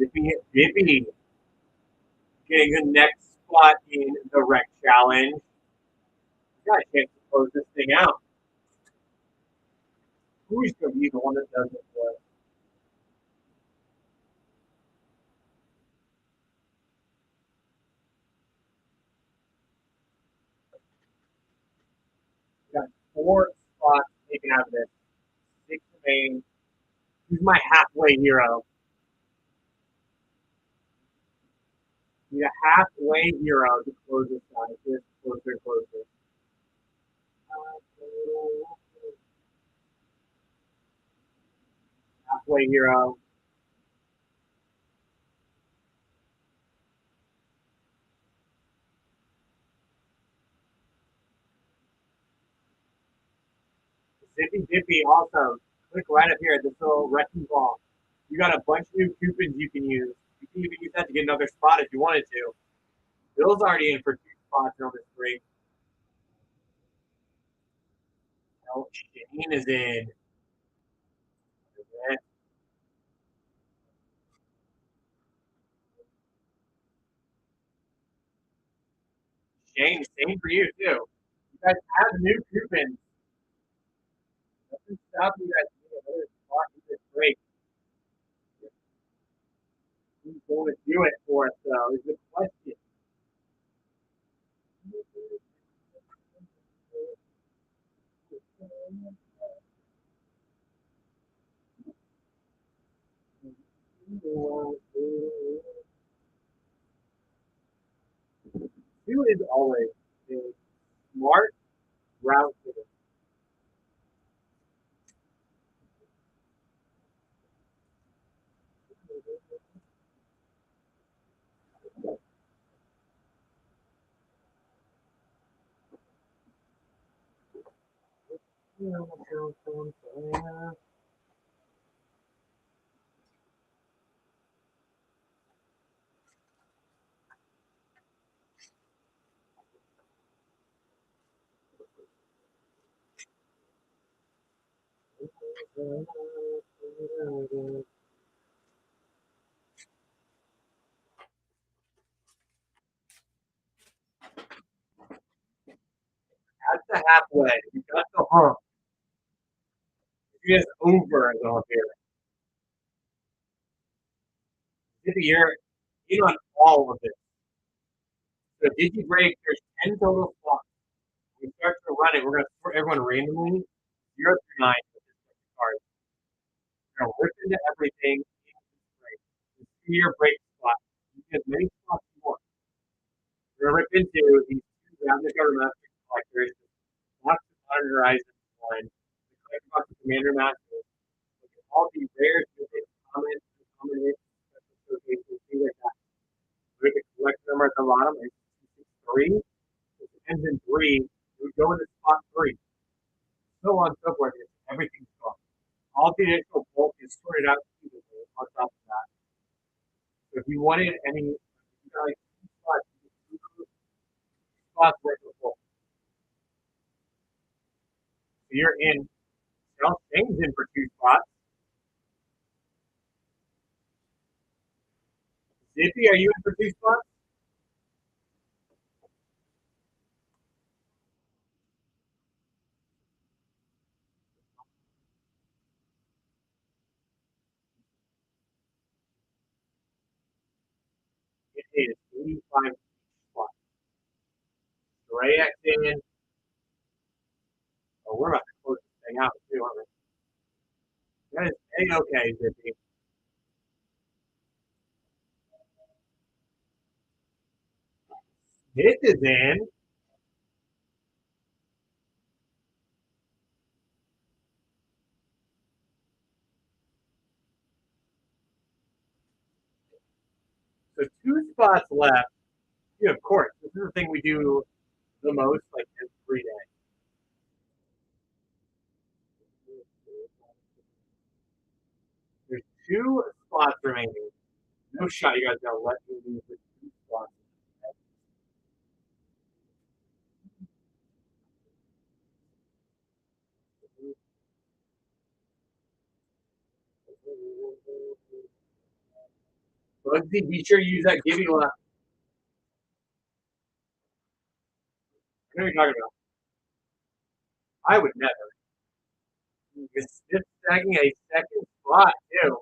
Speaker 3: Zippy getting the next spot in the rec challenge. Got a chance to close this thing out. Who's going to be the one that does it for us? Got 4 spots taken out of this. 6 remain. Who's my halfway hero? Need a halfway hero to close this out. Just closer, closer. Halfway hero. Zippy also. Click right up here at this little wrecking ball. You got a bunch of new coupons you can use. You can even use that to get another spot if you wanted to. Bill's already in for 2 spots on this break. Oh, Shane is in. Shane, same for you too. You guys have new coupons. Doesn't stop you guys from getting another spot in this break. Who's going to do it for us though? Is the question. Who is always a smart route to it. That's the halfway. You got the hump. You just over the hump here. You're in on all of it. So Digi break, there's 10 total spots. When we start to run it, we're going to sort everyone randomly, 0 through 9 with this card. We're going to rip into everything in this break. This 2-year break spot. You can have many spots you want. We're going to rip into these 2 Ravnica Master collectors, lots of Modern Horizons one, the collector box of Commander Masters. Look at all the rare, common, special showcases, things like that. Look at the collector number at the bottom, it's 263. If it ends in 3, we would go into spot 3. So on and so forth. Everything's gone. All the initial bulk is sorted out on top of that. So if you wanted any, you got like 2 spots worth of bulk. So you're in. Well, Shane's in for 2 spots. Zippy, are you in for 2 spots? 85 spots. Ray X in. Oh, we're about to close this thing out too, aren't we? That is A-okay, Zippy. This is in. So 2 spots left. Yeah, of course. This is the thing we do the most, like every day. There's 2 spots remaining. No shot you guys gotta let me leave with 2 spots. Bugsy, be sure to use that Gibby left. What are you talking about? I would never. It's just snagging a second spot, too.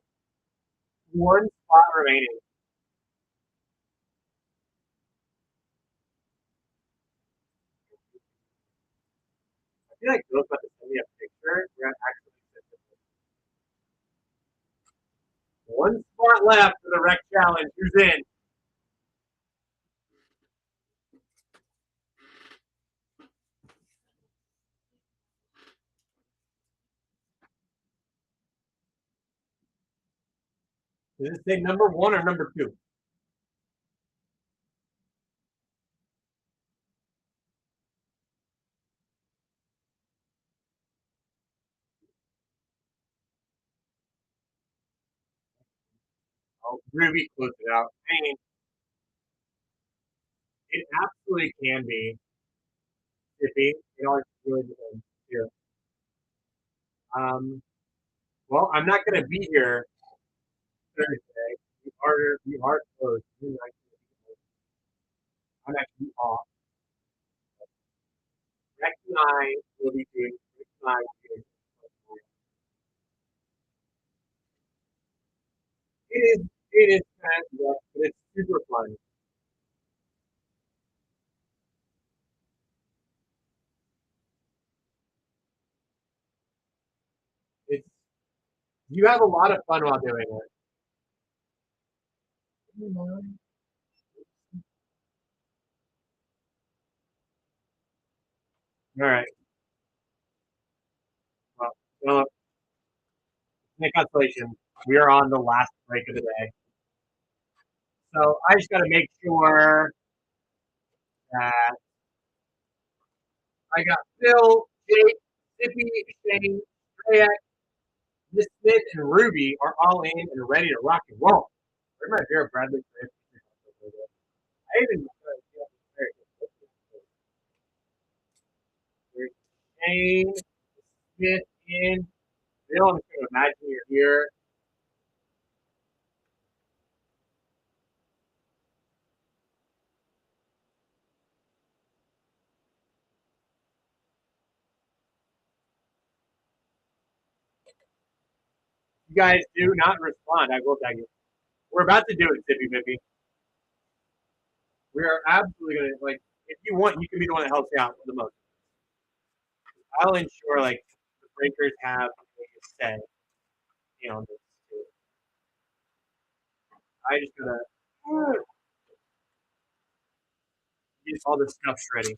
Speaker 3: 1 spot remaining. I feel like Bill's about to send me a picture. We're gonna actually sit this one. 1 spot left for the rec challenge. Who's in? Does it say number 1 or number 2? Oh, Ruby closed it out. I mean, it absolutely can be iffy. It always really depends here. Well, I'm not going to be here Thursday. We are closed. I'm actually off. Rex and I will be doing. Rex and I will be doing. It is kind of rough, but it's super fun. It's you have a lot of fun while doing it. All right. Well, Philip, make consolation. We are on the last break of the day, so I just got to make sure that I got Phil, Jake, Zippy, Shane, Treyek, Miss Smith, and Ruby are all in and ready to rock and roll. Where's my Vera Bradley? I even there's Shane, Smith in. Bill, I'm just going to imagine you're here. You guys do not respond. I will tell you. We're about to do it, Zippy Bippy. We are absolutely going to, like, if you want, you can be the one that helps you out the most. I'll ensure, like, the breakers have a say, this too. I just got to get all this stuff ready.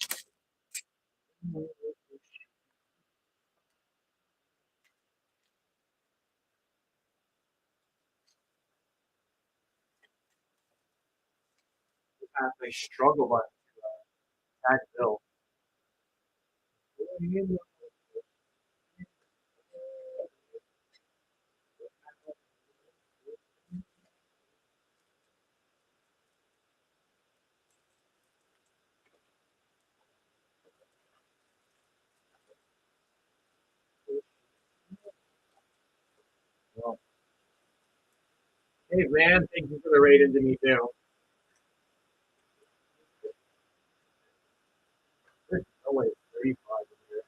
Speaker 3: I struggle but tag Bill. Well, hey man, thank you for the raid into me too. There's no way 35 in here.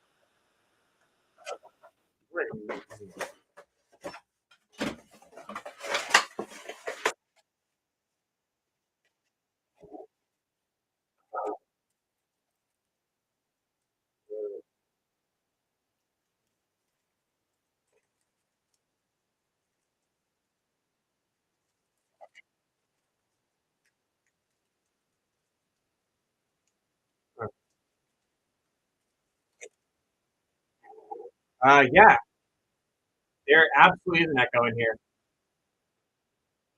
Speaker 3: Yeah, there absolutely is an echo in here.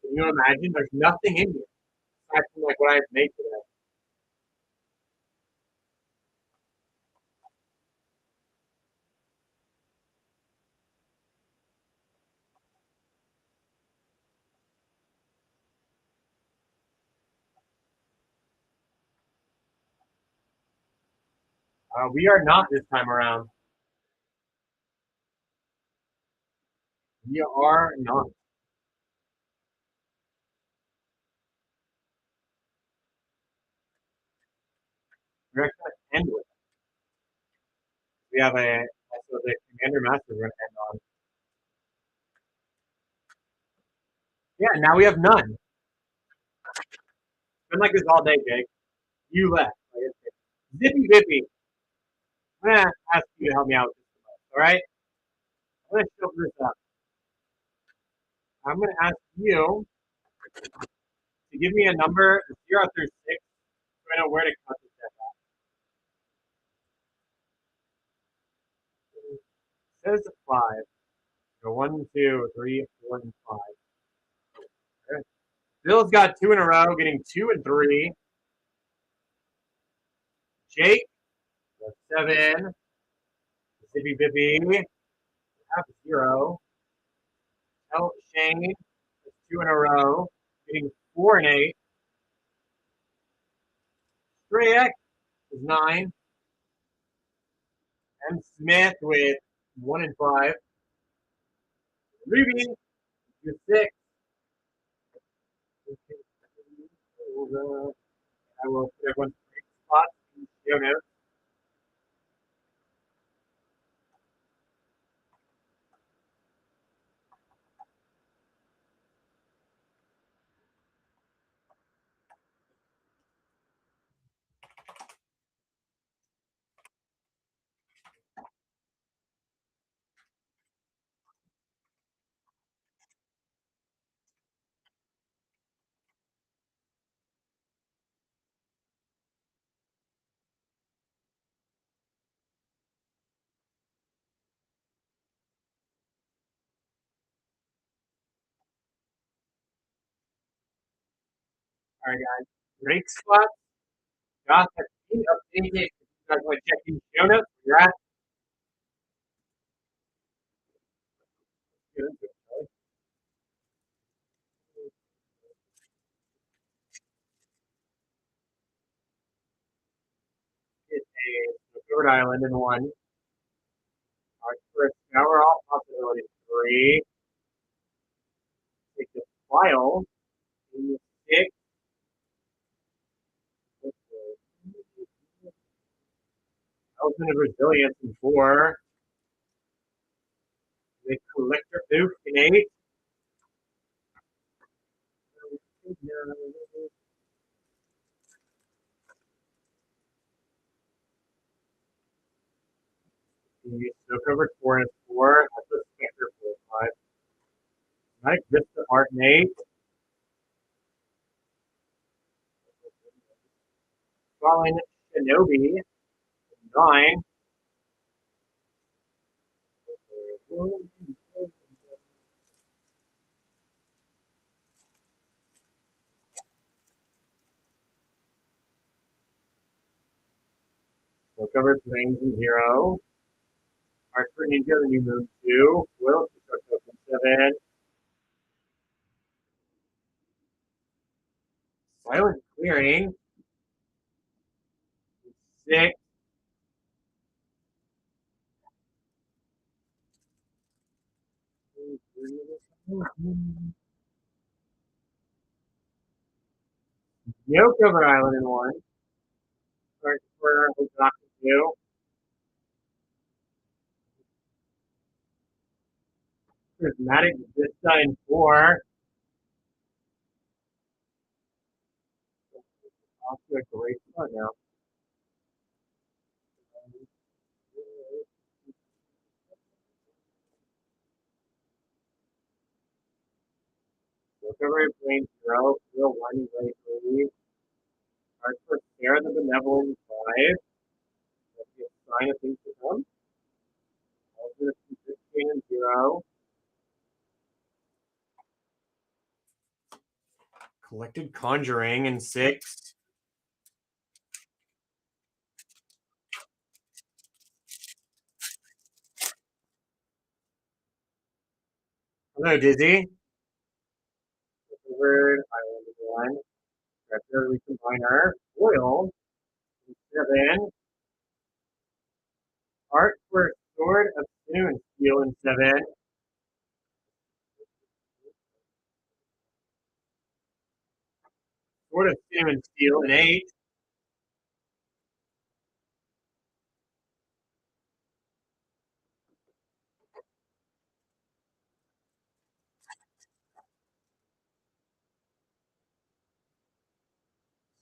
Speaker 3: Can you imagine? There's nothing in here aside from like what I've made today. We are not this time around. We are not. We're actually going to end with it. We have so the Commander Master we're going to end on. Yeah, now we have none. Been like this all day, Jake. You left. Zippy Vippy. I'm going to ask you to help me out with this. All right? I'm going to show this up. I'm going to ask you to give me a number 0 through 6 so I know where to cut this at. It says 5. So 1, 2, 3, 4, and 5. Okay. Bill's got 2 in a row, getting 2 and 3. Jake, 7. Zippy Bippy, half 0. Shane, 2 in a row, getting 4 and 8. Strayek is 9. And Smith with 1 and 5. Ruby with 6. I will put everyone's spots in the show notes. All right, guys. Break spots. Josh has been updated. If you guys want to check the show notes, where you're at. It's a Rhode Island in 1. Our first scour off possibility 3. Take the file in 6. Thousand of resilience in 4. The collector booth in 8. The snow covered 4 and 4. That's a specter 4 and 5. Nice Vista Art in 8. Fallen Shinobi in 9. Snow covered plains in 0. Art for Ninja, the new moon 2. Will in 7. Silent clearing 6. No cover island in 1. Art for Hook 2. Prismatic Vista in 4. Off to a great start now. Recovery Plane 0, 0, 1, 3. Art for Sarah the Benevolent 5. That's the sign of things to come. king and 0.
Speaker 1: Collected Conjuring in 6. Hello, Dizzy.
Speaker 3: Word, Island 1. Director Recombiner. Foil. 7. Art for Sword of Soon. Steel in 7. Sword of Soon and Steel in 8.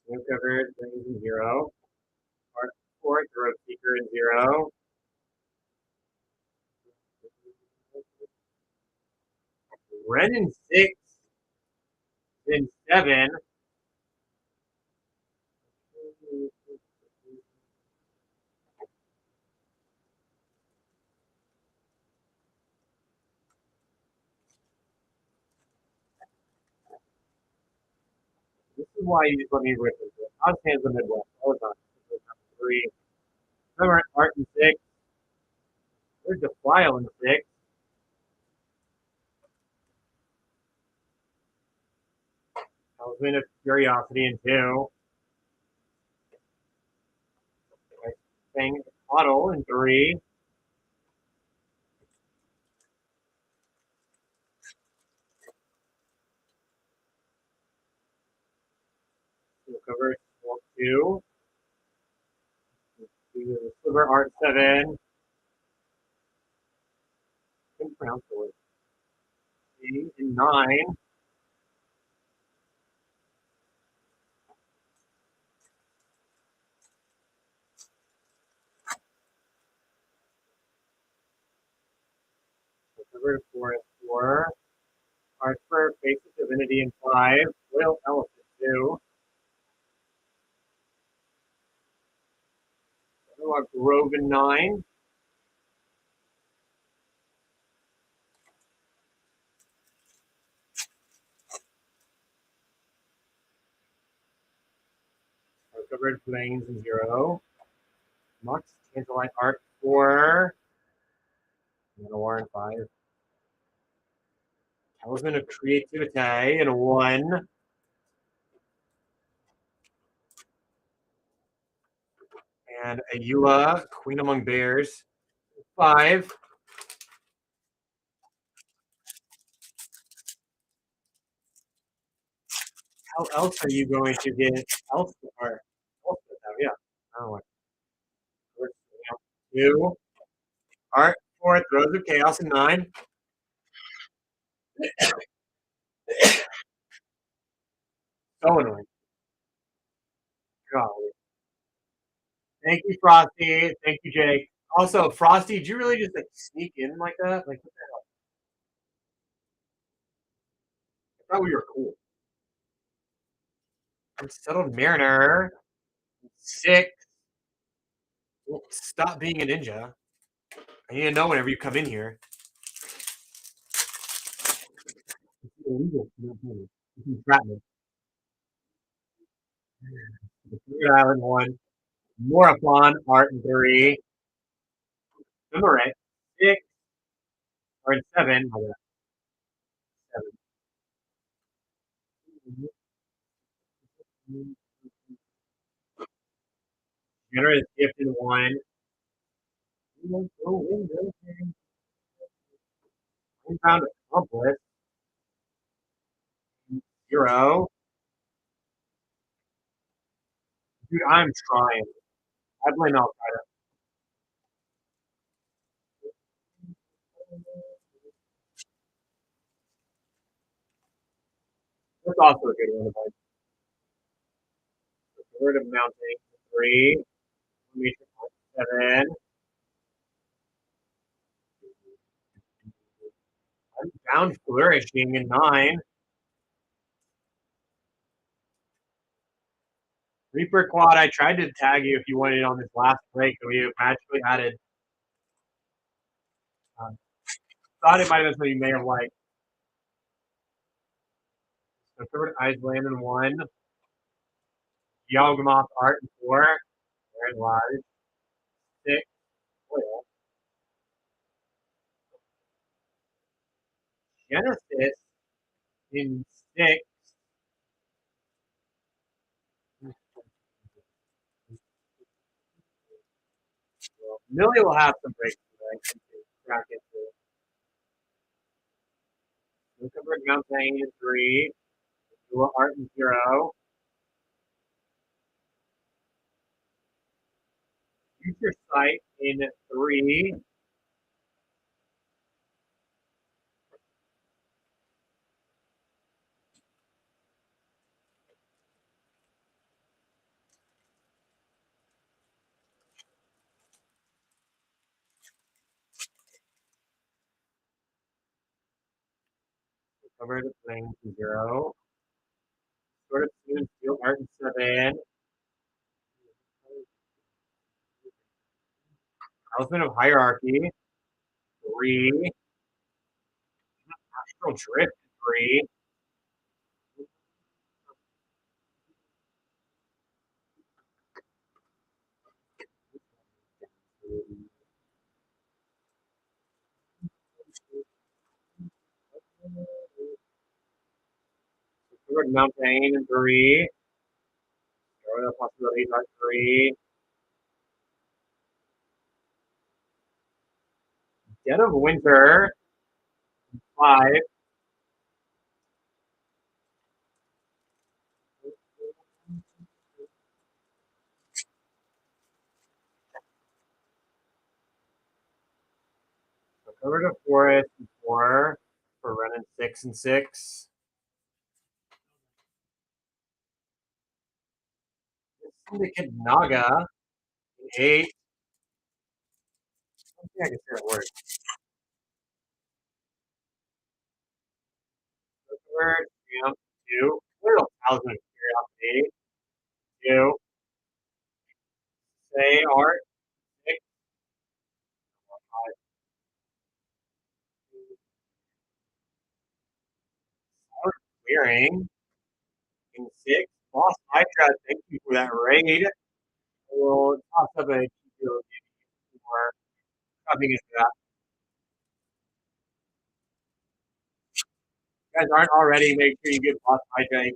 Speaker 3: Snow covered, things in 0. Art for Throat Seeker in 0. Ren in 6. In 7. This is why you just let me rip into it. I'll stand the Midwest all the time. 3. Remember, Art in 6. There's the File in 6. Talisman of Curiosity in 2. Thing Huddle in 3. We'll cover 2. Silver Art 7. Couldn't pronounce the word. In 9. We'll cover 4. Art for Face of Divinity in 5. Royal Elephant 2. Grove in 9. Covered Flames in 0. Mox Tantalite Art 4. War in 5. Talisman of Creativity in 1. And Ayula, Queen Among Bears, 5. How else are you going to get Elspeth? Or Elspeth, yeah. Oh, 2. Art 4, Throws of Chaos in 9. So annoying. Golly. Thank you, Frosty. Thank you, Jake. Also, Frosty, did you really just like sneak in like that? Like, what the hell? I thought we were cool. Unsettled Mariner. 6. Stop being a ninja. I need to know whenever you come in here. It's illegal. It's entrapment. Third Island 1. Morapon, Art in 3. Boomerang, 6. Or in 7. Oh, yeah, 7. Generous Gift in 1. Found Accomplice. 0. Dude, I'm trying. I blame Al Qaeda. That's also a good one. If I word of Mounting 3. 7. Unbound Flourishing in 9. Reaper Quad, I tried to tag you if you wanted it on this last break, but we magically added thought it might have been something you may have liked. So covered Iceland in 1. Yawgmoth art in 4. Very large. 6. Oil. Genesis in 6. Millie will have some breaks today. Crack into. Covered Mountain in 3. Dual art in 0. Future Sight in 3. Cover the Plains in 0. Sort of Soon Steel art in 7. Elephant of Hierarchy 3. Astral Drift 3. Covered Mountain in 3. Royal Possibilities art 3. Dead of Winter 5. Covered of Forest 4 for running 6 and 6. Syndicate Naga 8. I don't think I can say that word. Covered Camp 2. Little Thousand Curiosity 2. Say Art 6. Sour Clearing in 6. Boss Hydra, thank you for that raid. We'll toss up a GPO for coming into that. If you guys aren't already, make sure you give Boss Hydra a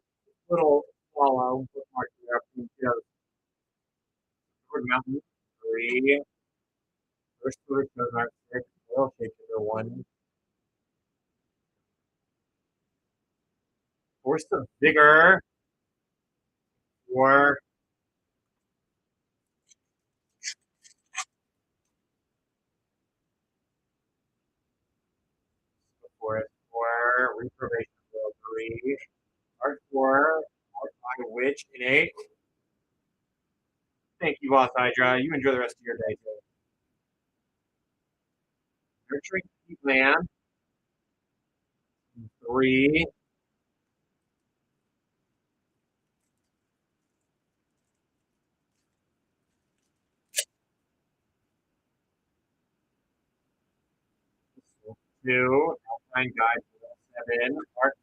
Speaker 3: little follow bookmark there from videos. Mountain 3. First Tour shows art 6. Oil Shaker 1. Force of Vigor 4. Forest 4. Reprobation 3. Art 4. Art by Witch in 8. Thank you, Boss Hydra. You enjoy the rest of your day, too. Nurturing Peatland 3. Two. Alpine Guide 7. Art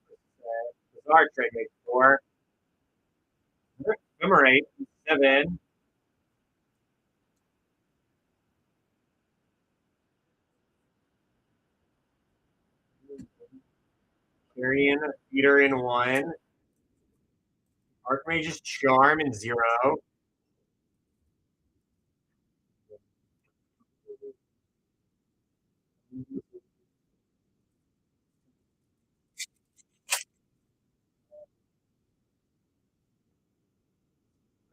Speaker 3: Bizarre Trade Mate 4. Commemorate 7. Carrion Feeder in 1. Archmage's Charm in 0.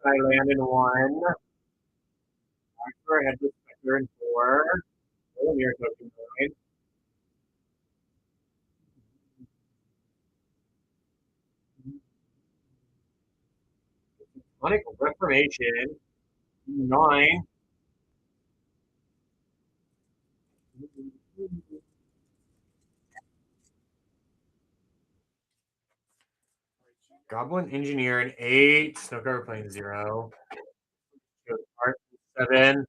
Speaker 3: I land in 1. Archer Headless Spectre in 4. Mirror Token 9. Sonic Reformation 9. Goblin Engineer in 8. Snowcover Plane 0. Art 7.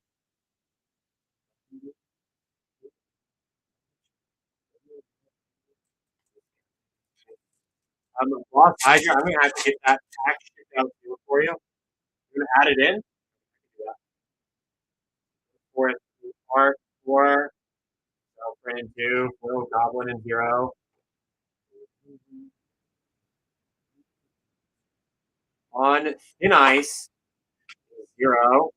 Speaker 3: Lost Hydra, I'm going to have to get that pack shipped out for you. I'm going to add it in. For Art 4, Selfrin 2, Foil Goblin and 0. On Thin Ice, 0.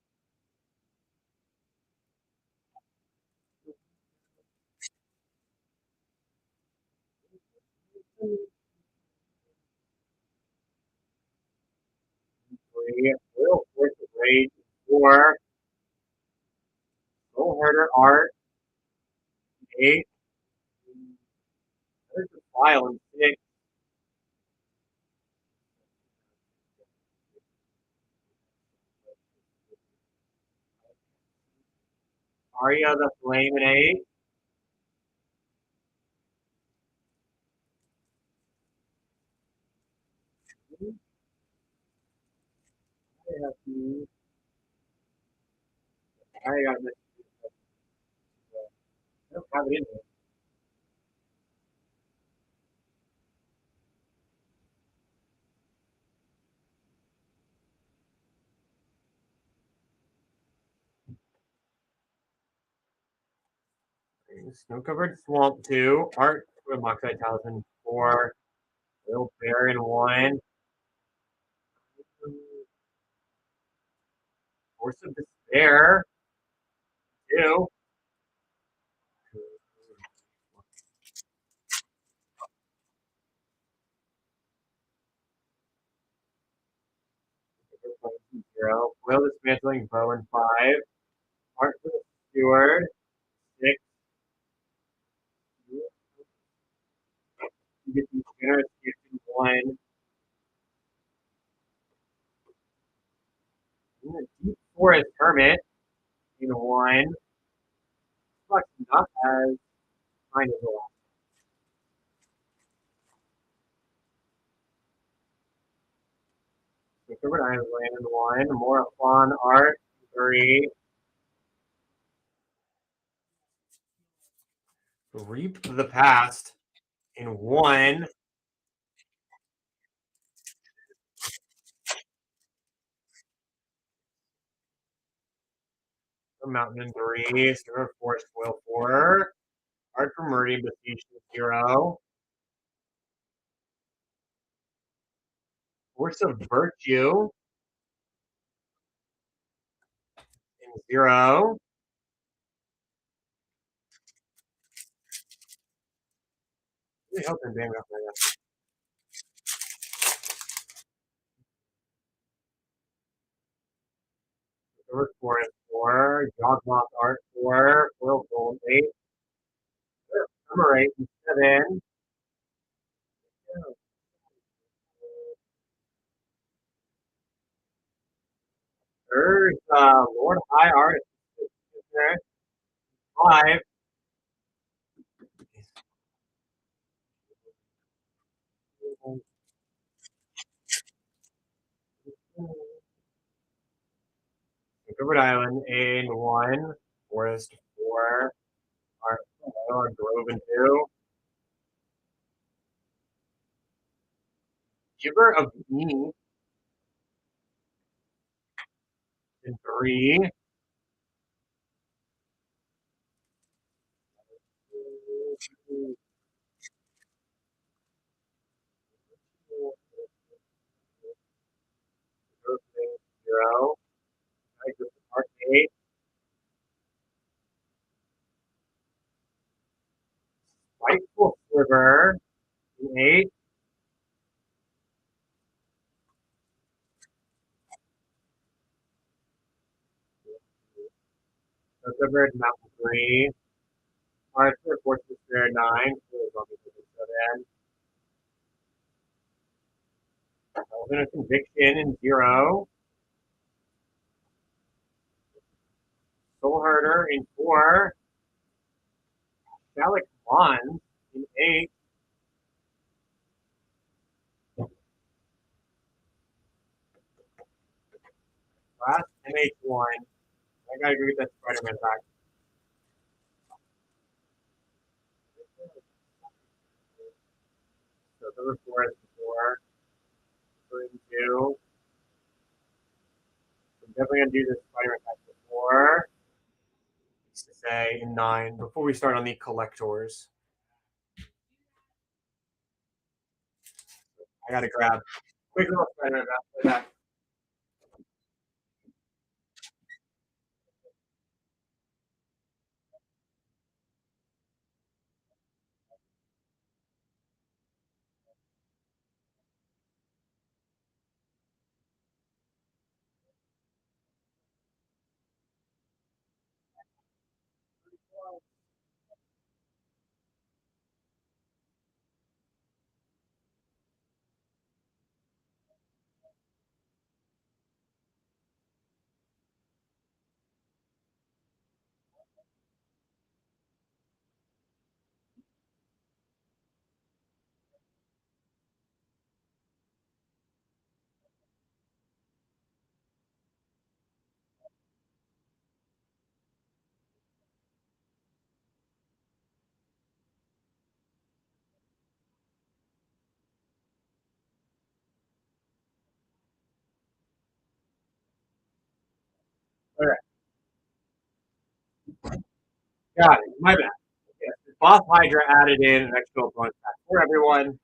Speaker 3: Will Force of Rage 4. Soul Herder Art 8. There's a file in 6. Arya the Flame in 8. I got this. I don't have it in here. Snow Covered Swamp 2. Art for Moxite Talisman 4. Will Baron 1. Force of Despair 2. Zero. Will Dismantling Bowen 5. Art for the Steward 6. You get the Generous Gift in 1. Deep Forest Hermit in 1. Fuck, not as kind of a lot. The Covered Island in 1. Morathon Art 3. Reap the Past in 1. Mountain in 3. Silver Forest Foil 4. Art for Meridian Besiege 0. Force of Virtue in 0. Really helping Bang up right now. Silver Forest 4. Jogmoth Art 4. Foil Gold 8. Summer 8 and 7. There's Lord High Artist. 5. Covered Island in 1. Forest 4. Art Grove in 2. Giver of Me in 3. Zero. Art 8. Spiteful Sliver in 8. Covered Mountain 3. Arthur Fortress Fair 9. 7. Elven Conviction in 0. Soul Herder in 4. Phallic Bond in 8. Last MH1. I gotta agree with that Spider-Man back. So Silver Forest 4. 3 and 2. I'm definitely going to do this Spider-Man pack before. To say in 9 before we start on the collectors. I got to grab quick little Spider-Man pack. All right. Got it. My bad. Yes. Boss Hydra added in an extra bonus pack for everyone.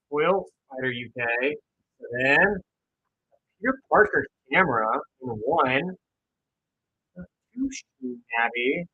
Speaker 3: Foil Spider UK. So then Peter Parker's camera in 1. 2 Nabby.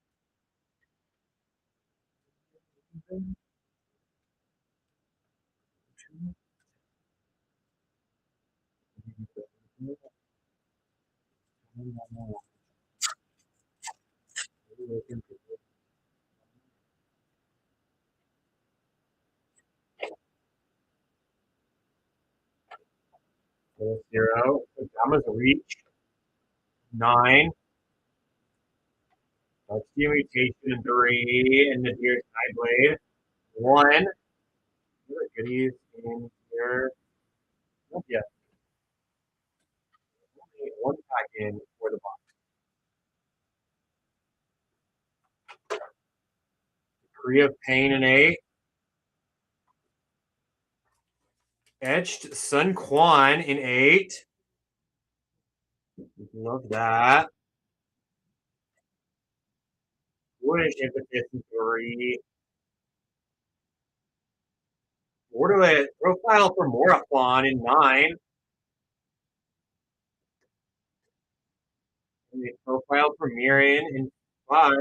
Speaker 3: Zero. Gamma's reach. 9. Steel mutation 3 and the deer Skyblade. 1. What goodies in here? Oh, yeah. One pack in for the box. Decree of Pain in 8. Etched Sun Quan in 8. Love that. Woodish Impetus in 3. Borderland Profile for Morathon in 9. And the Profile for Mirian in 5.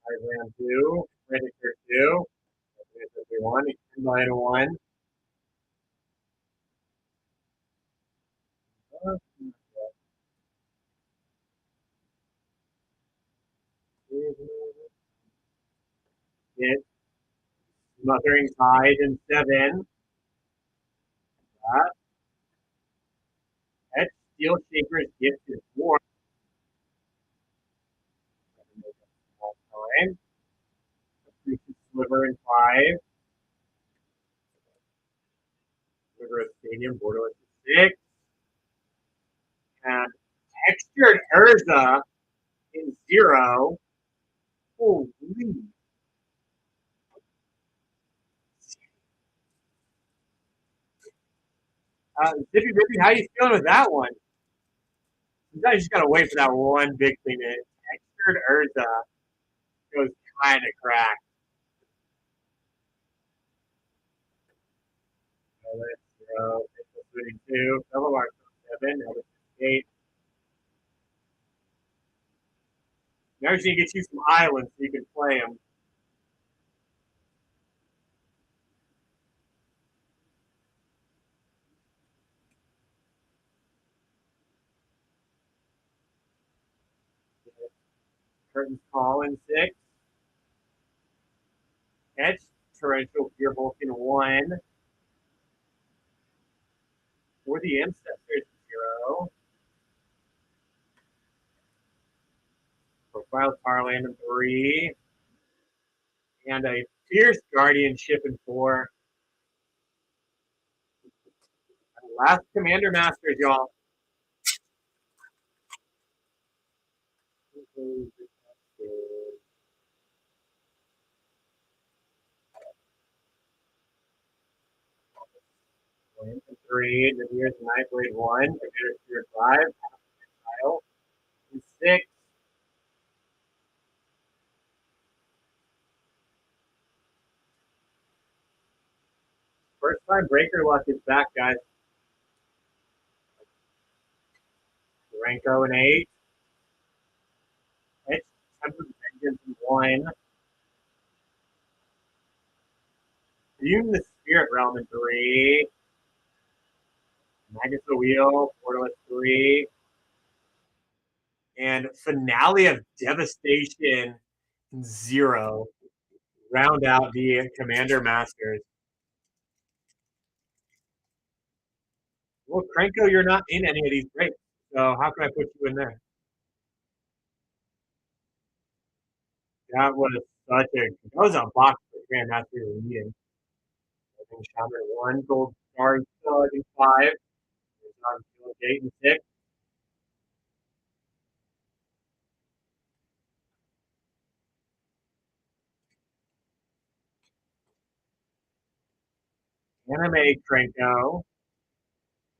Speaker 3: Iran 2. Predator 2. 1. 1. It Smothering Tide in 7. That. Etched Steel Shaker's Gift in 4. Time. Sliver in 5. Sliver of Stadium, Borderlands 6. And Textured Urza in 0. Holy. Zippy Rippy, how you feeling with that one? Sometimes you just gotta wait for that one big thing to hit. Textured Urza goes kind of cracked. So let's go. 32. Double R 7. Elvis 8. Now I just need to get you some islands so you can play them. Curtains Call in 6. Etched Torrential Fear Hulk in 1. For the Ancestors 0. Wild Tarland in 3. And a Fierce Guardianship in 4. And last Commander Masters, y'all. And 3, the here's Nightblade 1, Commander Spirit 5, Tile, and 6. First time breaker luck is back, guys. Renko in 8. Edge Tempered Vengeance in 1. Dune the Spirit Realm in 3. Magus the Wheel, Portal at 3. And Finale of Devastation in 0. Round out the Commander Masters. Well, Krenko, you're not in any of these breaks, so how can I put you in there? That was a box for Grandmaster meeting. I think Shaman 1, Gold Star, I think 5. There's 8 and 6. Anime Krenko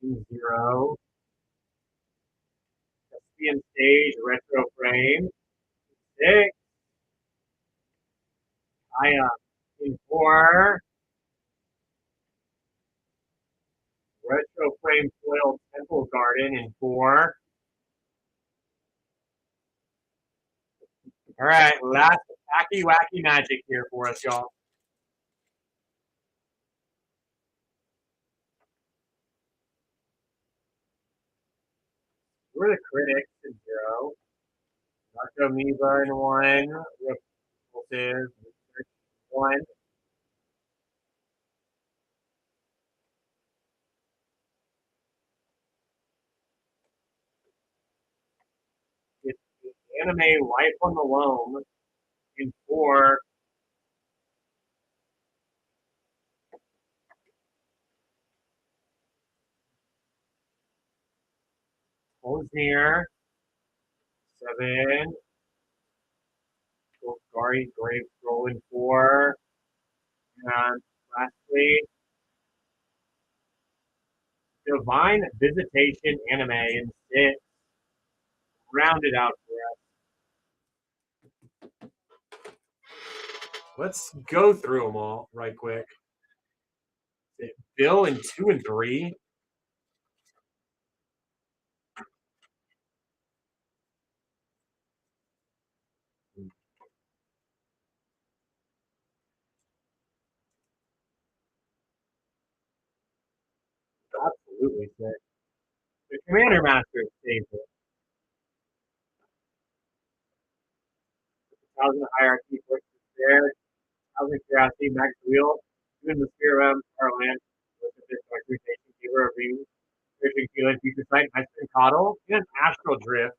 Speaker 3: in 0. Caspian Stage Retro Frame 6. Aya in 4. Retro Frame Foil Temple Garden in 4. All right, last wacky magic here for us, y'all. We're the critics in 0. Marco Miba in 1. Repulsive 1. It's the anime Life on the Loam in 4. Osnir 7. Golgari Grave Scroll in 4. And lastly, Divine Visitation Anime in 6. Rounded out for us. Let's go through them all right quick. Bill in 2 and 3. Absolutely sick. The Commander Master saves it. 1,000 Hierarchy Forces there. 1,000 Curiosity, Max Wheel. Doing the Spear Realm, Starland. With the Fifth Organization, Giver of Rings. Fishing Feeling, Future Sight, Ice and Coddle, and Astral Drift.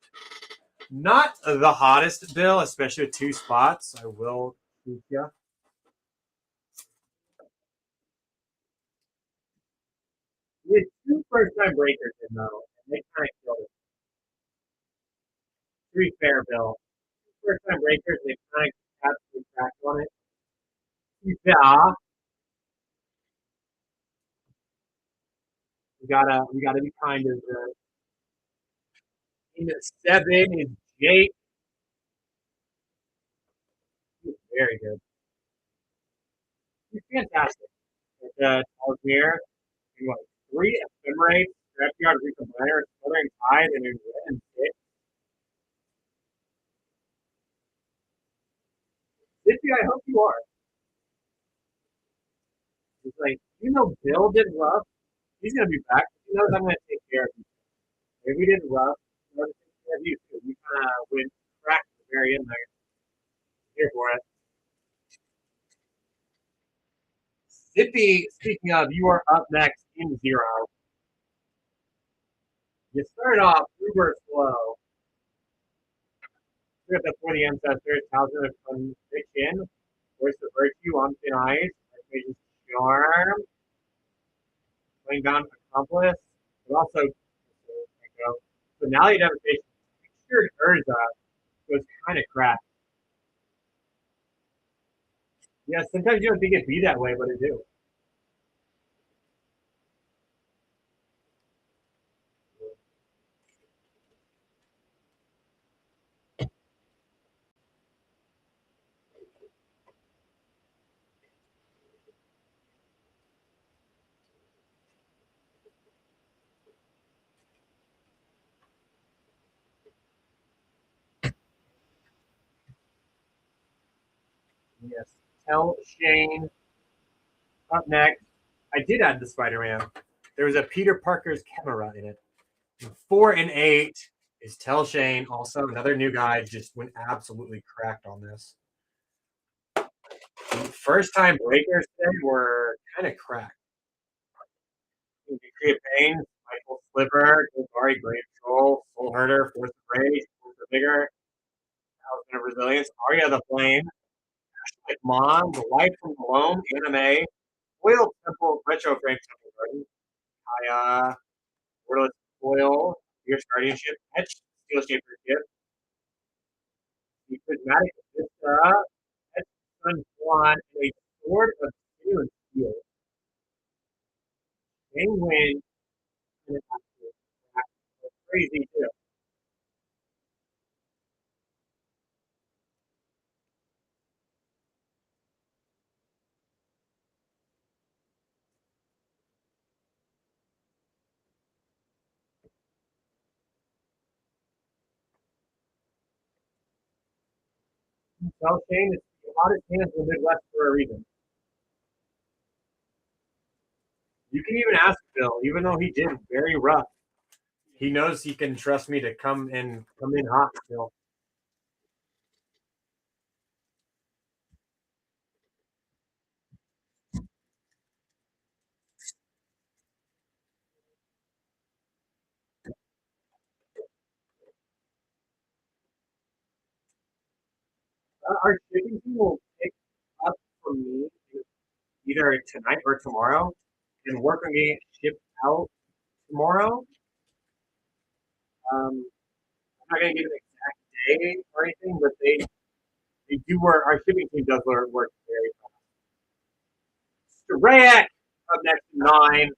Speaker 3: Not the hottest bill, especially with 2 spots. I will shoot you. We had 2 first-time breakers in though, and they kind of killed it. 3 fair bill. 2 first-time breakers, they kind of had some track on it. Yeah. We gotta be kind of in the 7 is Jake. He's very good. He's fantastic. Algier, and what, 3 Ephemerate, Scrapyard, Recombiner, Southern Tide, and in red and 6. Zippy, I hope you are. He's like, Bill did rough. He's gonna be back. He knows I'm gonna take care of him. If we did rough, I'm gonna take care of you too. We kind of went crack at the very end there. Here for it. Zippy, speaking of, you are up next in 0. You started off uber slow. We got the for the ancestors, Talisman of Conviction, Voice of Virtue, on Thin Ice, Archmage's Charm, Playing Down Accomplice, but also Finale Devastation. Textured Urza was kind of crap. Yeah, sometimes you don't think it'd be that way, but it do. Yes. Tell Shane up next. I did add the Spider-Man. There was a Peter Parker's camera in it. 4 and 8 is Tell Shane. Also, another new guy just went absolutely cracked on this. First time breakers today were kind of cracked. Create Pain, Michael Sliver, Golgari, Grave Troll, Soul Herder, Force of Rage, Force of Vigor, Talisman of Resilience, Arya the Flame, Ashlight Mon, The Light from the Loam, Anime, Oil Temple, Retro Frame Temple Garden, Kaya, Wordless Foil, Fierce Guardianship, Etched, Steel Shaper Gift, the Prismatic Vista, Etched Sun Swan, and a Sword of Steel and Steel. Penguin, and it's crazy too. Tell Shane it's the hottest hands in the Midwest for a reason. You can even ask Bill, even though he did very rough. He knows he can trust me to come in hot still. Our shipping team will pick up from me either tonight or tomorrow and work on getting it shipped out tomorrow. I'm not going to give an exact day or anything, but they do work. Our shipping team does work very fast. Rayak up next to 9.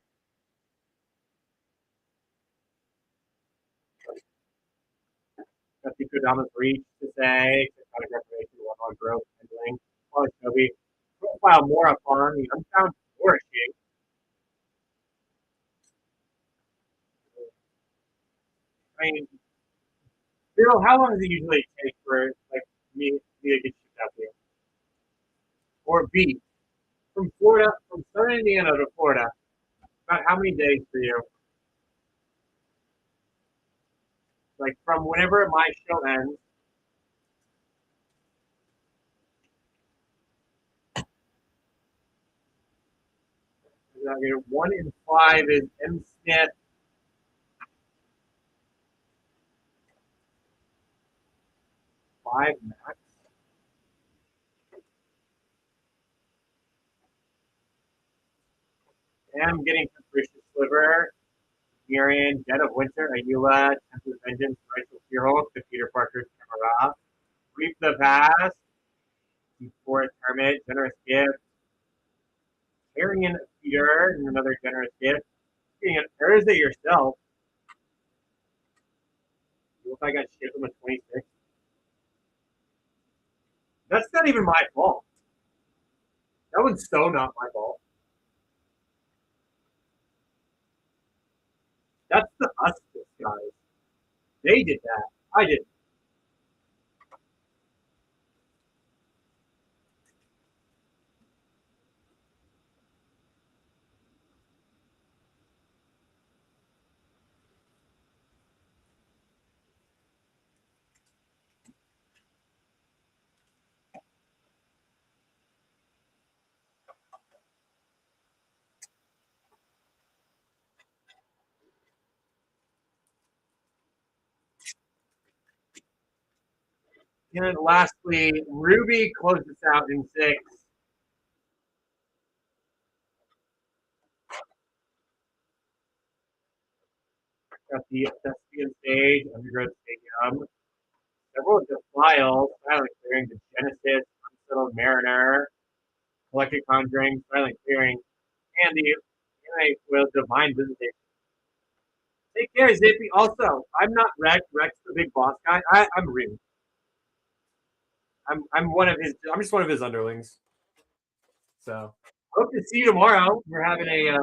Speaker 3: Got the Kodama's Reach to say, kind of reformation, one on growth, handling. Probably Toby. Profile more upon the unfound flourishing. I mean, Bill, how long does it usually take for like me to get shipped out here? Or B, from Florida, from Southern Indiana to Florida, about how many days for you? Like from whenever my show ends. Okay, 1 in 5 is M. Smith. 5 max. I'm getting Capricious Sliver, Miriam, Dead of Winter, Ayula, Temple of Vengeance, Rightful Hero, the Peter Parker's Camera, Reap the Past, Forest Hermit, Generous Gift, Carrion Peter, and another Generous Gift. Getting an Urza yourself. What if I got shipped on the 26th? That's not even my fault. That one's so not my fault. That's the Huskus guys. They did that. I didn't. And lastly, Ruby closed us out in 6. Got the Thespian stage, Undergrowth Stadium. Several Defiles, Silent Clearing, the Genesis, Unsettled Mariner, Collected Conjuring, Silent Clearing, and the anime with Divine Visitation. Take care, Zippy. Also, I'm not Rex. Rex, the big boss guy. I'm Ryu. I'm one of his. I'm just one of his underlings. So hope to see you tomorrow. We're having a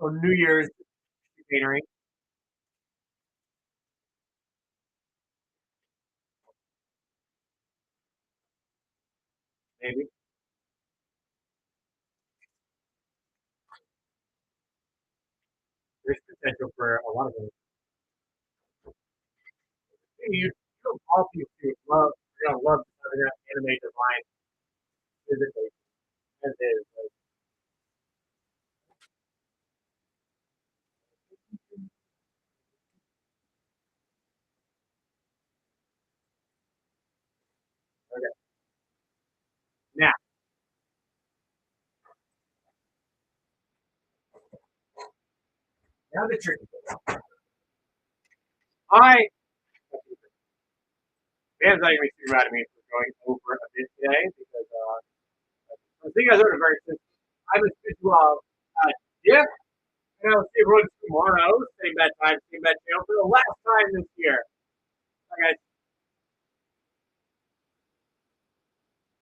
Speaker 3: New Year's painting. Maybe there's potential for a lot of things. You all people love. You're gonna love having that anime divine physically as is. Like, okay. Now, now the tricky thing. I fans not even too mad at me for going over a bit today because I think I learned very simple. I'm a schedule yeah, and I'll see everyone tomorrow, same bad time, same bad channel for the last time this year. Okay.